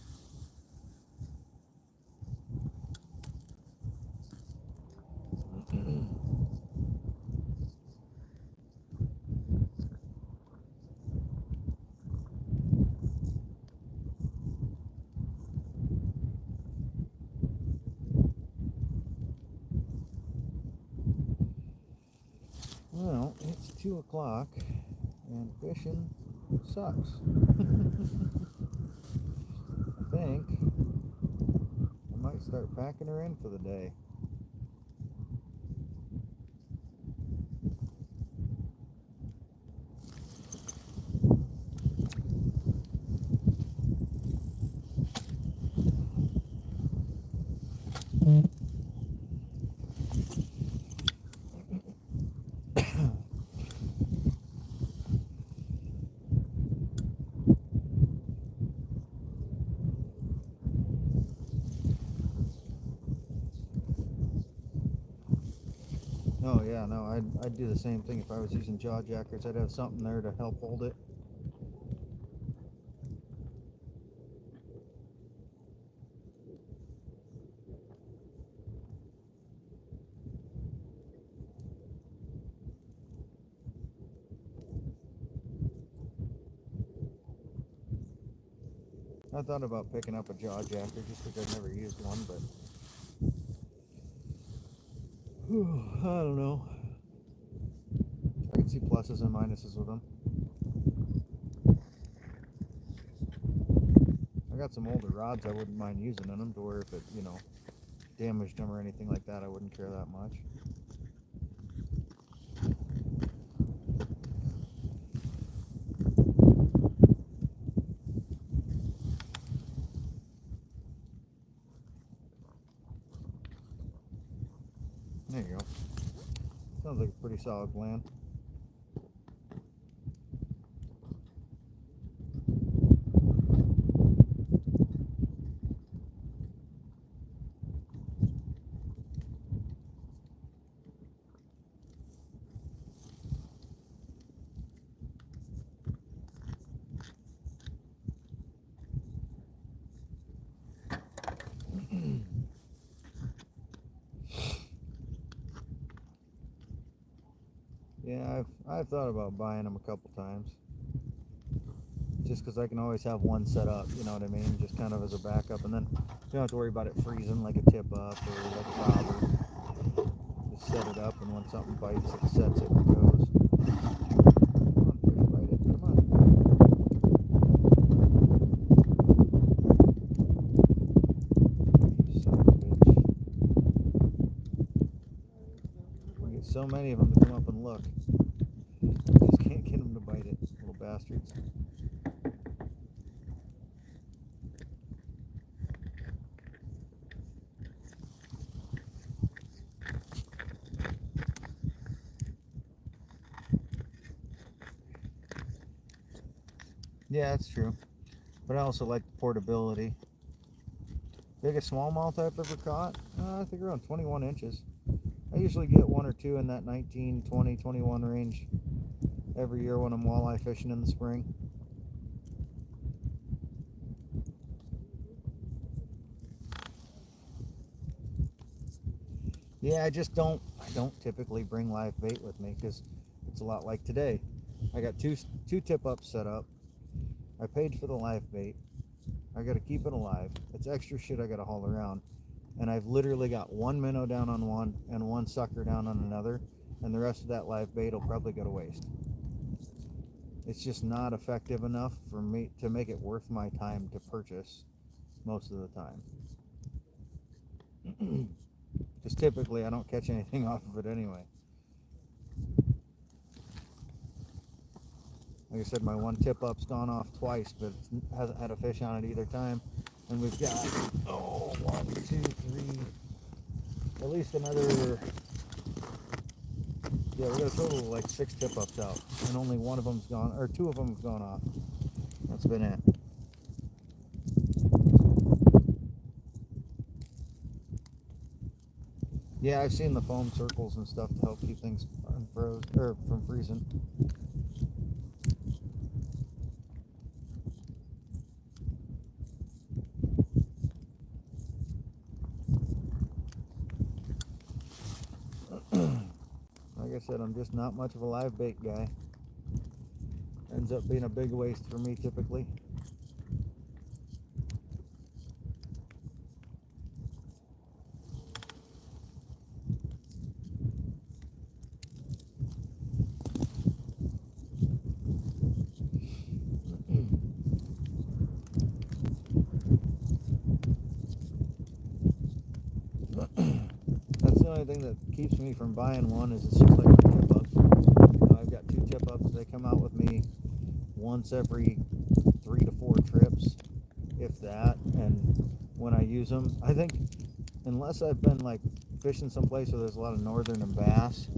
Well, it's 2 o'clock and fishing sucks. I think I might start packing her in for the day. Oh yeah, no, I'd do the same thing if I was using jaw jackers. I'd have something there to help hold it. I thought about picking up a jaw jacker just because I've never used one, but I don't know. I can see pluses and minuses with them. I got some older rods I wouldn't mind using in them to where if it, you know, damaged them or anything like that, I wouldn't care that much. There you go. Sounds like a pretty solid plan. Yeah, I've thought about buying them a couple times. Just because I can always have one set up, you know what I mean? Just kind of as a backup, and then you don't have to worry about it freezing like a tip up or like a bobber. Just set it up, and when something bites, it sets it and goes. Come on, fish, bite it. Come on. You son of a bitch. We get so many of them to come up and look. Just can't get them to bite it, little bastards. Yeah, that's true. But I also like the portability. Biggest smallmouth I've ever caught? I think around 21 inches. I usually get one or two in that 19, 20, 21 range every year when I'm walleye fishing in the spring. Yeah, I don't typically bring live bait with me because it's a lot like today. I got two tip ups set up. I paid for the live bait. I got to keep it alive. It's extra shit I got to haul around. And I've literally got one minnow down on one and one sucker down on another, and the rest of that live bait will probably go to waste. It's just not effective enough for me to make it worth my time to purchase most of the time. Because typically I don't catch anything off of it anyway. Like I said, my one tip up's gone off twice, but it hasn't had a fish on it either time. And we've got, 1, 2, 3, at least another, yeah, we got a total of like 6 tip ups out. And only one of them's gone, or 2 of them have gone off. That's been it. Yeah, I've seen the foam circles and stuff to help keep things unfroze, or from freezing. Like I said, I'm just not much of a live bait guy. Ends up being a big waste for me typically. That's the only thing that keeps me from buying one is it's just like my tip ups. You know, I've got 2 tip ups. They come out with me once every 3 to 4 trips, if that. And when I use them, I think unless I've been like fishing someplace where there's a lot of northern and bass,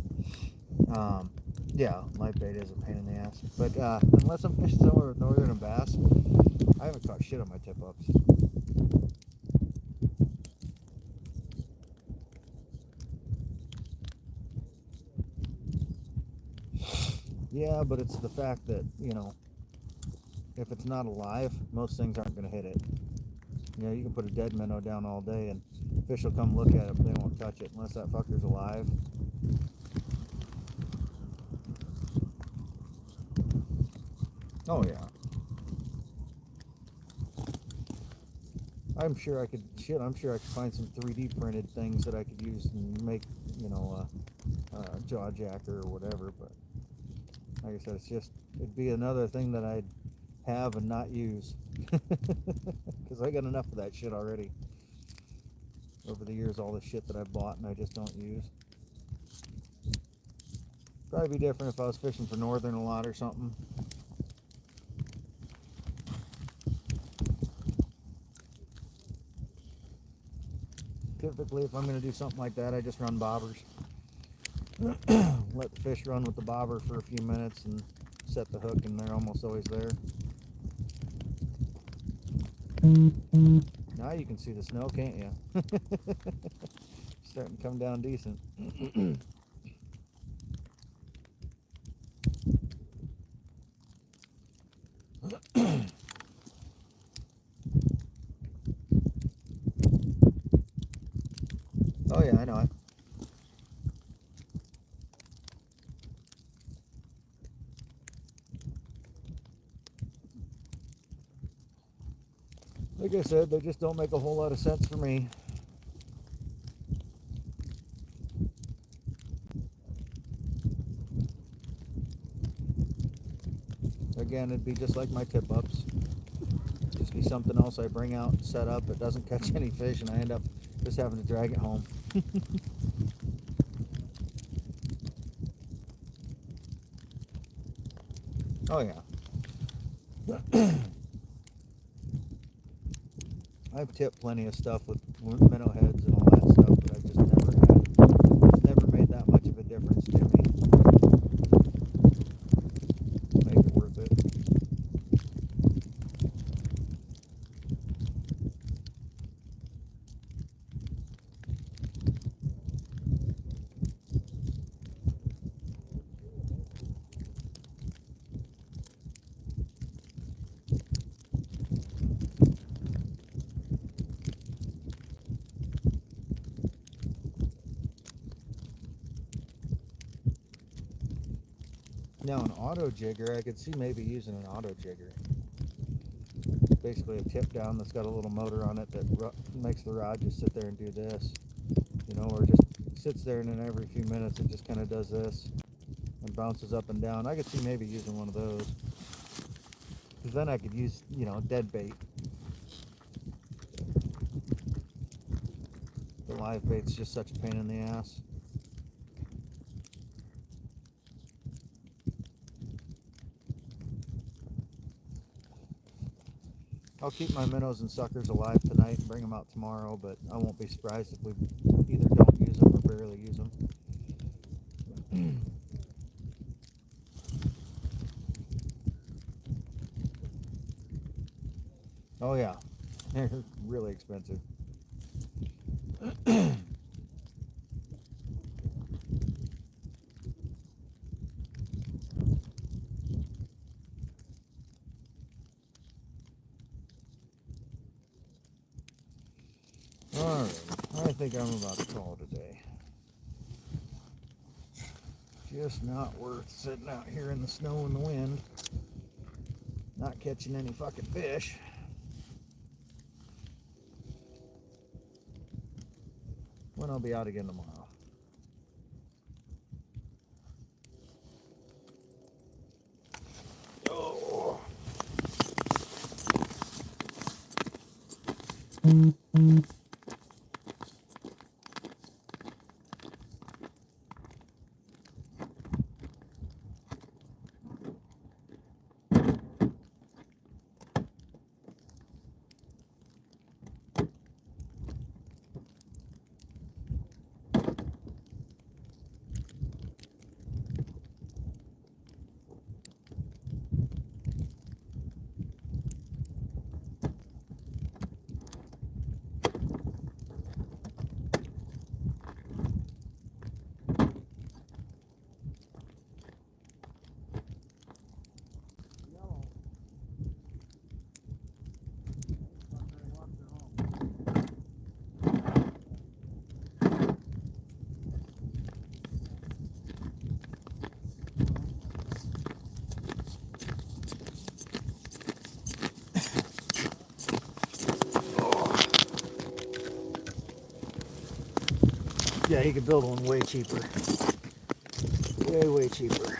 yeah, live bait is a pain in the ass. But unless I'm fishing somewhere with northern and bass, I haven't caught shit on my tip ups. Yeah, but it's the fact that, you know, if it's not alive, most things aren't going to hit it. You know, you can put a dead minnow down all day and fish will come look at it, but they won't touch it unless that fucker's alive. Oh yeah. I'm sure I could find some 3D printed things that I could use and make, you know, a jaw jacker or whatever. But like I said, it'd be another thing that I'd have and not use, because I got enough of that shit already over the years. All the shit that I bought and I just don't use. Probably be different if I was fishing for northern a lot or something. Typically, if I'm going to do something like that, I just run bobbers. Let the fish run with the bobber for a few minutes and set the hook, and they're almost always there. Now you can see the snow, can't you? Starting to come down decent. Oh yeah, I know it. Like I said, they just don't make a whole lot of sense for me. Again, it'd be just like my tip-ups. Just be something else I bring out and set up. It doesn't catch any fish, and I end up just having to drag it home. Oh yeah. I've tipped plenty of stuff with minnow heads and all that stuff, but I've just never made that much of a difference to me. Make it worth it. Now an auto jigger, I could see maybe using an auto jigger. Basically a tip down that's got a little motor on it that makes the rod just sit there and do this, you know, or just sits there and then every few minutes it just kind of does this and bounces up and down. I could see maybe using one of those, because then I could use, you know, dead bait. The live bait's just such a pain in the ass. I'll keep my minnows and suckers alive tonight and bring them out tomorrow, but I won't be surprised if we either don't use them or barely use them. Oh yeah, they're really expensive. Alright, I think I'm about to call today. Just not worth sitting out here in the snow and the wind, not catching any fucking fish. When I'll be out again tomorrow. Oh. Yeah, he could build one way cheaper. Way cheaper.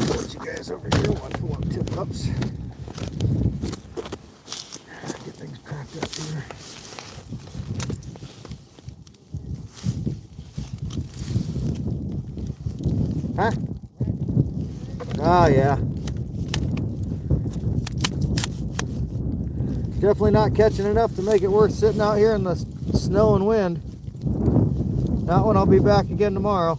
Put you guys over here while I pull up tip ups. Get things cracked up here. Huh? Oh yeah. Definitely not catching enough to make it worth sitting out here in the snow and wind. Not when I'll be back again tomorrow.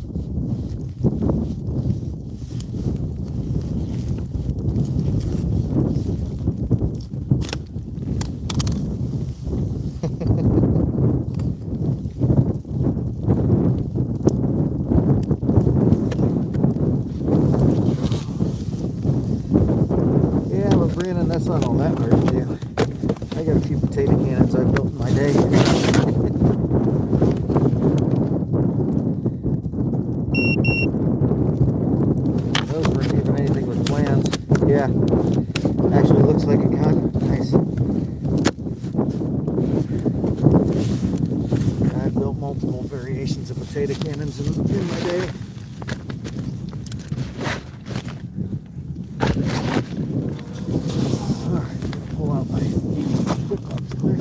Yeah, but Brandon, that's not all that hard to do. I got a few potato cannons I built in my day. Those weren't even anything with plans. Yeah, actually looks like a gun. Nice. I've built multiple variations of potato cannons in my day. Alright, pull out my hook up quick.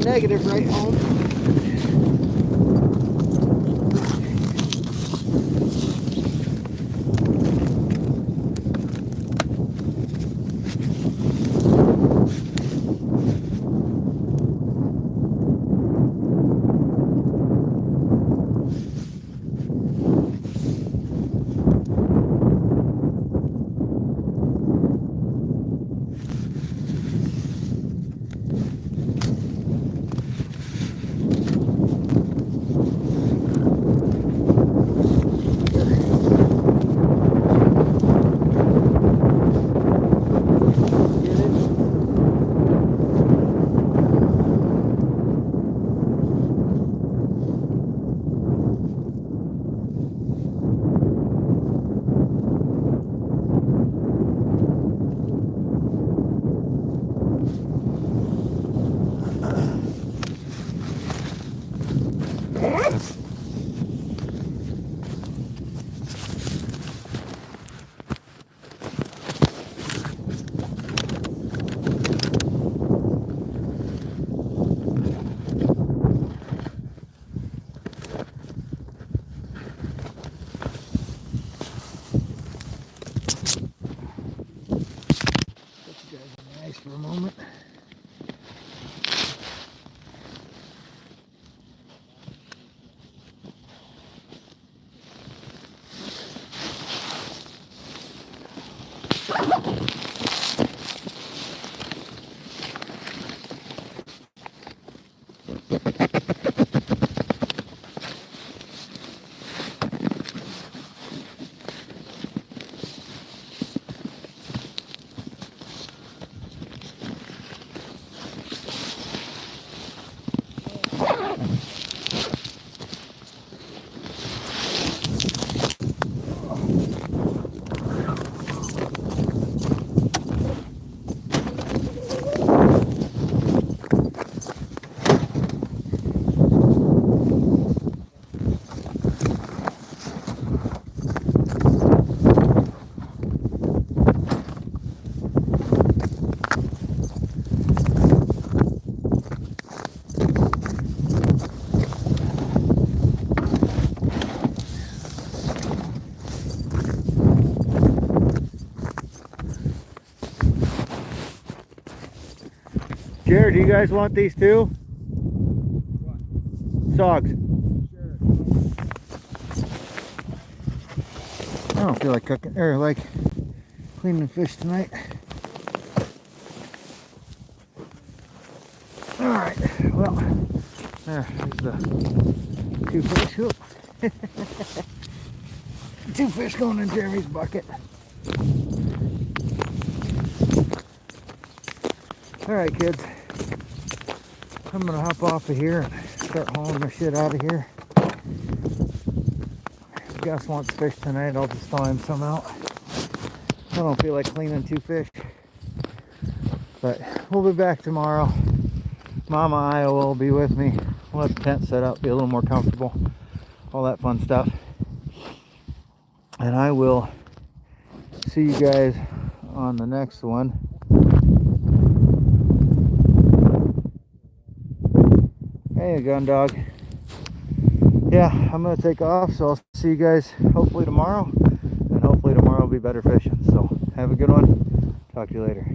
Negative right home. For a moment. Jared, do you guys want these too? What? Sogs. Sure. I don't feel like cooking or like cleaning fish tonight. Alright, well, there's the two fish. Two fish going in Jeremy's bucket. Alright kids, I'm gonna hop off of here and start hauling my shit out of here. If Gus wants fish tonight, I'll just thaw him some out. I don't feel like cleaning 2 fish. But we'll be back tomorrow. Mama Iowa will be with me. We'll have the tent set up, be a little more comfortable. All that fun stuff. And I will see you guys on the next one. Hey, gun dog. Yeah, I'm gonna take off, so I'll see you guys hopefully tomorrow. And hopefully tomorrow will be better fishing. So have a good one. Talk to you later.